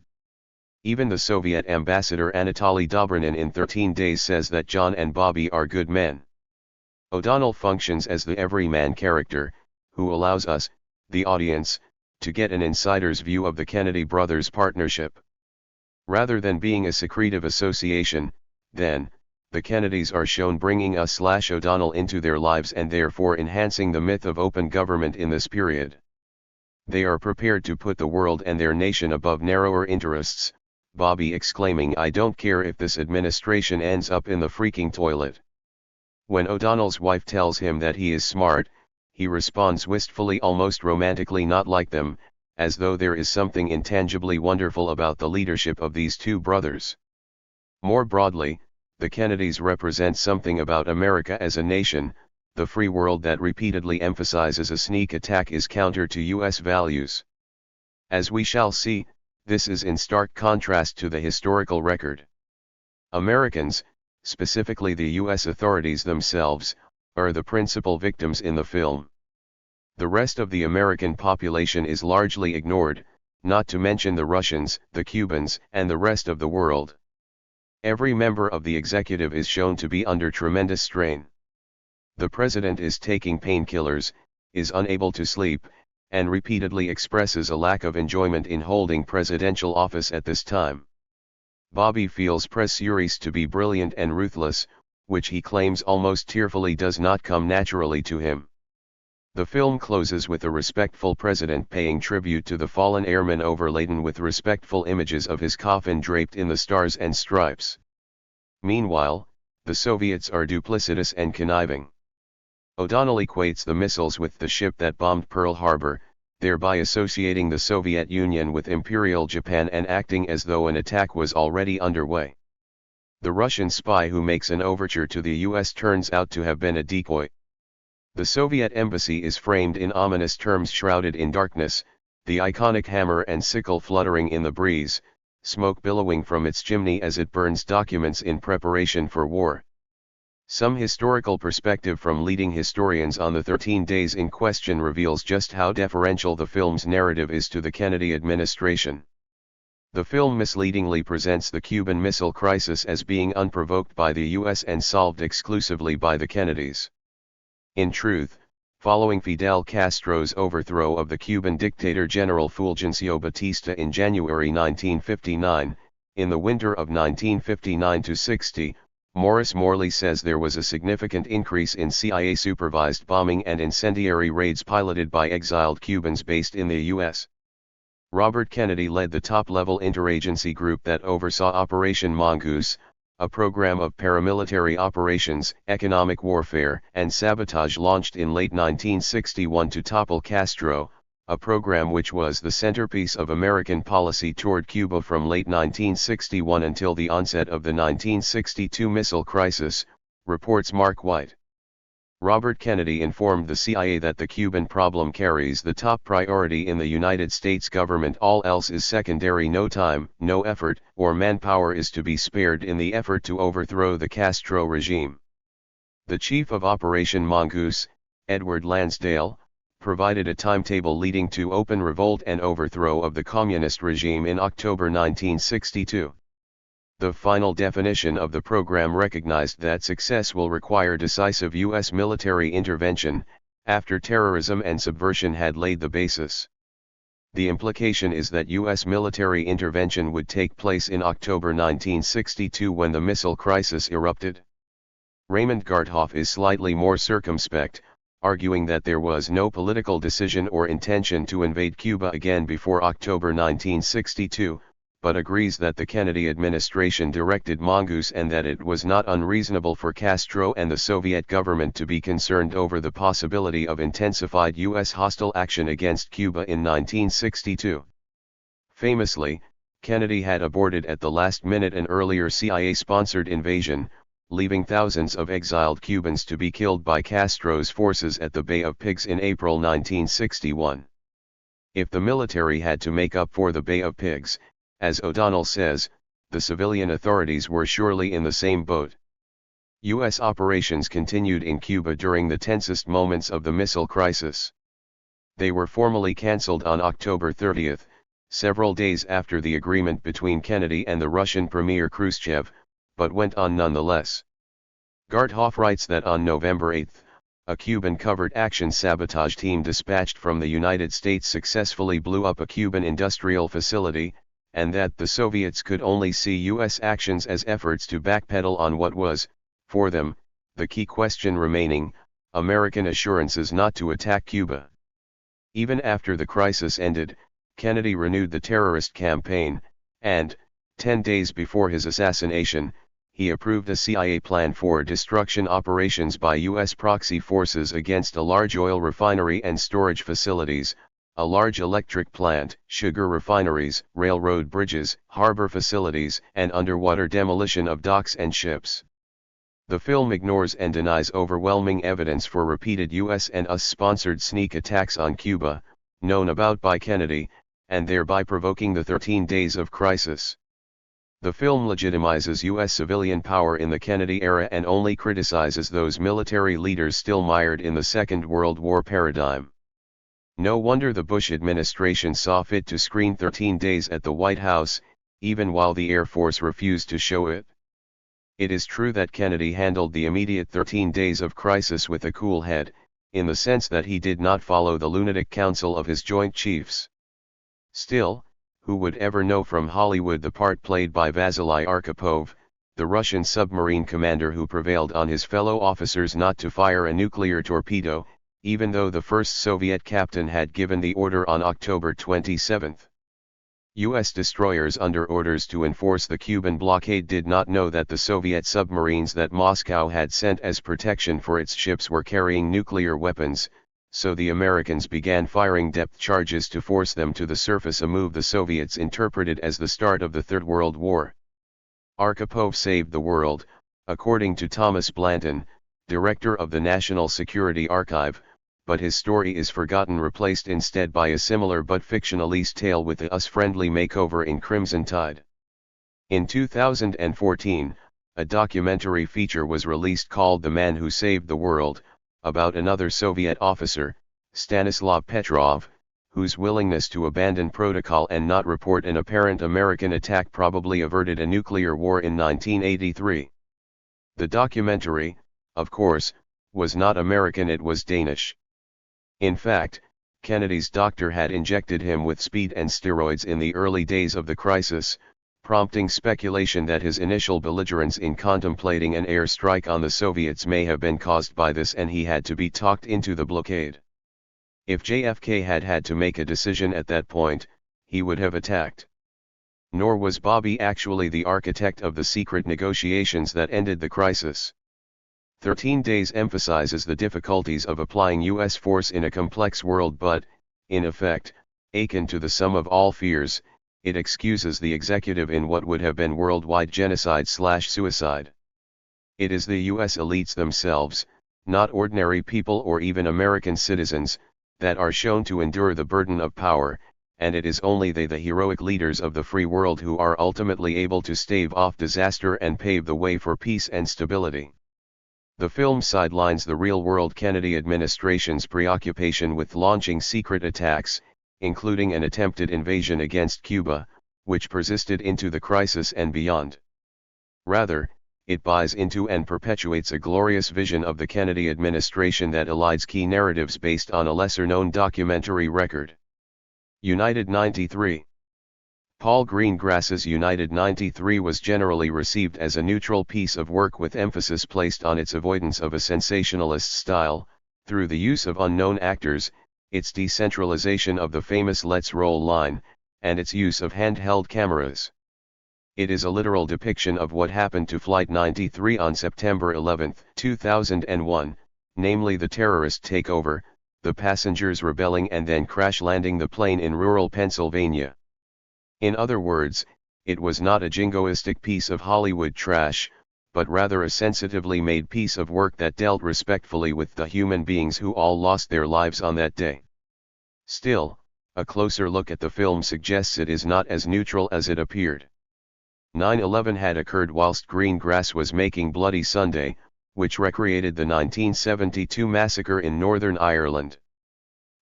Even the Soviet ambassador Anatoly Dobrynin in 13 Days says that John and Bobby are good men. O'Donnell functions as the everyman character, who allows us, the audience, to get an insider's view of the Kennedy brothers' partnership. Rather than being a secretive association, then, the Kennedys are shown bringing us/O'Donnell into their lives and therefore enhancing the myth of open government in this period. They are prepared to put the world and their nation above narrower interests, Bobby exclaiming, "I don't care if this administration ends up in the freaking toilet." When O'Donnell's wife tells him that he is smart, he responds wistfully, almost romantically, "Not like them," as though there is something intangibly wonderful about the leadership of these two brothers. More broadly, the Kennedys represent something about America as a nation. The free world that repeatedly emphasizes a sneak attack is counter to U.S. values. As we shall see, this is in stark contrast to the historical record. Americans, specifically the U.S. authorities themselves, are the principal victims in the film. The rest of the American population is largely ignored, not to mention the Russians, the Cubans, and the rest of the world. Every member of the executive is shown to be under tremendous strain. The president is taking painkillers, is unable to sleep, and repeatedly expresses a lack of enjoyment in holding presidential office at this time. Bobby feels Press to be brilliant and ruthless, which he claims almost tearfully does not come naturally to him. The film closes with a respectful president paying tribute to the fallen airman overladen with respectful images of his coffin draped in the stars and stripes. Meanwhile, the Soviets are duplicitous and conniving. O'Donnell equates the missiles with the ship that bombed Pearl Harbor, thereby associating the Soviet Union with Imperial Japan and acting as though an attack was already underway. The Russian spy who makes an overture to the US turns out to have been a decoy. The Soviet embassy is framed in ominous terms shrouded in darkness, the iconic hammer and sickle fluttering in the breeze, smoke billowing from its chimney as it burns documents in preparation for war. Some historical perspective from leading historians on the 13 days in question reveals just how deferential the film's narrative is to the Kennedy administration. The film misleadingly presents the Cuban Missile Crisis as being unprovoked by the US and solved exclusively by the Kennedys. In truth, following Fidel Castro's overthrow of the Cuban dictator General Fulgencio Batista in January 1959, in the winter of 1959-60, Morris Morley says there was a significant increase in CIA-supervised bombing and incendiary raids piloted by exiled Cubans based in the U.S. Robert Kennedy led the top-level interagency group that oversaw Operation Mongoose, a program of paramilitary operations, economic warfare, and sabotage launched in late 1961 to topple Castro, a program which was the centerpiece of American policy toward Cuba from late 1961 until the onset of the 1962 missile crisis, reports Mark White. Robert Kennedy informed the CIA that the Cuban problem carries the top priority in the United States government. All else is secondary. No time, no effort, or manpower is to be spared in the effort to overthrow the Castro regime. The chief of Operation Mongoose, Edward Lansdale, provided a timetable leading to open revolt and overthrow of the communist regime in October 1962. The final definition of the program recognized that success will require decisive U.S. military intervention, after terrorism and subversion had laid the basis. The implication is that U.S. military intervention would take place in October 1962 when the missile crisis erupted. Raymond Garthoff is slightly more circumspect, arguing that there was no political decision or intention to invade Cuba again before October 1962, but agrees that the Kennedy administration directed Mongoose and that it was not unreasonable for Castro and the Soviet government to be concerned over the possibility of intensified U.S. hostile action against Cuba in 1962. Famously, Kennedy had aborted at the last minute an earlier CIA-sponsored invasion, leaving thousands of exiled Cubans to be killed by Castro's forces at the Bay of Pigs in April 1961. If the military had to make up for the Bay of Pigs, as O'Donnell says, the civilian authorities were surely in the same boat. U.S. operations continued in Cuba during the tensest moments of the missile crisis. They were formally cancelled on October 30, several days after the agreement between Kennedy and the Russian Premier Khrushchev, but went on nonetheless. Garthoff writes that on November 8, a Cuban covert action sabotage team dispatched from the United States successfully blew up a Cuban industrial facility, and that the Soviets could only see U.S. actions as efforts to backpedal on what was, for them, the key question remaining: American assurances not to attack Cuba. Even after the crisis ended, Kennedy renewed the terrorist campaign, and, 10 days before his assassination, he approved a CIA plan for destruction operations by U.S. proxy forces against a large oil refinery and storage facilities, a large electric plant, sugar refineries, railroad bridges, harbor facilities, and underwater demolition of docks and ships. The film ignores and denies overwhelming evidence for repeated U.S. and US-sponsored sneak attacks on Cuba, known about by Kennedy, and thereby provoking the 13 days of crisis. The film legitimizes U.S. civilian power in the Kennedy era and only criticizes those military leaders still mired in the Second World War paradigm. No wonder the Bush administration saw fit to screen 13 days at the White House, even while the Air Force refused to show it. It is true that Kennedy handled the immediate 13 days of crisis with a cool head, in the sense that he did not follow the lunatic counsel of his Joint Chiefs. Still, who would ever know from Hollywood the part played by Vasily Arkhipov, the Russian submarine commander who prevailed on his fellow officers not to fire a nuclear torpedo, even though the first Soviet captain had given the order on October 27. U.S. destroyers under orders to enforce the Cuban blockade did not know that the Soviet submarines that Moscow had sent as protection for its ships were carrying nuclear weapons, so the Americans began firing depth charges to force them to the surface, a move the Soviets interpreted as the start of the Third World War. Arkhipov saved the world, according to Thomas Blanton, director of the National Security Archive, but his story is forgotten, replaced instead by a similar but fictionalese tale with a US-friendly makeover in Crimson Tide. In 2014, a documentary feature was released called The Man Who Saved the World, about another Soviet officer, Stanislav Petrov, whose willingness to abandon protocol and not report an apparent American attack probably averted a nuclear war in 1983. The documentary, of course, was not American, it was Danish. In fact, Kennedy's doctor had injected him with speed and steroids in the early days of the crisis, prompting speculation that his initial belligerence in contemplating an air strike on the Soviets may have been caused by this, and he had to be talked into the blockade. If JFK had had to make a decision at that point, he would have attacked. Nor was Bobby actually the architect of the secret negotiations that ended the crisis. 13 Days emphasizes the difficulties of applying U.S. force in a complex world, but, in effect, akin to the sum of all fears, it excuses the executive in what would have been worldwide genocide/suicide. It is the U.S. elites themselves, not ordinary people or even American citizens, that are shown to endure the burden of power, and it is only they, the heroic leaders of the free world, who are ultimately able to stave off disaster and pave the way for peace and stability. The film sidelines the real-world Kennedy administration's preoccupation with launching secret attacks, including an attempted invasion against Cuba, which persisted into the crisis and beyond. Rather, it buys into and perpetuates a glorious vision of the Kennedy administration that elides key narratives based on a lesser-known documentary record. United 93. Paul Greengrass's United 93 was generally received as a neutral piece of work with emphasis placed on its avoidance of a sensationalist style, through the use of unknown actors, its decentralization of the famous "Let's roll" line, and its use of handheld cameras. It is a literal depiction of what happened to Flight 93 on September 11, 2001, namely the terrorist takeover, the passengers rebelling and then crash-landing the plane in rural Pennsylvania. In other words, it was not a jingoistic piece of Hollywood trash, but rather a sensitively made piece of work that dealt respectfully with the human beings who all lost their lives on that day. Still, a closer look at the film suggests it is not as neutral as it appeared. 9/11 had occurred whilst Greengrass was making Bloody Sunday, which recreated the 1972 massacre in Northern Ireland.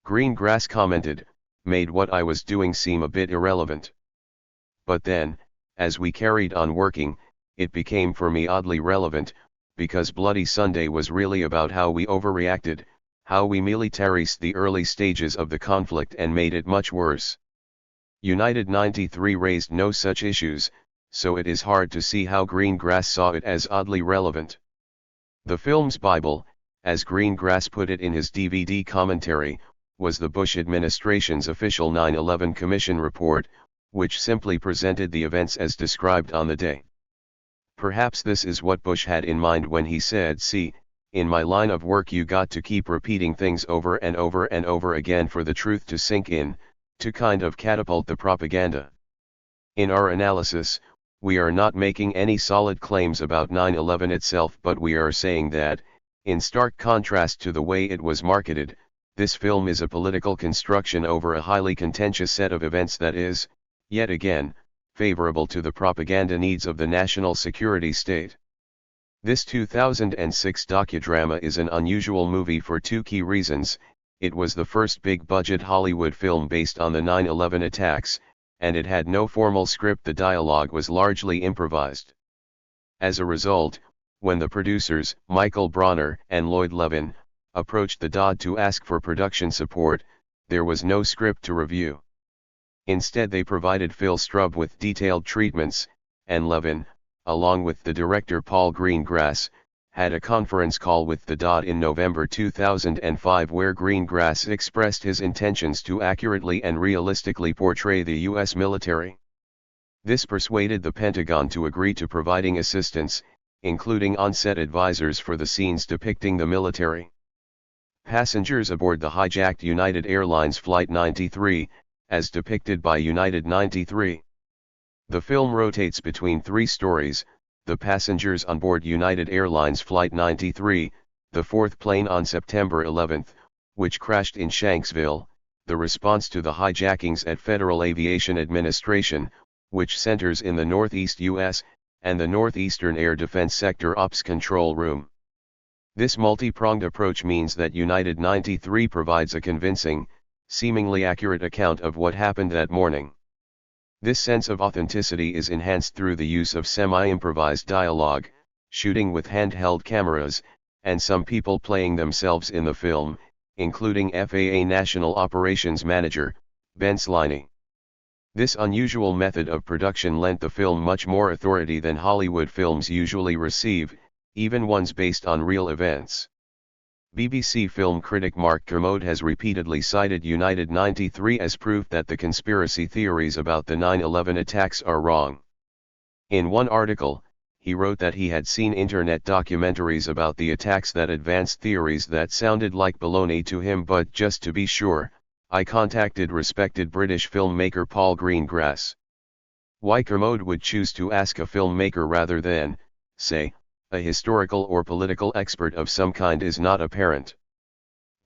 Greengrass commented, "Made what I was doing seem a bit irrelevant. But then, as we carried on working, it became for me oddly relevant, because Bloody Sunday was really about how we overreacted, how we militarized the early stages of the conflict and made it much worse." United 93 raised no such issues, so it is hard to see how Greengrass saw it as oddly relevant. The film's Bible, as Greengrass put it in his DVD commentary, was the Bush administration's official 9/11 Commission report, which simply presented the events as described on the day. Perhaps this is what Bush had in mind when he said, "See, in my line of work you got to keep repeating things over and over and over again for the truth to sink in, to kind of catapult the propaganda." In our analysis, we are not making any solid claims about 9/11 itself, but we are saying that, in stark contrast to the way it was marketed, this film is a political construction over a highly contentious set of events that is, yet again, favorable to the propaganda needs of the national security state. This 2006 docudrama is an unusual movie for two key reasons. It was the first big-budget Hollywood film based on the 9/11 attacks, and it had no formal script. The dialogue was largely improvised. As a result, when the producers, Michael Bronner and Lloyd Levin, approached the DOD to ask for production support, there was no script to review. Instead they provided Phil Strub with detailed treatments, and Levin, along with the director Paul Greengrass, had a conference call with the DOD in November 2005 where Greengrass expressed his intentions to accurately and realistically portray the U.S. military. This persuaded the Pentagon to agree to providing assistance, including on-set advisors for the scenes depicting the military. Passengers aboard the hijacked United Airlines Flight 93, as depicted by United 93. The film rotates between three stories: the passengers on board United Airlines Flight 93, the fourth plane on September 11, which crashed in Shanksville, the response to the hijackings at Federal Aviation Administration, which centers in the Northeast U.S., and the Northeastern Air Defense Sector Ops Control Room. This multi-pronged approach means that United 93 provides a convincing, seemingly accurate account of what happened that morning. This sense of authenticity is enhanced through the use of semi-improvised dialogue, shooting with handheld cameras, and some people playing themselves in the film, including FAA National Operations Manager, Ben Sliney. This unusual method of production lent the film much more authority than Hollywood films usually receive, even ones based on real events. BBC film critic Mark Kermode has repeatedly cited United 93 as proof that the conspiracy theories about the 9/11 attacks are wrong. In one article, he wrote that he had seen internet documentaries about the attacks that advanced theories that sounded like baloney to him, but just to be sure, I contacted respected British filmmaker Paul Greengrass. Why Kermode would choose to ask a filmmaker rather than, say, a historical or political expert of some kind is not apparent.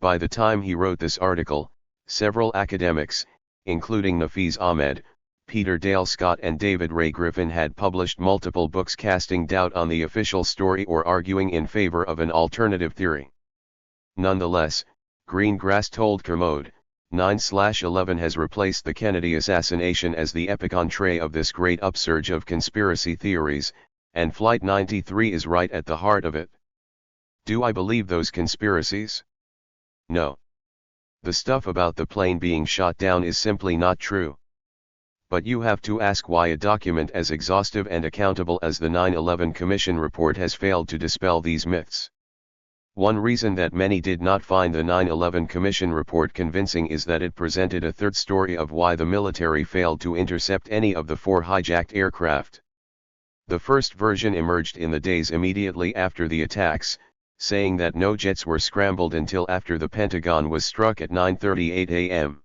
By the time he wrote this article, several academics, including Nafeez Ahmed, Peter Dale Scott and David Ray Griffin had published multiple books casting doubt on the official story or arguing in favor of an alternative theory. Nonetheless, Greengrass told Kermode, 9/11 has replaced the Kennedy assassination as the epic entree of this great upsurge of conspiracy theories, and Flight 93 is right at the heart of it. Do I believe those conspiracies? No. The stuff about the plane being shot down is simply not true. But you have to ask why a document as exhaustive and accountable as the 9/11 Commission report has failed to dispel these myths. One reason that many did not find the 9/11 Commission report convincing is that it presented a third story of why the military failed to intercept any of the 4 hijacked aircraft. The first version emerged in the days immediately after the attacks, saying that no jets were scrambled until after the Pentagon was struck at 9:38 a.m.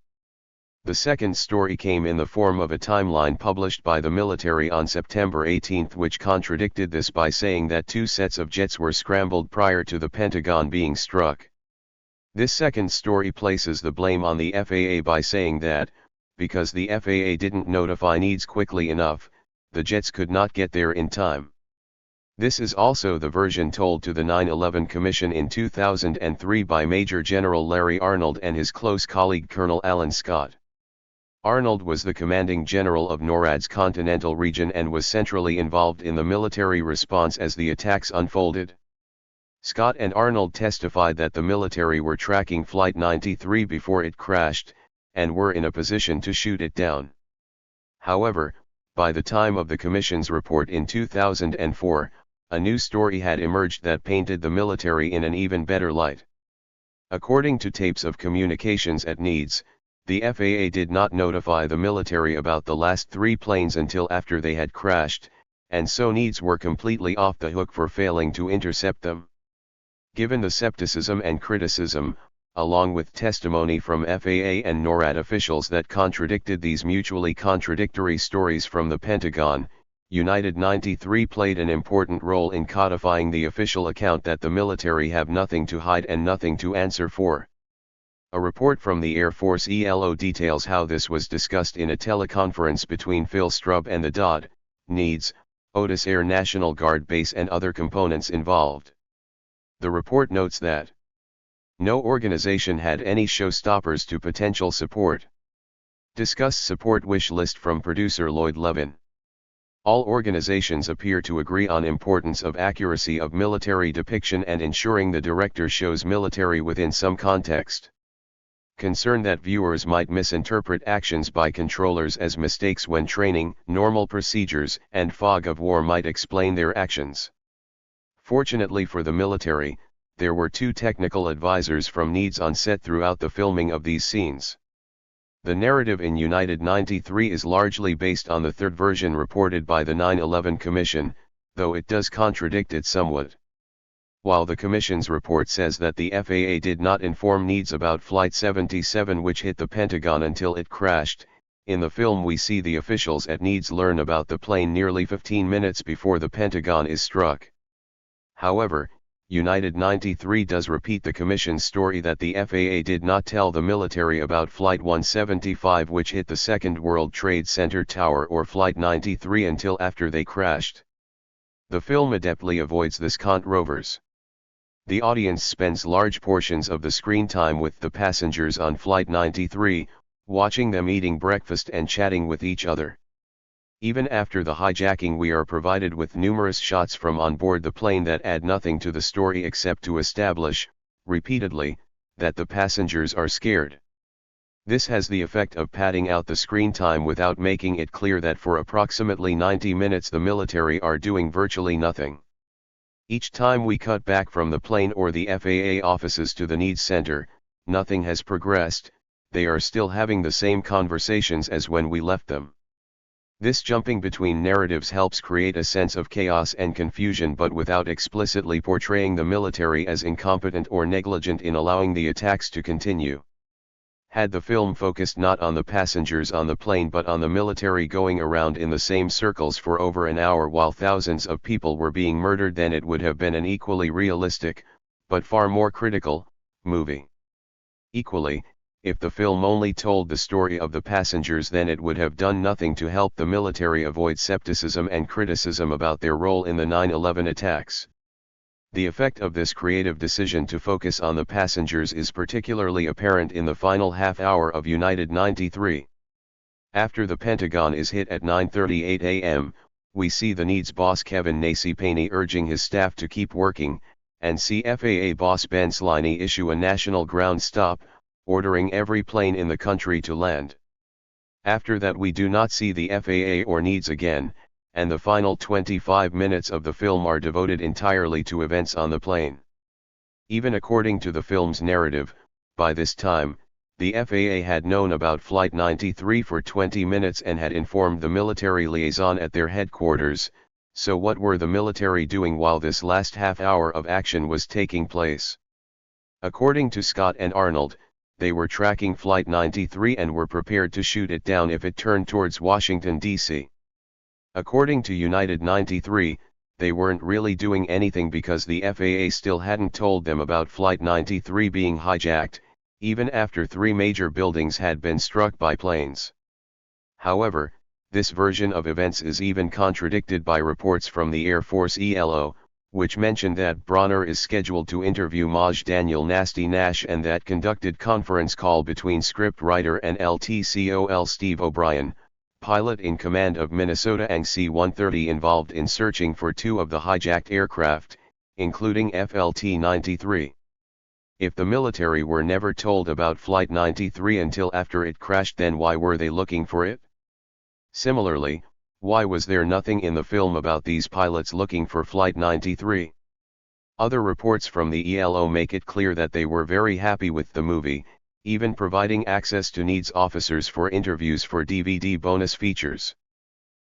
The second story came in the form of a timeline published by the military on September 18, which contradicted this by saying that 2 sets of jets were scrambled prior to the Pentagon being struck. This second story places the blame on the FAA by saying that, because the FAA didn't notify needs quickly enough, the jets could not get there in time. This is also the version told to the 9/11 Commission in 2003 by Major General Larry Arnold and his close colleague Colonel Alan Scott. Arnold was the commanding general of NORAD's continental region and was centrally involved in the military response as the attacks unfolded. Scott and Arnold testified that the military were tracking Flight 93 before it crashed, and were in a position to shoot it down. However, by the time of the Commission's report in 2004, a new story had emerged that painted the military in an even better light. According to tapes of communications at Needs, the FAA did not notify the military about the last 3 planes until after they had crashed, and so Needs were completely off the hook for failing to intercept them. Given the skepticism and criticism, along with testimony from FAA and NORAD officials that contradicted these mutually contradictory stories from the Pentagon, United 93 played an important role in codifying the official account that the military have nothing to hide and nothing to answer for. A report from the Air Force ELO details how this was discussed in a teleconference between Phil Strub and the DOD, Needs, Otis Air National Guard Base and other components involved. The report notes that no organization had any showstoppers to potential support. Discuss support wish list from producer Lloyd Levin. All organizations appear to agree on importance of accuracy of military depiction and ensuring the director shows military within some context. Concern that viewers might misinterpret actions by controllers as mistakes when training, normal procedures, and fog of war might explain their actions. Fortunately for the military, there were 2 technical advisors from Needs on set throughout the filming of these scenes. The narrative in United 93 is largely based on the third version reported by the 9/11 Commission, though it does contradict it somewhat. While the Commission's report says that the FAA did not inform Needs about Flight 77 which hit the Pentagon until it crashed, in the film we see the officials at Needs learn about the plane nearly 15 minutes before the Pentagon is struck. However, United 93 does repeat the Commission's story that the FAA did not tell the military about Flight 175 which hit the Second World Trade Center Tower or Flight 93 until after they crashed. The film adeptly avoids this controversy. The audience spends large portions of the screen time with the passengers on Flight 93, watching them eating breakfast and chatting with each other. Even after the hijacking we are provided with numerous shots from on board the plane that add nothing to the story except to establish, repeatedly, that the passengers are scared. This has the effect of padding out the screen time without making it clear that for approximately 90 minutes the military are doing virtually nothing. Each time we cut back from the plane or the FAA offices to the Needs Center, nothing has progressed, they are still having the same conversations as when we left them. This jumping between narratives helps create a sense of chaos and confusion but without explicitly portraying the military as incompetent or negligent in allowing the attacks to continue. Had the film focused not on the passengers on the plane but on the military going around in the same circles for over an hour while thousands of people were being murdered, then it would have been an equally realistic, but far more critical, movie. Equally, if the film only told the story of the passengers, then it would have done nothing to help the military avoid skepticism and criticism about their role in the 9/11 attacks. The effect of this creative decision to focus on the passengers is particularly apparent in the final half hour of United 93. After the Pentagon is hit at 9:38 a.m., we see the NEADS boss Kevin Nacey-Payne urging his staff to keep working, and see FAA boss Ben Sliney issue a national ground stop, ordering every plane in the country to land. After that we do not see the FAA or NEADS again, and the final 25 minutes of the film are devoted entirely to events on the plane. Even according to the film's narrative, by this time, the FAA had known about Flight 93 for 20 minutes and had informed the military liaison at their headquarters, so what were the military doing while this last half hour of action was taking place? According to Scott and Arnold, they were tracking Flight 93 and were prepared to shoot it down if it turned towards Washington, D.C. According to United 93, they weren't really doing anything because the FAA still hadn't told them about Flight 93 being hijacked, even after 3 major buildings had been struck by planes. However, this version of events is even contradicted by reports from the Air Force ELO, which mentioned that Bronner is scheduled to interview Maj Daniel Nasty Nash and that conducted conference call between scriptwriter and LTCOL Steve O'Brien, pilot in command of Minnesota ANG C-130 involved in searching for 2 of the hijacked aircraft, including FLT-93. If the military were never told about Flight 93 until after it crashed, then why were they looking for it? Similarly, why was there nothing in the film about these pilots looking for Flight 93? Other reports from the ELO make it clear that they were very happy with the movie, even providing access to NEADS officers for interviews for DVD bonus features.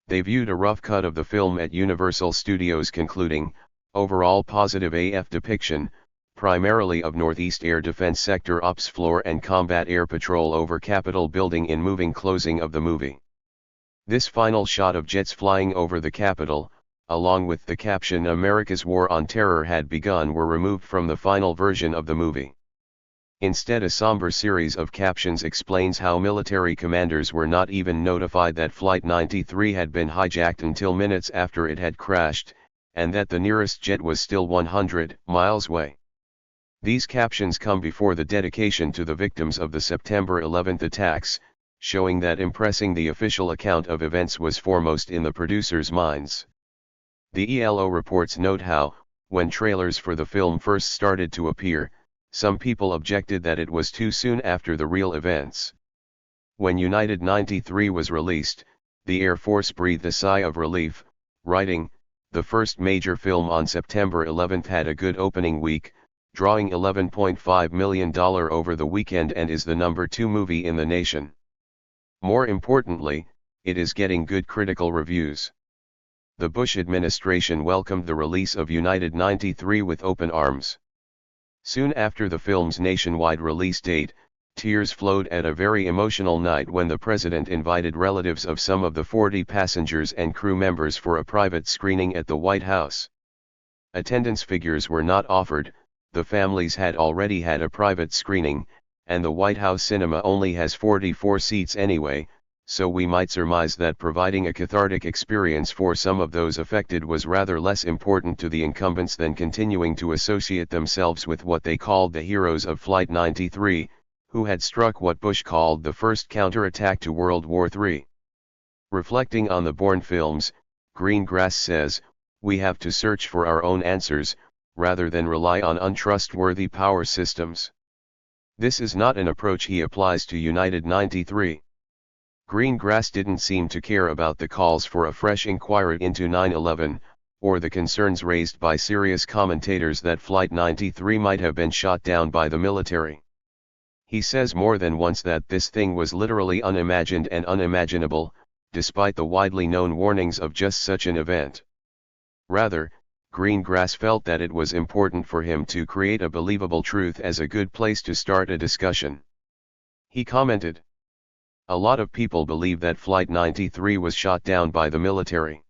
They viewed a rough cut of the film at Universal Studios concluding, overall positive AF depiction, primarily of Northeast Air Defense Sector Ops floor and combat air patrol over Capitol building in moving closing of the movie. This final shot of jets flying over the Capitol, along with the caption "America's War on Terror had begun," were removed from the final version of the movie. Instead, a somber series of captions explains how military commanders were not even notified that Flight 93 had been hijacked until minutes after it had crashed, and that the nearest jet was still 100 miles away. These captions come before the dedication to the victims of the September 11th attacks, showing that impressing the official account of events was foremost in the producers' minds. The ELO reports note how, when trailers for the film first started to appear, some people objected that it was too soon after the real events. When United 93 was released, the Air Force breathed a sigh of relief, writing, "The first major film on September 11th had a good opening week, drawing $11.5 million over the weekend and is the #2 movie in the nation. More importantly, it is getting good critical reviews." The Bush administration welcomed the release of United 93 with open arms. Soon after the film's nationwide release date, tears flowed at a very emotional night when the president invited relatives of some of the 40 passengers and crew members for a private screening at the White House. Attendance figures were not offered, the families had already had a private screening, and the White House cinema only has 44 seats anyway, so we might surmise that providing a cathartic experience for some of those affected was rather less important to the incumbents than continuing to associate themselves with what they called the heroes of Flight 93, who had struck what Bush called the first counterattack to World War III. Reflecting on the Bourne films, Greengrass says, "We have to search for our own answers, rather than rely on untrustworthy power systems." This is not an approach he applies to United 93. Greengrass didn't seem to care about the calls for a fresh inquiry into 9/11, or the concerns raised by serious commentators that Flight 93 might have been shot down by the military. He says more than once that this thing was literally unimagined and unimaginable, despite the widely known warnings of just such an event. Rather, Greengrass felt that it was important for him to create a believable truth as a good place to start a discussion. He commented, "A lot of people believe that Flight 93 was shot down by the military.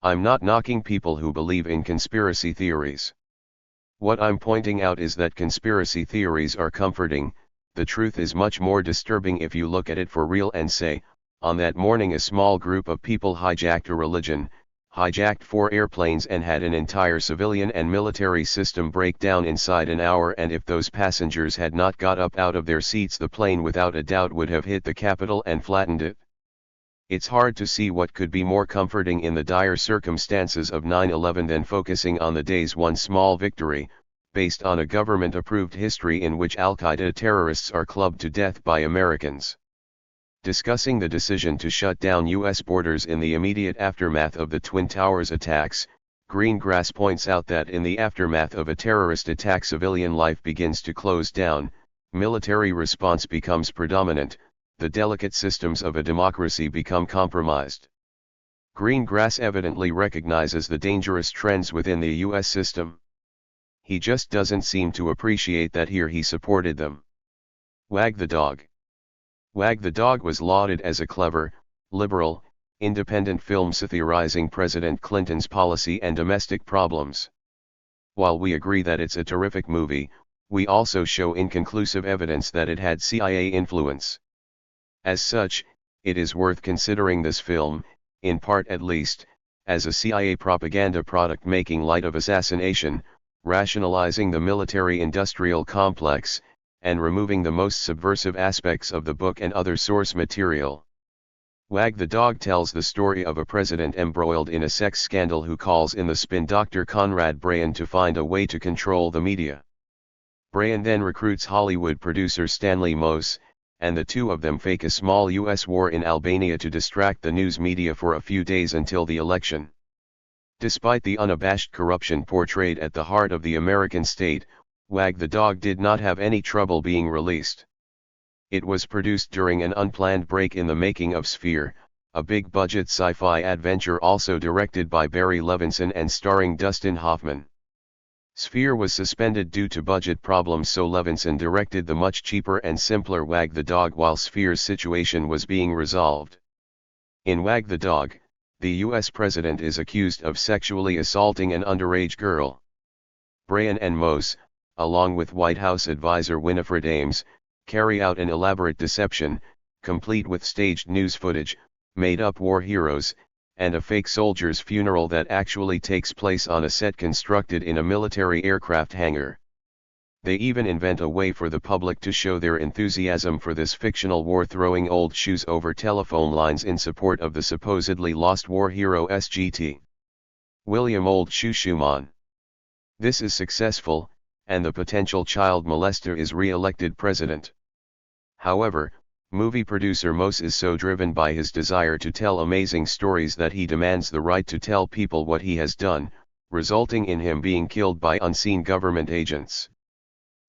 I'm not knocking people who believe in conspiracy theories. What I'm pointing out is that conspiracy theories are comforting. The truth is much more disturbing if you look at it for real and say, on that morning a small group of people hijacked a religion, hijacked 4 airplanes and had an entire civilian and military system break down inside an hour, and if those passengers had not got up out of their seats, the plane without a doubt would have hit the Capitol and flattened it. It's hard to see what could be more comforting in the dire circumstances of 9/11 than focusing on the day's one small victory, based on a government-approved history in which Al-Qaeda terrorists are clubbed to death by Americans." Discussing the decision to shut down U.S. borders in the immediate aftermath of the Twin Towers attacks, Greengrass points out that in the aftermath of a terrorist attack, civilian life begins to close down, military response becomes predominant, the delicate systems of a democracy become compromised. Greengrass evidently recognizes the dangerous trends within the U.S. system. He just doesn't seem to appreciate that here he supported them. Wag the Dog. Wag the Dog was lauded as a clever, liberal, independent film satirizing President Clinton's policy and domestic problems. While we agree that it's a terrific movie, we also show inconclusive evidence that it had CIA influence. As such, it is worth considering this film, in part at least, as a CIA propaganda product making light of assassination, rationalizing the military-industrial complex, and removing the most subversive aspects of the book and other source material. Wag the Dog tells the story of a president embroiled in a sex scandal who calls in the spin doctor Conrad Brayan to find a way to control the media. Brayan then recruits Hollywood producer Stanley Mose, and the two of them fake a small U.S. war in Albania to distract the news media for a few days until the election. Despite the unabashed corruption portrayed at the heart of the American state, Wag the Dog did not have any trouble being released. It was produced during an unplanned break in the making of Sphere, a big-budget sci-fi adventure also directed by Barry Levinson and starring Dustin Hoffman. Sphere was suspended due to budget problems, so Levinson directed the much cheaper and simpler Wag the Dog while Sphere's situation was being resolved. In Wag the Dog, the U.S. president is accused of sexually assaulting an underage girl. Brayan and Mose, along with White House advisor Winifred Ames, carry out an elaborate deception, complete with staged news footage, made-up war heroes, and a fake soldier's funeral that actually takes place on a set constructed in a military aircraft hangar. They even invent a way for the public to show their enthusiasm for this fictional war, throwing old shoes over telephone lines in support of the supposedly lost war hero SGT. William Old Shoe Schumann. This is successful, and the potential child molester is re-elected president. However, movie producer Mose is so driven by his desire to tell amazing stories that he demands the right to tell people what he has done, resulting in him being killed by unseen government agents.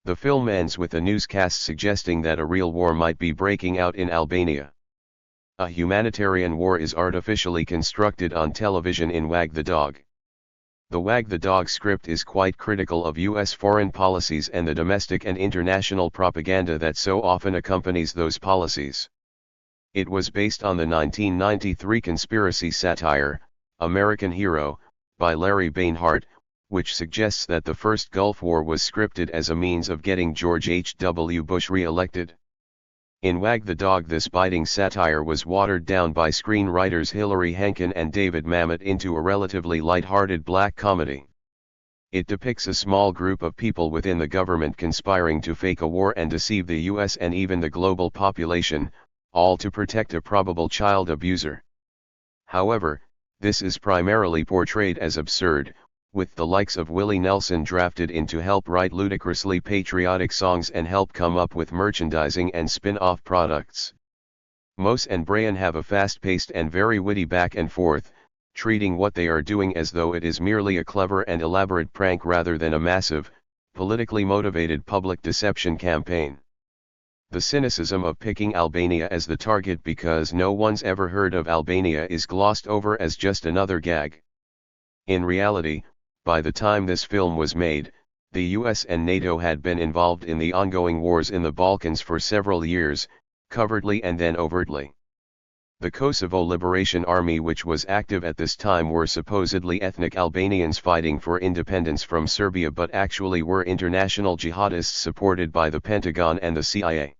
The film ends with a newscast suggesting that a real war might be breaking out in Albania. A humanitarian war is artificially constructed on television in Wag the Dog. The Wag the Dog script is quite critical of U.S. foreign policies and the domestic and international propaganda that so often accompanies those policies. It was based on the 1993 conspiracy satire, American Hero, by Larry Bainhart, which suggests that the first Gulf War was scripted as a means of getting George H.W. Bush re-elected. In Wag the Dog, this biting satire was watered down by screenwriters Hilary Hankin and David Mamet into a relatively light-hearted black comedy. It depicts a small group of people within the government conspiring to fake a war and deceive the U.S. and even the global population, all to protect a probable child abuser. However, this is primarily portrayed as absurd, with the likes of Willie Nelson drafted in to help write ludicrously patriotic songs and help come up with merchandising and spin-off products. Mose and Brayan have a fast-paced and very witty back and forth, treating what they are doing as though it is merely a clever and elaborate prank rather than a massive, politically motivated public deception campaign. The cynicism of picking Albania as the target because no one's ever heard of Albania is glossed over as just another gag. In reality, by the time this film was made, The US and NATO had been involved in the ongoing wars in the Balkans for several years, covertly and then overtly. The Kosovo Liberation Army, which was active at this time, were supposedly ethnic Albanians fighting for independence from Serbia, but actually were international jihadists supported by the Pentagon and the CIA.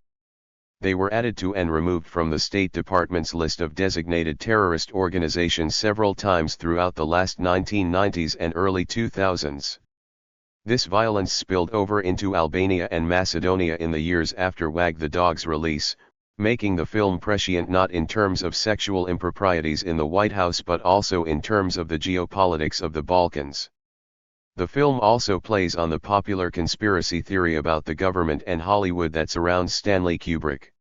They were added to and removed from the State Department's list of designated terrorist organizations several times throughout the last 1990s and early 2000s. This violence spilled over into Albania and Macedonia in the years after Wag the Dog's release, making the film prescient not in terms of sexual improprieties in the White House but also in terms of the geopolitics of the Balkans. The film also plays on the popular conspiracy theory about the government and Hollywood that surrounds Stanley Kubrick.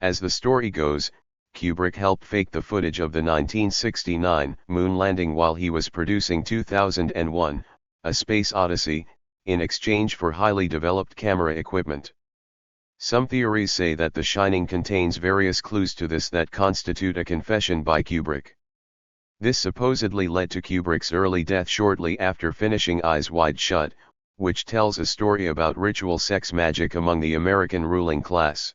As the story goes, Kubrick helped fake the footage of the 1969 moon landing while he was producing 2001, A Space Odyssey, in exchange for highly developed camera equipment. Some theories say that The Shining contains various clues to this that constitute a confession by Kubrick. This supposedly led to Kubrick's early death shortly after finishing Eyes Wide Shut, which tells a story about ritual sex magic among the American ruling class.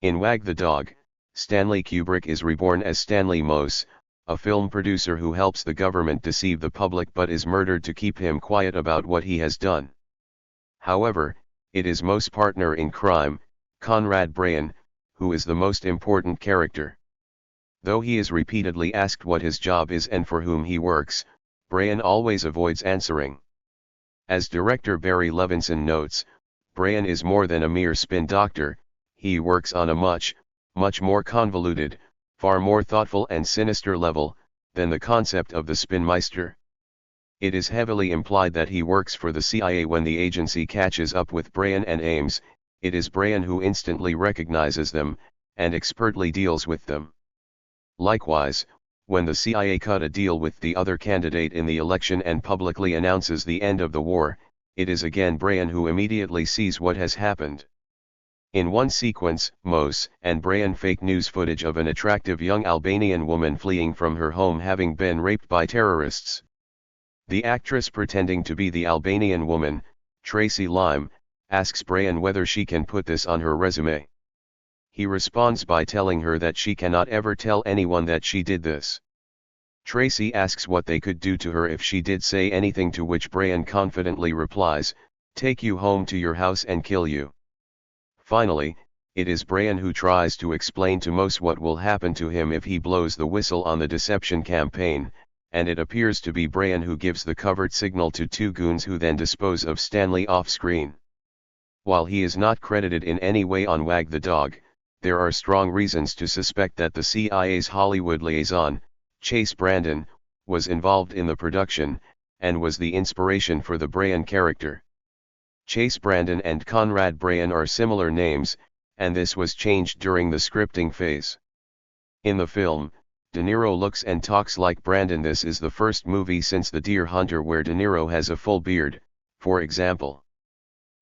In Wag the Dog, Stanley Kubrick is reborn as Stanley Mose, a film producer who helps the government deceive the public but is murdered to keep him quiet about what he has done. However, it is Mose's partner in crime, Conrad Brayan, who is the most important character. Though he is repeatedly asked what his job is and for whom he works, Brayan always avoids answering. As director Barry Levinson notes, Brayan is more than a mere spin doctor, he works on a much more convoluted, far more thoughtful and sinister level, than the concept of the spinmeister. It is heavily implied that he works for the CIA. When the agency catches up with Brayan and Ames, it is Brayan who instantly recognizes them, and expertly deals with them. Likewise, when the CIA cut a deal with the other candidate in the election and publicly announces the end of the war, it is again Brayan who immediately sees what has happened. In one sequence, Mose and Brayan fake news footage of an attractive young Albanian woman fleeing from her home having been raped by terrorists. The actress pretending to be the Albanian woman, Tracy Lime, asks Brayan whether she can put this on her resume. He responds by telling her that she cannot ever tell anyone that she did this. Tracy asks what they could do to her if she did say anything, to which Brayan confidently replies, "Take you home to your house and kill you." Finally, it is Brayan who tries to explain to Mose what will happen to him if he blows the whistle on the deception campaign, and it appears to be Brayan who gives the covert signal to two goons who then dispose of Stanley off-screen. While he is not credited in any way on Wag the Dog, there are strong reasons to suspect that the CIA's Hollywood liaison, Chase Brandon, was involved in the production, and was the inspiration for the Brayan character. Chase Brandon and Conrad Brayan are similar names, and this was changed during the scripting phase. In the film, De Niro looks and talks like Brandon. This is the first movie since The Deer Hunter where De Niro has a full beard, for example.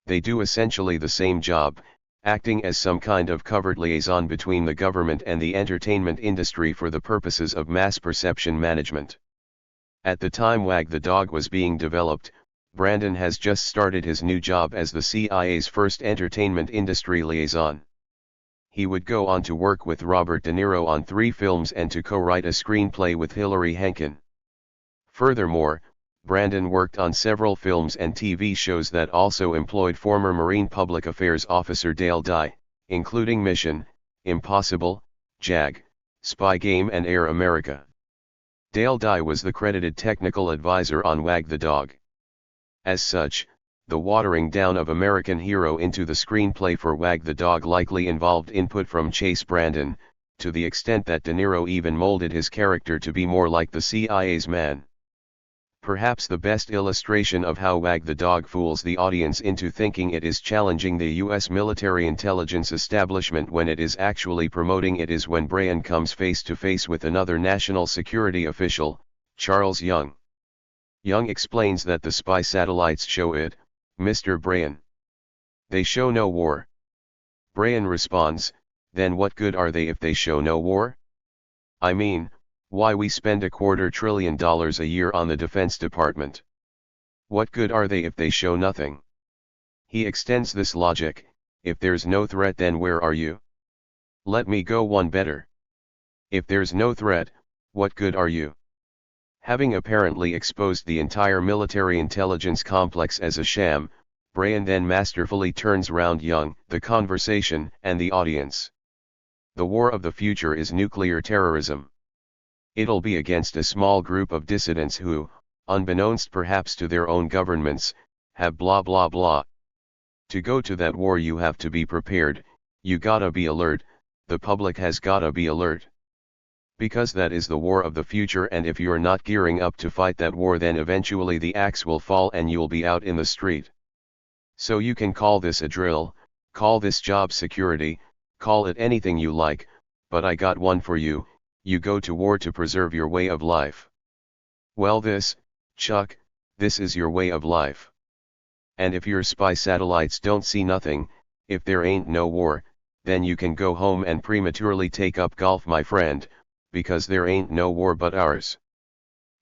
They do essentially the same job, acting as some kind of covert liaison between the government and the entertainment industry for the purposes of mass perception management. At the time Wag the Dog was being developed, Brandon has just started his new job as the CIA's first entertainment industry liaison. He would go on to work with Robert De Niro on 3 films and to co-write a screenplay with Hilary Henkin. Furthermore, Brandon worked on several films and TV shows that also employed former Marine Public Affairs Officer Dale Dye, including Mission Impossible, JAG, Spy Game and Air America. Dale Dye was the credited technical advisor on Wag the Dog. As such, the watering down of American Hero into the screenplay for Wag the Dog likely involved input from Chase Brandon, to the extent that De Niro even molded his character to be more like the CIA's man. Perhaps the best illustration of how Wag the Dog fools the audience into thinking it is challenging the U.S. military intelligence establishment when it is actually promoting it is when Brayan comes face to face with another national security official, Charles Young. Young explains that the spy satellites show it, Mr. Brayan. They show no war. Brayan responds, then what good are they if they show no war? I mean, why we spend $250 billion a year on the Defense Department. What good are they if they show nothing? He extends this logic: if there's no threat, then where are you? Let me go one better. If there's no threat, what good are you? Having apparently exposed the entire military intelligence complex as a sham, Brian then masterfully turns round Young, the conversation, and the audience. The war of the future is nuclear terrorism. It'll be against a small group of dissidents who, unbeknownst perhaps to their own governments, have blah blah blah. To go to that war you have to be prepared, you gotta be alert, the public has gotta be alert. Because that is the war of the future, and if you're not gearing up to fight that war, then eventually the axe will fall and you'll be out in the street. So you can call this a drill, call this job security, call it anything you like, but I got one for you: you go to war to preserve your way of life. Well, Chuck, this is your way of life. And if your spy satellites don't see nothing, if there ain't no war, then you can go home and prematurely take up golf, my friend, because there ain't no war but ours.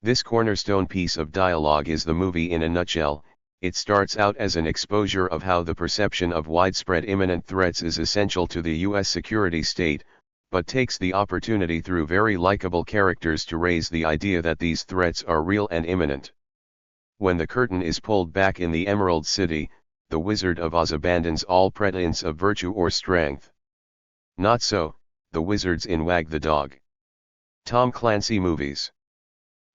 This cornerstone piece of dialogue is the movie in a nutshell. It starts out as an exposure of how the perception of widespread imminent threats is essential to the U.S. security state, but takes the opportunity through very likable characters to raise the idea that these threats are real and imminent. When the curtain is pulled back in the Emerald City, the Wizard of Oz abandons all pretense of virtue or strength. Not so, the wizards in Wag the Dog. Tom Clancy movies.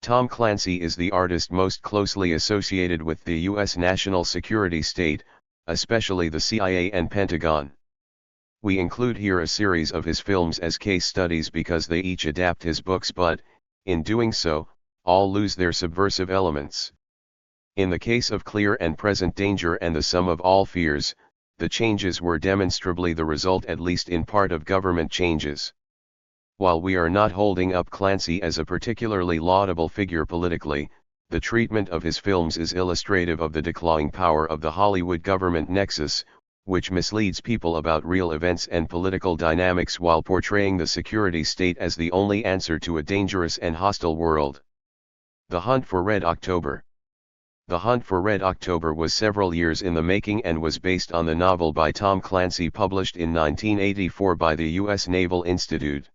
Tom Clancy is the artist most closely associated with the U.S. national security state, especially the CIA and Pentagon. We include here a series of his films as case studies because they each adapt his books, but, in doing so, all lose their subversive elements. In the case of Clear and Present Danger and The Sum of All Fears, the changes were demonstrably the result, at least in part, of government changes. While we are not holding up Clancy as a particularly laudable figure politically, the treatment of his films is illustrative of the declining power of the Hollywood government nexus, which misleads people about real events and political dynamics while portraying the security state as the only answer to a dangerous and hostile world. The Hunt for Red October. The Hunt for Red October was several years in the making and was based on the novel by Tom Clancy published in 1984 by the U.S. Naval Institute.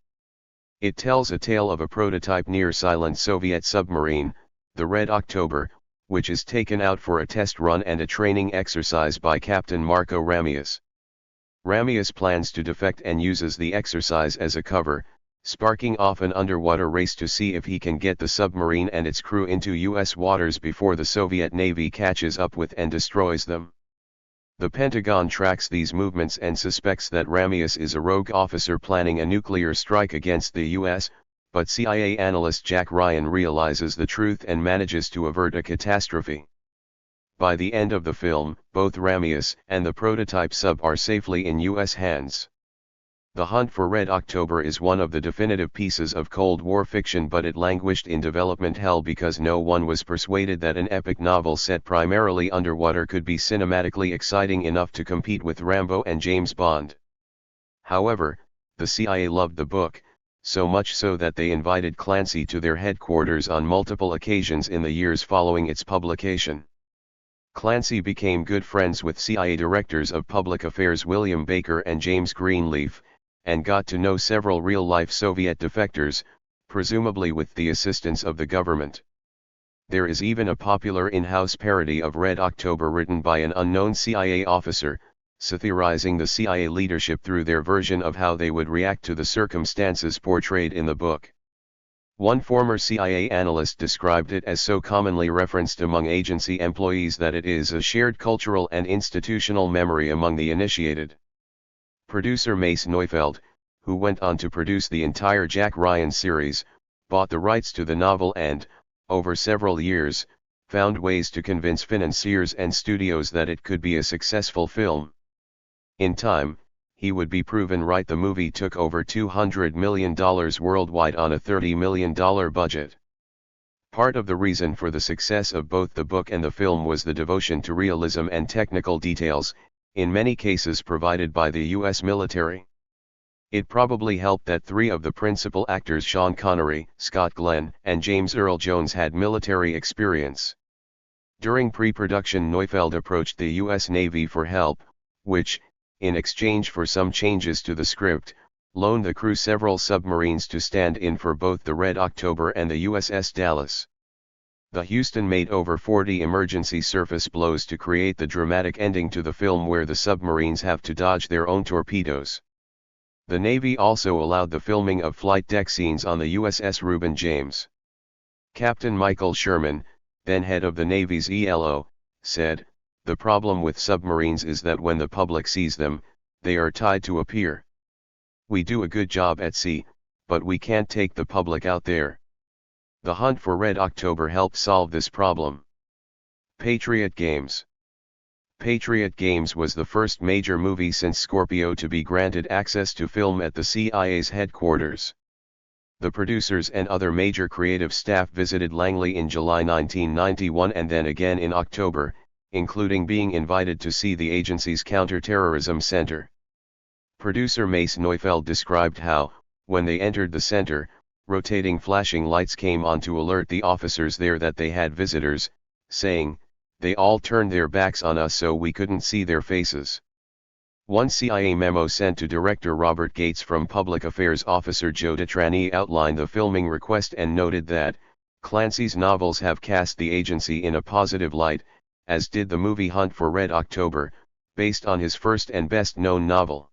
It tells a tale of a prototype near-silent Soviet submarine, the Red October, which is taken out for a test run and a training exercise by Captain Marco Ramius. Ramius plans to defect and uses the exercise as a cover, sparking off an underwater race to see if he can get the submarine and its crew into U.S. waters before the Soviet Navy catches up with and destroys them. The Pentagon tracks these movements and suspects that Ramius is a rogue officer planning a nuclear strike against the U.S., but CIA analyst Jack Ryan realizes the truth and manages to avert a catastrophe. By the end of the film, both Ramius and the prototype sub are safely in U.S. hands. The Hunt for Red October is one of the definitive pieces of Cold War fiction, but it languished in development hell because no one was persuaded that an epic novel set primarily underwater could be cinematically exciting enough to compete with Rambo and James Bond. However, the CIA loved the book, so much so that they invited Clancy to their headquarters on multiple occasions in the years following its publication. Clancy became good friends with CIA Directors of Public Affairs William Baker and James Greenleaf, and got to know several real-life Soviet defectors, presumably with the assistance of the government. There is even a popular in-house parody of Red October written by an unknown CIA officer, satirizing the CIA leadership through their version of how they would react to the circumstances portrayed in the book. One former CIA analyst described it as so commonly referenced among agency employees that it is a shared cultural and institutional memory among the initiated. Producer Mace Neufeld, who went on to produce the entire Jack Ryan series, bought the rights to the novel and, over several years, found ways to convince financiers and studios that it could be a successful film. In time, he would be proven right. The movie took over $200 million worldwide on a $30 million budget. Part of the reason for the success of both the book and the film was the devotion to realism and technical details, in many cases provided by the U.S. military. It probably helped that three of the principal actors, Sean Connery, Scott Glenn, and James Earl Jones, had military experience. During pre-production, Neufeld approached the U.S. Navy for help, which, in exchange for some changes to the script, loaned the crew several submarines to stand in for both the Red October and the USS Dallas. The Houston made over 40 emergency surface blows to create the dramatic ending to the film where the submarines have to dodge their own torpedoes. The Navy also allowed the filming of flight deck scenes on the USS Reuben James. Captain Michael Sherman, then head of the Navy's ELO, said, "The problem with submarines is that when the public sees them, they are tied to a pier. We do a good job at sea, but we can't take the public out there." The Hunt for Red October helped solve this problem. Patriot Games. Patriot Games was the first major movie since Scorpio to be granted access to film at the CIA's headquarters. The producers and other major creative staff visited Langley in July 1991 and then again in October, including being invited to see the agency's counterterrorism center. Producer Mace Neufeld described how, when they entered the center, rotating flashing lights came on to alert the officers there that they had visitors, saying, "They all turned their backs on us so we couldn't see their faces." One CIA memo sent to Director Robert Gates from Public Affairs Officer Joe Detrani outlined the filming request and noted that, Clancy's novels have cast the agency in a positive light, as did the movie Hunt for Red October, based on his first and best-known novel.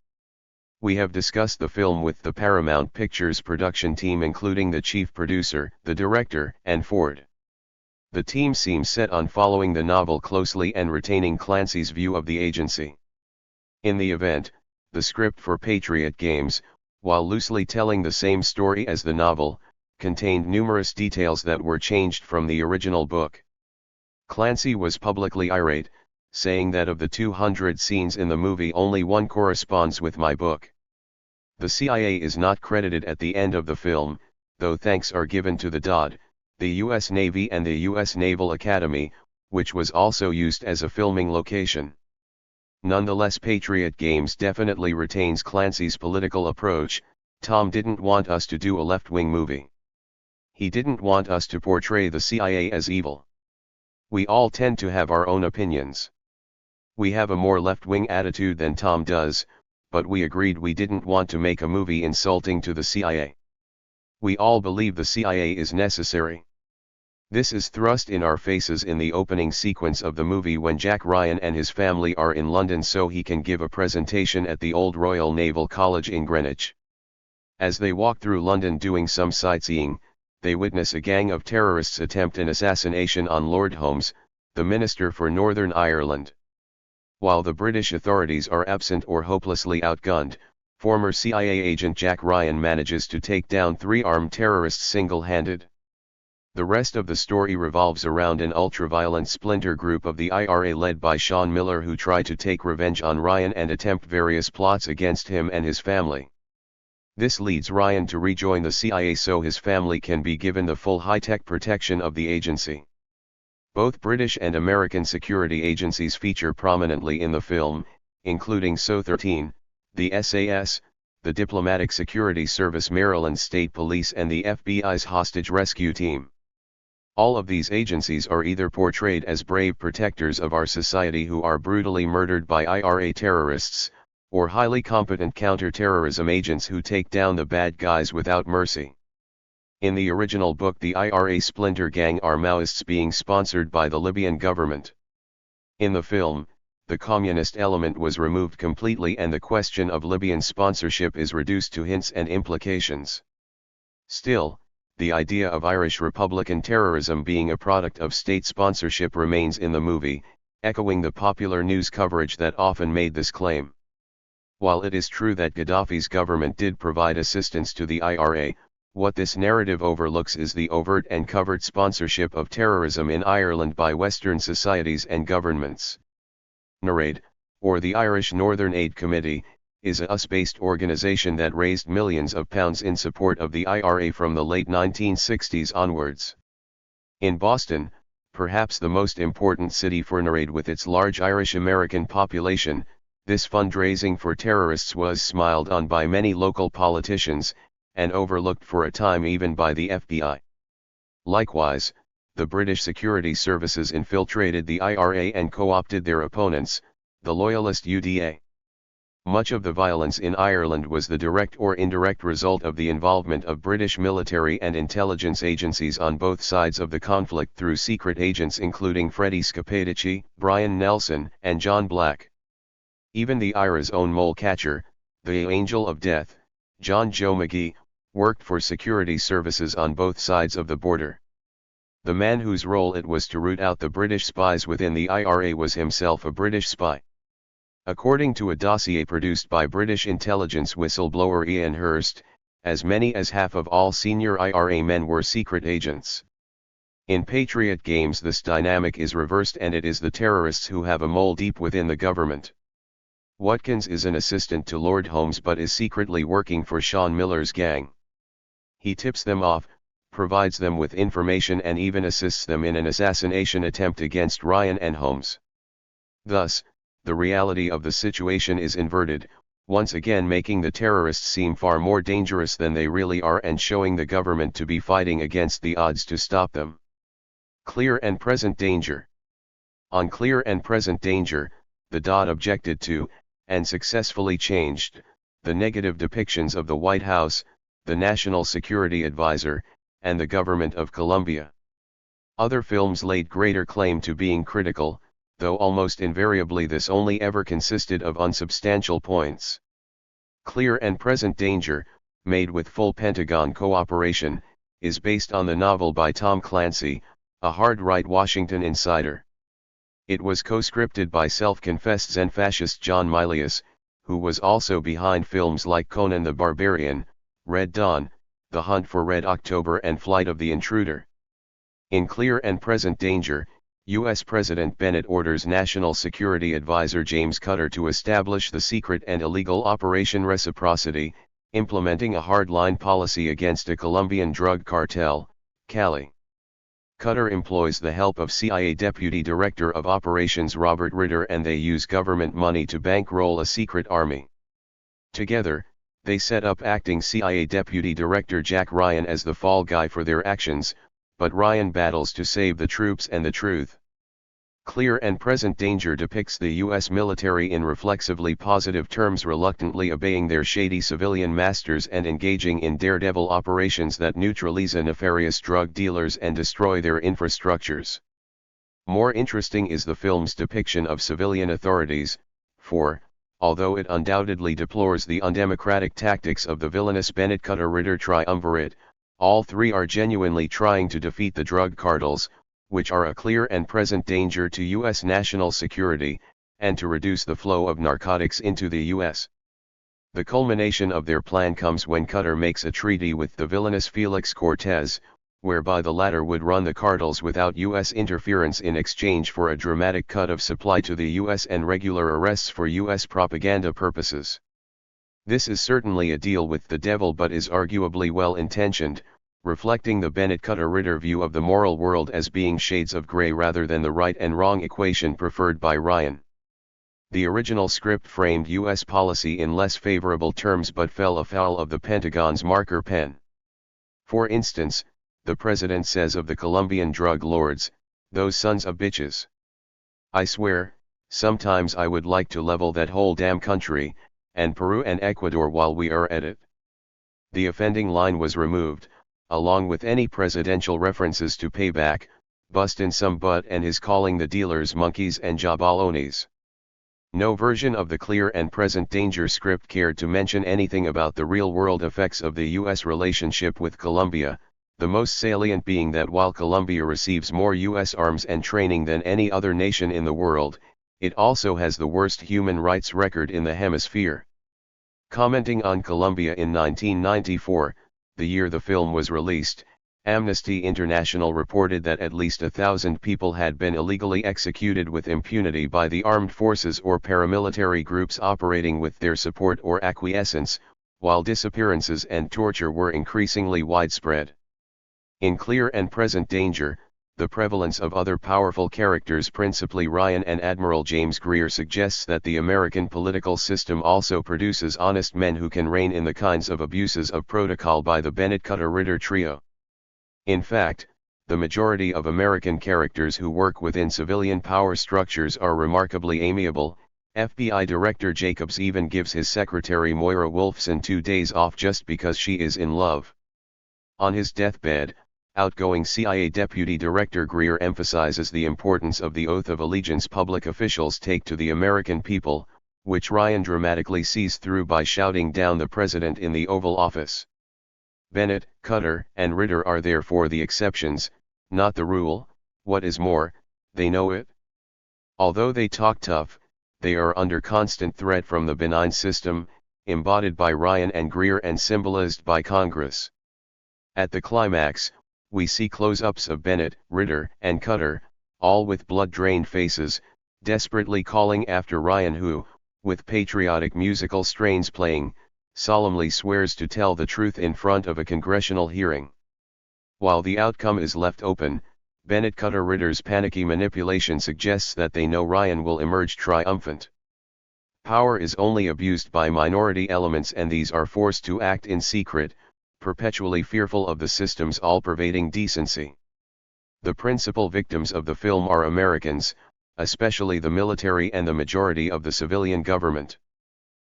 "We have discussed the film with the Paramount Pictures production team including the chief producer, the director, and Ford. The team seems set on following the novel closely and retaining Clancy's view of the agency." In the event, the script for Patriot Games, while loosely telling the same story as the novel, contained numerous details that were changed from the original book. Clancy was publicly irate, saying that of the 200 scenes in the movie only one corresponds with my book. The CIA is not credited at the end of the film, though thanks are given to the DoD, the U.S. Navy and the U.S. Naval Academy, which was also used as a filming location. Nonetheless, Patriot Games definitely retains Clancy's political approach. Tom didn't want us to do a left-wing movie. He didn't want us to portray the CIA as evil. We all tend to have our own opinions. We have a more left-wing attitude than Tom does, but we agreed we didn't want to make a movie insulting to the CIA. We all believe the CIA is necessary. This is thrust in our faces in the opening sequence of the movie when Jack Ryan and his family are in London so he can give a presentation at the Old Royal Naval College in Greenwich. As they walk through London doing some sightseeing, they witness a gang of terrorists attempt an assassination on Lord Holmes, the Minister for Northern Ireland. While the British authorities are absent or hopelessly outgunned, former CIA agent Jack Ryan manages to take down 3 armed terrorists single-handed. The rest of the story revolves around an ultra-violent splinter group of the IRA led by Sean Miller who try to take revenge on Ryan and attempt various plots against him and his family. This leads Ryan to rejoin the CIA so his family can be given the full high-tech protection of the agency. Both British and American security agencies feature prominently in the film, including SO-13, the SAS, the Diplomatic Security Service, Maryland State Police and the FBI's hostage rescue team. All of these agencies are either portrayed as brave protectors of our society who are brutally murdered by IRA terrorists, or highly competent counter-terrorism agents who take down the bad guys without mercy. In the original book, the IRA splinter gang are Maoists being sponsored by the Libyan government. In the film, the communist element was removed completely and the question of Libyan sponsorship is reduced to hints and implications. Still, the idea of Irish Republican terrorism being a product of state sponsorship remains in the movie, echoing the popular news coverage that often made this claim. While it is true that Gaddafi's government did provide assistance to the IRA, what this narrative overlooks is the overt and covert sponsorship of terrorism in Ireland by Western societies and governments. NORAID, or the Irish Northern Aid Committee, is a US-based organization that raised millions of pounds in support of the IRA from the late 1960s onwards. In Boston, perhaps the most important city for NORAID with its large Irish-American population, this fundraising for terrorists was smiled on by many local politicians, and overlooked for a time even by the FBI. Likewise, the British security services infiltrated the IRA and co-opted their opponents, the Loyalist UDA. Much of the violence in Ireland was the direct or indirect result of the involvement of British military and intelligence agencies on both sides of the conflict through secret agents including Freddie Scapadici, Brian Nelson, and John Black. Even the IRA's own mole catcher, the Angel of Death, John Joe McGee, worked for security services on both sides of the border. The man whose role it was to root out the British spies within the IRA was himself a British spy. According to a dossier produced by British intelligence whistleblower Ian Hurst, as many as half of all senior IRA men were secret agents. In Patriot games this dynamic is reversed and it is the terrorists who have a mole deep within the government. Watkins is an assistant to Lord Holmes but is secretly working for Sean Miller's gang. He tips them off, provides them with information and even assists them in an assassination attempt against Ryan and Holmes. Thus, the reality of the situation is inverted, once again making the terrorists seem far more dangerous than they really are and showing the government to be fighting against the odds to stop them. Clear and present danger. On clear and present danger, the Dodd objected to, and successfully changed, the negative depictions of the White House, the National Security Advisor, and the Government of Colombia. Other films laid greater claim to being critical, though almost invariably this only ever consisted of unsubstantial points. Clear and Present Danger, made with full Pentagon cooperation, is based on the novel by Tom Clancy, a hard-right Washington insider. It was co-scripted by self-confessed Zen fascist John Milius, who was also behind films like Conan the Barbarian, Red Dawn, The Hunt for Red October and Flight of the Intruder. In Clear and Present Danger, U.S. President Bennett orders National Security Advisor James Cutter to establish the secret and illegal Operation Reciprocity, implementing a hardline policy against a Colombian drug cartel, Cali. Cutter employs the help of CIA Deputy Director of Operations Robert Ritter and they use government money to bankroll a secret army. Together, they set up acting CIA Deputy Director Jack Ryan as the fall guy for their actions, but Ryan battles to save the troops and the truth. Clear and Present Danger depicts the U.S. military in reflexively positive terms reluctantly obeying their shady civilian masters and engaging in daredevil operations that neutralize nefarious drug dealers and destroy their infrastructures. More interesting is the film's depiction of civilian authorities, for, although it undoubtedly deplores the undemocratic tactics of the villainous Bennett Cutter-Ritter triumvirate, all three are genuinely trying to defeat the drug cartels, which are a clear and present danger to U.S. national security, and to reduce the flow of narcotics into the U.S. The culmination of their plan comes when Cutter makes a treaty with the villainous Felix Cortez, whereby the latter would run the cartels without U.S. interference in exchange for a dramatic cut of supply to the U.S. and regular arrests for U.S. propaganda purposes. This is certainly a deal with the devil but is arguably well-intentioned, reflecting the Bennett Cutter-Ritter view of the moral world as being shades of gray rather than the right and wrong equation preferred by Ryan. The original script framed U.S. policy in less favorable terms but fell afoul of the Pentagon's marker pen. For instance, the president says of the Colombian drug lords, "Those sons of bitches. I swear, sometimes I would like to level that whole damn country, and Peru and Ecuador while we are at it." The offending line was removed, along with any presidential references to payback, bustin' some butt and his calling the dealers monkeys and jabalones. No version of the Clear and Present Danger script cared to mention anything about the real-world effects of the U.S. relationship with Colombia, the most salient being that while Colombia receives more U.S. arms and training than any other nation in the world, it also has the worst human rights record in the hemisphere. Commenting on Colombia in 1994, the year the film was released, Amnesty International reported that at least 1,000 people had been illegally executed with impunity by the armed forces or paramilitary groups operating with their support or acquiescence, while disappearances and torture were increasingly widespread. In Clear and Present Danger, the prevalence of other powerful characters, principally Ryan and Admiral James Greer, suggests that the American political system also produces honest men who can rein in the kinds of abuses of protocol by the Bennett Cutter-Ritter trio. In fact, the majority of American characters who work within civilian power structures are remarkably amiable. FBI Director Jacobs even gives his secretary Moira Wolfson 2 days off just because she is in love. On his deathbed, outgoing CIA Deputy Director Greer emphasizes the importance of the oath of allegiance public officials take to the American people, which Ryan dramatically sees through by shouting down the president in the Oval Office. Bennett, Cutter, and Ritter are therefore the exceptions, not the rule. What is more, they know it. Although they talk tough, they are under constant threat from the benign system, embodied by Ryan and Greer and symbolized by Congress. At the climax, we see close-ups of Bennett, Ritter, and Cutter, all with blood-drained faces, desperately calling after Ryan who, with patriotic musical strains playing, solemnly swears to tell the truth in front of a congressional hearing. While the outcome is left open, Bennett Cutter Ritter's panicky manipulation suggests that they know Ryan will emerge triumphant. Power is only abused by minority elements and these are forced to act in secret, perpetually fearful of the system's all-pervading decency. The principal victims of the film are Americans, especially the military and the majority of the civilian government.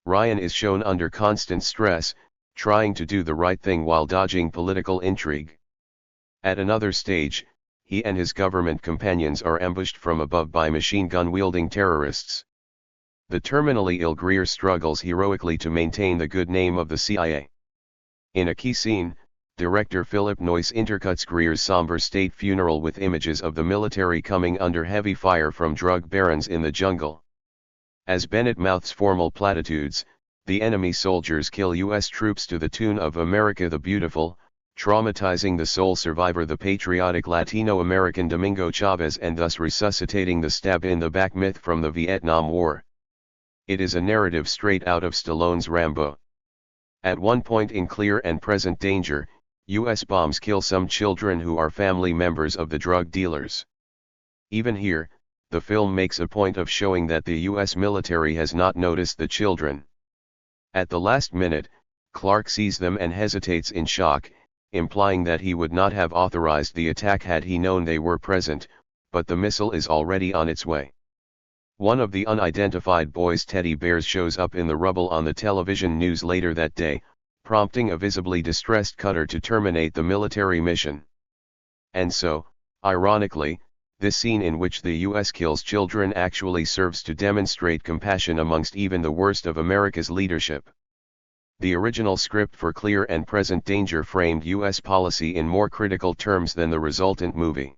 Ryan is shown under constant stress, trying to do the right thing while dodging political intrigue. At another stage, he and his government companions are ambushed from above by machine gun-wielding terrorists. The terminally ill Greer struggles heroically to maintain the good name of the CIA. In a key scene, director Philip Noyce intercuts Greer's somber state funeral with images of the military coming under heavy fire from drug barons in the jungle. As Bennett mouths formal platitudes, the enemy soldiers kill U.S. troops to the tune of America the Beautiful, traumatizing the sole survivor, the patriotic Latino-American Domingo Chavez, and thus resuscitating the stab-in-the-back myth from the Vietnam War. It is a narrative straight out of Stallone's Rambo. At one point in Clear and Present Danger, U.S. bombs kill some children who are family members of the drug dealers. Even here, the film makes a point of showing that the U.S. military has not noticed the children. At the last minute, Clark sees them and hesitates in shock, implying that he would not have authorized the attack had he known they were present, but the missile is already on its way. One of the unidentified boys' teddy bears shows up in the rubble on the television news later that day, prompting a visibly distressed Cutter to terminate the military mission. And so, ironically, this scene in which the U.S. kills children actually serves to demonstrate compassion amongst even the worst of America's leadership. The original script for Clear and Present Danger framed U.S. policy in more critical terms than the resultant movie.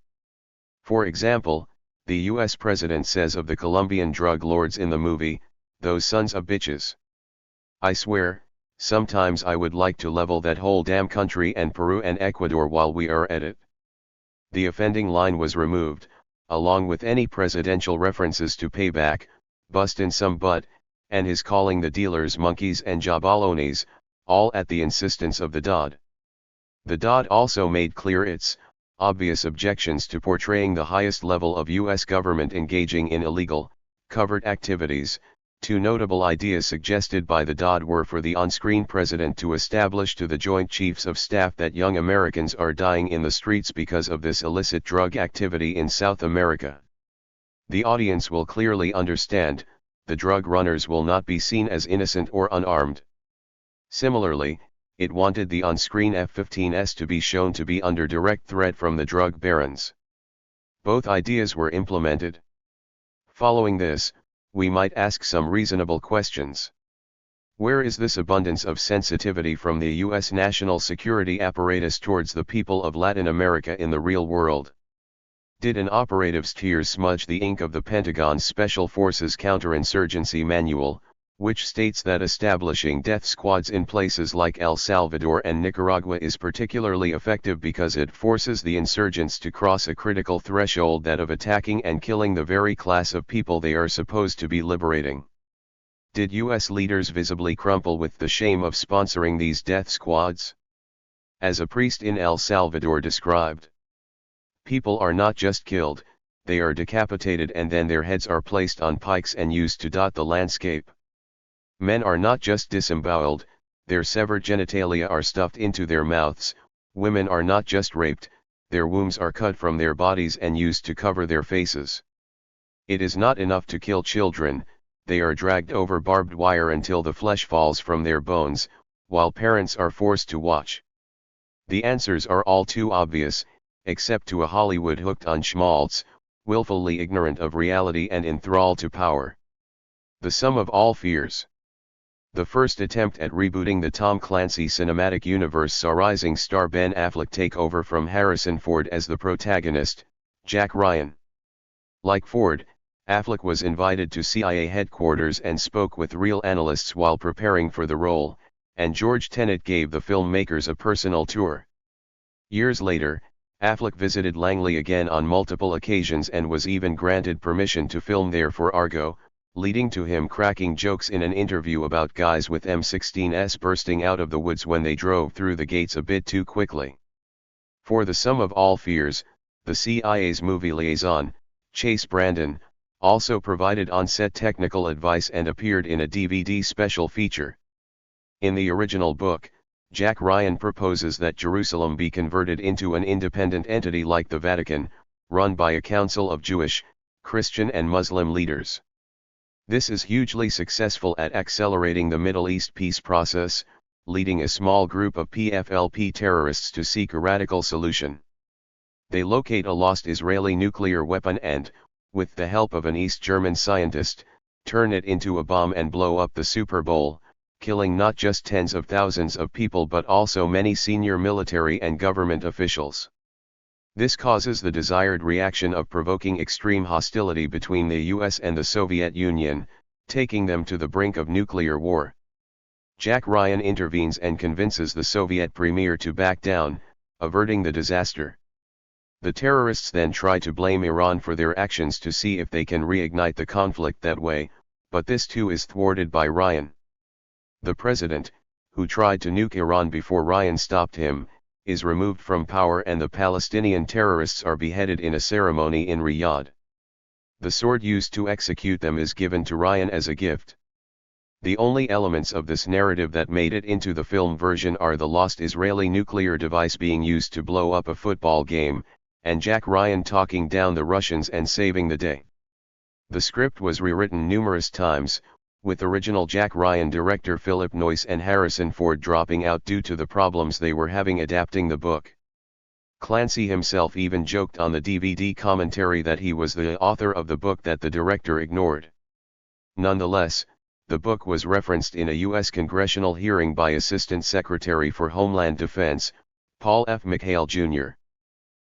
For example, the U.S. president says of the Colombian drug lords in the movie, "Those sons of bitches. I swear, sometimes I would like to level that whole damn country and Peru and Ecuador while we are at it." The offending line was removed, along with any presidential references to payback, bustin' some butt, and his calling the dealers monkeys and jabalones, all at the insistence of the DOD. The DOD also made clear its obvious objections to portraying the highest level of U.S. government engaging in illegal, covert activities. Two notable ideas suggested by the DOD were for the on-screen president to establish to the Joint Chiefs of Staff that young Americans are dying in the streets because of this illicit drug activity in South America. The audience will clearly understand, the drug runners will not be seen as innocent or unarmed. Similarly, it wanted the on-screen F-15s to be shown to be under direct threat from the drug barons. Both ideas were implemented. Following this, we might ask some reasonable questions. Where is this abundance of sensitivity from the U.S. national security apparatus towards the people of Latin America in the real world? Did an operative's tears smudge the ink of the Pentagon's Special Forces Counterinsurgency Manual, which states that establishing death squads in places like El Salvador and Nicaragua is particularly effective because it forces the insurgents to cross a critical threshold, that of attacking and killing the very class of people they are supposed to be liberating? Did U.S. leaders visibly crumple with the shame of sponsoring these death squads? As a priest in El Salvador described, people are not just killed, they are decapitated and then their heads are placed on pikes and used to dot the landscape. Men are not just disemboweled, their severed genitalia are stuffed into their mouths. Women are not just raped, their wombs are cut from their bodies and used to cover their faces. It is not enough to kill children, they are dragged over barbed wire until the flesh falls from their bones, while parents are forced to watch. The answers are all too obvious, except to a Hollywood hooked on schmaltz, willfully ignorant of reality and enthralled to power. The sum of all fears. The first attempt at rebooting the Tom Clancy cinematic universe saw rising star Ben Affleck take over from Harrison Ford as the protagonist, Jack Ryan. Like Ford, Affleck was invited to CIA headquarters and spoke with real analysts while preparing for the role, and George Tenet gave the filmmakers a personal tour. Years later, Affleck visited Langley again on multiple occasions and was even granted permission to film there for Argo, leading to him cracking jokes in an interview about guys with M16s bursting out of the woods when they drove through the gates a bit too quickly. For the sum of all fears, the CIA's movie liaison, Chase Brandon, also provided on-set technical advice and appeared in a DVD special feature. In the original book, Jack Ryan proposes that Jerusalem be converted into an independent entity like the Vatican, run by a council of Jewish, Christian and Muslim leaders. This is hugely successful at accelerating the Middle East peace process, leading a small group of PFLP terrorists to seek a radical solution. They locate a lost Israeli nuclear weapon and, with the help of an East German scientist, turn it into a bomb and blow up the Super Bowl, killing not just tens of thousands of people but also many senior military and government officials. This causes the desired reaction of provoking extreme hostility between the US and the Soviet Union, taking them to the brink of nuclear war. Jack Ryan intervenes and convinces the Soviet premier to back down, averting the disaster. The terrorists then try to blame Iran for their actions to see if they can reignite the conflict that way, but this too is thwarted by Ryan. The president, who tried to nuke Iran before Ryan stopped him, is removed from power and the Palestinian terrorists are beheaded in a ceremony in Riyadh. The sword used to execute them is given to Ryan as a gift. The only elements of this narrative that made it into the film version are the lost Israeli nuclear device being used to blow up a football game, and Jack Ryan talking down the Russians and saving the day. The script was rewritten numerous times, with original Jack Ryan director Philip Noyce and Harrison Ford dropping out due to the problems they were having adapting the book. Clancy himself even joked on the DVD commentary that he was the author of the book that the director ignored. Nonetheless, the book was referenced in a U.S. congressional hearing by Assistant Secretary for Homeland Defense, Paul F. McHale, Jr.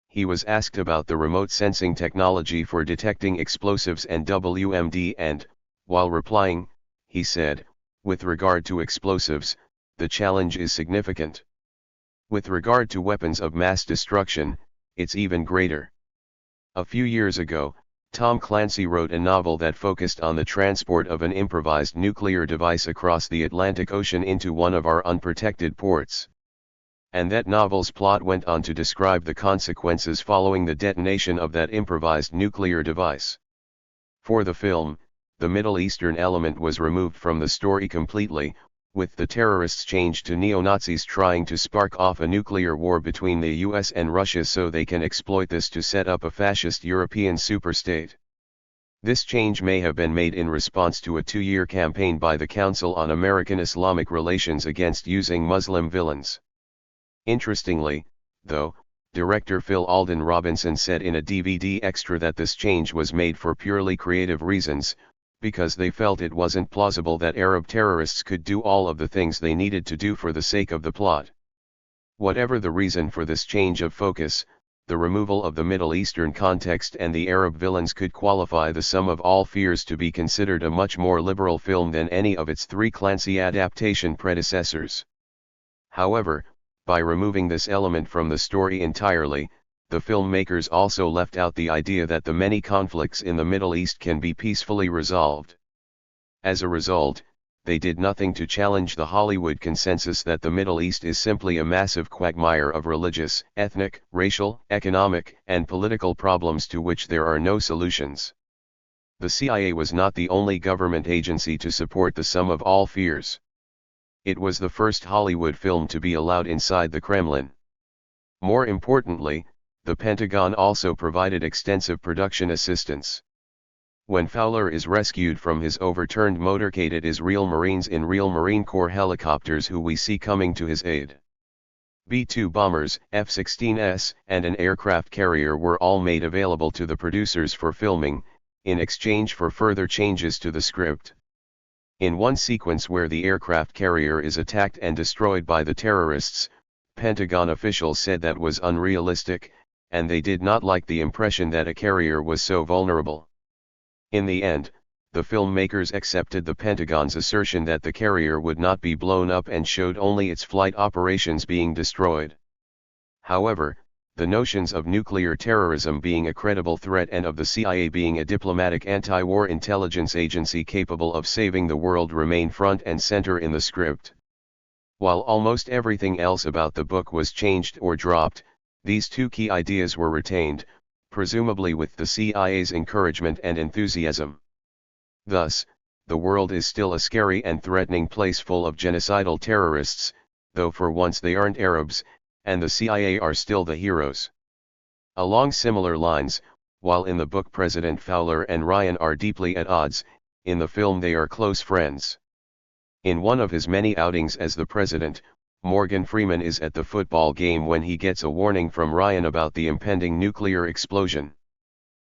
He was asked about the remote sensing technology for detecting explosives and WMD and, while replying, he said, "With regard to explosives, the challenge is significant. With regard to weapons of mass destruction, it's even greater." A few years ago, Tom Clancy wrote a novel that focused on the transport of an improvised nuclear device across the Atlantic Ocean into one of our unprotected ports. And that novel's plot went on to describe the consequences following the detonation of that improvised nuclear device. For the film, the Middle Eastern element was removed from the story completely, with the terrorists changed to neo-Nazis trying to spark off a nuclear war between the US and Russia so they can exploit this to set up a fascist European superstate. This change may have been made in response to a 2-year campaign by the Council on American-Islamic Relations against using Muslim villains. Interestingly, though, director Phil Alden Robinson said in a DVD extra that this change was made for purely creative reasons, because they felt it wasn't plausible that Arab terrorists could do all of the things they needed to do for the sake of the plot. Whatever the reason for this change of focus, the removal of the Middle Eastern context and the Arab villains could qualify The Sum of All Fears to be considered a much more liberal film than any of its 3 Clancy adaptation predecessors. However, by removing this element from the story entirely, the filmmakers also left out the idea that the many conflicts in the Middle East can be peacefully resolved. As a result, they did nothing to challenge the Hollywood consensus that the Middle East is simply a massive quagmire of religious, ethnic, racial, economic, and political problems to which there are no solutions. The CIA was not the only government agency to support The Sum of All Fears. It was the first Hollywood film to be allowed inside the Kremlin. More importantly, the Pentagon also provided extensive production assistance. When Fowler is rescued from his overturned motorcade, it is real Marines in real Marine Corps helicopters who we see coming to his aid. B-2 bombers, F-16s, and an aircraft carrier were all made available to the producers for filming, in exchange for further changes to the script. In one sequence where the aircraft carrier is attacked and destroyed by the terrorists, Pentagon officials said that was unrealistic, and they did not like the impression that a carrier was so vulnerable. In the end, the filmmakers accepted the Pentagon's assertion that the carrier would not be blown up and showed only its flight operations being destroyed. However, the notions of nuclear terrorism being a credible threat and of the CIA being a diplomatic anti-war intelligence agency capable of saving the world remain front and center in the script. While almost everything else about the book was changed or dropped, these two key ideas were retained, presumably with the CIA's encouragement and enthusiasm. Thus, the world is still a scary and threatening place full of genocidal terrorists, though for once they aren't Arabs, and the CIA are still the heroes. Along similar lines, while in the book President Fowler and Ryan are deeply at odds, in the film they are close friends. In one of his many outings as the president, Morgan Freeman is at the football game when he gets a warning from Ryan about the impending nuclear explosion.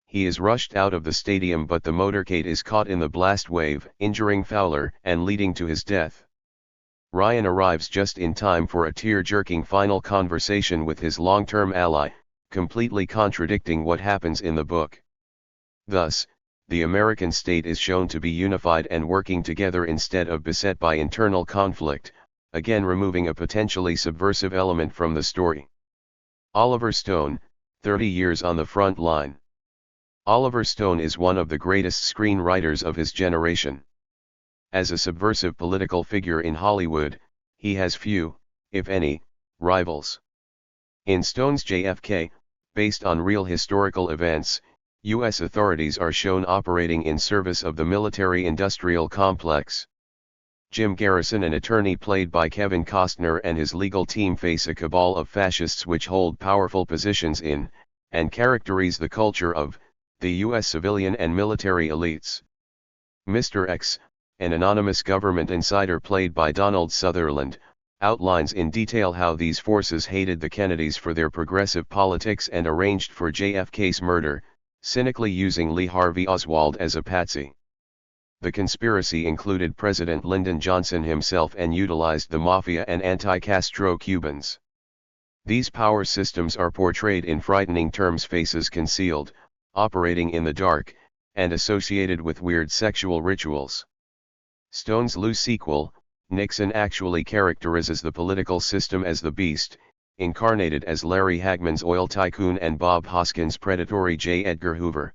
He is rushed out of the stadium, but the motorcade is caught in the blast wave, injuring Fowler and leading to his death. Ryan arrives just in time for a tear-jerking final conversation with his long-term ally, completely contradicting what happens in the book. Thus, the American state is shown to be unified and working together instead of beset by internal conflict, again removing a potentially subversive element from the story. Oliver Stone, 30 years on the front line. Oliver Stone is one of the greatest screenwriters of his generation. As a subversive political figure in Hollywood, he has few, if any, rivals. In Stone's JFK, based on real historical events, U.S. authorities are shown operating in service of the military-industrial complex. Jim Garrison, an attorney played by Kevin Costner, and his legal team face a cabal of fascists which hold powerful positions in, and characterize the culture of, the U.S. civilian and military elites. Mr. X, an anonymous government insider played by Donald Sutherland, outlines in detail how these forces hated the Kennedys for their progressive politics and arranged for JFK's murder, cynically using Lee Harvey Oswald as a patsy. The conspiracy included President Lyndon Johnson himself and utilized the mafia and anti-Castro Cubans. These power systems are portrayed in frightening terms: faces concealed, operating in the dark, and associated with weird sexual rituals. Stone's loose sequel, Nixon, actually characterizes the political system as the beast, incarnated as Larry Hagman's oil tycoon and Bob Hoskins' predatory J. Edgar Hoover.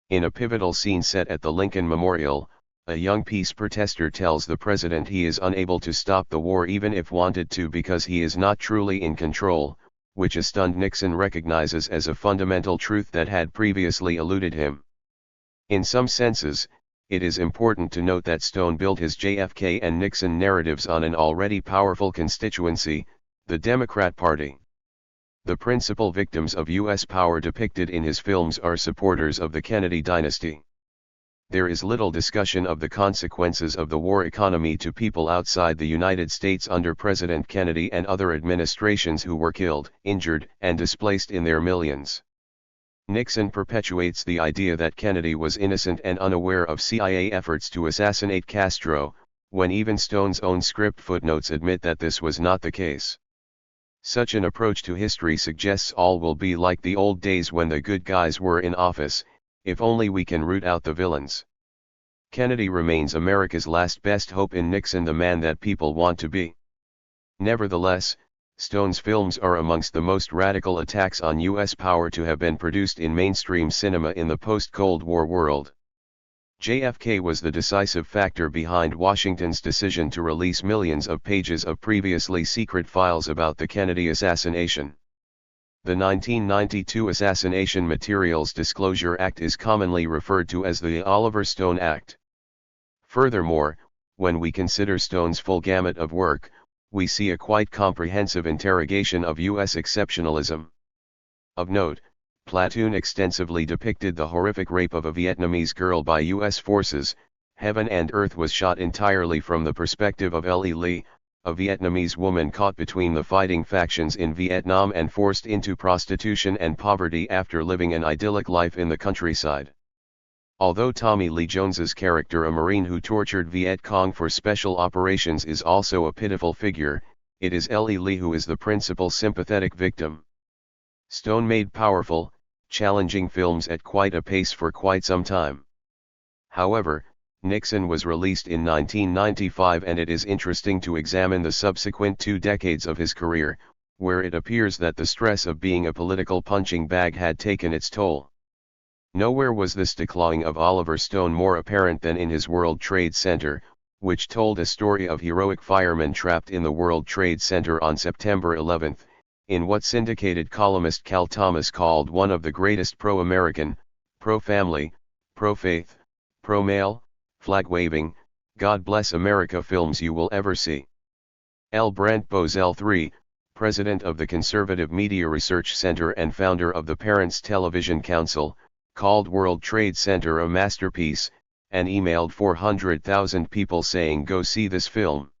In a pivotal scene set at the Lincoln Memorial, a young peace protester tells the president he is unable to stop the war even if wanted to because he is not truly in control, which a stunned Nixon recognizes as a fundamental truth that had previously eluded him. In some senses, it is important to note that Stone built his JFK and Nixon narratives on an already powerful constituency, the Democrat Party. The principal victims of U.S. power depicted in his films are supporters of the Kennedy dynasty. There is little discussion of the consequences of the war economy to people outside the United States under President Kennedy and other administrations who were killed, injured, and displaced in their millions. Nixon perpetuates the idea that Kennedy was innocent and unaware of CIA efforts to assassinate Castro, when even Stone's own script footnotes admit that this was not the case. Such an approach to history suggests all will be like the old days when the good guys were in office, if only we can root out the villains. Kennedy remains America's last best hope, in Nixon the man that people want to be. Nevertheless, Stone's films are amongst the most radical attacks on U.S. power to have been produced in mainstream cinema in the post-Cold War world. JFK was the decisive factor behind Washington's decision to release millions of pages of previously secret files about the Kennedy assassination. The 1992 Assassination Materials Disclosure Act is commonly referred to as the Oliver Stone Act. Furthermore, when we consider Stone's full gamut of work, we see a quite comprehensive interrogation of U.S. exceptionalism. Of note, Platoon extensively depicted the horrific rape of a Vietnamese girl by U.S. forces. Heaven and Earth was shot entirely from the perspective of Ellie Lee, a Vietnamese woman caught between the fighting factions in Vietnam and forced into prostitution and poverty after living an idyllic life in the countryside. Although Tommy Lee Jones's character, a Marine who tortured Viet Cong for special operations, is also a pitiful figure, it is Ellie Lee who is the principal sympathetic victim. Stone made powerful, challenging films at quite a pace for quite some time. However, Nixon was released in 1995, and it is interesting to examine the subsequent 2 decades of his career, where it appears that the stress of being a political punching bag had taken its toll. Nowhere was this declawing of Oliver Stone more apparent than in his World Trade Center, which told a story of heroic firemen trapped in the World Trade Center on September 11, in what syndicated columnist Cal Thomas called one of the greatest pro-American, pro-family, pro-faith, pro-male, flag-waving, God Bless America films you will ever see. L. Brent Bozell III, president of the Conservative Media Research Center and founder of the Parents Television Council, called World Trade Center a masterpiece, and emailed 400,000 people saying go see this film.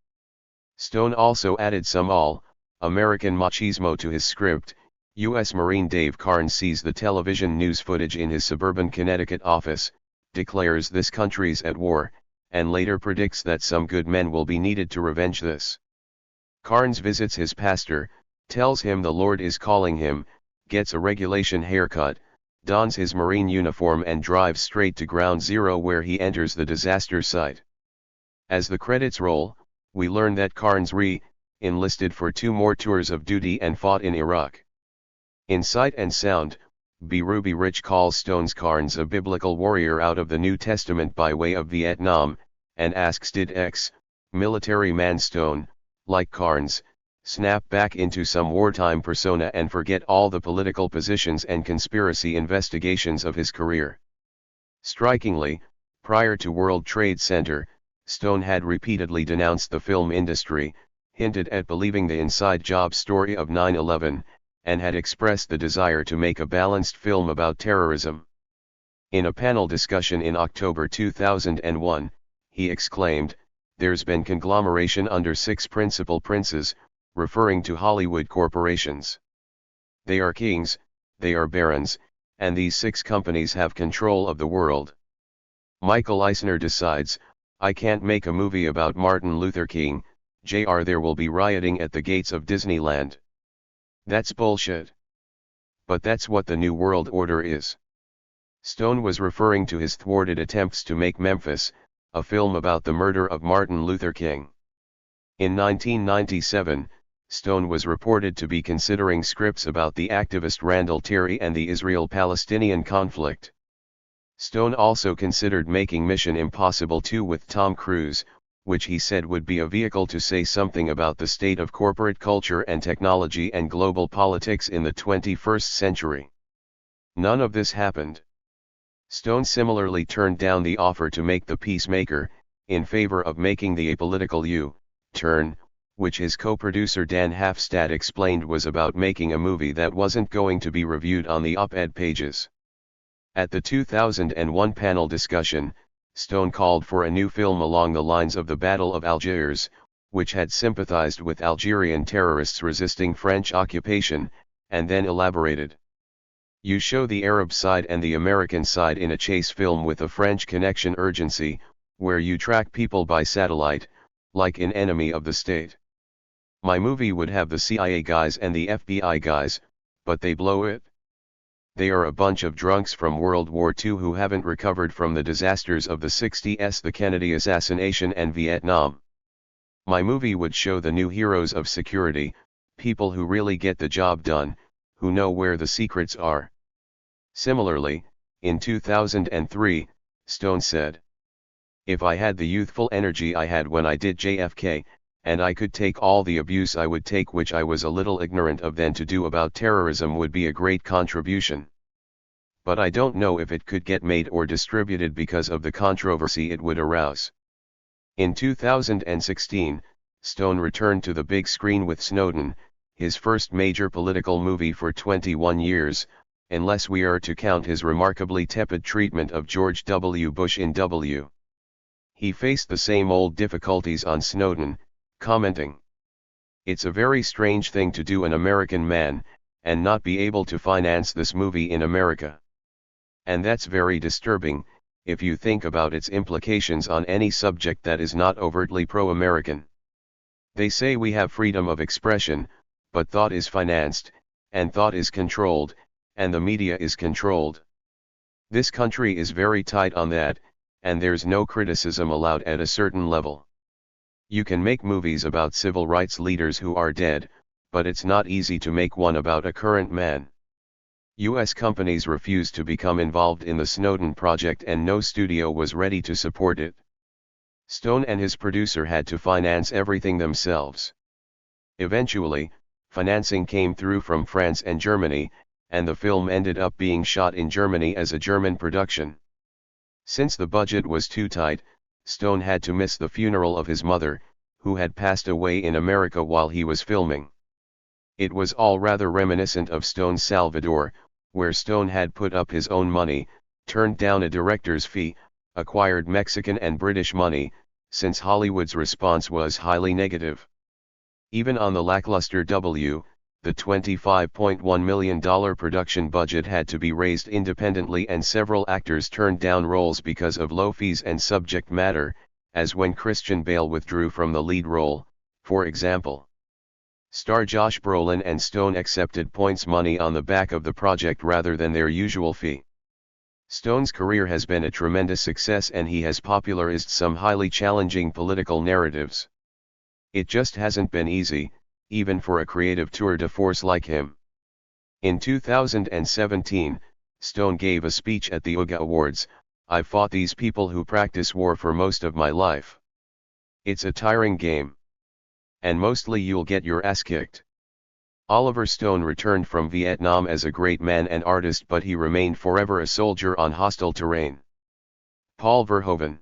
Stone also added some all-American machismo to his script. U.S. Marine Dave Carnes sees the television news footage in his suburban Connecticut office, declares this country's at war, and later predicts that some good men will be needed to revenge this. Carnes visits his pastor, tells him the Lord is calling him, gets a regulation haircut, dons his Marine uniform and drives straight to Ground Zero, where he enters the disaster site. As the credits roll, we learn that Carnes enlisted for 2 more tours of duty and fought in Iraq. In Sight and Sound, B. Ruby Rich calls Stone's Carnes a biblical warrior out of the New Testament by way of Vietnam, and asks did ex-military man Stone, like Carnes, snap back into some wartime persona and forget all the political positions and conspiracy investigations of his career. Strikingly, prior to World Trade Center, Stone had repeatedly denounced the film industry, hinted at believing the inside job story of 9/11, and had expressed the desire to make a balanced film about terrorism. In a panel discussion in October 2001, he exclaimed, "There's been conglomeration under 6 principal princes," referring to Hollywood corporations. "They are kings, they are barons, and these 6 companies have control of the world. Michael Eisner decides, I can't make a movie about Martin Luther King, Jr. There will be rioting at the gates of Disneyland. That's bullshit. But that's what the New World Order is." Stone was referring to his thwarted attempts to make Memphis, a film about the murder of Martin Luther King. In 1997, Stone was reported to be considering scripts about the activist Randall Terry and the Israel-Palestinian conflict. Stone also considered making Mission Impossible 2 with Tom Cruise, which he said would be a vehicle to say something about the state of corporate culture and technology and global politics in the 21st century. None of this happened. Stone similarly turned down the offer to make The Peacemaker, in favor of making the apolitical U-turn, which his co-producer Dan Hafstad explained was about making a movie that wasn't going to be reviewed on the op-ed pages. At the 2001 panel discussion, Stone called for a new film along the lines of the Battle of Algiers, which had sympathized with Algerian terrorists resisting French occupation, and then elaborated. "You show the Arab side and the American side in a chase film with a French connection urgency, where you track people by satellite, like in Enemy of the State. My movie would have the CIA guys and the FBI guys, but they blow it. They are a bunch of drunks from World War II who haven't recovered from the disasters of the 60s, the Kennedy assassination and Vietnam. My movie would show the new heroes of security, people who really get the job done, who know where the secrets are." Similarly, in 2003, Stone said, "If I had the youthful energy I had when I did JFK, and I could take all the abuse I would take, which I was a little ignorant of then, to do about terrorism would be a great contribution. But I don't know if it could get made or distributed because of the controversy it would arouse." In 2016, Stone returned to the big screen with Snowden, his first major political movie for 21 years, unless we are to count his remarkably tepid treatment of George W. Bush in W. He faced the same old difficulties on Snowden, commenting, "It's a very strange thing to do, an American man, and not be able to finance this movie in America. And that's very disturbing, if you think about its implications on any subject that is not overtly pro-American. They say we have freedom of expression, but thought is financed, and thought is controlled, and the media is controlled. This country is very tight on that, and there's no criticism allowed at a certain level. You can make movies about civil rights leaders who are dead, but it's not easy to make one about a current man. U.S. companies refused to become involved in the Snowden project and no studio was ready to support it. Stone and his producer had to finance everything themselves. Eventually, financing came through from France and Germany, and the film ended up being shot in Germany as a German production. Since the budget was too tight, Stone had to miss the funeral of his mother, who had passed away in America while he was filming. It was all rather reminiscent of Stone's Salvador, where Stone had put up his own money, turned down a director's fee, acquired Mexican and British money, since Hollywood's response was highly negative. Even on the lackluster the $25.1 million production budget had to be raised independently and several actors turned down roles because of low fees and subject matter, as when Christian Bale withdrew from the lead role, for example. Star Josh Brolin and Stone accepted points money on the back of the project rather than their usual fee. Stone's career has been a tremendous success and he has popularized some highly challenging political narratives. It just hasn't been easy, even for a creative tour de force like him. In 2017, Stone gave a speech at the UGA Awards, "I've fought these people who practice war for most of my life. It's a tiring game. And mostly you'll get your ass kicked." Oliver Stone returned from Vietnam as a great man and artist, but he remained forever a soldier on hostile terrain. Paul Verhoeven.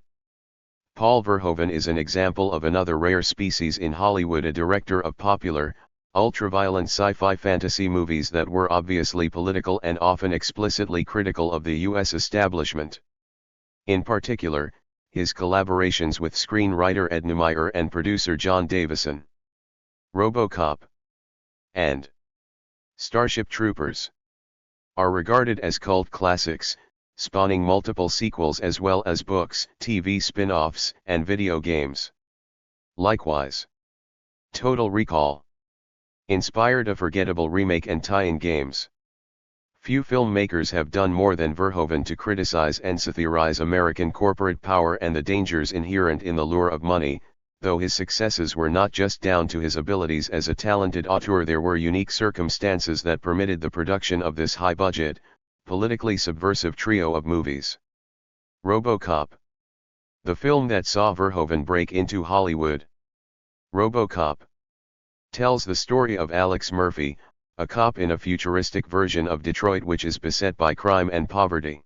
Paul Verhoeven is an example of another rare species in Hollywood, a director of popular, ultra-violent sci-fi fantasy movies that were obviously political and often explicitly critical of the U.S. establishment. In particular, his collaborations with screenwriter Ed Neumeier and producer John Davison, RoboCop, and Starship Troopers are regarded as cult classics, spawning multiple sequels as well as books, TV spin-offs, and video games. Likewise, Total Recall inspired a forgettable remake and tie-in games. Few filmmakers have done more than Verhoeven to criticize and satirize American corporate power and the dangers inherent in the lure of money. Though his successes were not just down to his abilities as a talented auteur, there were unique circumstances that permitted the production of this high-budget, politically subversive trio of movies. RoboCop, the film that saw Verhoeven break into Hollywood. RoboCop tells the story of Alex Murphy, a cop in a futuristic version of Detroit which is beset by crime and poverty.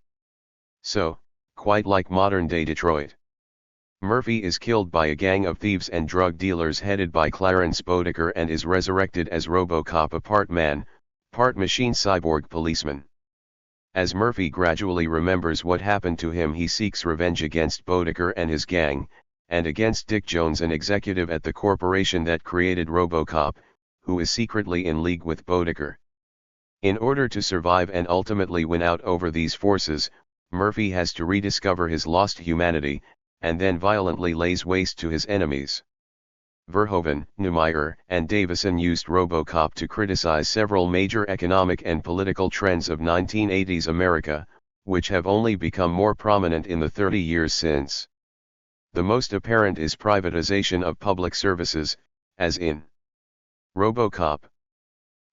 So, quite like modern-day Detroit. Murphy is killed by a gang of thieves and drug dealers headed by Clarence Boddicker and is resurrected as RoboCop, a part man, part machine cyborg policeman. As Murphy gradually remembers what happened to him, he seeks revenge against Boddicker and his gang, and against Dick Jones, an executive at the corporation that created RoboCop, who is secretly in league with Boddicker. In order to survive and ultimately win out over these forces, Murphy has to rediscover his lost humanity, and then violently lays waste to his enemies. Verhoeven, Neumeier, and Davison used RoboCop to criticize several major economic and political trends of 1980s America, which have only become more prominent in the 30 years since. The most apparent is privatization of public services, as in RoboCop.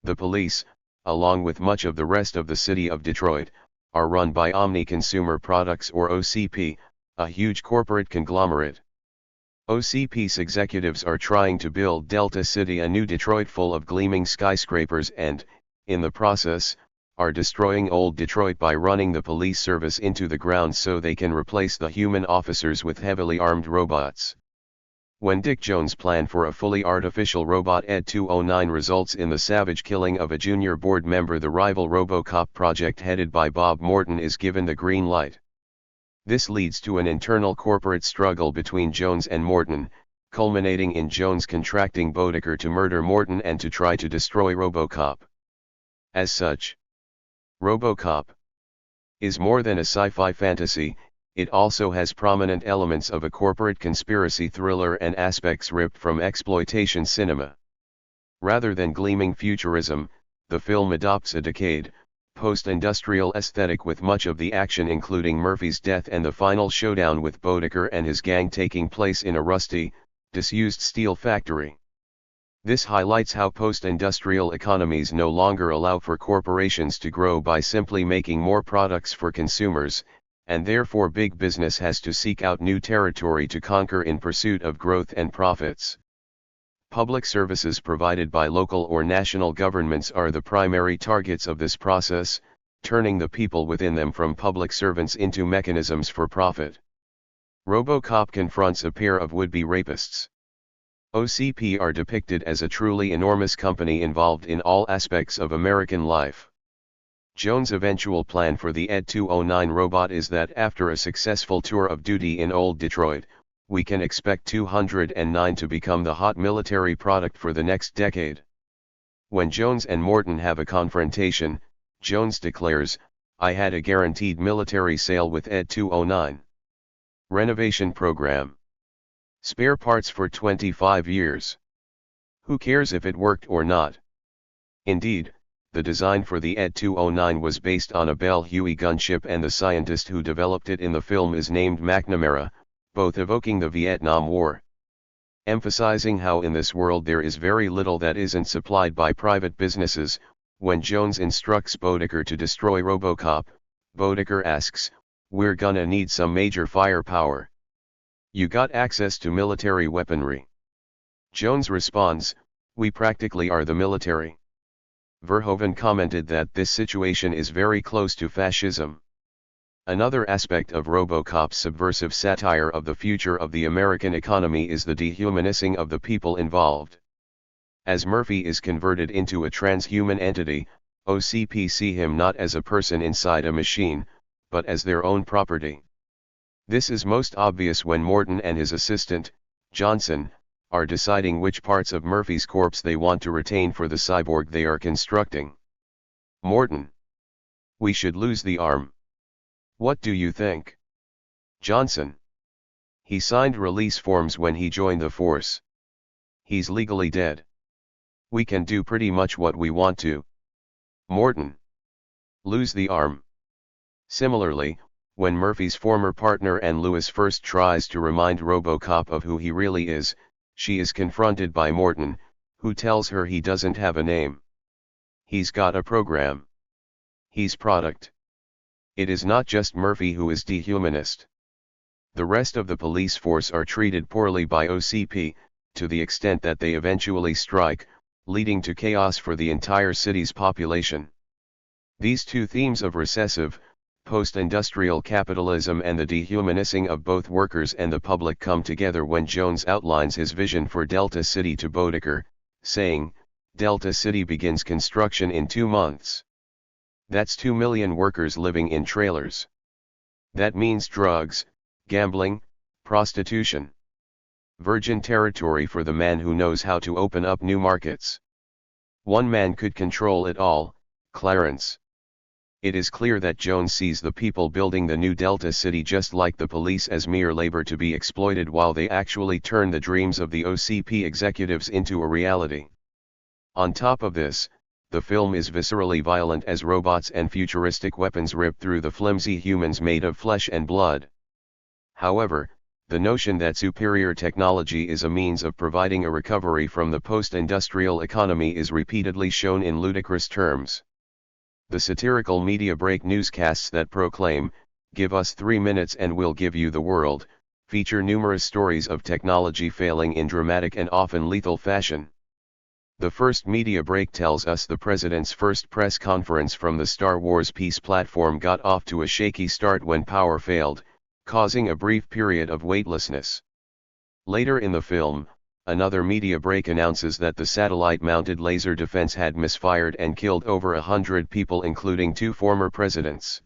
The police, along with much of the rest of the city of Detroit, are run by Omni Consumer Products, or OCP, a huge corporate conglomerate. OCP's executives are trying to build Delta City, a new Detroit full of gleaming skyscrapers, and, in the process, are destroying old Detroit by running the police service into the ground so they can replace the human officers with heavily armed robots. When Dick Jones' plan for a fully artificial robot Ed 209 results in the savage killing of a junior board member, the rival RoboCop project headed by Bob Morton is given the green light. This leads to an internal corporate struggle between Jones and Morton, culminating in Jones contracting Bodecker to murder Morton and to try to destroy RoboCop. As such, RoboCop is more than a sci-fi fantasy. It also has prominent elements of a corporate conspiracy thriller and aspects ripped from exploitation cinema. Rather than gleaming futurism, the film adopts a decayed, post-industrial aesthetic with much of the action, including Murphy's death and the final showdown with Bodecker and his gang, taking place in a rusty, disused steel factory. This highlights how post-industrial economies no longer allow for corporations to grow by simply making more products for consumers, and therefore big business has to seek out new territory to conquer in pursuit of growth and profits. Public services provided by local or national governments are the primary targets of this process, turning the people within them from public servants into mechanisms for profit. RoboCop confronts a pair of would-be rapists. OCP are depicted as a truly enormous company involved in all aspects of American life. Jones' eventual plan for the Ed 209 robot is that after a successful tour of duty in Old Detroit, we can expect 209 to become the hot military product for the next decade. When Jones and Morton have a confrontation, Jones declares, "I had a guaranteed military sale with Ed 209. Renovation program. Spare parts for 25 years. Who cares if it worked or not?" Indeed, the design for the Ed 209 was based on a Bell Huey gunship, and the scientist who developed it in the film is named McNamara, both evoking the Vietnam War. Emphasizing how in this world there is very little that isn't supplied by private businesses, when Jones instructs Bodecker to destroy RoboCop, Bodecker asks, "We're gonna need some major firepower. You got access to military weaponry?" Jones responds, "We practically are the military." Verhoeven commented that this situation is very close to fascism. Another aspect of RoboCop's subversive satire of the future of the American economy is the dehumanizing of the people involved. As Murphy is converted into a transhuman entity, OCP see him not as a person inside a machine, but as their own property. This is most obvious when Morton and his assistant, Johnson, are deciding which parts of Murphy's corpse they want to retain for the cyborg they are constructing. Morton: "We should lose the arm. What do you think?" Johnson: "He signed release forms when he joined the force. He's legally dead. We can do pretty much what we want to." Morton: "Lose the arm." Similarly, when Murphy's former partner Ann Lewis first tries to remind RoboCop of who he really is, she is confronted by Morton, who tells her he doesn't have a name. He's got a program. He's product. It is not just Murphy who is dehumanist. The rest of the police force are treated poorly by OCP, to the extent that they eventually strike, leading to chaos for the entire city's population. These two themes of recessive, post-industrial capitalism and the dehumanizing of both workers and the public come together when Jones outlines his vision for Delta City to Bodecker, saying, "Delta City begins construction in 2 months. That's 2 million workers living in trailers. That means drugs, gambling, prostitution. Virgin territory for the man who knows how to open up new markets. One man could control it all, Clarence." It is clear that Jones sees the people building the new Delta City just like the police as mere labor to be exploited, while they actually turn the dreams of the OCP executives into a reality. On top of this, the film is viscerally violent as robots and futuristic weapons rip through the flimsy humans made of flesh and blood. However, the notion that superior technology is a means of providing a recovery from the post-industrial economy is repeatedly shown in ludicrous terms. The satirical media break newscasts that proclaim, "Give us 3 minutes and we'll give you the world," feature numerous stories of technology failing in dramatic and often lethal fashion. The first media break tells us the president's first press conference from the Star Wars peace platform got off to a shaky start when power failed, causing a brief period of weightlessness. Later in the film, another media break announces that the satellite-mounted laser defense had misfired and killed over 100 people, including 2 former presidents.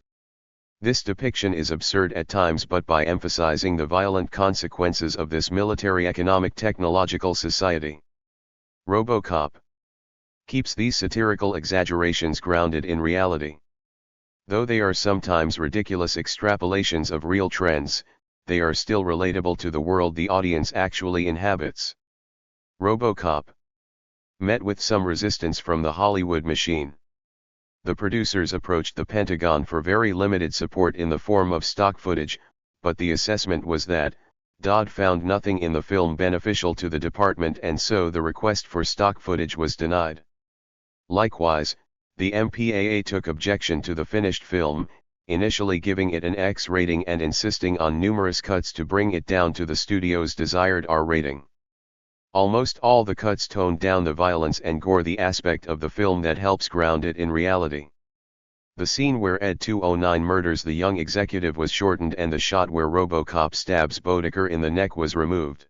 This depiction is absurd at times, but by emphasizing the violent consequences of this military economic technological society, RoboCop keeps these satirical exaggerations grounded in reality. Though they are sometimes ridiculous extrapolations of real trends, they are still relatable to the world the audience actually inhabits. RoboCop met with some resistance from the Hollywood machine. The producers approached the Pentagon for very limited support in the form of stock footage, but the assessment was that Dodd found nothing in the film beneficial to the department, and so the request for stock footage was denied. Likewise, the MPAA took objection to the finished film, initially giving it an X rating and insisting on numerous cuts to bring it down to the studio's desired R rating. Almost all the cuts toned down the violence and gore, the aspect of the film that helps ground it in reality. The scene where Ed 209 murders the young executive was shortened, and the shot where RoboCop stabs Bodeker in the neck was removed.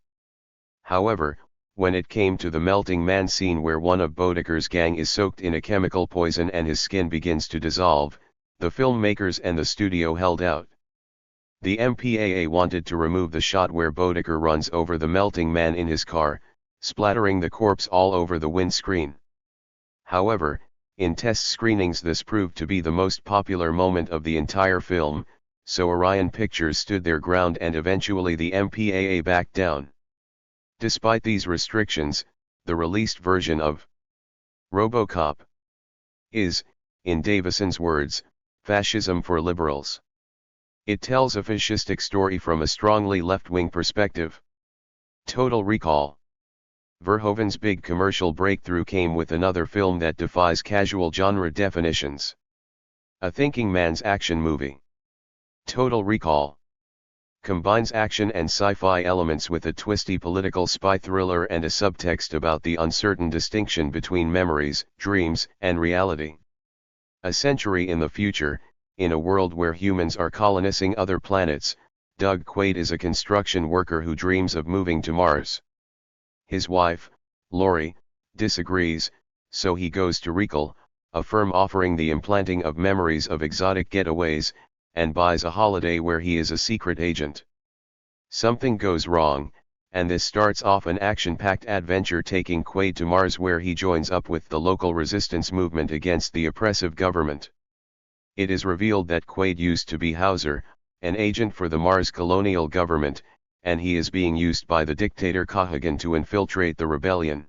However, when it came to the melting man scene where one of Bodeker's gang is soaked in a chemical poison and his skin begins to dissolve, the filmmakers and the studio held out. The MPAA wanted to remove the shot where Bodeker runs over the melting man in his car, splattering the corpse all over the windscreen. However, in test screenings this proved to be the most popular moment of the entire film, so Orion Pictures stood their ground and eventually the MPAA backed down. Despite these restrictions, the released version of RoboCop is, in Davison's words, fascism for liberals. It tells a fascistic story from a strongly left-wing perspective. Total Recall. Verhoeven's big commercial breakthrough came with another film that defies casual genre definitions. A thinking man's action movie. Total Recall combines action and sci-fi elements with a twisty political spy thriller and a subtext about the uncertain distinction between memories, dreams, and reality. A century in the future, in a world where humans are colonizing other planets, Doug Quaid is a construction worker who dreams of moving to Mars. His wife, Lori, disagrees, so he goes to Recall, a firm offering the implanting of memories of exotic getaways, and buys a holiday where he is a secret agent. Something goes wrong, and this starts off an action-packed adventure taking Quaid to Mars, where he joins up with the local resistance movement against the oppressive government. It is revealed that Quaid used to be Hauser, an agent for the Mars colonial government, and he is being used by the dictator Cahagan to infiltrate the rebellion.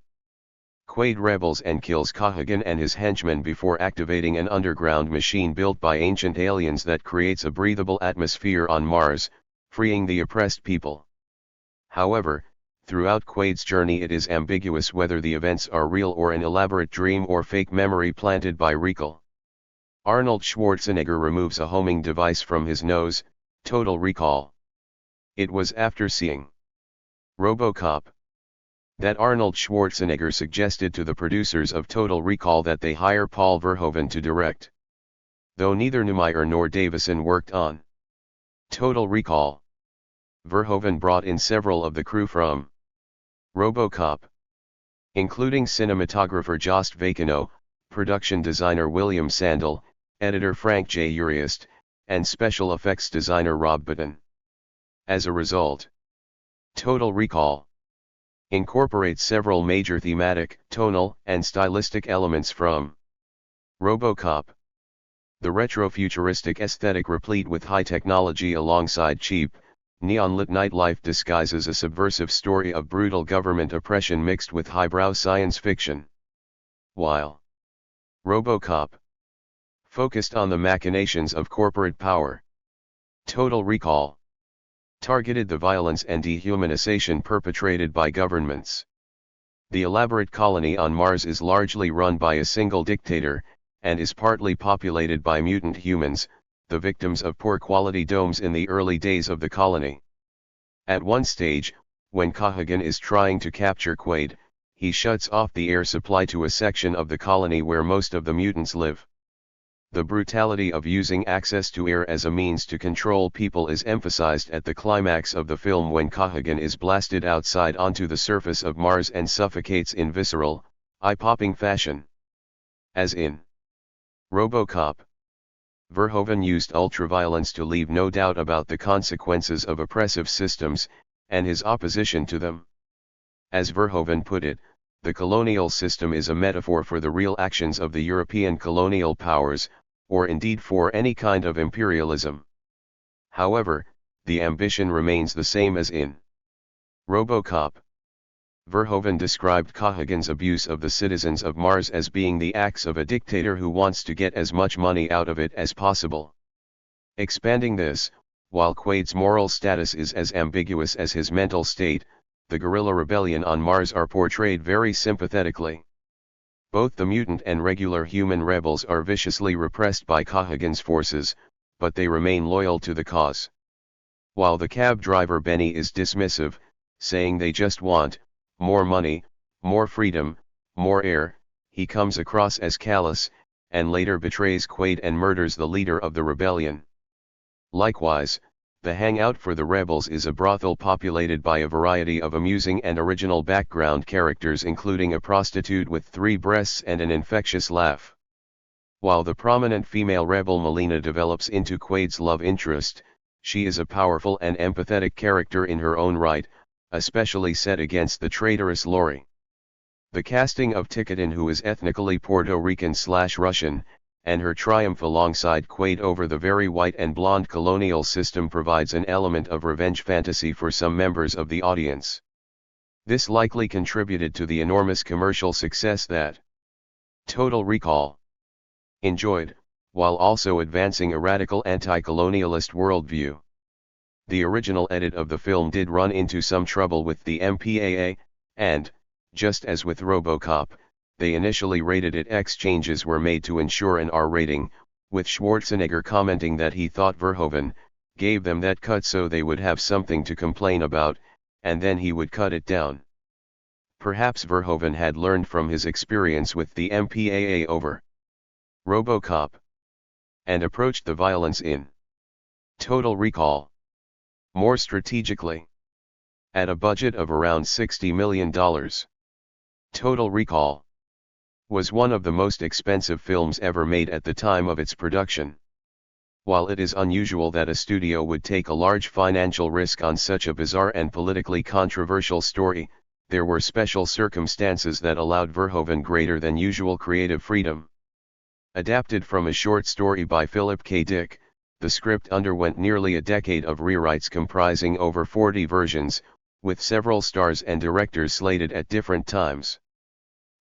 Quaid rebels and kills Cahagan and his henchmen before activating an underground machine built by ancient aliens that creates a breathable atmosphere on Mars, freeing the oppressed people. However, throughout Quaid's journey it is ambiguous whether the events are real or an elaborate dream or fake memory planted by Recall. Arnold Schwarzenegger removes a homing device from his nose. Total Recall. It was after seeing RoboCop that Arnold Schwarzenegger suggested to the producers of Total Recall that they hire Paul Verhoeven to direct. Though neither Neumeyer nor Davison worked on Total Recall, Verhoeven brought in several of the crew from RoboCop, including cinematographer Jost Vacano, production designer William Sandel, editor Frank J. Uriast, and special effects designer Rob Bottin. As a result, Total Recall incorporates several major thematic, tonal, and stylistic elements from RoboCop. The retro-futuristic aesthetic replete with high technology alongside cheap, neon-lit nightlife disguises a subversive story of brutal government oppression mixed with highbrow science fiction. While RoboCop focused on the machinations of corporate power, Total Recall targeted the violence and dehumanization perpetrated by governments. The elaborate colony on Mars is largely run by a single dictator, and is partly populated by mutant humans, the victims of poor quality domes in the early days of the colony. At one stage, when Cahagan is trying to capture Quaid, he shuts off the air supply to a section of the colony where most of the mutants live. The brutality of using access to air as a means to control people is emphasized at the climax of the film when Cohagen is blasted outside onto the surface of Mars and suffocates in visceral, eye-popping fashion. As in RoboCop, Verhoeven used ultraviolence to leave no doubt about the consequences of oppressive systems, and his opposition to them. As Verhoeven put it, the colonial system is a metaphor for the real actions of the European colonial powers, or indeed for any kind of imperialism. However, the ambition remains the same as in RoboCop. Verhoeven described Cohagen's abuse of the citizens of Mars as being the acts of a dictator who wants to get as much money out of it as possible. Expanding this, while Quaid's moral status is as ambiguous as his mental state, the guerrilla rebellion on Mars are portrayed very sympathetically. Both the mutant and regular human rebels are viciously repressed by Cohagen's forces, but they remain loyal to the cause. While the cab driver Benny is dismissive, saying they just want more money, more freedom, more air, he comes across as callous, and later betrays Quaid and murders the leader of the rebellion. Likewise, the hangout for the rebels is a brothel populated by a variety of amusing and original background characters, including a prostitute with 3 breasts and an infectious laugh. While the prominent female rebel Melina develops into Quaid's love interest, she is a powerful and empathetic character in her own right, especially set against the traitorous Lori. The casting of Ticketin, who is ethnically Puerto Rican/Russian, and her triumph alongside Quaid over the very white and blonde colonial system provides an element of revenge fantasy for some members of the audience. This likely contributed to the enormous commercial success that Total Recall enjoyed, while also advancing a radical anti-colonialist worldview. The original edit of the film did run into some trouble with the MPAA, and, just as with RoboCop, they initially rated it X. Changes were made to ensure an R rating, with Schwarzenegger commenting that he thought Verhoeven gave them that cut so they would have something to complain about, and then he would cut it down. Perhaps Verhoeven had learned from his experience with the MPAA over RoboCop, and approached the violence in Total Recall more strategically. At a budget of around $60 million, Total Recall was one of the most expensive films ever made at the time of its production. While it is unusual that a studio would take a large financial risk on such a bizarre and politically controversial story, there were special circumstances that allowed Verhoeven greater than usual creative freedom. Adapted from a short story by Philip K. Dick, the script underwent nearly a decade of rewrites comprising over 40 versions, with several stars and directors slated at different times.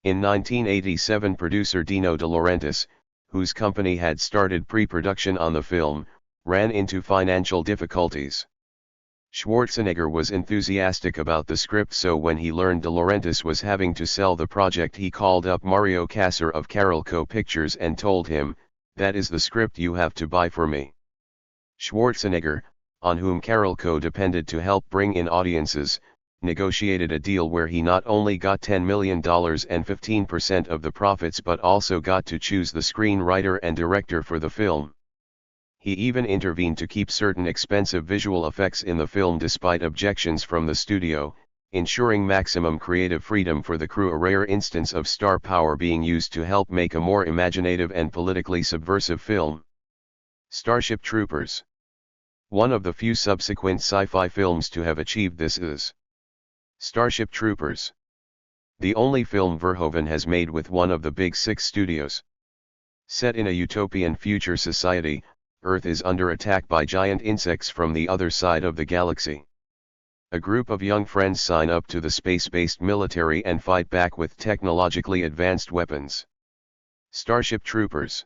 In 1987, producer Dino De Laurentiis, whose company had started pre-production on the film, ran into financial difficulties. Schwarzenegger was enthusiastic about the script, so when he learned De Laurentiis was having to sell the project, he called up Mario Kassar of Carolco Pictures and told him, "That is the script you have to buy for me." Schwarzenegger, on whom Carolco depended to help bring in audiences, negotiated a deal where he not only got $10 million and 15% of the profits but also got to choose the screenwriter and director for the film. He even intervened to keep certain expensive visual effects in the film despite objections from the studio, ensuring maximum creative freedom for the crew, a rare instance of star power being used to help make a more imaginative and politically subversive film. Starship Troopers. One of the few subsequent sci-fi films to have achieved this is Starship Troopers, the only film Verhoeven has made with one of the Big Six studios. Set in a utopian future society, Earth is under attack by giant insects from the other side of the galaxy. A group of young friends sign up to the space-based military and fight back with technologically advanced weapons. Starship Troopers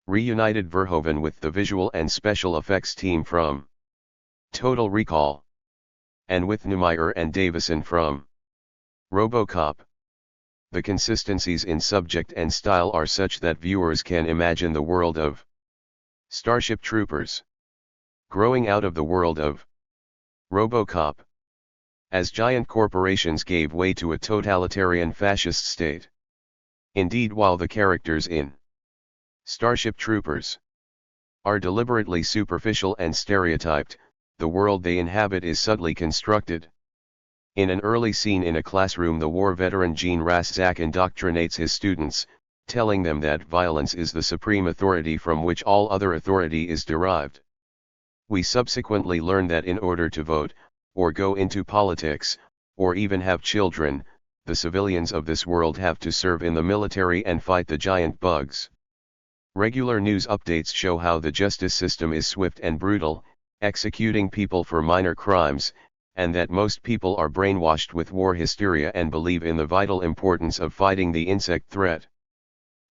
reunited Verhoeven with the visual and special effects team from Total Recall, and with Neumeyer and Davison from RoboCop. The consistencies in subject and style are such that viewers can imagine the world of Starship Troopers growing out of the world of RoboCop, as giant corporations gave way to a totalitarian fascist state. Indeed, while the characters in Starship Troopers are deliberately superficial and stereotyped. The world they inhabit is subtly constructed. In an early scene in a classroom, the war veteran Gene Raszak indoctrinates his students, telling them that violence is the supreme authority from which all other authority is derived. We subsequently learn that in order to vote, or go into politics, or even have children, the civilians of this world have to serve in the military and fight the giant bugs. Regular news updates show how the justice system is swift and brutal, executing people for minor crimes, and that most people are brainwashed with war hysteria and believe in the vital importance of fighting the insect threat.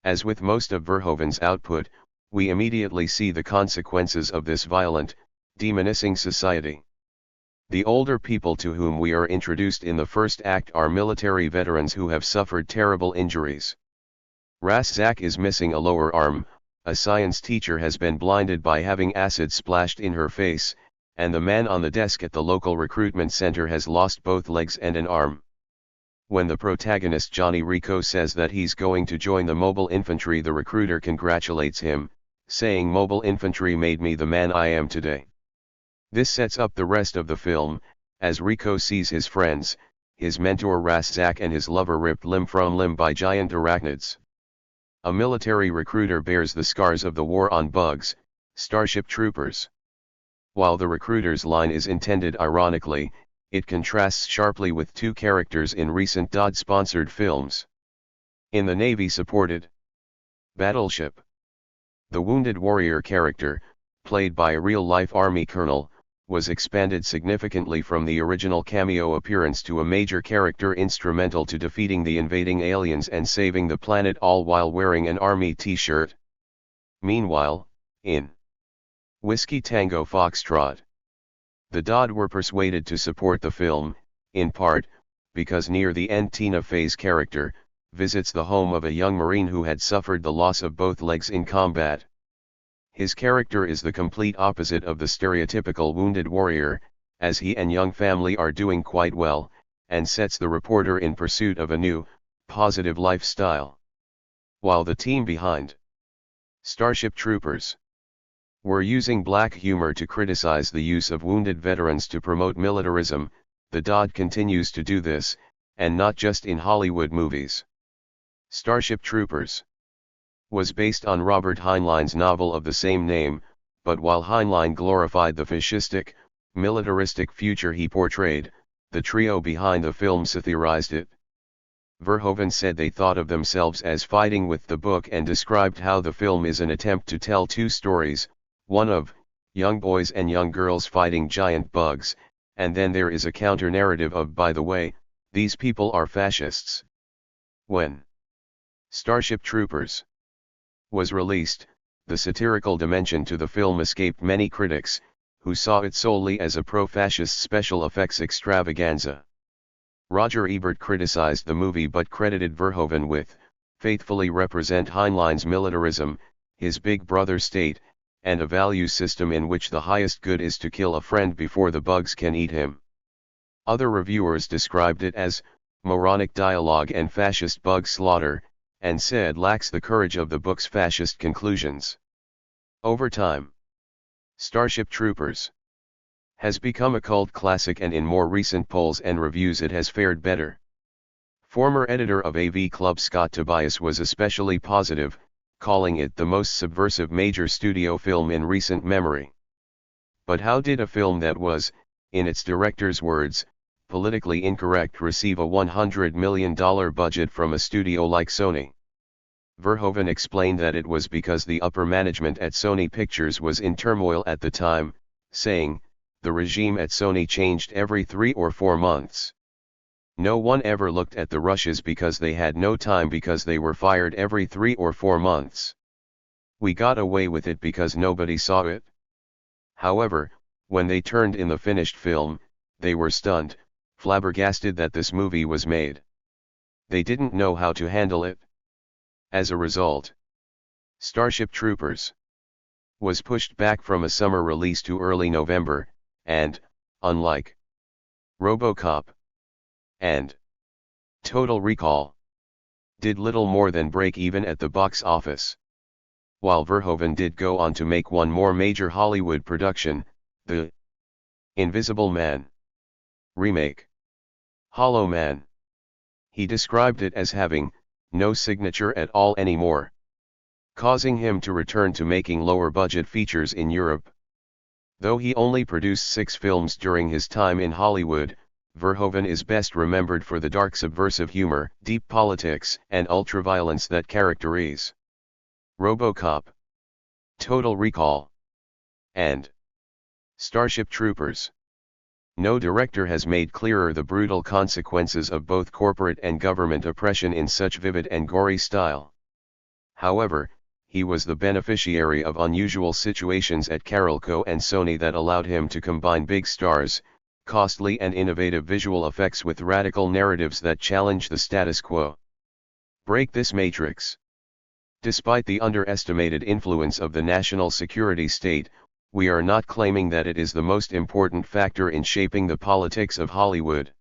As with most of Verhoeven's output, we immediately see the consequences of this violent, demonizing society. The older people to whom we are introduced in the first act are military veterans who have suffered terrible injuries. Raszak is missing a lower arm, a science teacher has been blinded by having acid splashed in her face, and the man on the desk at the local recruitment center has lost both legs and an arm. When the protagonist Johnny Rico says that he's going to join the mobile infantry, the recruiter congratulates him, saying, "Mobile infantry made me the man I am today." This sets up the rest of the film, as Rico sees his friends, his mentor Raszak and his lover ripped limb from limb by giant arachnids. A military recruiter bears the scars of the war on bugs, Starship Troopers. While the recruiter's line is intended ironically, it contrasts sharply with two characters in recent DoD-sponsored films. In the Navy-supported Battleship, the wounded warrior character, played by a real-life Army colonel, was expanded significantly from the original cameo appearance to a major character instrumental to defeating the invading aliens and saving the planet, all while wearing an Army t-shirt. Meanwhile, in Whiskey Tango Foxtrot, the DoD were persuaded to support the film, in part, because near the end Tina Fey's character visits the home of a young Marine who had suffered the loss of both legs in combat. His character is the complete opposite of the stereotypical wounded warrior, as he and young family are doing quite well, and sets the reporter in pursuit of a new, positive lifestyle. While the team behind Starship Troopers were using black humor to criticize the use of wounded veterans to promote militarism, the DoD continues to do this, and not just in Hollywood movies. Starship Troopers was based on Robert Heinlein's novel of the same name, but while Heinlein glorified the fascistic, militaristic future he portrayed, the trio behind the film satirized it. Verhoeven said they thought of themselves as fighting with the book and described how the film is an attempt to tell two stories, one of young boys and young girls fighting giant bugs, and then there is a counter-narrative of, by the way, these people are fascists. When Starship Troopers was released, the satirical dimension to the film escaped many critics, who saw it solely as a pro-fascist special effects extravaganza. Roger Ebert criticized the movie but credited Verhoeven with faithfully represent Heinlein's militarism, his Big Brother state, and a value system in which the highest good is to kill a friend before the bugs can eat him. Other reviewers described it as moronic dialogue and fascist bug slaughter, and said lacks the courage of the book's fascist conclusions. Over time, Starship Troopers has become a cult classic, and in more recent polls and reviews it has fared better. Former editor of AV Club Scott Tobias was especially positive, calling it the most subversive major studio film in recent memory. But how did a film that was, in its director's words, politically incorrect receive a $100 million budget from a studio like Sony? Verhoeven explained that it was because the upper management at Sony Pictures was in turmoil at the time, saying, "The regime at Sony changed every 3 or 4 months. No one ever looked at the rushes because they had no time, because they were fired every 3 or 4 months. We got away with it because nobody saw it." However, when they turned in the finished film, they were stunned, flabbergasted that this movie was made. They didn't know how to handle it. As a result, Starship Troopers was pushed back from a summer release to early November, and, unlike RoboCop and Total Recall, did little more than break even at the box office. while Verhoeven did go on to make one more major Hollywood production, the Invisible Man remake, Hollow Man. He described it as having no signature at all anymore, causing him to return to making lower-budget features in Europe. Though he only produced 6 films during his time in Hollywood, Verhoeven is best remembered for the dark subversive humor, deep politics, and ultraviolence that characterize RoboCop, Total Recall, and Starship Troopers. No director has made clearer the brutal consequences of both corporate and government oppression in such vivid and gory style. However, he was the beneficiary of unusual situations at Carolco and Sony that allowed him to combine big stars, costly and innovative visual effects with radical narratives that challenge the status quo. Break this matrix. Despite the underestimated influence of the national security state, we are not claiming that it is the most important factor in shaping the politics of Hollywood.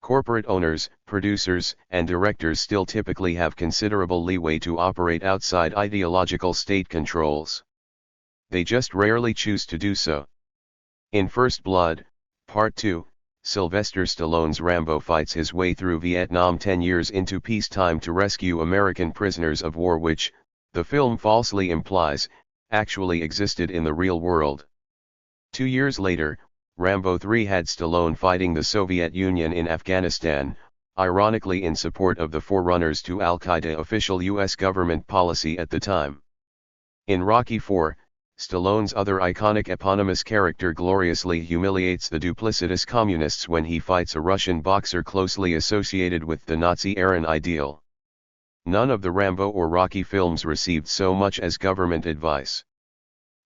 Corporate owners, producers, and directors still typically have considerable leeway to operate outside ideological state controls. They just rarely choose to do so. In First Blood, Part 2, Sylvester Stallone's Rambo fights his way through Vietnam 10 years into peacetime to rescue American prisoners of war which, the film falsely implies, actually existed in the real world. 2 years later, Rambo 3 had Stallone fighting the Soviet Union in Afghanistan, ironically in support of the forerunners to Al-Qaeda official U.S. government policy at the time. In Rocky IV, Stallone's other iconic eponymous character gloriously humiliates the duplicitous communists when he fights a Russian boxer closely associated with the Nazi-era ideal. None of the Rambo or Rocky films received so much as government advice.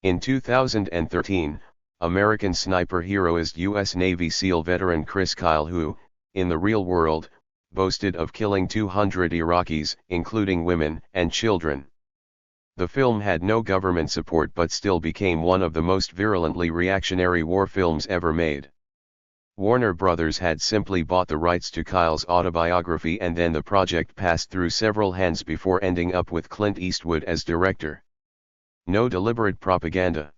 In 2013, American sniper heroist U.S. Navy SEAL veteran Chris Kyle who, in the real world, boasted of killing 200 Iraqis, including women and children. The film had no government support but still became one of the most virulently reactionary war films ever made. Warner Brothers had simply bought the rights to Kyle's autobiography and then the project passed through several hands before ending up with Clint Eastwood as director. No deliberate propaganda.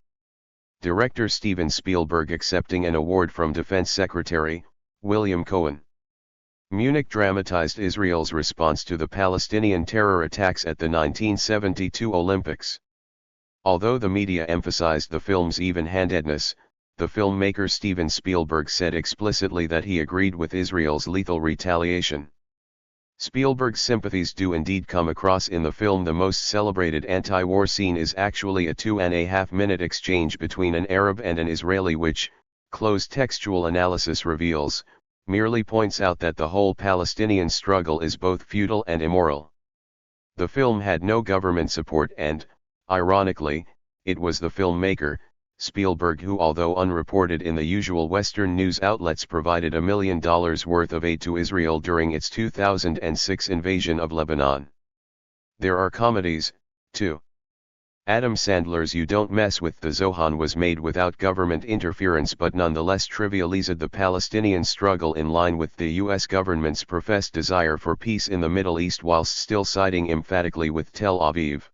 Director Steven Spielberg accepting an award from Defense Secretary William Cohen. Munich dramatized Israel's response to the Palestinian terror attacks at the 1972 Olympics. Although the media emphasized the film's even-handedness, the filmmaker Steven Spielberg said explicitly that he agreed with Israel's lethal retaliation. Spielberg's sympathies do indeed come across in the film. The most celebrated anti-war scene is actually a 2.5-minute exchange between an Arab and an Israeli which, close textual analysis reveals, merely points out that the whole Palestinian struggle is both futile and immoral. The film had no government support and, ironically, it was the filmmaker, Spielberg who although unreported in the usual Western news outlets provided $1 million worth of aid to Israel during its 2006 invasion of Lebanon. There are comedies, too. Adam Sandler's You Don't Mess with the Zohan was made without government interference but nonetheless trivialized the Palestinian struggle in line with the U.S. government's professed desire for peace in the Middle East whilst still siding emphatically with Tel Aviv.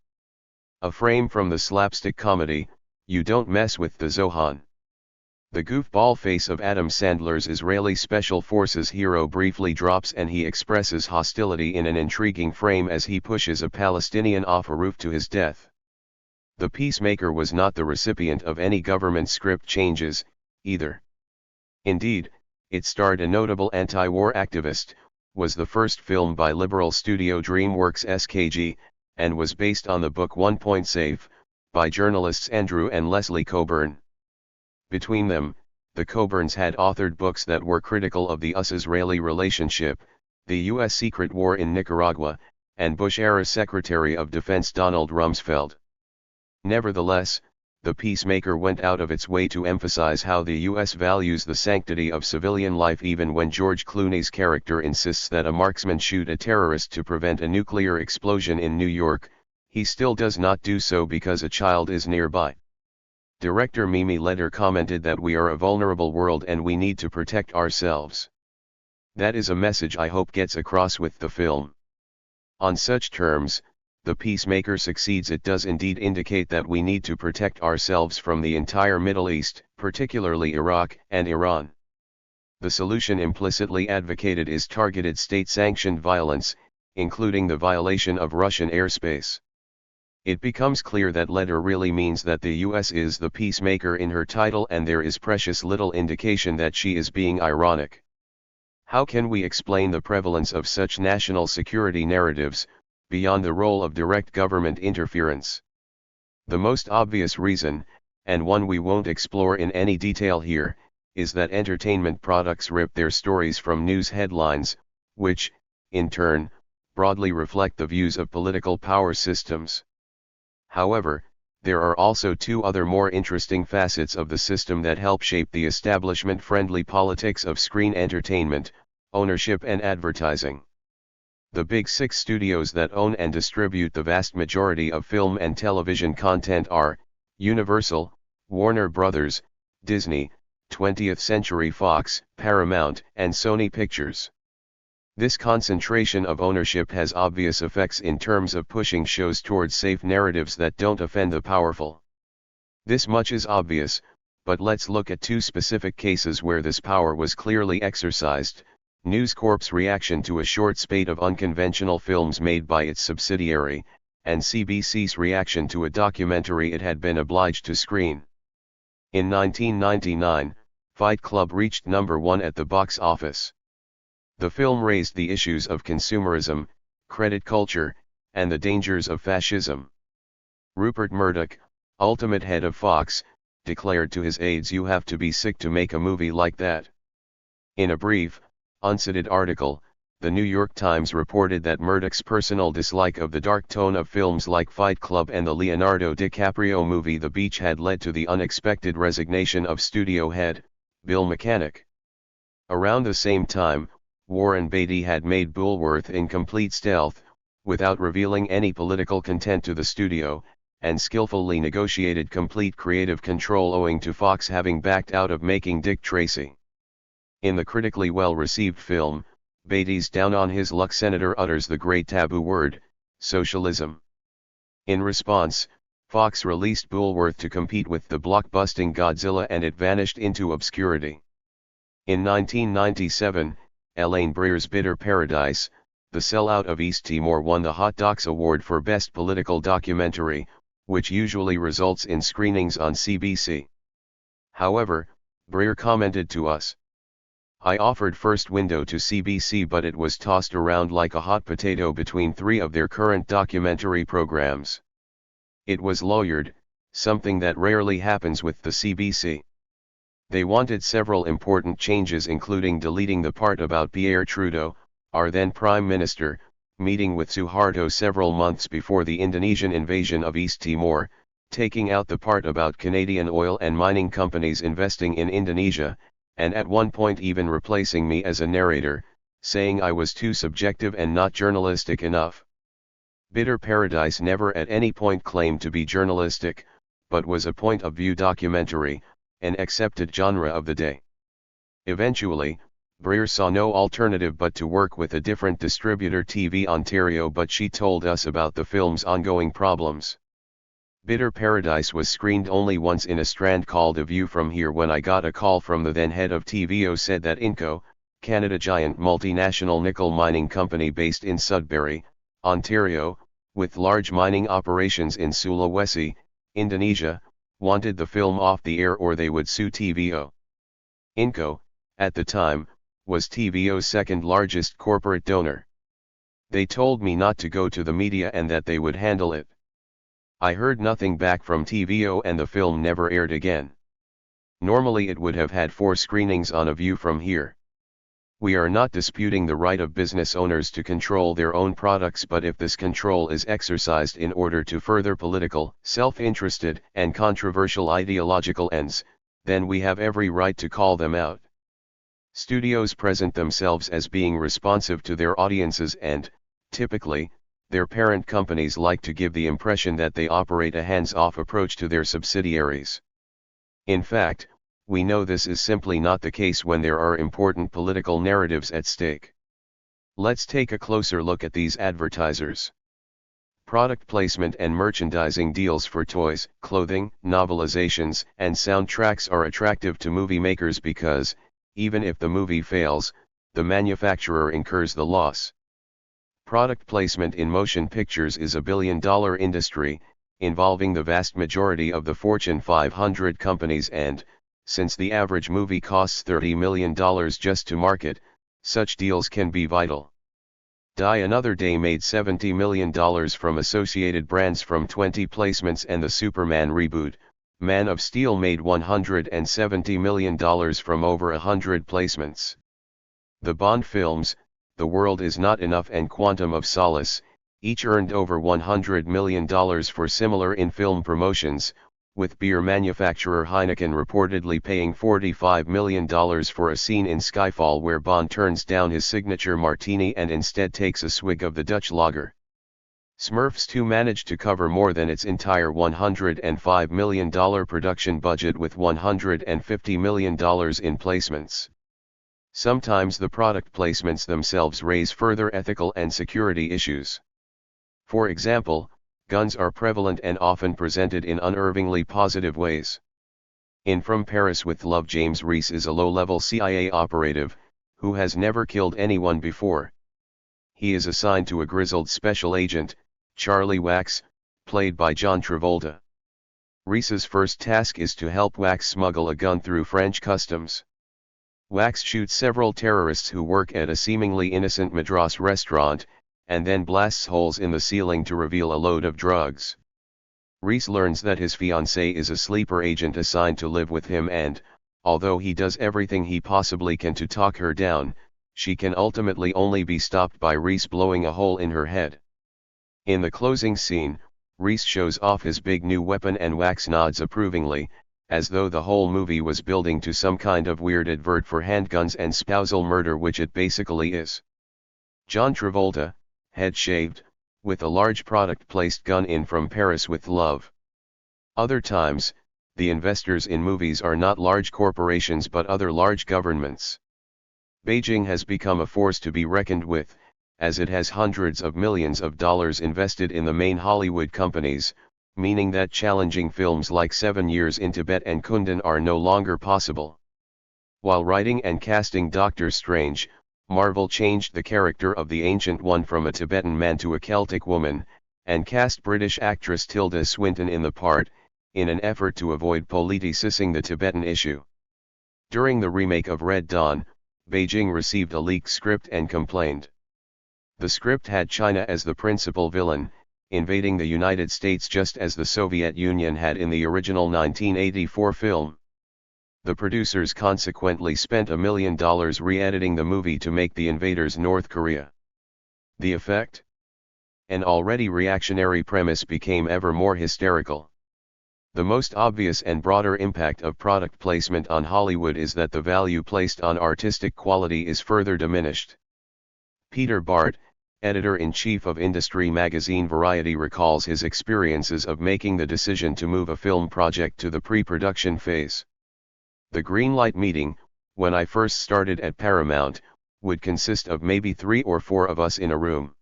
A frame from the slapstick comedy, You Don't Mess with the Zohan. The goofball face of Adam Sandler's Israeli Special Forces hero briefly drops and he expresses hostility in an intriguing frame as he pushes a Palestinian off a roof to his death. The Peacemaker was not the recipient of any government script changes, either. Indeed, it starred a notable anti-war activist, was the first film by liberal studio DreamWorks SKG, and was based on the book 1 Point Safe, by journalists Andrew and Leslie Coburn. Between them, the Coburns had authored books that were critical of the US-Israeli relationship, the U.S. secret war in Nicaragua, and Bush-era Secretary of Defense Donald Rumsfeld. Nevertheless, The Peacemaker went out of its way to emphasize how the U.S. values the sanctity of civilian life even when George Clooney's character insists that a marksman shoot a terrorist to prevent a nuclear explosion in New York, he still does not do so because a child is nearby. Director Mimi Leder commented that we are a vulnerable world and we need to protect ourselves. That is a message I hope gets across with the film. On such terms, the peacemaker succeeds. It does indeed indicate that we need to protect ourselves from the entire Middle East, particularly Iraq and Iran. The solution implicitly advocated is targeted state-sanctioned violence, including the violation of Russian airspace. It becomes clear that letter really means that the US is the peacemaker in her title, and there is precious little indication that she is being ironic. How can we explain the prevalence of such national security narratives, beyond the role of direct government interference? The most obvious reason, and one we won't explore in any detail here, is that entertainment products rip their stories from news headlines, which, in turn, broadly reflect the views of political power systems. However, there are also two other more interesting facets of the system that help shape the establishment-friendly politics of screen entertainment, ownership and advertising. The big six studios that own and distribute the vast majority of film and television content are Universal, Warner Brothers, Disney, 20th Century Fox, Paramount, and Sony Pictures. This concentration of ownership has obvious effects in terms of pushing shows towards safe narratives that don't offend the powerful. This much is obvious, but let's look at two specific cases where this power was clearly exercised: News Corp's reaction to a short spate of unconventional films made by its subsidiary, and CBC's reaction to a documentary it had been obliged to screen. In 1999, Fight Club reached number 1 at the box office. The film raised the issues of consumerism, credit culture, and the dangers of fascism. Rupert Murdoch, ultimate head of Fox, declared to his aides, "You have to be sick to make a movie like that." In a brief, uncited article, the New York Times reported that Murdoch's personal dislike of the dark tone of films like Fight Club and the Leonardo DiCaprio movie The Beach had led to the unexpected resignation of studio head, Bill Mechanic. Around the same time, Warren Beatty had made Bulworth in complete stealth, without revealing any political content to the studio, and skillfully negotiated complete creative control owing to Fox having backed out of making Dick Tracy. In the critically well-received film, Beatty's down on his luck senator utters the great taboo word, socialism. In response, Fox released Bulworth to compete with the blockbusting Godzilla, and it vanished into obscurity. In 1997, Elaine Breer's Bitter Paradise, The Sellout of East Timor, won the Hot Docs Award for Best Political Documentary, which usually results in screenings on CBC. However, Breer commented to us, "I offered first window to CBC, but it was tossed around like a hot potato between 3 of their current documentary programs. It was lawyered, something that rarely happens with the CBC. They wanted several important changes, including deleting the part about Pierre Trudeau, our then Prime Minister, meeting with Suharto several months before the Indonesian invasion of East Timor, taking out the part about Canadian oil and mining companies investing in Indonesia, and at one point even replacing me as a narrator, saying I was too subjective and not journalistic enough." Bitter Paradise never at any point claimed to be journalistic, but was a point-of-view documentary, an accepted genre of the day. Eventually, Breer saw no alternative but to work with a different distributor, TV Ontario, but she told us about the film's ongoing problems. Bitter Paradise was screened only once in a strand called A View From Here. When I got a call from the then head of TVO, said that Inco, Canada giant multinational nickel mining company based in Sudbury, Ontario, with large mining operations in Sulawesi, Indonesia, wanted the film off the air or they would sue TVO. Inco, at the time, was TVO's second largest corporate donor. They told me not to go to the media and that they would handle it. I heard nothing back from TVO and the film never aired again. Normally it would have had 4 screenings on A View From Here. We are not disputing the right of business owners to control their own products, but if this control is exercised in order to further political, self-interested, and controversial ideological ends, then we have every right to call them out. Studios present themselves as being responsive to their audiences and, typically, their parent companies like to give the impression that they operate a hands-off approach to their subsidiaries. In fact, we know this is simply not the case when there are important political narratives at stake. Let's take a closer look at these advertisers. Product placement and merchandising deals for toys, clothing, novelizations, and soundtracks are attractive to movie makers because, even if the movie fails, the manufacturer incurs the loss. Product placement in motion pictures is a billion-dollar industry, involving the vast majority of the Fortune 500 companies and, since the average movie costs $30 million just to market, such deals can be vital. Die Another Day made $70 million from associated brands from 20 placements, and the Superman reboot, Man of Steel, made $170 million from over 100 placements. The Bond films, The World Is Not Enough and Quantum of Solace, each earned over $100 million for similar in-film promotions, with beer manufacturer Heineken reportedly paying $45 million for a scene in Skyfall where Bond turns down his signature martini and instead takes a swig of the Dutch lager. Smurfs 2 managed to cover more than its entire $105 million production budget with $150 million in placements. Sometimes the product placements themselves raise further ethical and security issues. For example, guns are prevalent and often presented in unervingly positive ways. In From Paris with Love, James Reese is a low-level CIA operative, who has never killed anyone before. He is assigned to a grizzled special agent, Charlie Wax, played by John Travolta. Reese's first task is to help Wax smuggle a gun through French customs. Wax shoots several terrorists who work at a seemingly innocent Madras restaurant, and then blasts holes in the ceiling to reveal a load of drugs. Reese learns that his fiancée is a sleeper agent assigned to live with him and, although he does everything he possibly can to talk her down, she can ultimately only be stopped by Reese blowing a hole in her head. In the closing scene, Reese shows off his big new weapon and Wax nods approvingly, as though the whole movie was building to some kind of weird advert for handguns and spousal murder, which it basically is. John Travolta, head shaved, with a large product-placed gun in From Paris with Love. Other times, the investors in movies are not large corporations but other large governments. Beijing has become a force to be reckoned with, as it has hundreds of millions of dollars invested in the main Hollywood companies, meaning that challenging films like 7 Years in Tibet and Kundan are no longer possible. While writing and casting Doctor Strange, Marvel changed the character of the Ancient One from a Tibetan man to a Celtic woman, and cast British actress Tilda Swinton in the part, in an effort to avoid politicizing the Tibetan issue. During the remake of Red Dawn, Beijing received a leaked script and complained. The script had China as the principal villain, invading the United States just as the Soviet Union had in the original 1984 film. The producers consequently spent $1 million re-editing the movie to make the invaders North Korea. The effect? An already reactionary premise became ever more hysterical. The most obvious and broader impact of product placement on Hollywood is that the value placed on artistic quality is further diminished. Peter Bart, editor-in-chief of industry magazine Variety, recalls his experiences of making the decision to move a film project to the pre-production phase. The greenlight meeting, when I first started at Paramount, would consist of maybe 3 or 4 of us in a room.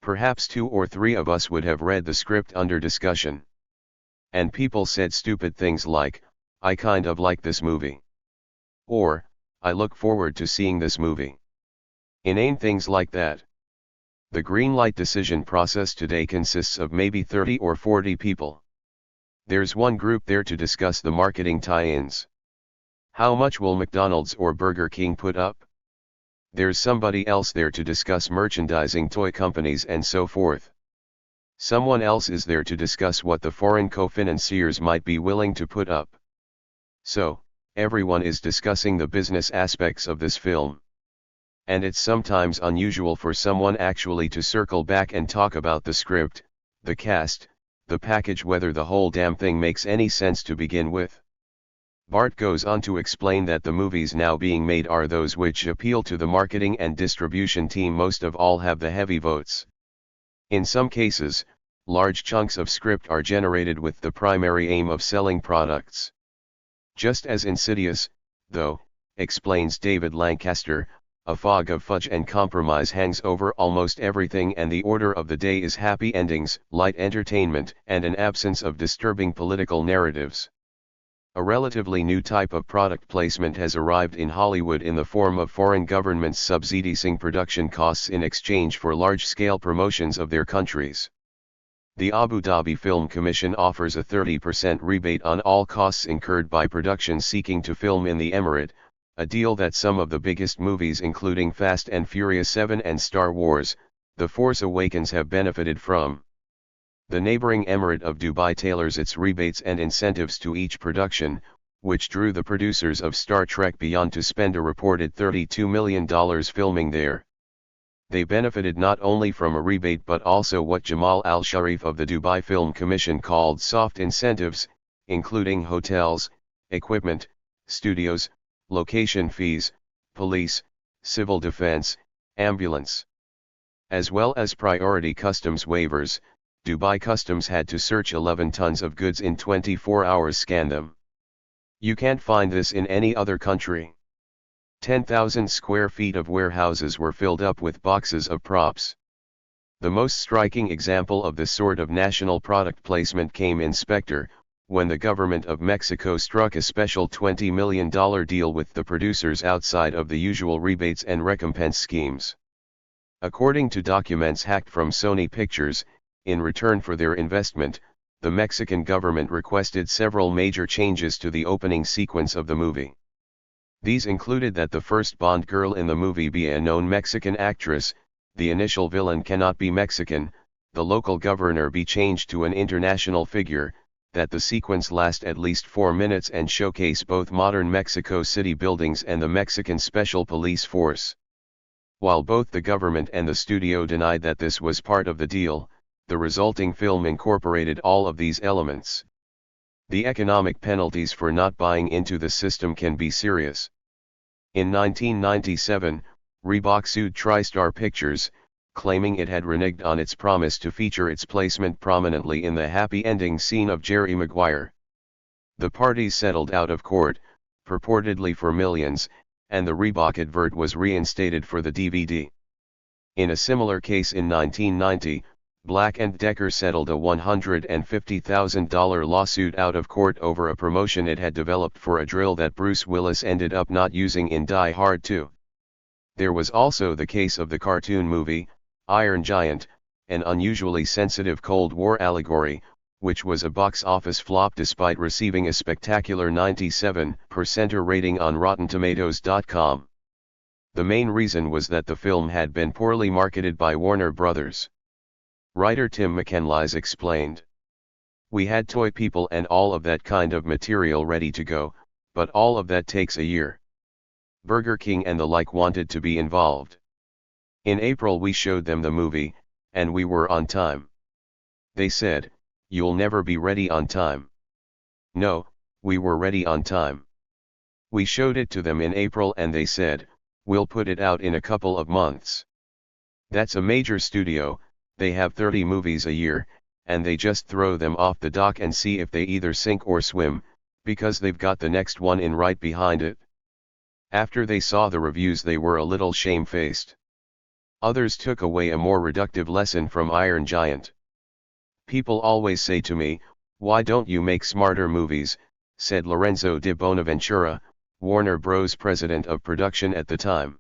Perhaps 2 or 3 of us would have read the script under discussion. And people said stupid things like, "I kind of like this movie." Or, "I look forward to seeing this movie." Inane things like that. The greenlight decision process today consists of maybe 30 or 40 people. There's one group there to discuss the marketing tie-ins. How much will McDonald's or Burger King put up? There's somebody else there to discuss merchandising, toy companies and so forth. Someone else is there to discuss what the foreign co-financiers might be willing to put up. So, everyone is discussing the business aspects of this film. And it's sometimes unusual for someone actually to circle back and talk about the script, the cast, the package, whether the whole damn thing makes any sense to begin with. Bart goes on to explain that the movies now being made are those which appeal to the marketing and distribution team most of all, have the heavy votes. In some cases, large chunks of script are generated with the primary aim of selling products. Just as Insidious, though, explains David Lancaster, a fog of fudge and compromise hangs over almost everything, and the order of the day is happy endings, light entertainment, and an absence of disturbing political narratives. A relatively new type of product placement has arrived in Hollywood in the form of foreign governments subsidizing production costs in exchange for large-scale promotions of their countries. The Abu Dhabi Film Commission offers a 30% rebate on all costs incurred by productions seeking to film in the Emirate, a deal that some of the biggest movies including Fast and Furious 7 and Star Wars, The Force Awakens have benefited from. The neighboring Emirate of Dubai tailors its rebates and incentives to each production, which drew the producers of Star Trek Beyond to spend a reported $32 million filming there. They benefited not only from a rebate but also what Jamal Al-Sharif of the Dubai Film Commission called soft incentives, including hotels, equipment, studios, location fees, police, civil defense, ambulance. As well as priority customs waivers. Dubai Customs had to search 11 tons of goods in 24 hours, scan them. You can't find this in any other country. 10,000 square feet of warehouses were filled up with boxes of props. The most striking example of this sort of national product placement came in Spectre, when the government of Mexico struck a special $20 million deal with the producers outside of the usual rebates and recompense schemes. According to documents hacked from Sony Pictures, in return for their investment, the Mexican government requested several major changes to the opening sequence of the movie. These included that the first Bond girl in the movie be a known Mexican actress, the initial villain cannot be Mexican, the local governor be changed to an international figure, that the sequence last at least 4 minutes and showcase both modern Mexico City buildings and the Mexican Special Police Force. While both the government and the studio denied that this was part of the deal, the resulting film incorporated all of these elements. The economic penalties for not buying into the system can be serious. In 1997, Reebok sued TriStar Pictures, claiming it had reneged on its promise to feature its placement prominently in the happy ending scene of Jerry Maguire. The parties settled out of court, purportedly for millions, and the Reebok advert was reinstated for the DVD. In a similar case in 1990, Black & Decker settled a $150,000 lawsuit out of court over a promotion it had developed for a drill that Bruce Willis ended up not using in Die Hard 2. There was also the case of the cartoon movie, Iron Giant, an unusually sensitive Cold War allegory, which was a box office flop despite receiving a spectacular 97% rating on RottenTomatoes.com. The main reason was that the film had been poorly marketed by Warner Brothers. Writer Tim McKenlies explained. We had toy people and all of that kind of material ready to go, but all of that takes a year. Burger King and the like wanted to be involved. In April we showed them the movie, and we were on time. They said, "You'll never be ready on time." No, we were ready on time. We showed it to them in April and they said, "We'll put it out in a couple of months." That's a major studio, they have 30 movies a year, and they just throw them off the dock and see if they either sink or swim, because they've got the next one in right behind it. After they saw the reviews they were a little shamefaced. Others took away a more reductive lesson from Iron Giant. People always say to me, "Why don't you make smarter movies?" said Lorenzo de Bonaventura, Warner Bros. President of production at the time.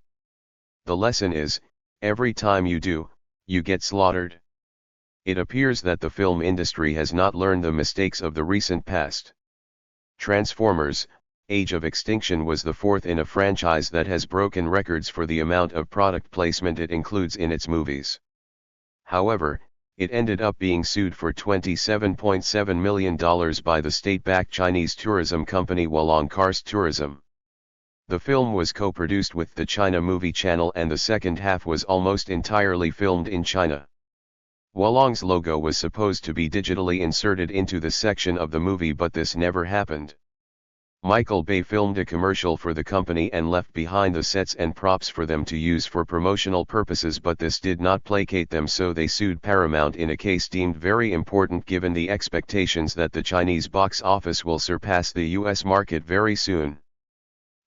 The lesson is, every time you do, you get slaughtered. It appears that the film industry has not learned the mistakes of the recent past. Transformers: Age of Extinction was the fourth in a franchise that has broken records for the amount of product placement it includes in its movies. However, it ended up being sued for $27.7 million by the state-backed Chinese tourism company Hualong Karst Tourism. The film was co-produced with the China Movie Channel and the second half was almost entirely filmed in China. Hualong's logo was supposed to be digitally inserted into the section of the movie, but this never happened. Michael Bay filmed a commercial for the company and left behind the sets and props for them to use for promotional purposes, but this did not placate them, so they sued Paramount in a case deemed very important given the expectations that the Chinese box office will surpass the US market very soon.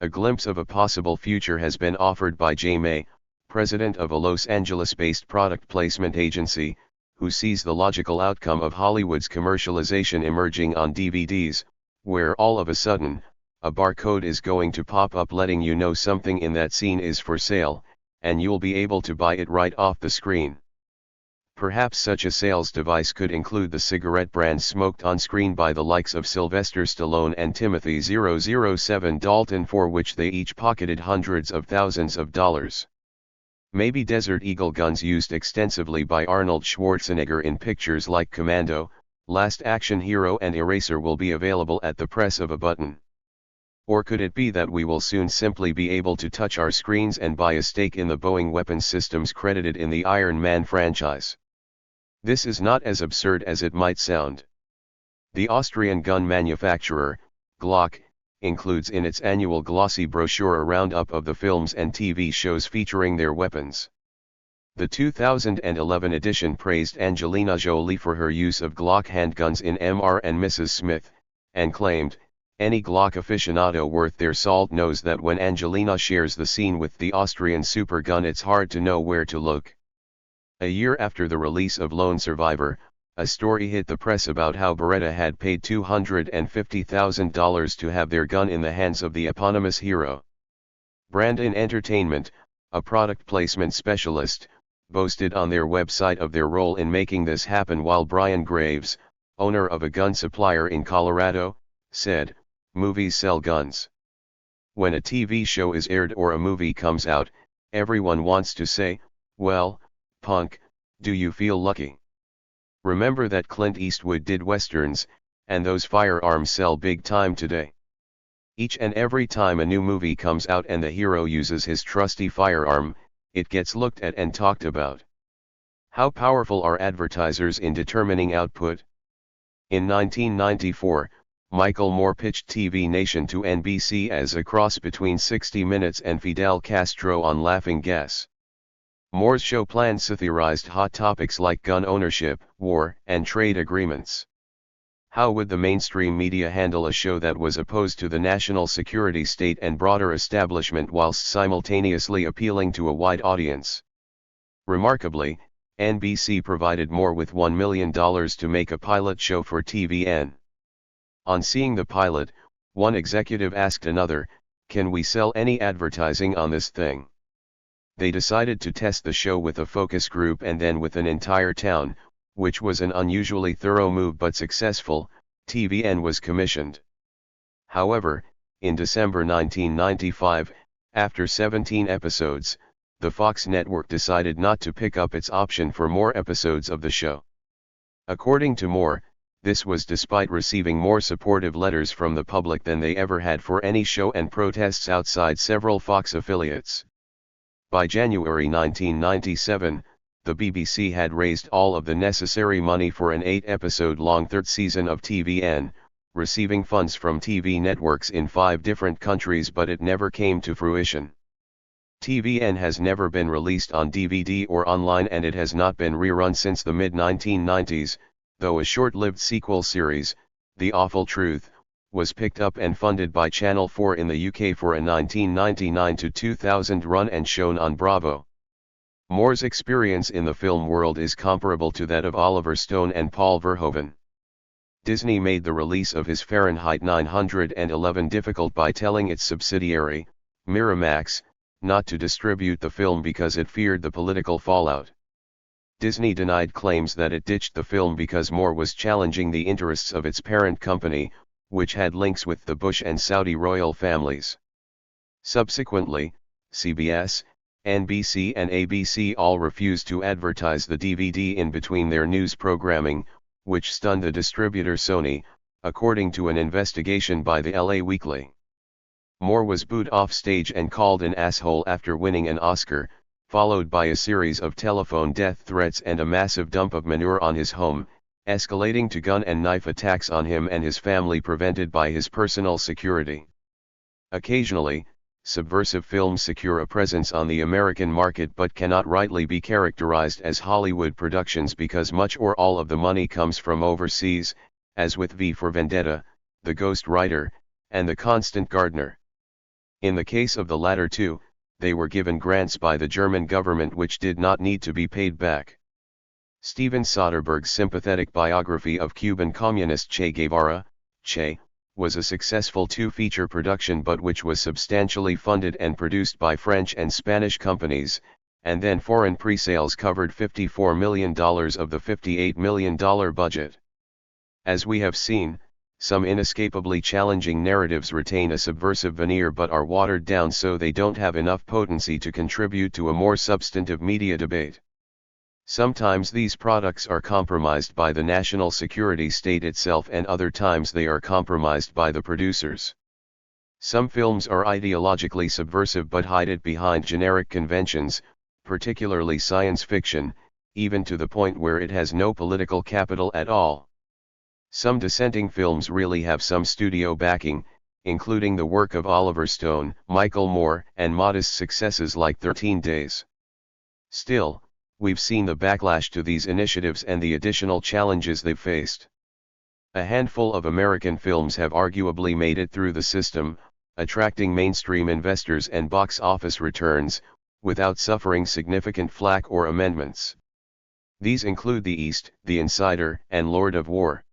A glimpse of a possible future has been offered by Jay May, president of a Los Angeles-based product placement agency, who sees the logical outcome of Hollywood's commercialization emerging on DVDs, where all of a sudden, a barcode is going to pop up letting you know something in that scene is for sale, and you'll be able to buy it right off the screen. Perhaps such a sales device could include the cigarette brands smoked on screen by the likes of Sylvester Stallone and Timothy 007 Dalton, for which they each pocketed hundreds of thousands of dollars. Maybe Desert Eagle guns used extensively by Arnold Schwarzenegger in pictures like Commando, Last Action Hero and Eraser will be available at the press of a button. Or could it be that we will soon simply be able to touch our screens and buy a stake in the Boeing weapons systems credited in the Iron Man franchise? This is not as absurd as it might sound. The Austrian gun manufacturer, Glock, includes in its annual glossy brochure a roundup of the films and TV shows featuring their weapons. The 2011 edition praised Angelina Jolie for her use of Glock handguns in Mr. and Mrs. Smith, and claimed, "Any Glock aficionado worth their salt knows that when Angelina shares the scene with the Austrian super gun it's hard to know where to look." A year after the release of Lone Survivor, a story hit the press about how Beretta had paid $250,000 to have their gun in the hands of the eponymous hero. Brandon Entertainment, a product placement specialist, boasted on their website of their role in making this happen, while Brian Graves, owner of a gun supplier in Colorado, said, "Movies sell guns. When a TV show is aired or a movie comes out, everyone wants to say, 'Well, punk, do you feel lucky?' Remember that Clint Eastwood did westerns, and those firearms sell big time today. Each and every time a new movie comes out and the hero uses his trusty firearm, it gets looked at and talked about." How powerful are advertisers in determining output? In 1994, Michael Moore pitched TV Nation to NBC as a cross between 60 Minutes and Fidel Castro on Laughing Gas. Moore's show plan satirized hot topics like gun ownership, war, and trade agreements. How would the mainstream media handle a show that was opposed to the national security state and broader establishment whilst simultaneously appealing to a wide audience? Remarkably, NBC provided Moore with $1 million to make a pilot show for TVN. On seeing the pilot, one executive asked another, "Can we sell any advertising on this thing?" They decided to test the show with a focus group and then with an entire town, which was an unusually thorough move but successful. TVN was commissioned. However, in December 1995, after 17 episodes, the Fox network decided not to pick up its option for more episodes of the show. According to Moore, this was despite receiving more supportive letters from the public than they ever had for any show and protests outside several Fox affiliates. By January 1997, the BBC had raised all of the necessary money for an 8-episode-long third season of TVN, receiving funds from TV networks in 5 different countries, but it never came to fruition. TVN has never been released on DVD or online, and it has not been rerun since the mid-1990s, though a short-lived sequel series, The Awful Truth, was picked up and funded by Channel 4 in the UK for a 1999 to 2000 run and shown on Bravo. Moore's experience in the film world is comparable to that of Oliver Stone and Paul Verhoeven. Disney made the release of his Fahrenheit 9/11 difficult by telling its subsidiary, Miramax, not to distribute the film because it feared the political fallout. Disney denied claims that it ditched the film because Moore was challenging the interests of its parent company, which had links with the Bush and Saudi royal families. Subsequently, CBS, NBC and ABC all refused to advertise the DVD in between their news programming, which stunned the distributor Sony, according to an investigation by the LA Weekly. Moore was booed off stage and called an asshole after winning an Oscar, followed by a series of telephone death threats and a massive dump of manure on his home, escalating to gun and knife attacks on him and his family prevented by his personal security. Occasionally, subversive films secure a presence on the American market but cannot rightly be characterized as Hollywood productions because much or all of the money comes from overseas, as with V for Vendetta, The Ghost Rider, and The Constant Gardener. In the case of the latter two, they were given grants by the German government which did not need to be paid back. Steven Soderbergh's sympathetic biography of Cuban communist Che Guevara, Che, was a successful two-feature production but which was substantially funded and produced by French and Spanish companies, and then foreign pre-sales covered $54 million of the $58 million budget. As we have seen, some inescapably challenging narratives retain a subversive veneer but are watered down so they don't have enough potency to contribute to a more substantive media debate. Sometimes these products are compromised by the national security state itself and other times they are compromised by the producers. Some films are ideologically subversive but hide it behind generic conventions, particularly science fiction, even to the point where it has no political capital at all. Some dissenting films really have some studio backing, including the work of Oliver Stone, Michael Moore, and modest successes like 13 Days. Still, we've seen the backlash to these initiatives and the additional challenges they've faced. A handful of American films have arguably made it through the system, attracting mainstream investors and box office returns, without suffering significant flack or amendments. These include The East, The Insider, and Lord of War.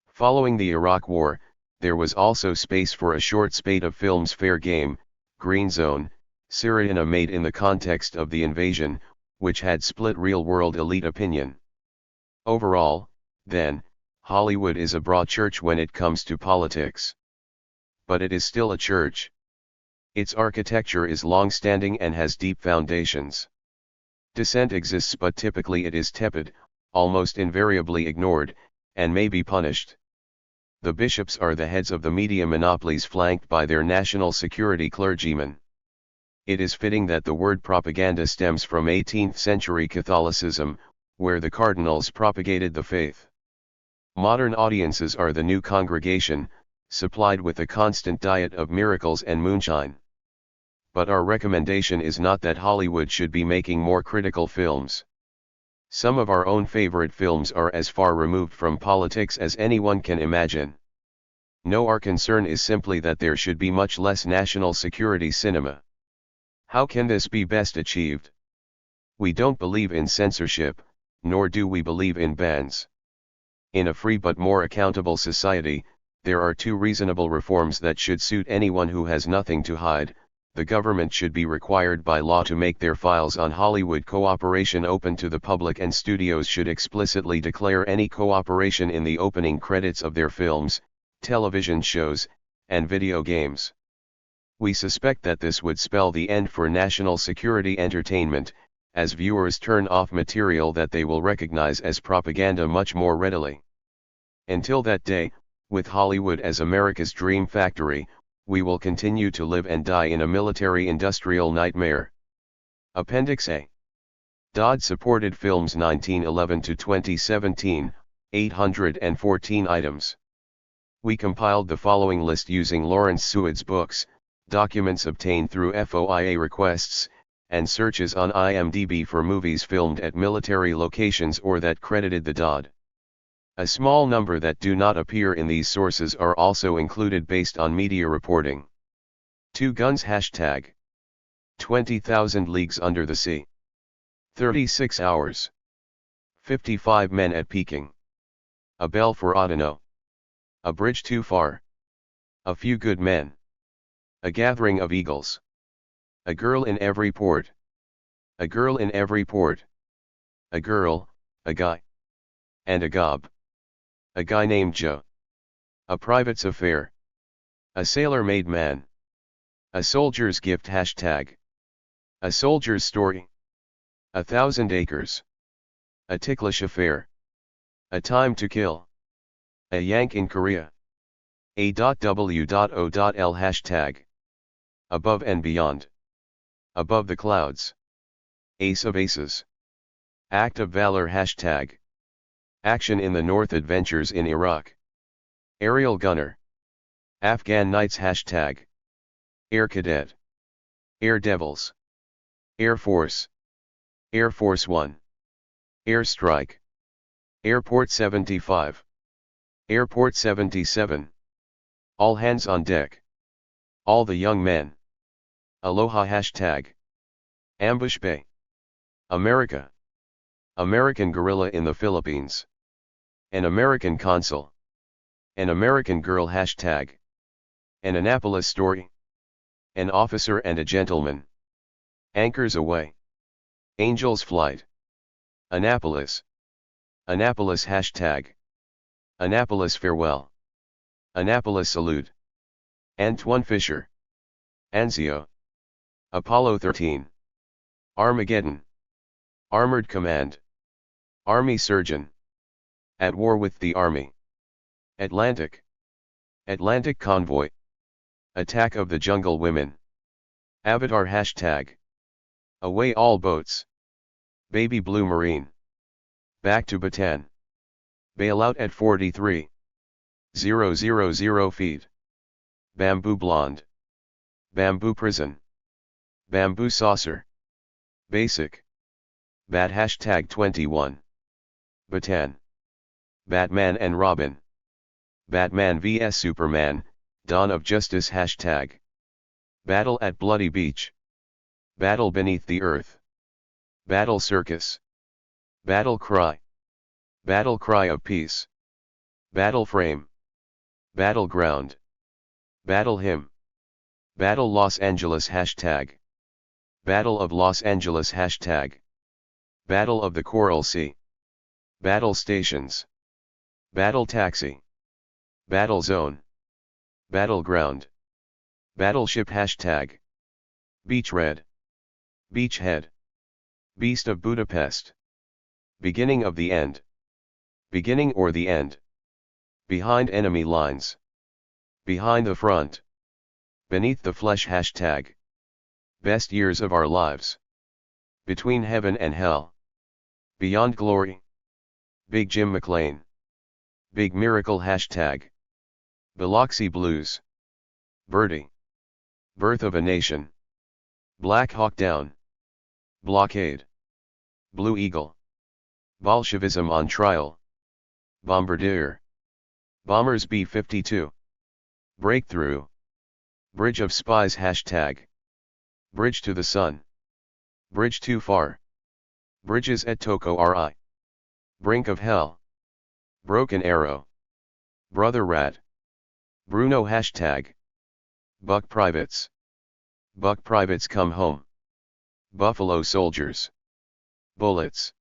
Following the Iraq War, there was also space for a short spate of films Fair Game, Green Zone, Syriana made in the context of the invasion, which had split real-world elite opinion. Overall, then, Hollywood is a broad church when it comes to politics. But it is still a church. Its architecture is long-standing and has deep foundations. Dissent exists but typically it is tepid, almost invariably ignored, and may be punished. The bishops are the heads of the media monopolies flanked by their national security clergymen. It is fitting that the word propaganda stems from 18th century Catholicism, where the cardinals propagated the faith. Modern audiences are the new congregation, supplied with a constant diet of miracles and moonshine. But our recommendation is not that Hollywood should be making more critical films. Some of our own favorite films are as far removed from politics as anyone can imagine. No, our concern is simply that there should be much less national security cinema. How can this be best achieved? We don't believe in censorship, nor do we believe in bans. In a free but more accountable society, there are two reasonable reforms that should suit anyone who has nothing to hide. The government should be required by law to make their files on Hollywood cooperation open to the public, and studios should explicitly declare any cooperation in the opening credits of their films, television shows, and video games. We suspect that this would spell the end for national security entertainment, as viewers turn off material that they will recognize as propaganda much more readily. Until that day, with Hollywood as America's dream factory, we will continue to live and die in a military-industrial nightmare. Appendix A. Dodd supported films 1911 to 2017, 814 items. We compiled the following list using Lawrence Seward's books, documents obtained through FOIA requests, and searches on IMDb for movies filmed at military locations or that credited the Dodd. A small number that do not appear in these sources are also included based on media reporting. 2 Guns #, 20,000 Leagues Under the Sea. 36 Hours. 55 Men at Peking. A Bell for Ottano. A Bridge Too Far. A Few Good Men. A Gathering of Eagles. A Girl in Every Port. A Girl in Every Port. A Girl, a Guy. And a Gob. A Guy Named Joe. A Private's Affair. A Sailor-Made Man. A Soldier's Gift #. A Soldier's Story. 1,000 Acres. A Ticklish Affair. A Time to Kill. A Yank in Korea. A.W.O.L #. Above and Beyond. Above the Clouds. Ace of Aces. Act of Valor #. Action in the North, Adventures in Iraq. Aerial Gunner. Afghan Nights #. Air Cadet. Air Devils. Air Force. Air Force One. Air Strike. Airport 75. Airport 77. All Hands on Deck. All the Young Men. Aloha hashtag. Ambush Bay. America. American guerrilla in the Philippines. An American consul. An American girl hashtag. An Annapolis story. An officer and a gentleman. Anchors away. Angel's flight. Annapolis. Annapolis hashtag. Annapolis farewell. Annapolis salute. Antoine Fisher. Anzio. Apollo 13. Armageddon. Armored Command. Army Surgeon. At war with the Army. Atlantic. Atlantic Convoy. Attack of the Jungle Women. Avatar hashtag. Away all boats. Baby Blue Marine. Back to Bataan. Bailout at 43,000 feet. Bamboo Blonde. Bamboo Prison. Bamboo Saucer. Basic. Bat hashtag 21. Bataan. Batman and Robin. Batman vs Superman, Dawn of Justice hashtag. Battle at Bloody Beach. Battle beneath the earth. Battle Circus. Battle Cry. Battle Cry of Peace. Battle Frame. Battleground. Battle Hymn. Battle Los Angeles hashtag. Battle of Los Angeles hashtag. Battle of the Coral Sea. Battle Stations. Battle Taxi. Battle Zone. Battleground. Battleship hashtag. Beach Red. Beachhead. Beast of Budapest. Beginning of the end. Beginning or the end. Behind enemy lines. Behind the front. Beneath the flesh hashtag. Best years of our lives. Between heaven and hell. Beyond glory. Big Jim McLean. Big miracle hashtag. Biloxi Blues. Birdie. Birth of a Nation. Black Hawk Down. Blockade. Blue Eagle. Bolshevism on trial. Bombardier. Bombers B-52. Breakthrough. Bridge of Spies hashtag. Bridge to the Sun. Bridge too far. Bridges at Toko Ri. Brink of Hell. Broken Arrow. Brother Rat. Bruno hashtag. Buck Privates. Buck Privates come home. Buffalo Soldiers. Bullets.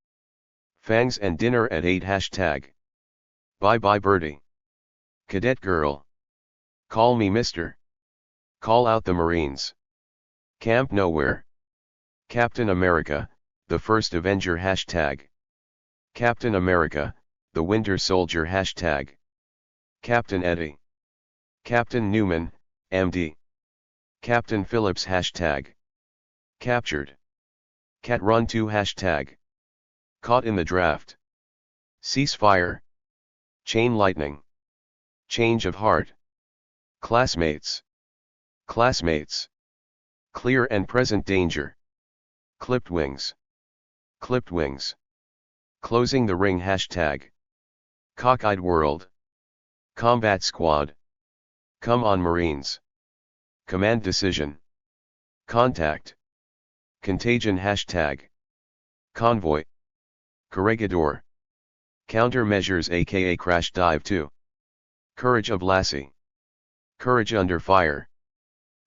Fangs and dinner at 8 hashtag. Bye bye birdie. Cadet girl. Call me mister. Call out the Marines. Camp Nowhere. Captain America, the First Avenger hashtag. Captain America, the Winter Soldier hashtag. Captain Eddie. Captain Newman, MD. Captain Phillips hashtag. Captured. Cat Run 2 hashtag. Caught in the draft. Ceasefire. Chain lightning. Change of heart. Classmates. Classmates. Clear and present danger. Clipped wings. Clipped wings. Closing the ring hashtag. Cockeyed world. Combat squad. Come on Marines. Command decision. Contact. Contagion hashtag. Convoy. Corregidor. Countermeasures aka Crash Dive 2. Courage of Lassie. Courage under fire.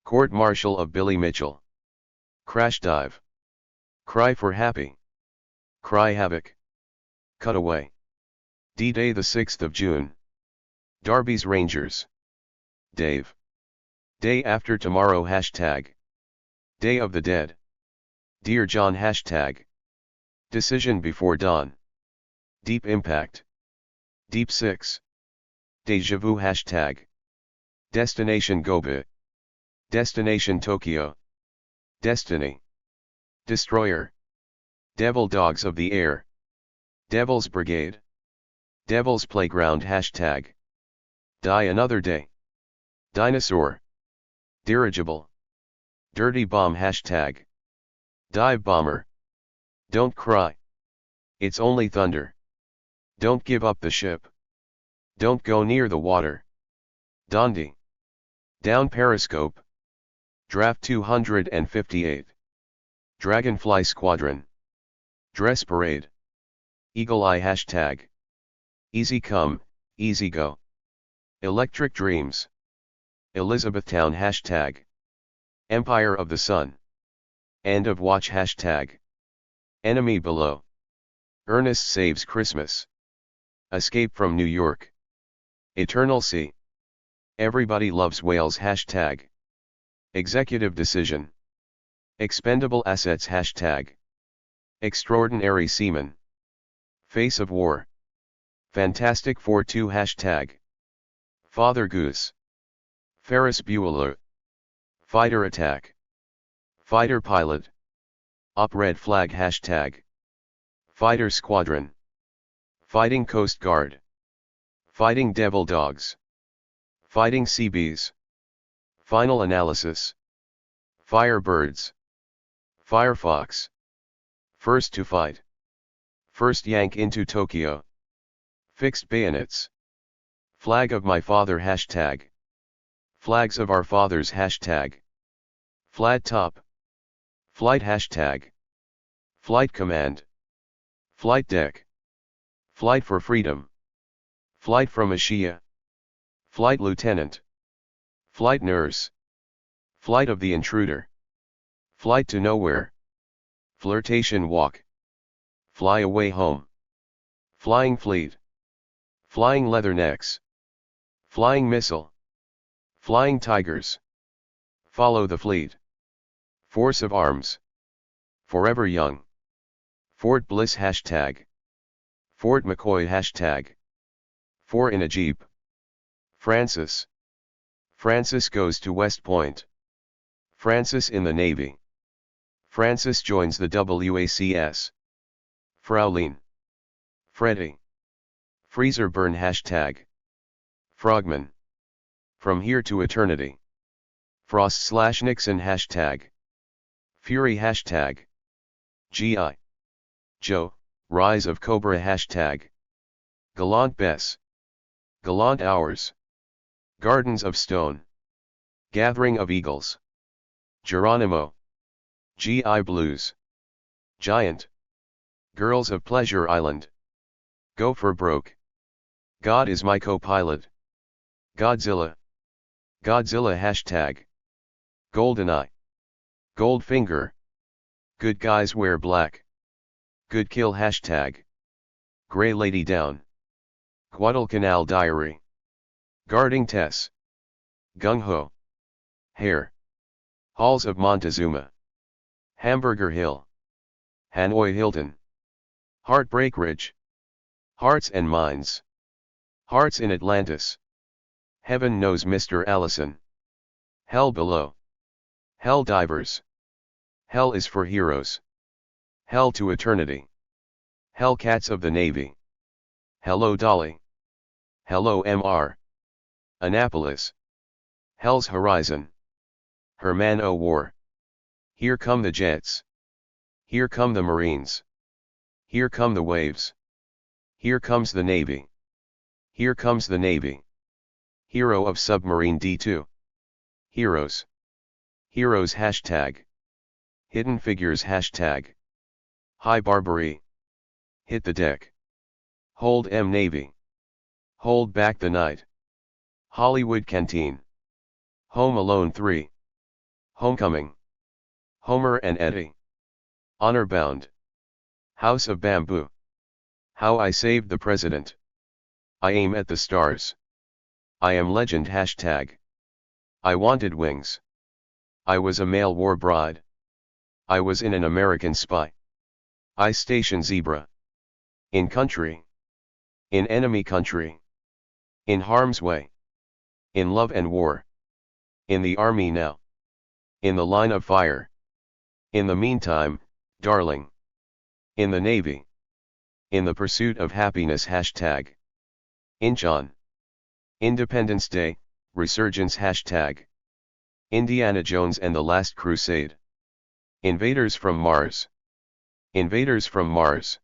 Court Martial of Billy Mitchell. Crash Dive. Cry for Happy. Cry Havoc. Cutaway. D-Day the 6th of June. Darby's Rangers. Dave. Day after tomorrow hashtag. Day of the Dead. Dear John hashtag. Decision before dawn. Deep Impact. Deep 6. Deja vu hashtag. Destination GOVT. Destination Tokyo. Destiny. Destroyer. Devil Dogs of the Air. Devil's Brigade. Devil's Playground hashtag. Die Another Day. Dinosaur. Dirigible. Dirty Bomb hashtag. Dive Bomber. Don't cry. It's only thunder. Don't give up the ship. Don't go near the water. Dondi. Down Periscope. Draft 258. Dragonfly Squadron. Dress Parade. Eagle Eye Hashtag. Easy Come, Easy Go. Electric Dreams. Elizabethtown Hashtag. Empire of the Sun. End of Watch Hashtag. Enemy Below. Ernest Saves Christmas. Escape from New York. Eternal Sea. Everybody Loves Wales Hashtag. Executive Decision. Expendable Assets Hashtag. Extraordinary Seaman. Face of War. Fantastic Four 2 Hashtag. Father Goose. Ferris Bueller. Fighter Attack. Fighter Pilot. Op Red Flag Hashtag. Fighter Squadron. Fighting Coast Guard. Fighting Devil Dogs. Fighting Seabees. Final Analysis. Firebirds. Firefox. First to Fight. First Yank into Tokyo. Fixed Bayonets. Flag of My Father Hashtag. Flags of Our Fathers Hashtag. Flat Top. Flight Hashtag. Flight Command. Flight Deck. Flight for Freedom. Flight from Ashia. Flight Lieutenant. Flight Nurse. Flight of the Intruder. Flight to Nowhere. Flirtation Walk. Fly Away Home. Flying Fleet. Flying Leathernecks. Flying Missile. Flying Tigers. Follow the Fleet. Force of Arms. Forever Young. Fort Bliss Hashtag. Fort McCoy Hashtag. Four in a Jeep. Francis. Francis goes to West Point. Francis in the Navy. Francis joins the WACS. Fraulein. Freddy. Freezer Burn Hashtag. Frogman. From Here to Eternity. Frost/Nixon Hashtag. Fury Hashtag. G.I. Joe, Rise of Cobra Hashtag. Gallant Bess. Gallant Hours. Gardens of Stone. Gathering of Eagles. Geronimo. G.I. Blues. Giant. Girls of Pleasure Island. Go for Broke. God is my co-pilot. Godzilla. Godzilla Hashtag. GoldenEye. Goldfinger. Good Guys Wear Black. Good Kill Hashtag. Grey Lady Down. Guadalcanal Diary. Guarding Tess. Gung Ho. Hair. Halls of Montezuma. Hamburger Hill. Hanoi Hilton. Heartbreak Ridge. Hearts and Minds. Hearts in Atlantis. Heaven Knows Mr. Allison. Hell Below. Hell Divers. Hell is for Heroes. Hell to Eternity. Hellcats of the Navy. Hello Dolly. Hello Mr. Annapolis. Hell's Horizon. Herman O' War. Here come the jets. Here come the Marines. Here come the waves. Here comes the Navy. Here comes the Navy. Hero of Submarine D2. Heroes. Heroes Hashtag. Hidden Figures Hashtag. High Barbary. Hit the Deck. Hold M Navy. Hold Back the Night. Hollywood Canteen. Home Alone 3. Homecoming. Homer and Eddie. Honor Bound. House of Bamboo. How I Saved the President. I Aim at the Stars. I Am Legend Hashtag. I Wanted Wings. I Was a Male War Bride. I Was in an American Spy. I Station Zebra. In Country. In Enemy Country. In Harm's Way. In Love and War. In the Army Now. In the Line of Fire. In the Meantime, Darling. In the Navy. In the Pursuit of Happiness Hashtag. Inchon. Independence Day, Resurgence Hashtag. Indiana Jones and the Last Crusade. Invaders from Mars. Invaders from Mars.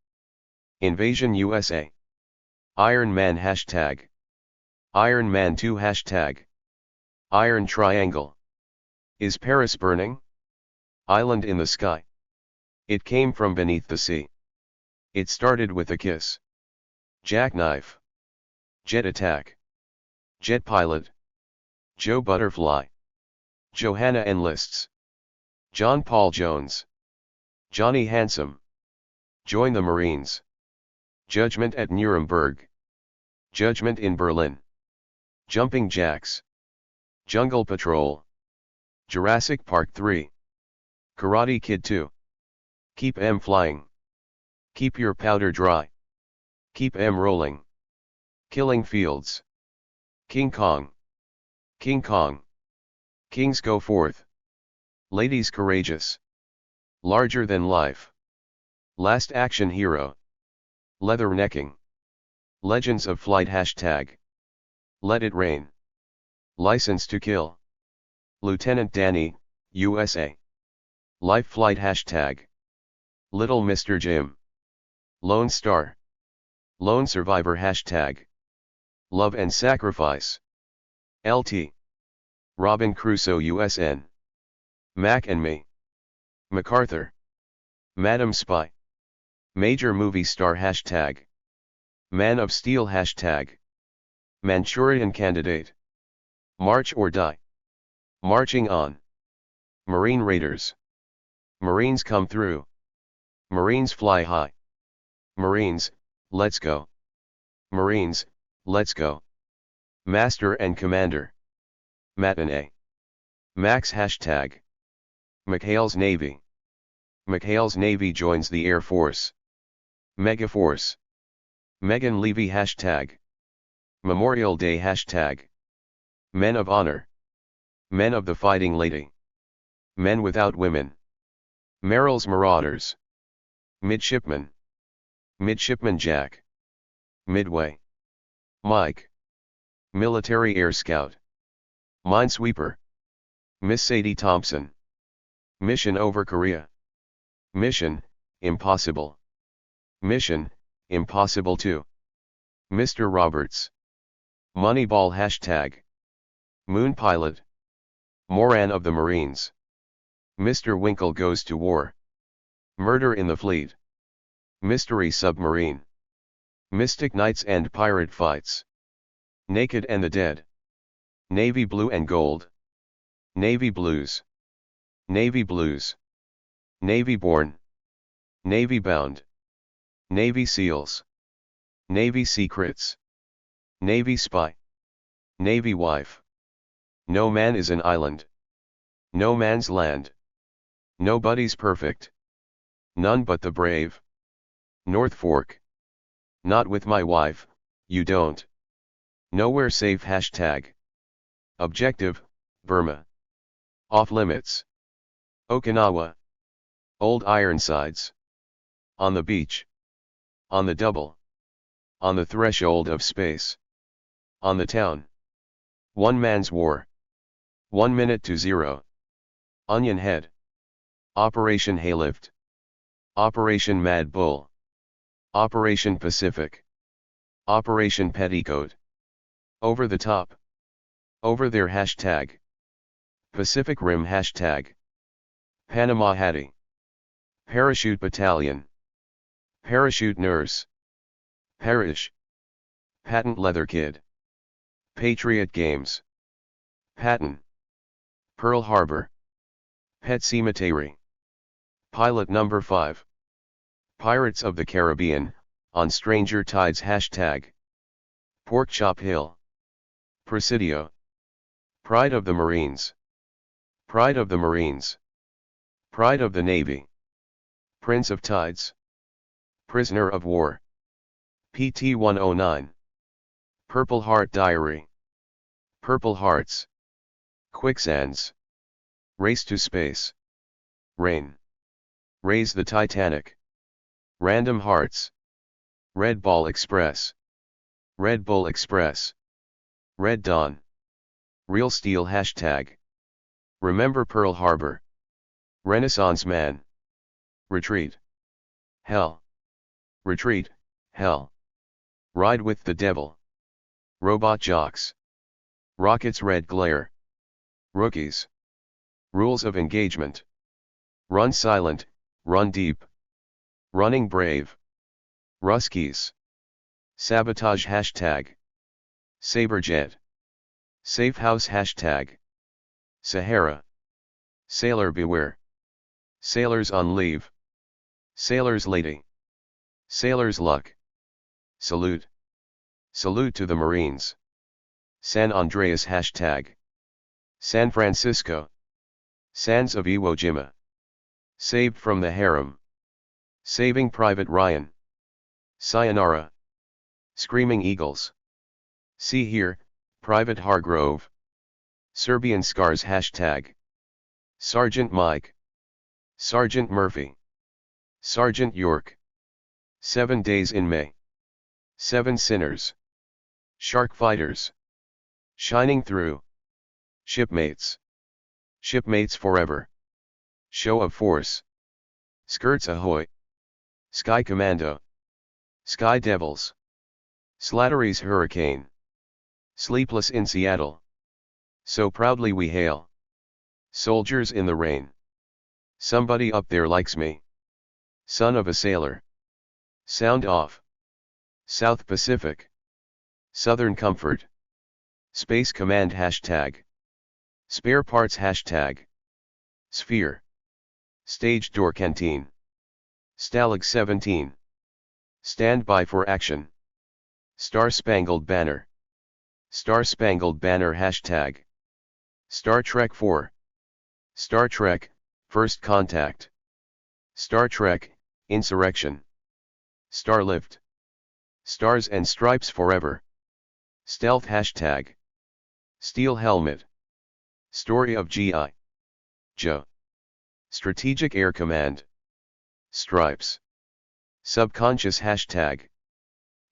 Invasion USA. Iron Man Hashtag. Iron Man 2 Hashtag. Iron Triangle. Is Paris burning? Island in the sky. It came from beneath the sea. It started with a kiss. Jackknife. Jet attack. Jet pilot. Joe Butterfly. Johanna enlists. John Paul Jones. Johnny Handsome. Join the Marines. Judgment at Nuremberg. Judgment in Berlin. Jumping Jacks. Jungle Patrol. Jurassic Park 3. Karate Kid 2. Keep 'em flying. Keep your powder dry. Keep 'em rolling. Killing Fields. King Kong. King Kong. Kings go forth. Ladies courageous. Larger than life. Last action hero. Leather necking. Legends of flight hashtag. Let it rain. License to kill. Lieutenant Danny, USA. Life flight hashtag. Little Mr. Jim. Lone Star. Lone Survivor hashtag. Love and Sacrifice. LT. Robin Crusoe USN. Mac and Me. MacArthur. Madam Spy. Major movie star hashtag. Man of Steel hashtag. Manchurian Candidate. March or Die. Marching On. Marine Raiders. Marines come through. Marines fly high. Marines, let's go. Marines, let's go. Master and Commander. Matinee. Max hashtag. McHale's Navy. McHale's Navy joins the Air Force. Megaforce. Megan Levy hashtag. Memorial Day hashtag. Men of Honor. Men of the Fighting Lady. Men Without Women. Merrill's Marauders. Midshipman. Midshipman Jack. Midway. Mike. Military Air Scout. Minesweeper. Miss Sadie Thompson. Mission over Korea. Mission, Impossible. Mission, Impossible 2. Mr. Roberts. Moneyball hashtag. Moon Pilot. Moran of the Marines. Mr. Winkle Goes to War. Murder in the Fleet. Mystery Submarine. Mystic Knights and Pirate Fights. Naked and the Dead. Navy Blue and Gold. Navy Blues. Navy Blues. Navy Born. Navy Bound. Navy SEALs. Navy Secrets. Navy Spy. Navy Wife. No man is an island. No man's land. Nobody's perfect. None but the brave. North Fork. Not with my wife, you don't. Nowhere safe hashtag. Objective, Burma. Off limits. Okinawa. Old Ironsides. On the beach. On the double. On the threshold of space. On the town. One man's war. 1 minute to 0. Onion Head. Operation Haylift. Operation Mad Bull. Operation Pacific. Operation Petticoat. Over the top. Over there hashtag. Pacific Rim hashtag. Panama Hattie. Parachute Battalion. Parachute Nurse. Parish. Patent Leather Kid. Patriot Games. Patton. Pearl Harbor. Pet Cemetery. Pilot number 5. Pirates of the Caribbean, on Stranger Tides hashtag. Porkchop Hill. Presidio. Pride of the Marines. Pride of the Marines. Pride of the Navy. Prince of Tides. Prisoner of War. PT 109. Purple Heart Diary. Purple Hearts. Quicksands. Race to Space. Rain. Raise the Titanic. Random Hearts. Red Ball Express. Red Bull Express. Red Dawn. Real Steel hashtag. Remember Pearl Harbor. Renaissance Man. Retreat. Hell. Retreat, Hell. Ride with the Devil. Robot Jocks. Rockets Red Glare. Rookies. Rules of engagement. Run silent, run deep. Running brave. Ruskies. Sabotage hashtag. Saberjet. Safe house hashtag. Sahara. Sailor beware. Sailors on leave. Sailor's lady. Sailor's luck. Salute. Salute to the Marines. San Andreas hashtag. San Francisco. Sands of Iwo Jima. Saved from the harem. Saving Private Ryan. Sayonara. Screaming Eagles. See here, Private Hargrove. Serbian Scars hashtag. Sergeant Mike. Sergeant Murphy. Sergeant York. 7 Days in May. 7 Sinners. Shark Fighters. Shining Through. Shipmates. Shipmates Forever. Show of Force. Skirts Ahoy. Sky Commando. Sky Devils. Slattery's Hurricane. Sleepless in Seattle. So proudly we hail. Soldiers in the rain. Somebody up there likes me. Son of a sailor. Sound off. South Pacific. Southern Comfort. Space Command hashtag. Spare Parts hashtag. Sphere. Stage Door Canteen. Stalag 17. Stand by for action. Star Spangled Banner. Star Spangled Banner hashtag. Star Trek 4. Star Trek, First Contact. Star Trek, Insurrection. Starlift. Stars and Stripes Forever. Stealth hashtag. Steel Helmet. Story of G.I. Joe. Strategic Air Command. Stripes. Subconscious hashtag.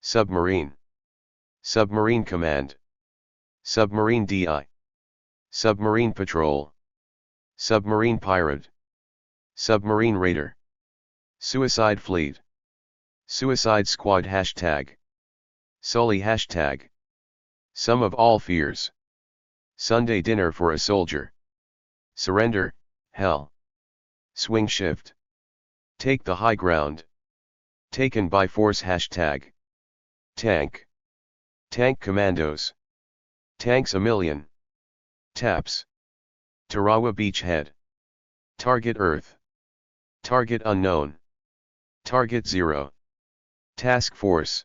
Submarine. Submarine Command. Submarine DI. Submarine Patrol. Submarine Pirate. Submarine Raider. Suicide Fleet. Suicide Squad hashtag. Sully hashtag. Sum of all fears. Sunday dinner for a soldier. Surrender, hell. Swing shift. Take the high ground. Taken by force hashtag. Tank. Tank Commandos. Tanks a million. Taps. Tarawa Beachhead. Target Earth. Target unknown. Target Zero. Task Force.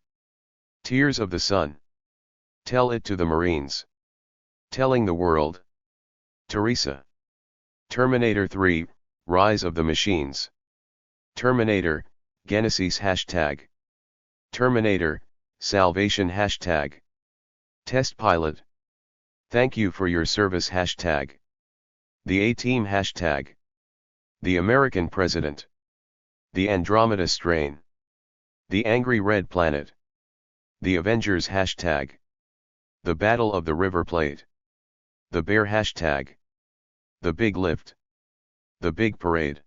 Tears of the Sun. Tell it to the Marines. Telling the world. Teresa. Terminator 3, Rise of the Machines. Terminator, Genesis hashtag. Terminator, Salvation hashtag. Test Pilot. Thank you for your service hashtag. The A-Team hashtag. The American President. The Andromeda Strain. The Angry Red Planet. The Avengers hashtag. The Battle of the River Plate. The Bear hashtag. The Big Lift. The Big Parade.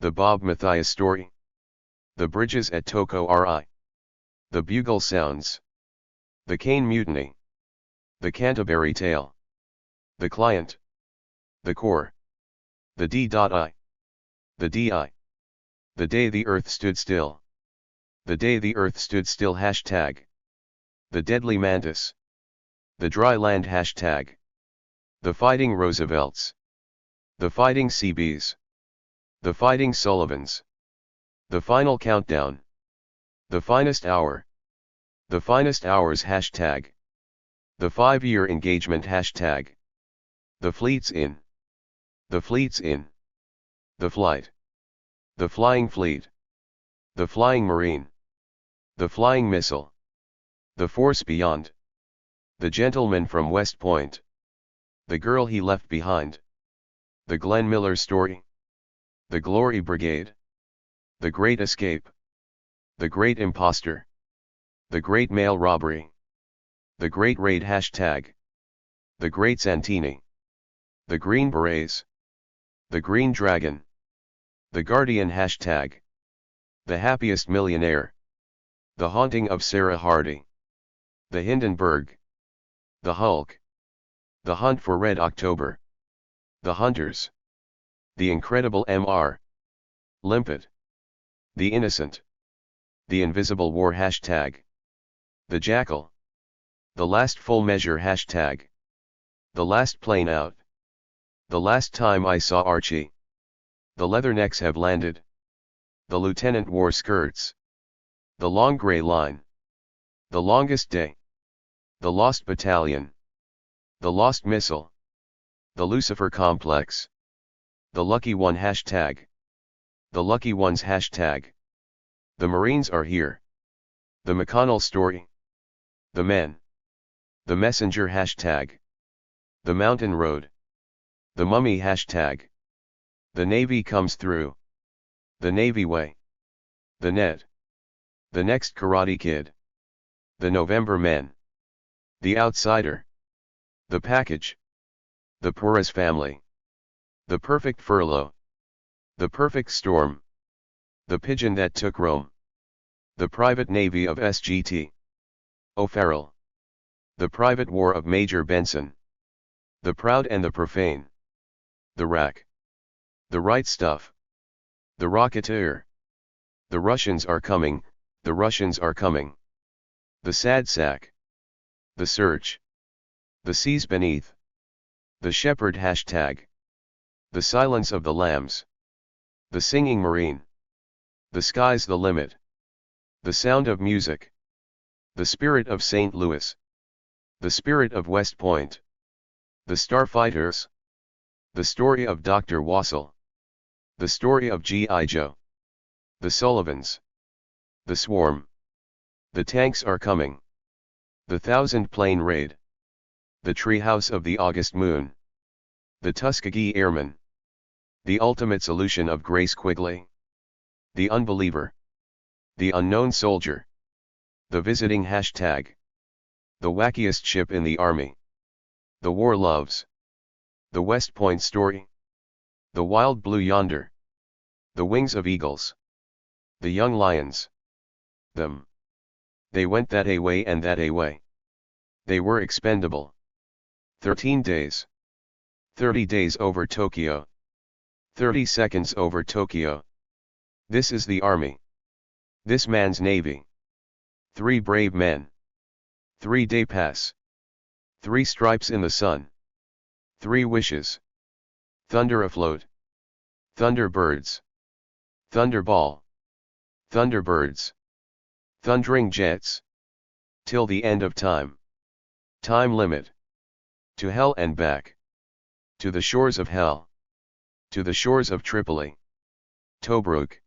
The Bob Mathias Story. The Bridges at Toko Ri. The Bugle Sounds. The Kane Mutiny. The Canterbury Tale. The Client. The Core. The D.I. The D.I. The Day the Earth Stood Still. The Day the Earth Stood Still hashtag. The Deadly Mantis. The Dry Land hashtag. The Fighting Roosevelts. The Fighting CBs. The Fighting Sullivans. The Final Countdown. The Finest Hour. The Finest Hours hashtag. The 5-year engagement hashtag. The Fleet's in. The Fleet's in. The Flight. The Flying Fleet. The Flying Marine. The Flying Missile. The Force Beyond. The Gentleman from West Point. The Girl He Left Behind. The Glenn Miller Story. The Glory Brigade. The Great Escape. The Great Imposter. The Great Mail Robbery. The Great Raid hashtag. The Great Santini. The Green Berets. The Green Dragon. The Guardian hashtag. The Happiest Millionaire. The Haunting of Sarah Hardy. The Hindenburg. The Hulk. The Hunt for Red October. The Hunters. The incredible Mr. Limpet. The innocent. The invisible war hashtag. The jackal. The last full measure hashtag. The last plane out. The last time I saw Archie. The leathernecks have landed. The lieutenant wore skirts. The long gray line. The longest day. The lost battalion. The lost missile. The Lucifer complex. The lucky one hashtag. The lucky ones hashtag. The Marines are here. The McConnell story. The men. The messenger hashtag. The mountain road. The mummy hashtag. The Navy comes through. The Navy way. The net. The next Karate Kid. The November men. The outsider. The package. The Perez family. The perfect furlough. The perfect storm. The pigeon that took Rome. The private navy of SGT. O'Farrell. The private war of Major Benson. The proud and the profane. The rack. The right stuff. The rocketeer. The Russians are coming, the Russians are coming. The sad sack. The search. The seas beneath. The shepherd hashtag. The silence of the lambs. The singing marine. The sky's the limit. The sound of music. The spirit of St. Louis. The spirit of West Point. The starfighters. The story of Dr. Wassel. The story of G.I. Joe. The Sullivans. The swarm. The tanks are coming. The 1,000-plane raid. The treehouse of the August moon. The Tuskegee Airmen. The ultimate solution of Grace Quigley. The unbeliever. The unknown soldier. The visiting hashtag. The wackiest ship in the army. The war loves. The West Point story. The wild blue yonder. The wings of eagles. The young lions. Them. They went that a way and that a way. They were expendable. 13 days. 30 days over Tokyo. 30 seconds over Tokyo. This is the army. This man's navy. 3 brave men. 3-day pass. 3 stripes in the sun. 3 wishes. Thunder afloat. Thunderbirds. Thunderball. Thunderbirds. Thundering jets. Till the end of time. Time limit. To hell and back. To the shores of hell. To the shores of Tripoli. Tobruk.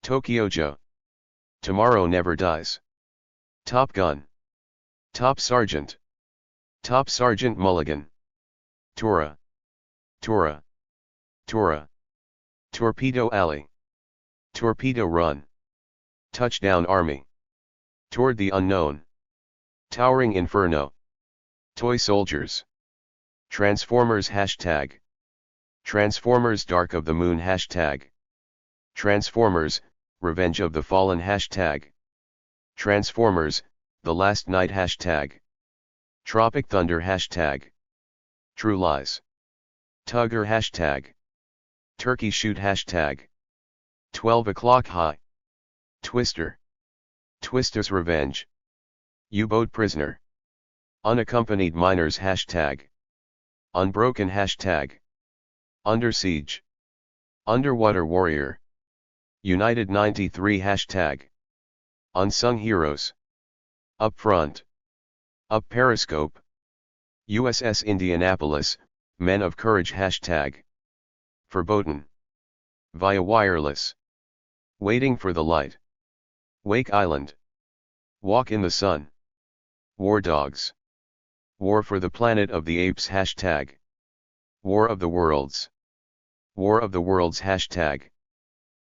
Tokyo Joe. Tomorrow never dies. Top Gun. Top Sergeant. Top Sergeant Mulligan. Tora. Tora. Tora. Torpedo Alley. Torpedo Run. Touchdown Army. Toward the unknown. Towering Inferno. Toy Soldiers. Transformers hashtag. Transformers Dark of the Moon hashtag. Transformers, Revenge of the Fallen hashtag. Transformers, The Last Night hashtag. Tropic Thunder hashtag. True Lies. Tugger hashtag. Turkey Shoot hashtag. 12 o'clock high. Twister. Twister's Revenge. U-boat prisoner. Unaccompanied minors hashtag. Unbroken hashtag. Under siege. Underwater warrior. United 93 hashtag. Unsung heroes. Up front. Up periscope. USS Indianapolis, Men of Courage hashtag. Verboten. Via wireless. Waiting for the light. Wake Island. Walk in the sun. War Dogs. War for the Planet of the Apes hashtag. War of the Worlds. War of the Worlds hashtag.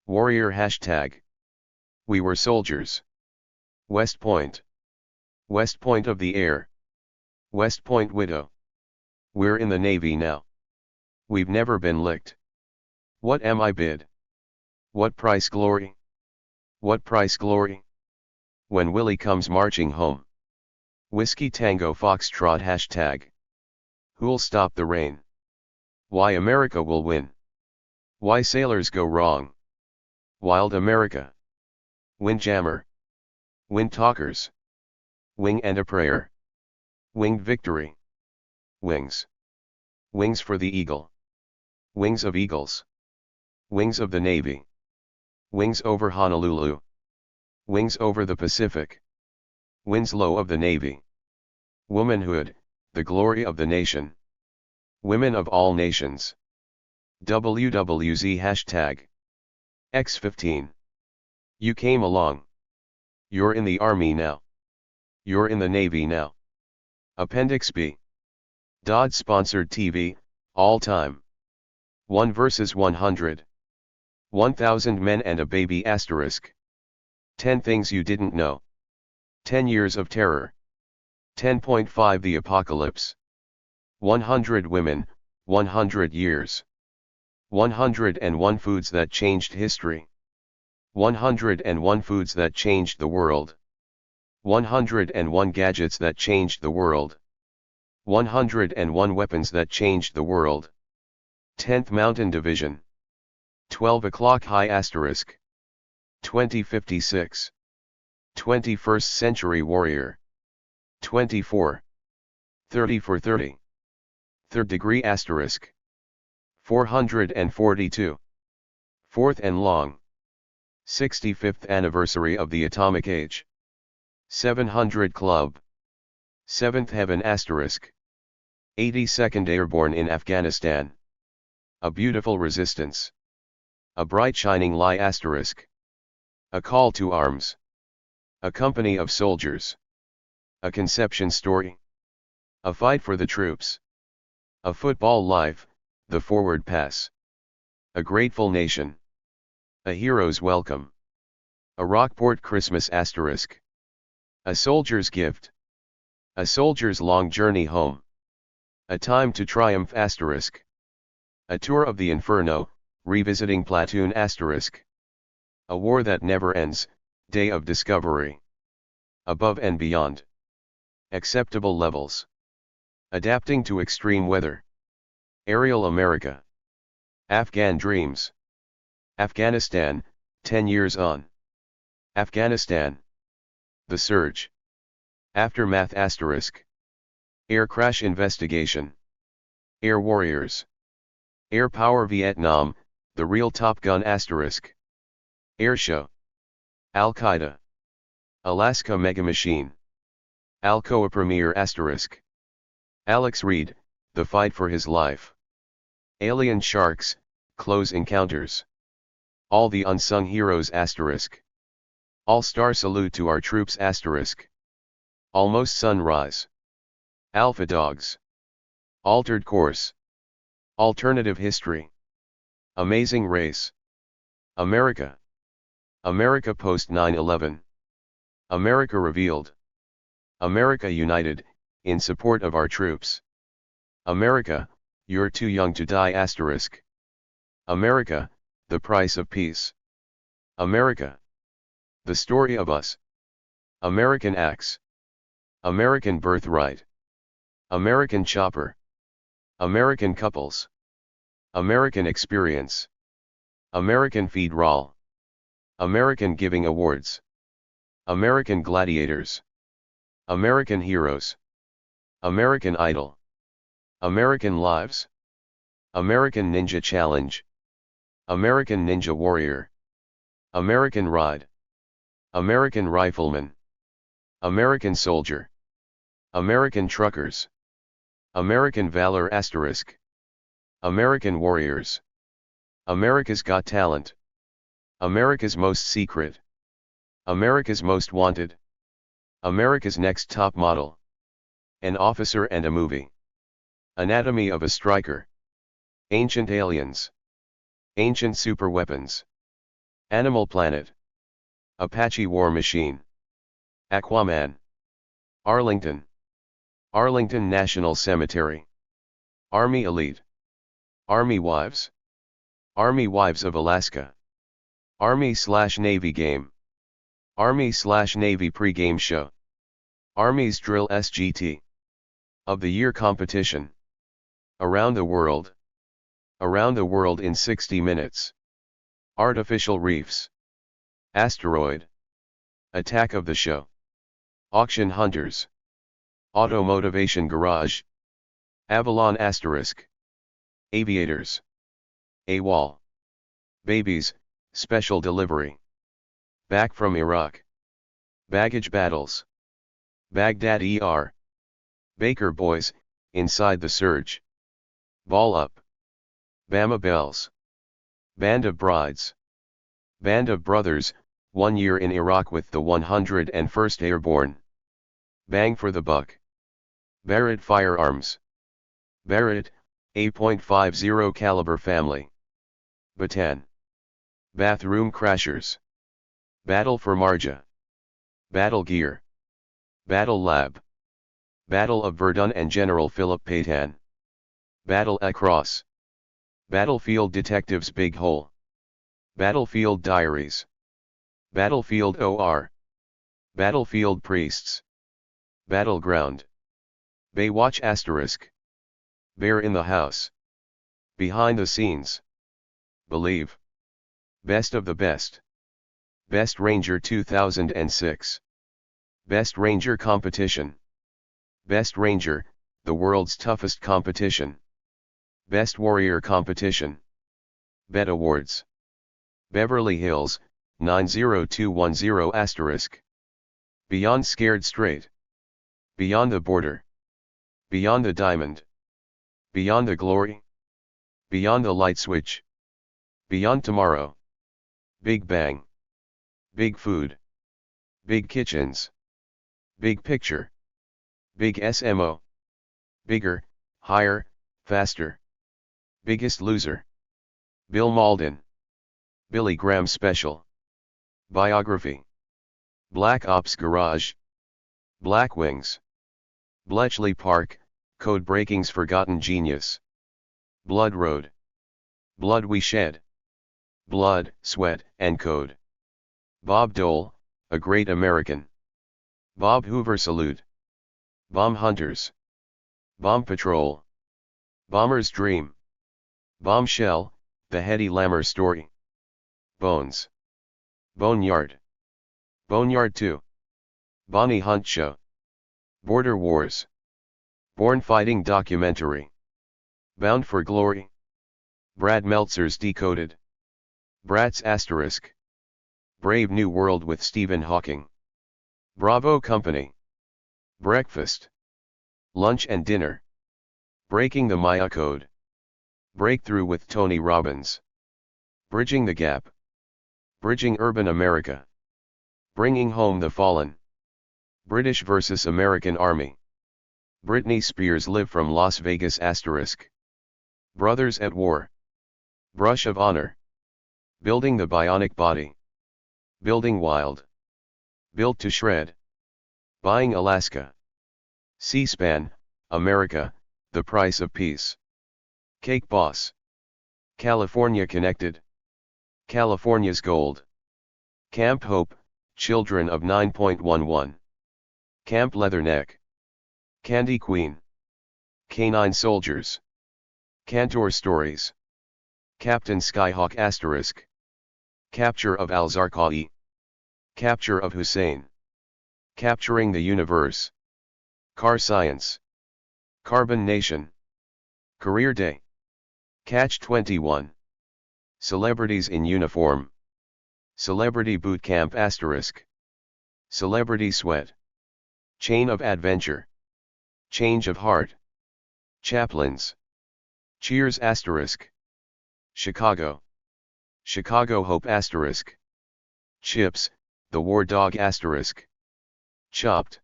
Warrior hashtag. We were soldiers. West Point. West Point of the air. West Point widow. We're in the Navy now. We've never been licked. What am I bid? What price glory? What price glory? When Willie comes marching home. Whiskey Tango Foxtrot hashtag. Who'll stop the rain? Why America will win. Why sailors go wrong. Wild America. Windjammer. Wind talkers. Wing and a prayer. Winged victory. Wings. Wings for the eagle. Wings of eagles. Wings of the Navy. Wings over Honolulu. Wings over the Pacific. Winslow of the Navy. Womanhood, the glory of the nation. Women of all nations. WWZ hashtag. X15. You came along. You're in the Army now. You're in the Navy now. Appendix B. Dodd sponsored TV, all time. 1 versus 100. 1,000 men and a baby asterisk. 10 things you didn't know. 10 years of terror. 10.5 The apocalypse. 100 women, 100 years. 101 foods that changed history. 101 foods that changed the world. 101 gadgets that changed the world. 101 weapons that changed the world. 10th Mountain Division. 12 o'clock high asterisk. 2056. 21st Century Warrior. 24. 30 for 30. Third degree asterisk. 442. Fourth and long. 65th anniversary of the atomic age. 700 Club. 7th Heaven asterisk. 82nd Airborne in Afghanistan. A beautiful resistance. A bright shining lie asterisk. A call to arms. A company of soldiers. A conception story. A fight for the troops. A football life, the forward pass. A grateful nation. A hero's welcome. A Rockport Christmas asterisk. A soldier's gift. A soldier's long journey home. A time to triumph asterisk. A tour of the inferno, revisiting platoon asterisk. A war that never ends, day of discovery. Above and beyond. Acceptable levels. Adapting to extreme weather. Aerial America. Afghan dreams. Afghanistan, 10 years on. Afghanistan. The surge. Aftermath asterisk. Air crash investigation. Air warriors. Air power Vietnam, the real Top Gun asterisk. Air show. Al-Qaeda. Alaska Mega Machine. Alcoa Premier asterisk. Alex Reed, the fight for his life. Alien sharks, close encounters. All the unsung heroes asterisk. All-star salute to our troops asterisk. Almost sunrise. Alpha dogs. Altered course. Alternative history. Amazing race. America. America post 9/11. America revealed. America united, in support of our troops. America, you're too young to die asterisk. America, the price of peace. America. The story of us. American axe. American birthright. American chopper. American couples. American experience. American feed raw. American giving awards. American gladiators. American heroes. American Idol. American lives. American Ninja Challenge. American Ninja Warrior. American Ride. American Rifleman. American Soldier. American Truckers. American Valor asterisk. American Warriors. America's Got Talent. America's Most Secret. America's Most Wanted. America's Next Top Model. An Officer and a Movie. Anatomy of a Striker. Ancient Aliens. Ancient Superweapons. Animal Planet. Apache War Machine. Aquaman. Arlington. Arlington National Cemetery. Army Elite. Army Wives. Army Wives of Alaska. Army/Navy Game. Army/Navy Pre-Game Show. Army's Drill SGT. Of the Year Competition. Around the World. Around the world in 60 minutes. Artificial reefs. Asteroid. Attack of the show. Auction hunters. Auto motivation garage. Avalon asterisk. Aviators. AWOL. Babies, special delivery. Back from Iraq. Baggage battles. Baghdad ER. Baker boys, inside the surge. Ball up. Bama bells. Band of brides. Band of brothers, 1 year in Iraq with the 101st Airborne. Bang for the buck. Barrett firearms. Barrett, .50 caliber family. Batan. Bathroom crashers. Battle for Marja. Battle gear. Battle lab. Battle of Verdun and General Philip Pétain. Battle across. Battlefield detectives big hole. Battlefield diaries. Battlefield OR. Battlefield priests. Battleground. Baywatch asterisk. Bear in the house. Behind the scenes. Believe. Best of the best. Best Ranger 2006. Best Ranger competition. Best Ranger, the world's toughest competition. Best Warrior competition. Bet Awards. Beverly Hills, 90210 asterisk. Beyond Scared Straight. Beyond the Border. Beyond the Diamond. Beyond the Glory. Beyond the Light Switch. Beyond Tomorrow. Big Bang. Big Food. Big Kitchens. Big Picture. Big SMO. Bigger, Higher, Faster. Biggest Loser. Bill Malden. Billy Graham Special. Biography. Black Ops Garage. Black Wings. Bletchley Park, Code Breaking's Forgotten Genius. Blood Road. Blood We Shed. Blood, Sweat, and Code. Bob Dole, A Great American. Bob Hoover Salute. Bomb Hunters. Bomb Patrol. Bomber's Dream. Bombshell, The Hetty Lammer Story. Bones. Boneyard. Boneyard 2. Bonnie Hunt Show. Border Wars. Born Fighting Documentary. Bound for Glory. Brad Meltzer's Decoded. Bratz asterisk. Brave New World with Stephen Hawking. Bravo Company. Breakfast. Lunch and Dinner. Breaking the Maya Code. Breakthrough with Tony Robbins. Bridging the Gap. Bridging Urban America. Bringing Home the Fallen. British vs. American Army. Britney Spears Live from Las Vegas asterisk. Brothers at War. Brush of Honor. Building the Bionic Body. Building Wild. Built to Shred. Buying Alaska. C-SPAN, America, The Price of Peace. Cake Boss. California Connected. California's Gold. Camp Hope, Children of 9.11. Camp Leatherneck. Candy Queen. Canine Soldiers. Cantor Stories. Captain Skyhawk asterisk. Capture of Al-Zarqawi. Capture of Hussein. Capturing the Universe. Car Science. Carbon Nation. Career Day. Catch 21. Celebrities in Uniform. Celebrity Boot Camp asterisk. Celebrity Sweat. Chain of Adventure. Change of Heart. Chaplains. Cheers asterisk. Chicago. Chicago Hope asterisk. Chips, the War Dog asterisk. Chopped.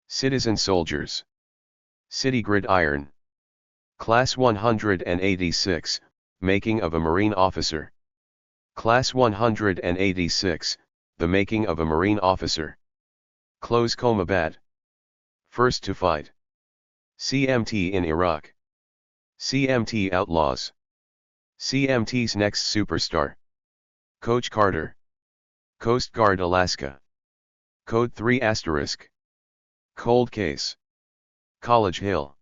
Citizen Soldiers. City Gridiron. Class 186, Making of a Marine Officer. Class 186, The Making of a Marine Officer. Close Combat. First to Fight. CMT in Iraq. CMT Outlaws. CMT's Next Superstar. Coach Carter. Coast Guard Alaska. Code 3 asterisk. Cold Case. College Hill.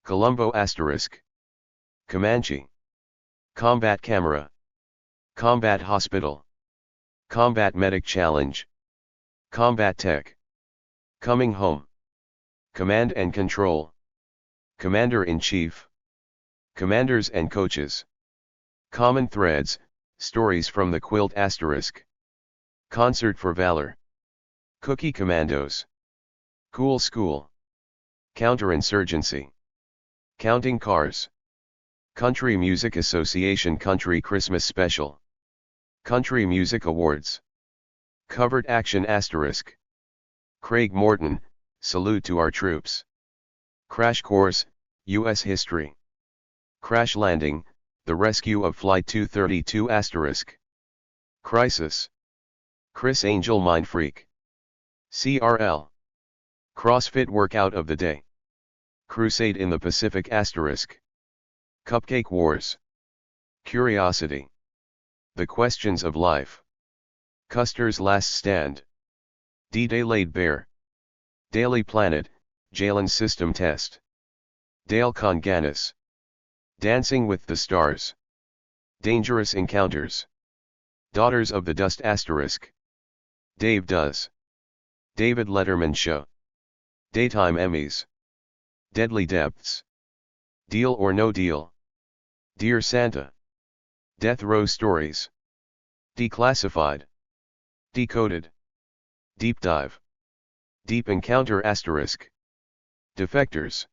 Colombo asterisk. Comanche. Combat Camera. Combat Hospital. Combat Medic Challenge. Combat Tech. Coming Home. Command and Control. Commander-in-Chief. Commanders and Coaches. Common Threads, Stories from the Quilt **. Concert for Valor. Cookie Commandos. Cool School. Counterinsurgency. Counting Cars. Country Music Association Country Christmas Special. Country Music Awards. Covert Action **. Craig Morton, Salute to Our Troops. Crash Course, U.S. History. Crash Landing, The Rescue of Flight 232 **. Crisis. Chris Angel Mindfreak. CRL. CrossFit Workout of the Day. Crusade in the Pacific **. Cupcake Wars. Curiosity. The Questions of Life. Custer's Last Stand. D-Day Laid Bare. Daily Planet, Jalen's System Test. Dale Conganis. Dancing with the Stars. Dangerous Encounters. Daughters of the Dust **. Dave Does. David Letterman Show. Daytime Emmys. Deadly Depths. Deal or No Deal. Dear Santa. Death Row Stories. Declassified. Decoded. Deep Dive. Deep Encounter **. Defectors.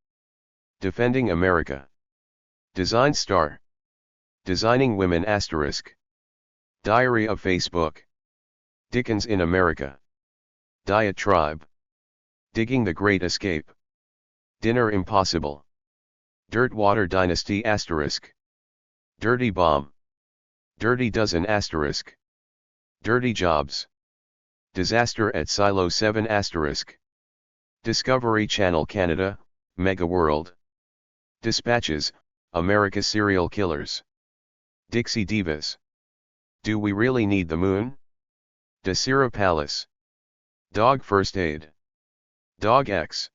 Defending America. Design Star. Designing Women **. Diary of Facebook. Dickens in America. Diatribe. Digging the Great Escape. Dinner Impossible. Dirtwater Dynasty **. Dirty Bomb. Dirty Dozen **. Dirty Jobs. Disaster at Silo 7 **. Discovery Channel Canada, Mega World. Dispatches, America Serial Killers. Dixie Divas. Do We Really Need the Moon? Desira Palace. Dog First Aid. Dog X.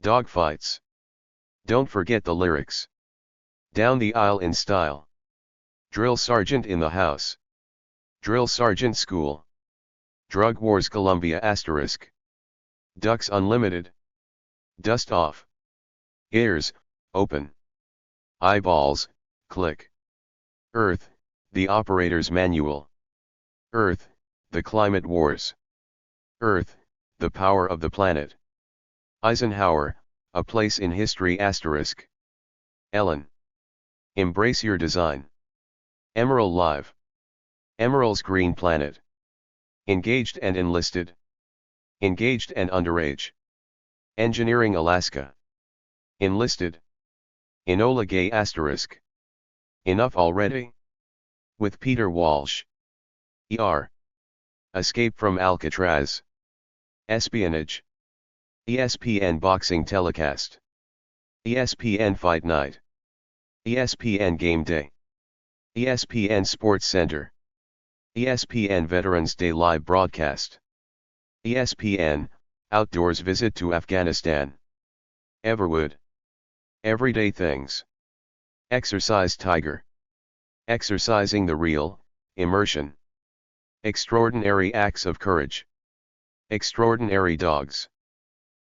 Dog Fights. Don't Forget the Lyrics. Down the Aisle in Style. Drill Sergeant in the House. Drill Sergeant School. Drug Wars Columbia **. Ducks Unlimited. Dust Off. Ears, Open. Eyeballs, Click. Earth, The Operator's Manual. Earth, The Climate Wars. Earth, The Power of the Planet. Eisenhower, A Place in History **. Ellen. Embrace Your Design. Emerald Live. Emerald's Green Planet. Engaged and Enlisted. Engaged and Underage. Engineering Alaska. Enlisted. Enola Gay **. Enough Already? With Peter Walsh. ER. Escape from Alcatraz. Espionage. ESPN Boxing Telecast. ESPN Fight Night. ESPN Game Day. ESPN Sports Center. ESPN Veterans Day Live Broadcast. ESPN, Outdoors Visit to Afghanistan. Everwood. Everyday Things. Exercise Tiger. Exercising the Real, Immersion. Extraordinary Acts of Courage. Extraordinary Dogs.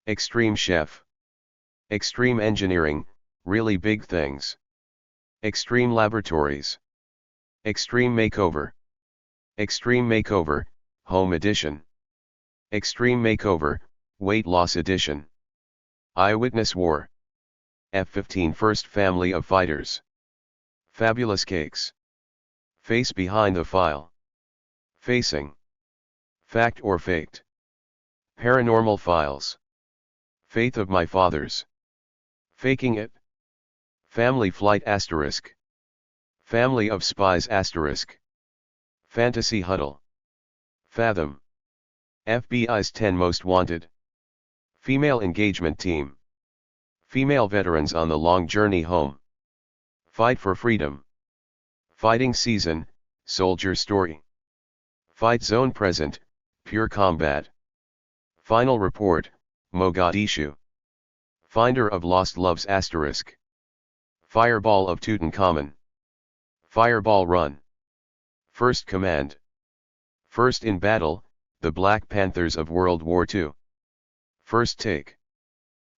Extreme Chef. Extreme Engineering, Really Big Things. Extreme Laboratories. Extreme Makeover. Extreme Makeover, Home Edition. Extreme Makeover, Weight Loss Edition. Eyewitness War. F-15 First Family of Fighters. Fabulous Cakes. Face Behind the File. Facing. Fact or Faked. Paranormal Files. Faith of My Fathers. Faking It. Family Flight **. Family of Spies **. Fantasy Huddle. Fathom. FBI's 10 Most Wanted. Female Engagement Team. Female Veterans on the Long Journey Home. Fight for Freedom. Fighting Season, Soldier Story. Fight Zone Present, Pure Combat. Final Report, Mogadishu. Finder of Lost Loves **. Fireball of Tutankhamun. Fireball run. First command. First in battle, the Black Panthers of World War II. First take.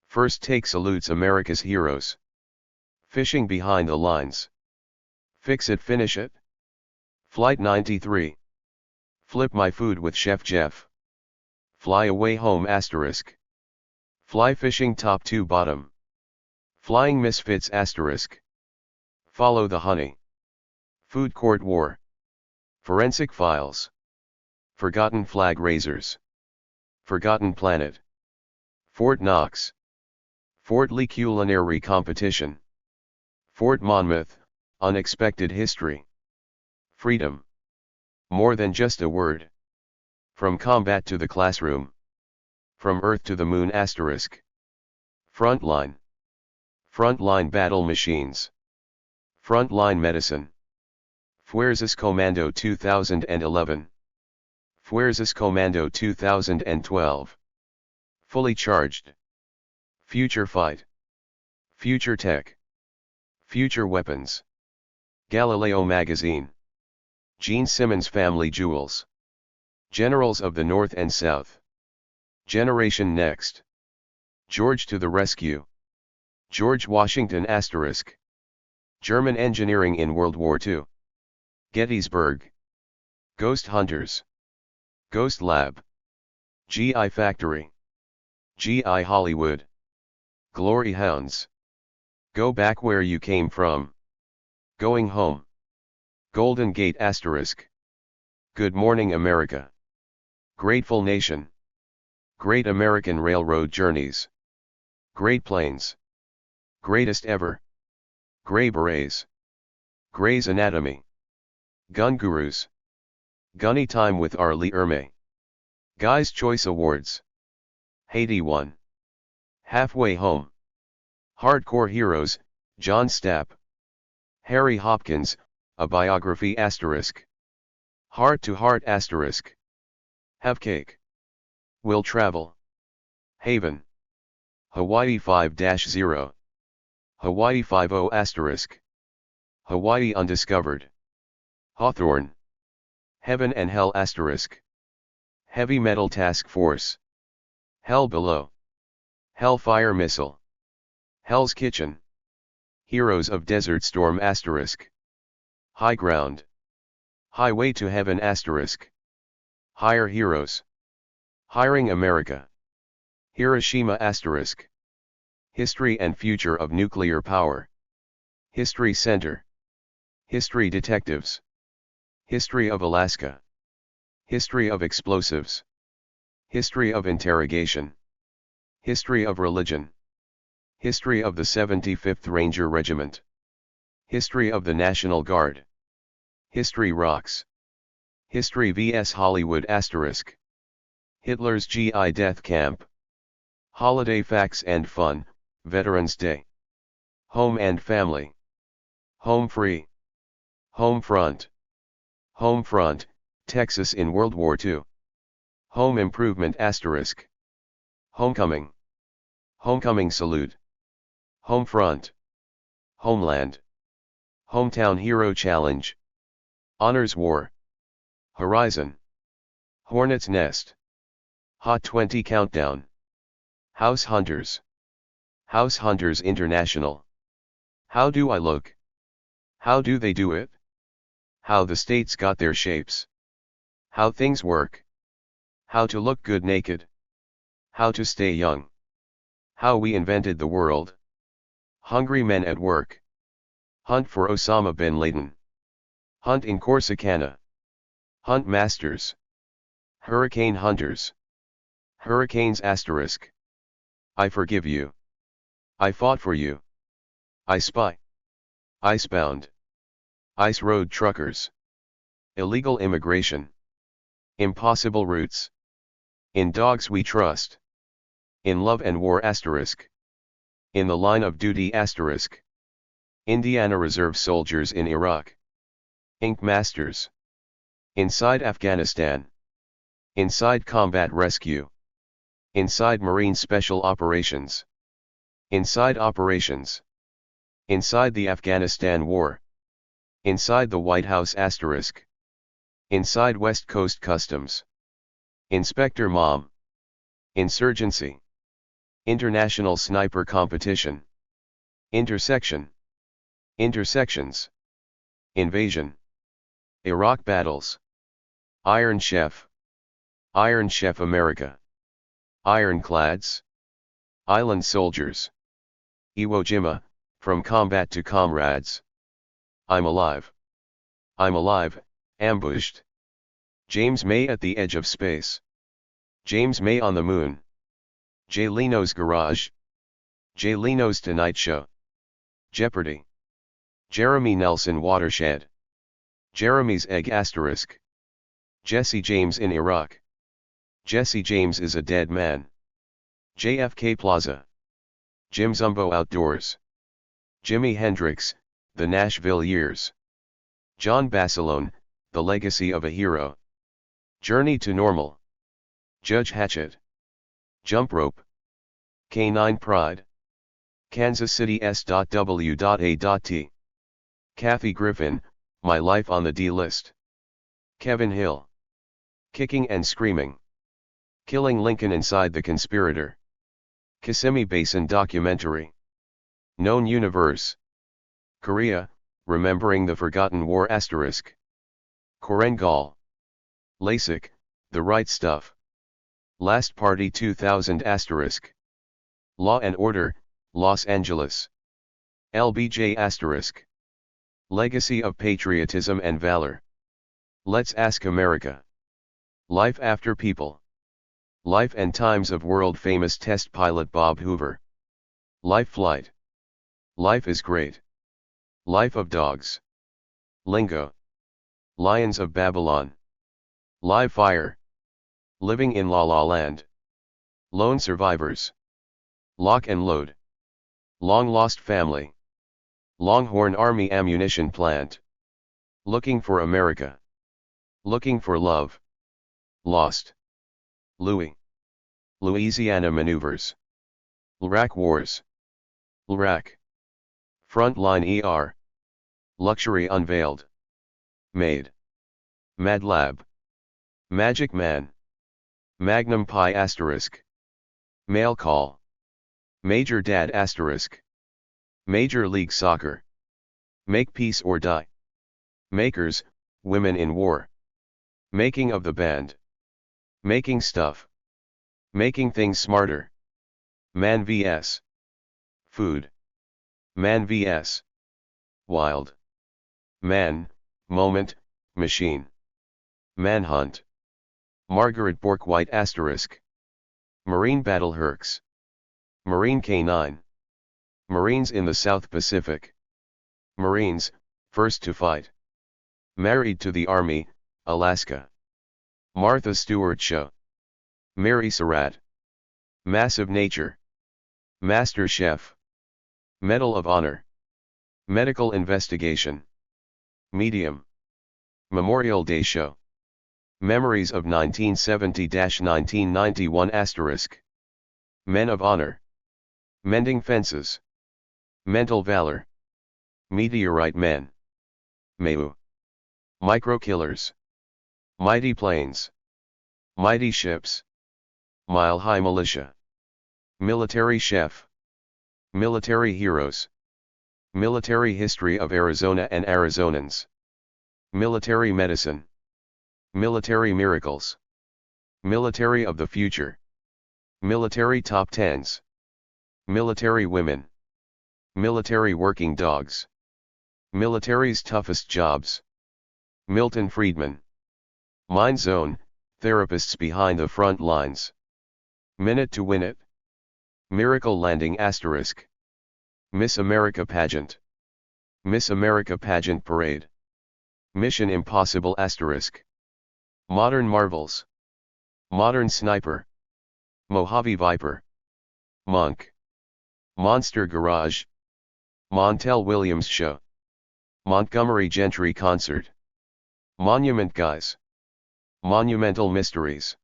First take salutes America's heroes. Fishing behind the lines. Fix it, finish it. Flight 93. Flip my food with Chef Jeff. Fly away home asterisk. Fly fishing top to bottom. Flying misfits asterisk. Follow the honey. Food court war. Forensic files. Forgotten flag raisers. Forgotten planet. Fort Knox. Fort Lee culinary competition. Fort Monmouth, unexpected history. Freedom. More than just a word. From combat to the classroom. From Earth to the moon asterisk. Frontline. Frontline battle machines. Frontline medicine. Fuerzas Commando 2011. Fuerzas Commando 2012. Fully charged. Future fight. Future tech. Future weapons. Galileo magazine. Gene Simmons family jewels. Generals of the North and South. Generation Next. George to the rescue. George Washington asterisk. German engineering in World War II. Gettysburg. Ghost Hunters. Ghost Lab. GI Factory. GI Hollywood. Glory Hounds. Go back where you came from. Going home. Golden Gate asterisk. Good morning America. Grateful Nation. Great American Railroad Journeys. Great Plains. Greatest Ever. Grey Berets. Grey's Anatomy. Gun Gurus. Gunny Time with R. Lee Ermey. Guy's Choice Awards. Haiti 1. Halfway Home. Hardcore Heroes, John Stapp. Harry Hopkins, a biography asterisk. Heart to Heart asterisk. Have Cake. Will Travel. Haven. Hawaii 5-0. Hawaii 50 asterisk. Hawaii Undiscovered. Hawthorne. Heaven and Hell asterisk. Heavy Metal Task Force. Hell Below. Hellfire Missile. Hell's Kitchen. Heroes of Desert Storm asterisk. High Ground. Highway to Heaven asterisk. Hire Heroes. Hiring America. Hiroshima asterisk. History and Future of Nuclear Power. History Center. History Detectives. History of Alaska. History of Explosives. History of Interrogation. History of Religion. History of the 75th Ranger Regiment. History of the National Guard. History Rocks. History vs Hollywood asterisk. Hitler's GI Death Camp. Holiday Facts and Fun, Veterans Day. Home and Family. Home Free. Home Front. Home Front, Texas in World War II. Home Improvement asterisk. Homecoming. Homecoming Salute. Home Front. Homeland. Hometown Hero Challenge. Honors War. Horizon. Hornet's Nest. Hot 20 Countdown. House Hunters. House Hunters International. How do I look? How do they do it? How the states got their shapes. How things work. How to look good naked. How to stay young. How we invented the world. Hungry men at work. Hunt for Osama bin Laden. Hunt in Corsicana. Hunt Masters. Hurricane Hunters. Hurricanes asterisk. I forgive you. I fought for you. I spy. Icebound. Ice road truckers. Illegal immigration. Impossible routes. In dogs we trust. In love and war asterisk. In the line of duty asterisk. Indiana Reserve soldiers in Iraq. Ink Masters. Inside Afghanistan. Inside Combat Rescue. Inside Marine Special Operations. Inside Operations. Inside the Afghanistan War. Inside the White House asterisk. Inside West Coast Customs. Inspector Mom. Insurgency. International Sniper Competition. Intersection. Intersections. Invasion. Iraq battles. Iron Chef. Iron Chef America. Ironclads. Island soldiers. Iwo Jima, from combat to comrades. I'm alive. I'm alive, ambushed. James May at the edge of space. James May on the moon. Jay Leno's garage. Jay Leno's Tonight Show. Jeopardy. Jeremy Nelson watershed. Jeremy's egg asterisk. Jesse James in Iraq. Jesse James is a dead man. JFK Plaza. Jim Zumbo outdoors. Jimi Hendrix, The Nashville Years. John Basilone, The Legacy of a Hero. Journey to Normal. Judge Hatchet. Jump Rope. K9 Pride. Kansas City S.W.A.T. Kathy Griffin, My Life on the D-List. Kevin Hill. Kicking and Screaming. Killing Lincoln Inside the Conspirator. Kissimmee Basin Documentary. Known Universe. Korea, Remembering the Forgotten War asterisk. Korengal. LASIK, The Right Stuff. Last Party 2000 asterisk. Law and Order, Los Angeles. LBJ asterisk. Legacy of Patriotism and Valor. Let's Ask America. Life After People. Life and Times of world-famous test pilot Bob Hoover. Life Flight. Life is Great. Life of Dogs. Lingo. Lions of Babylon. Live Fire. Living in La La Land. Lone Survivors. Lock and Load. Long Lost Family. Longhorn Army Ammunition Plant. Looking for America. Looking for Love. Lost. Louis. Louisiana Maneuvers. Iraq Wars. Iraq. Frontline ER. Luxury Unveiled. Made. Mad Lab. Magic Man. Magnum Pi asterisk. Mail Call. Major Dad asterisk. Major League Soccer. Make Peace or Die. Makers, Women in War. Making of the Band. Making Stuff. Making Things Smarter. Man vs. Food. Man vs. Wild. Man, Moment, Machine. Manhunt. Margaret Bourke-White asterisk. Marine Battle Hercs. Marine K9. Marines in the South Pacific. Marines, First to Fight. Married to the Army, Alaska. Martha Stewart Show. Mary Surratt. Massive Nature. Master Chef. Medal of Honor. Medical Investigation. Medium. Memorial Day Show. Memories of 1970-1991 asterisk. Men of Honor. Mending Fences. Mental Valor. Meteorite Men. Meu. Micro Killers. Mighty Planes. Mighty Ships. Mile High Militia. Military Chef. Military Heroes. Military History of Arizona and Arizonans. Military Medicine. Military Miracles. Military of the Future. Military Top Tens. Military Women. Military Working Dogs. Military's Toughest Jobs. Milton Friedman. Mind Zone, Therapists Behind the Front Lines. Minute to Win It. Miracle Landing asterisk. Miss America Pageant. Miss America Pageant Parade. Mission Impossible asterisk. Modern Marvels. Modern Sniper. Mojave Viper. Monk. Monster Garage. Montel Williams Show. Montgomery Gentry Concert. Monument Guys. Monumental Mysteries.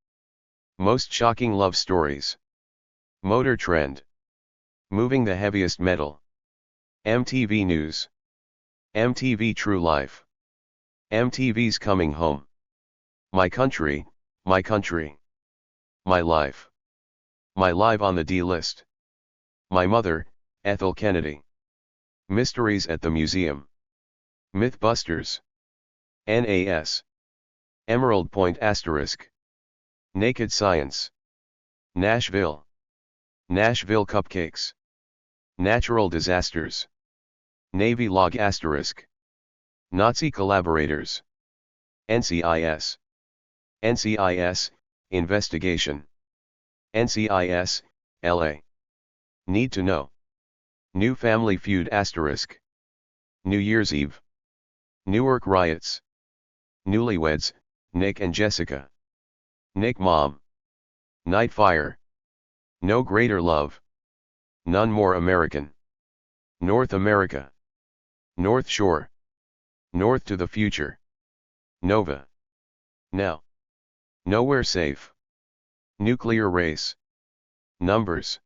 Most Shocking Love Stories. Motor Trend. Moving the Heaviest Metal. MTV News. MTV True Life. MTV's Coming Home. My Country, My Country. My Life. My Live on the D-List. My Mother, Ethel Kennedy. Mysteries at the Museum. Mythbusters. NAS. Emerald Point *. Naked Science. Nashville. Nashville Cupcakes. Natural Disasters. Navy Log *. Nazi Collaborators. NCIS. NCIS, Investigation. NCIS, LA. Need to know. New Family Feud *. New Year's Eve. Newark Riots. Newlyweds, Nick and Jessica. Nick Mom. Night Fire. No Greater Love. None More American. North America. North Shore. North to the Future. Nova. Now. Nowhere Safe. Nuclear Race. Numbers.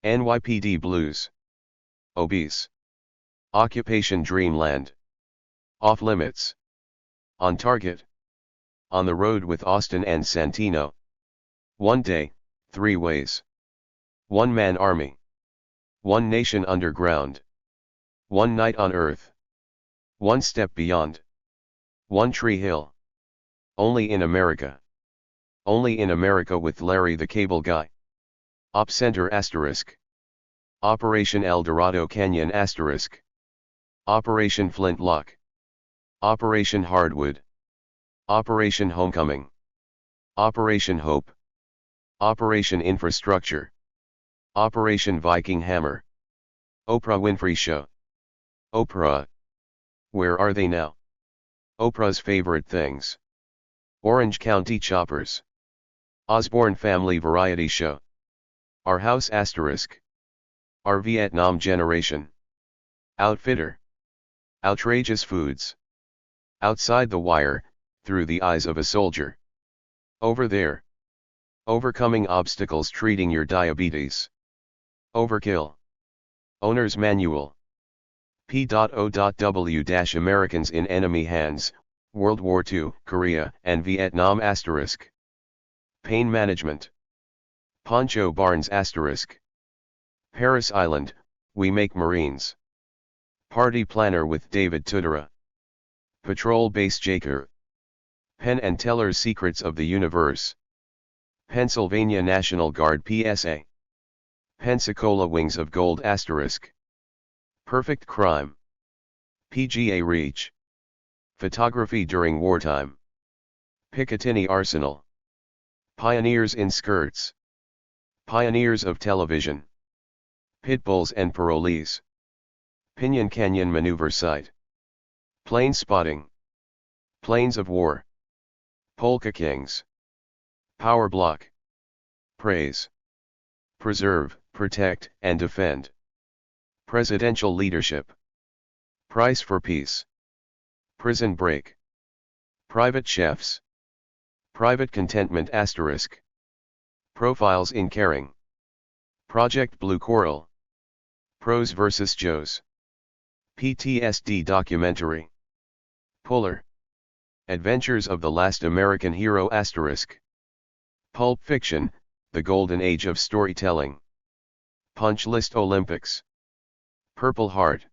NYPD Blues. Obese. Occupation Dreamland. Off Limits. On Target. On the Road with Austin and Santino. One Day, Three Ways. One Man Army. One Nation Underground. One Night on Earth. One Step Beyond. One Tree Hill. Only in America. Only in America with Larry the Cable Guy. Op Center *. Operation El Dorado Canyon *. Operation Flintlock. Operation Hardwood. Operation Homecoming. Operation Hope. Operation Infrastructure. Operation Viking Hammer. Oprah Winfrey Show. Oprah. Where are they now? Oprah's Favorite Things. Orange County Choppers. Osborne Family Variety Show. Our House *. Our Vietnam Generation. Outfitter. Outrageous Foods. Outside the Wire, Through the Eyes of a Soldier. Over There. Overcoming Obstacles Treating Your Diabetes. Overkill. Owner's Manual. P.O.W-Americans in Enemy Hands, World War II, Korea and Vietnam *. Pain Management. Poncho Barnes *. Paris Island, We Make Marines. Party Planner with David Tudera. Patrol Base Jaker. Penn and Teller's Secrets of the Universe. Pennsylvania National Guard PSA. Pensacola Wings of Gold *. Perfect Crime. PGA Reach. Photography During Wartime. Picatinny Arsenal. Pioneers in Skirts. Pioneers of Television. Pitbulls and Parolees. Pinyon Canyon Maneuver Site. Plane Spotting. Planes of War. Polka Kings. Power Block. Praise. Preserve, Protect, and Defend. Presidential Leadership. Price for Peace. Prison Break. Private Chefs. Private Contentment *. Profiles in Caring. Project Blue Coral. Pros vs. Joes. PTSD Documentary. Puller. Adventures of the Last American Hero *. Pulp Fiction, The Golden Age of Storytelling. Punch List Olympics. Purple Heart.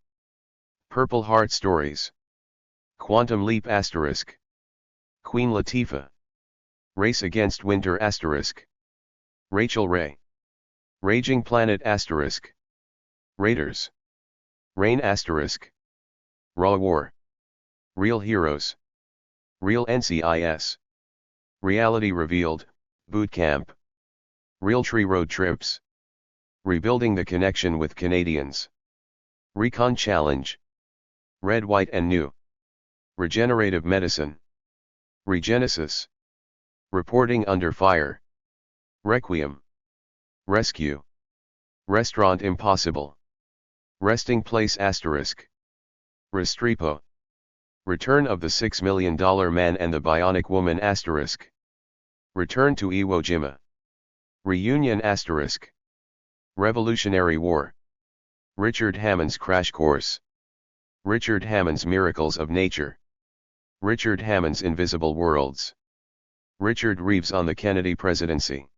Purple Heart Stories. Quantum Leap *. Queen Latifah. Race Against Winter *. Rachel Ray. Raging Planet *. Raiders. Rain *. Raw War. Real Heroes. Real NCIS. Reality Revealed, Boot Camp. Realtree Road Trips. Rebuilding the Connection with Canadians. Recon Challenge. Red, White and New. Regenerative Medicine. Regenesis. Reporting Under Fire. Requiem. Rescue. Restaurant Impossible. Resting Place *. Restrepo. Return of the $6 Million Man and the Bionic Woman *. Return to Iwo Jima. Reunion *. Revolutionary War. Richard Hammond's Crash Course. Richard Hammond's Miracles of Nature. Richard Hammond's Invisible Worlds. Richard Reeves on the Kennedy Presidency.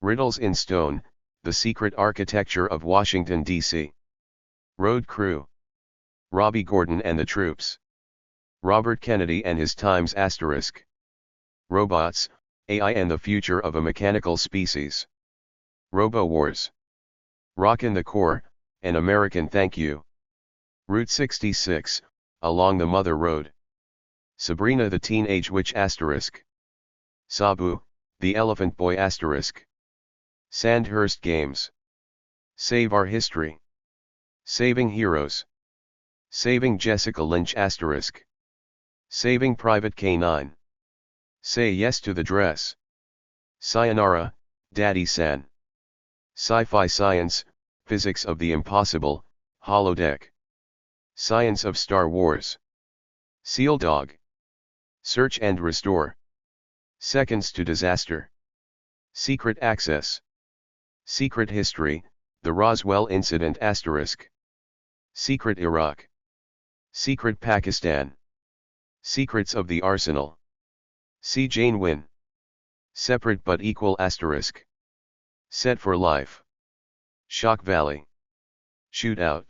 Riddles in Stone, The Secret Architecture of Washington, D.C. Road Crew. Robbie Gordon and the Troops. Robert Kennedy and His Times **. Robots, AI and the Future of a Mechanical Species. Robo-Wars. Rockin' the Core, An American Thank You. Route 66, Along the Mother Road. Sabrina the Teenage Witch **. Sabu, The Elephant Boy **. Sandhurst Games. Save Our History. Saving Heroes. Saving Jessica Lynch **. Saving Private K9. Say Yes to the Dress. Sayonara, Daddy-san. Sci-Fi Science, Physics of the Impossible, Holodeck. Science of Star Wars. Seal Dog. Search and Restore. Seconds to Disaster. Secret Access. Secret History, The Roswell Incident **. Secret Iraq. Secret Pakistan. Secrets of the Arsenal. See Jane Win. Separate but Equal **. Set for Life. Shock Valley. Shootout.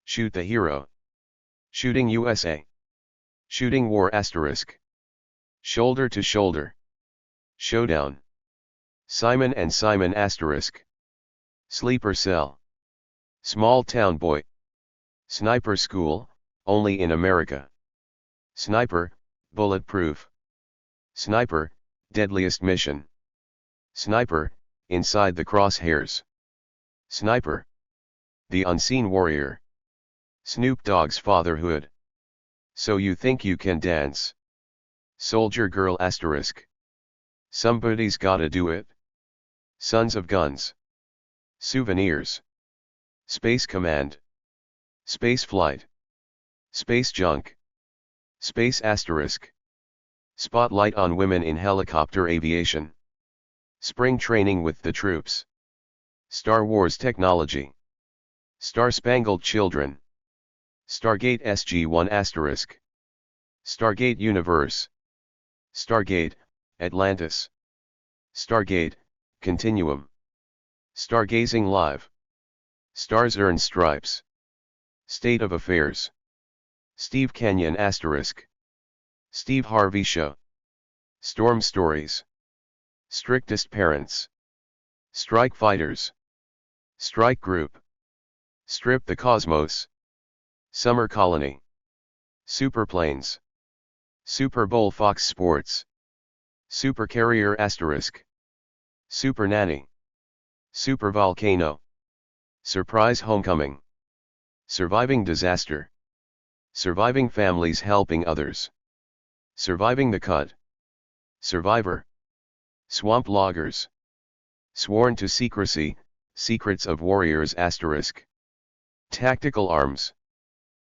Shoot the Hero. Shooting USA. Shooting War **. Shoulder to Shoulder. Showdown. Simon and Simon **. Sleeper Cell. Small Town Boy. Sniper School, Only in America. Sniper, Bulletproof. Sniper, Deadliest Mission. Sniper, Inside the Crosshairs. Sniper. The Unseen Warrior. Snoop Dogg's Fatherhood. So You Think You Can Dance. Soldier Girl **. Somebody's Gotta Do It. Sons of Guns. Souvenirs. Space Command. Space Flight. Space Junk. Space **. Spotlight on Women in Helicopter Aviation. Spring Training with the Troops. Star Wars Technology. Star-Spangled Children. Stargate SG-1 **. Stargate Universe. Stargate, Atlantis. Stargate, Continuum. Stargazing Live. Stars Earn Stripes. State of Affairs. Steve Kenyon **. Steve Harvey Show. Storm Stories. Strictest Parents. Strike Fighters. Strike Group. Strip the Cosmos. Summer Colony. Superplanes. Super Bowl Fox Sports. Super Carrier **. Super Nanny. Super Volcano. Surprise Homecoming. Surviving Disaster. Surviving Families Helping Others. Surviving the Cut. Survivor. Swamp Loggers. Sworn to Secrecy, Secrets of Warriors **. Tactical Arms.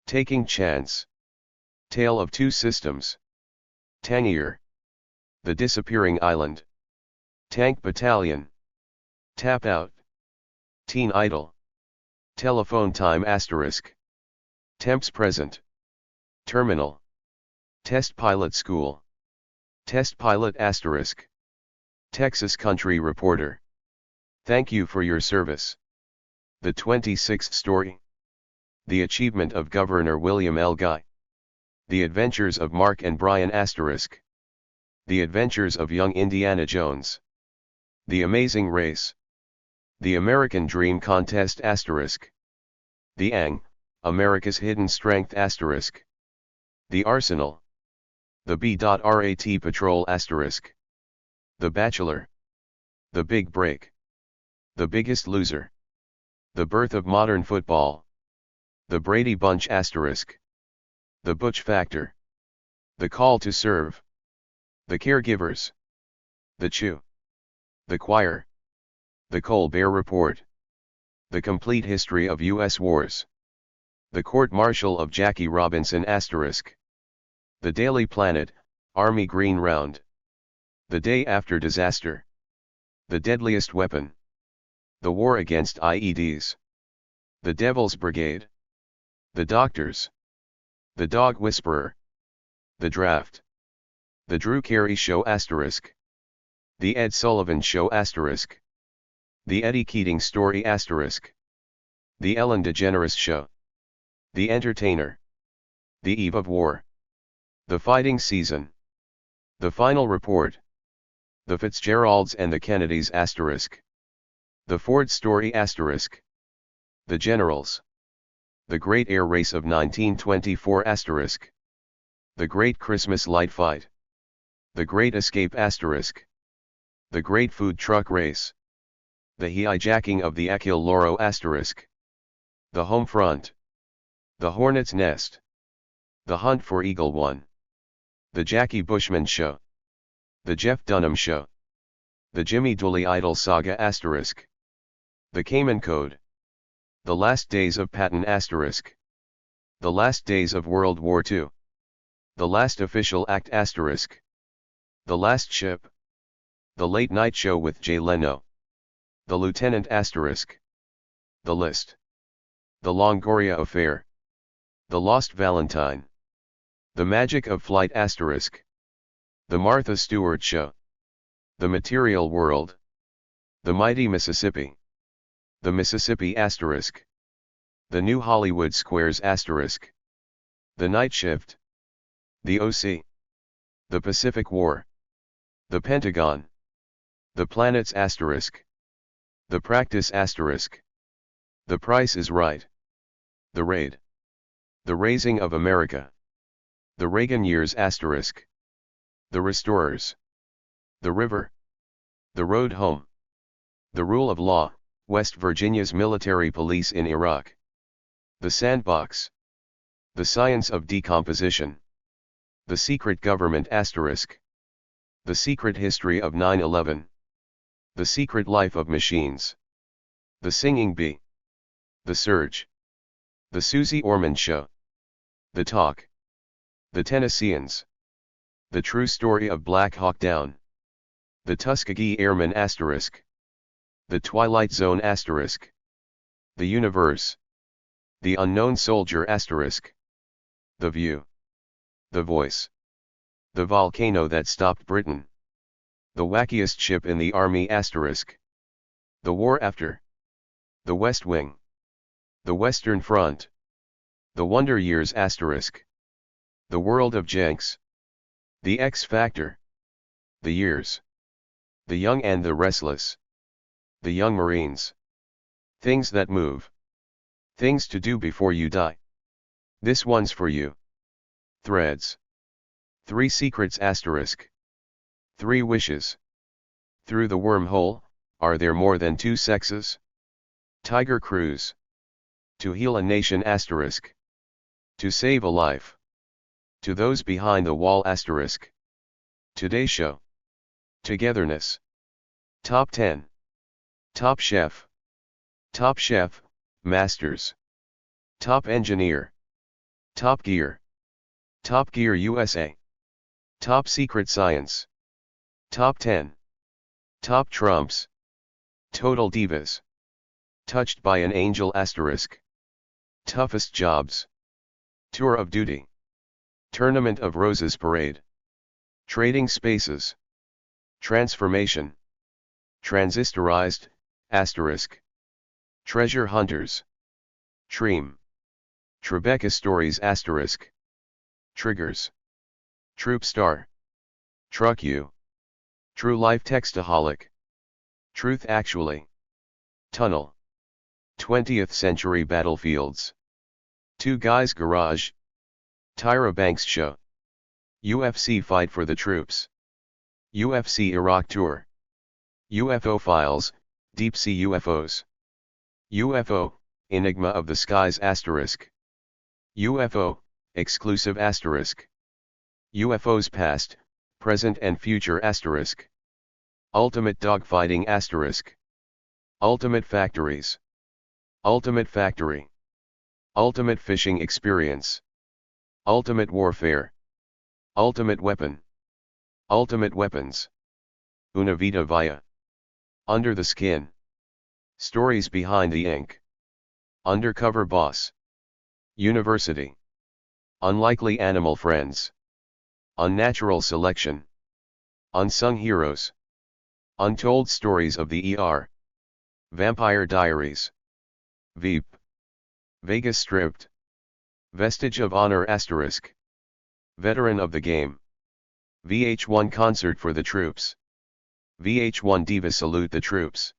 Taking Chance. Tale of Two Systems. Tangier. The Disappearing Island. Tank Battalion. Tap Out. Teen Idol. Telephone Time **. Temps Present. Terminal. Test Pilot School. Test Pilot **. Texas Country Reporter. Thank you for your service. The 26th Story. The Achievement of Governor William L. Guy. The Adventures of Mark and Brian **. The Adventures of Young Indiana Jones. The Amazing Race. The American Dream Contest **. The ANG, America's Hidden Strength **. The Arsenal. The B.RAT Patrol **. The Bachelor. The Big Break. The Biggest Loser. The Birth of Modern Football. The Brady Bunch **. The Butch Factor. The Call to Serve. The Caregivers. The Chew. The Choir. The Colbert Report. The Complete History of U.S. Wars. The Court-Martial of Jackie Robinson **. The Daily Planet, Army Green Round. The Day After Disaster. The Deadliest Weapon. The War Against IEDs. The Devil's Brigade. The Doctors. The Dog Whisperer. The Draft. The Drew Carey Show *. The Ed Sullivan Show *. The Eddie Keating Story *. The Ellen DeGeneres Show. The Entertainer. The Eve of War. The Fighting Season. The Final Report. The Fitzgeralds and the Kennedys *. The Ford Story *. The Generals. The Great Air Race of 1924 *. The Great Christmas Light Fight. The Great Escape *. The Great Food Truck Race. The Hijacking of the Achille Lauro *. The Home Front. The Hornet's Nest. The Hunt for Eagle One. The Jackie Bushman Show. The Jeff Dunham Show. The Jimmy Dooley Idol Saga *. The Cayman Code. The Last Days of Patton *. The Last Days of World War II. The Last Official Act *. The Last Ship. The Late Night Show with Jay Leno. The Lieutenant *. The List. The Longoria Affair. The Lost Valentine. The Magic of Flight *. The Martha Stewart Show. The Material World. The Mighty Mississippi. The Mississippi *. The New Hollywood Squares *. The Night Shift. The OC. The Pacific War. The Pentagon. The Planets *. The Practice *. The Price is Right. The Raid. The Raising of America. The Reagan Years *. The Restorers. The River. The Road Home. The Rule of Law, West Virginia's military police in Iraq. The Sandbox. The Science of Decomposition. The Secret Government *. The Secret History of 9/11. The Secret Life of Machines. The Singing Bee. The Surge. The Susie Orman Show. The Talk. The Tennesseans. The True Story of Black Hawk Down. The Tuskegee Airmen *. The Twilight Zone *. The Universe. The Unknown Soldier *. The View. The Voice. The Volcano That Stopped Britain. The Wackiest Ship in the Army *. The War After. The West Wing. The Western Front. The Wonder Years *. The World of Jenks. The X Factor. The Years. The Young and the Restless. The Young Marines. Things That Move. Things to Do Before You Die. This One's For You. Threads. 3 Secrets *. 3 Wishes. Through the Wormhole, Are There More Than 2 Sexes? Tiger Cruise. To Heal a Nation *. To Save a Life. To Those Behind the Wall *. Today Show. Togetherness. Top 10. Top Chef. Top Chef, Masters. Top Engineer. Top Gear. Top Gear USA. Top Secret Science. Top 10. Top Trumps. Total Divas. Touched by an Angel *. Toughest Jobs. Tour of Duty. Tournament of Roses Parade. Trading Spaces. Transformation. Transistorized, *. Treasure Hunters. Treem. Tribeca Stories *. Triggers. Troop Star. Truck U. True Life Textaholic. Truth Actually. Tunnel. 20th Century Battlefields. Two Guys Garage. Tyra Banks Show. UFC Fight for the Troops. UFC Iraq Tour. UFO Files, Deep Sea UFOs. UFO, Enigma of the Skies *. UFO, Exclusive *. UFOs Past, Present and Future *. Ultimate Dogfighting *. Ultimate Factories. Ultimate Factory. Ultimate Fishing Experience. Ultimate Warfare. Ultimate Weapon. Ultimate Weapons. Una Vida Via. Under the Skin. Stories Behind the Ink. Undercover Boss. University. Unlikely animal friends. Unnatural selection. Unsung heroes. Untold stories of the ER. Vampire Diaries. Veep. Vegas Stripped. Vestige of Honor **. Veteran of the Game. VH1 Concert for the Troops. VH1 Diva Salute the Troops.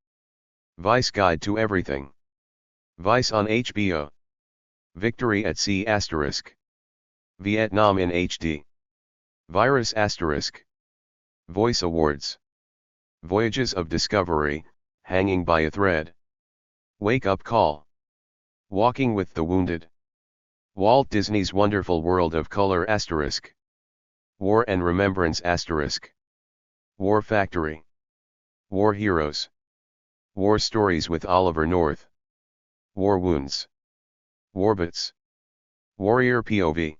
Vice Guide to Everything. Vice on HBO. Victory at Sea **. Vietnam in HD. Virus **. Voice Awards. Voyages of Discovery, Hanging by a Thread. Wake Up Call. Walking with the Wounded. Walt Disney's Wonderful World of Color **. War and Remembrance **. War Factory. War Heroes. War Stories with Oliver North. War Wounds. Warbits. Warrior POV.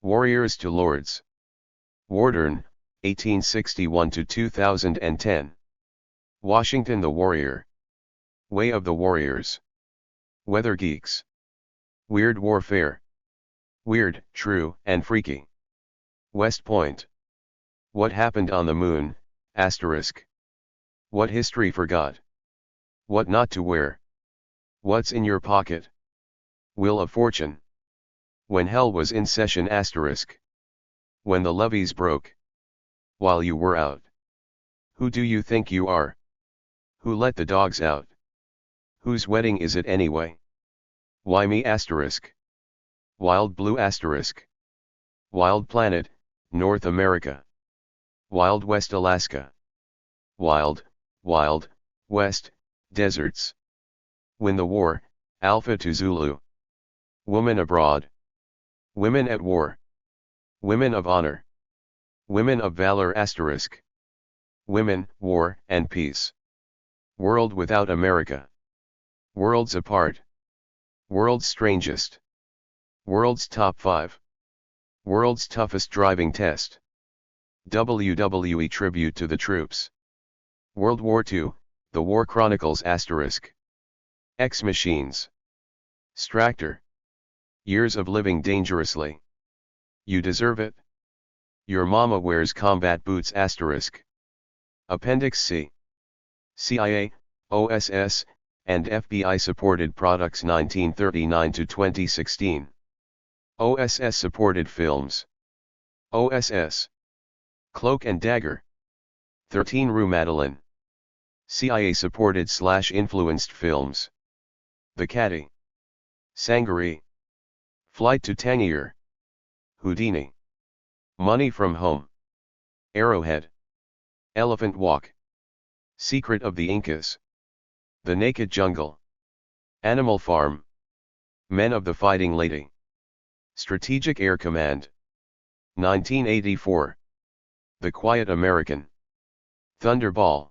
Warriors to Lords. Wardern, 1861 to 2010. Washington the Warrior. Way of the Warriors. Weather Geeks. Weird Warfare. Weird, True, and Freaky. West Point. What Happened on the Moon, **. What History Forgot. What Not to Wear. What's in Your Pocket. Wheel of Fortune. When Hell Was in Session **. When the Levees Broke. While You Were Out. Who Do You Think You Are? Who Let the Dogs Out? Whose Wedding Is It Anyway? Why Me **. Wild Blue **. Wild Planet, North America. Wild West Alaska. Wild, Wild, West, Deserts. Win the War, Alpha to Zulu. Woman Abroad. Women at War. Women of Honor. Women of Valor **. Women, War, and Peace. World Without America. Worlds Apart. World's Strangest. World's Top 5. World's Toughest Driving Test. WWE Tribute to the Troops. World War II, The War Chronicles **. X Machines. Stractor. Years of Living Dangerously. You Deserve It. Your Mama Wears Combat Boots **. Appendix C. CIA, OSS, and FBI supported products 1939 to 2016. OSS supported films. OSS. Cloak and Dagger. 13 Rue Madeline. CIA supported / influenced films. The Caddy. Sangaree. Flight to Tangier. Houdini. Money from Home. Arrowhead. Elephant Walk. Secret of the Incas. The Naked Jungle. Animal Farm. Men of the Fighting Lady. Strategic Air Command. 1984. The Quiet American. Thunderball.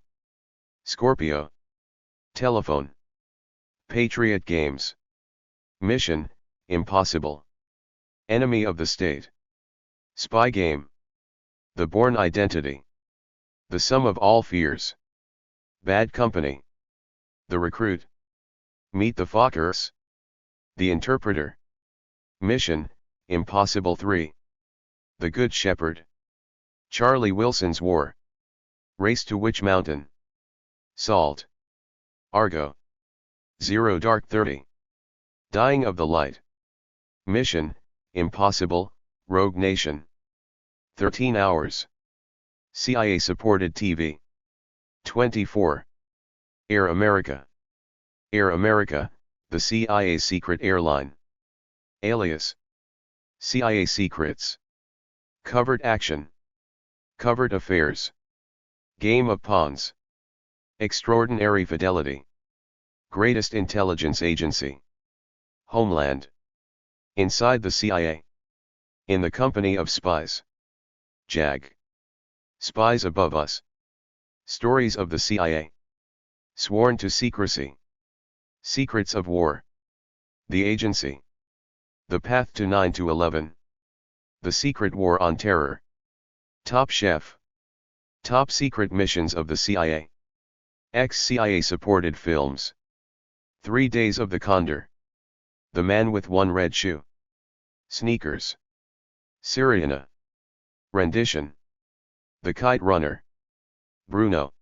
Scorpio. Telephone. Patriot Games. Mission, Impossible. Enemy of the State. Spy Game. The Bourne Identity. The Sum of All Fears. Bad Company. The Recruit. Meet the Fockers. The Interpreter. Mission, Impossible 3. The Good Shepherd. Charlie Wilson's War. Race to Witch Mountain. Salt. Argo. Zero Dark 30. Dying of the Light. Mission, Impossible, Rogue Nation. 13 Hours. CIA supported TV. 24. Air America. Air America, the CIA's secret airline. Alias. CIA Secrets. Covert Action. Covert Affairs. Game of Pawns. Extraordinary Fidelity. Greatest Intelligence Agency. Homeland. Inside the CIA. In the Company of Spies. JAG. Spies Above Us. Stories of the CIA. Sworn to Secrecy. Secrets of War. The Agency. The Path to 9/11. The Secret War on Terror. Top Chef. Top Secret Missions of the CIA. Ex-CIA supported films. 3 Days of the Condor. The Man with One Red Shoe. Sneakers. Syriana. Rendition. The Kite Runner. Bruno.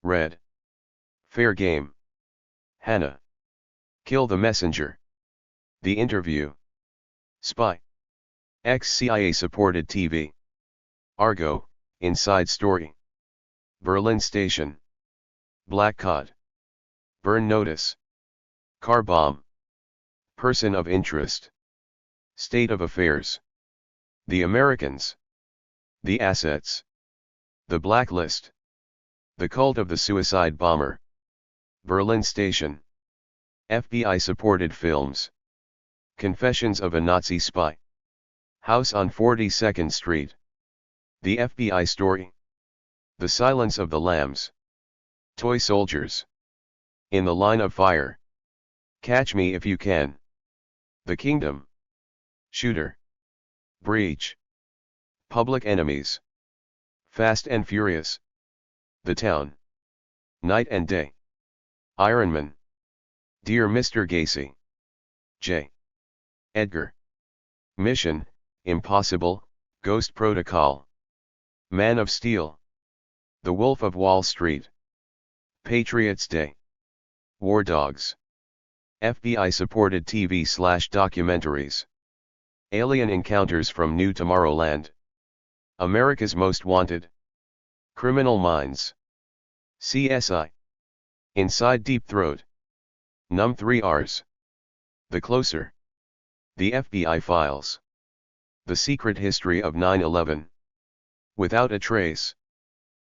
Red. Fair Game. Hannah. Kill the Messenger. The Interview. Spy. Ex-CIA supported TV. Argo, Inside Story. Berlin Station. Black Cod. Burn Notice. Car Bomb. Person of Interest. State of Affairs. The Americans. The Assets. The Blacklist. The Cult of the Suicide Bomber. Berlin Station. FBI-supported films. Confessions of a Nazi Spy. House on 42nd Street. The FBI Story. The Silence of the Lambs. Toy Soldiers. In the Line of Fire. Catch Me If You Can. The Kingdom. Shooter. Breach. Public Enemies. Fast and Furious. The Town. Night and Day. Ironman. Dear Mr. Gacy. J. Edgar. Mission, Impossible, Ghost Protocol. Man of Steel. The Wolf of Wall Street. Patriots Day. War Dogs. FBI-supported TV/documentaries. Alien Encounters from New Tomorrowland. America's Most Wanted. Criminal Minds. CSI. Inside Deep Throat. Numb 3Rs. The Closer. The FBI Files. The Secret History of 9/11. Without a Trace.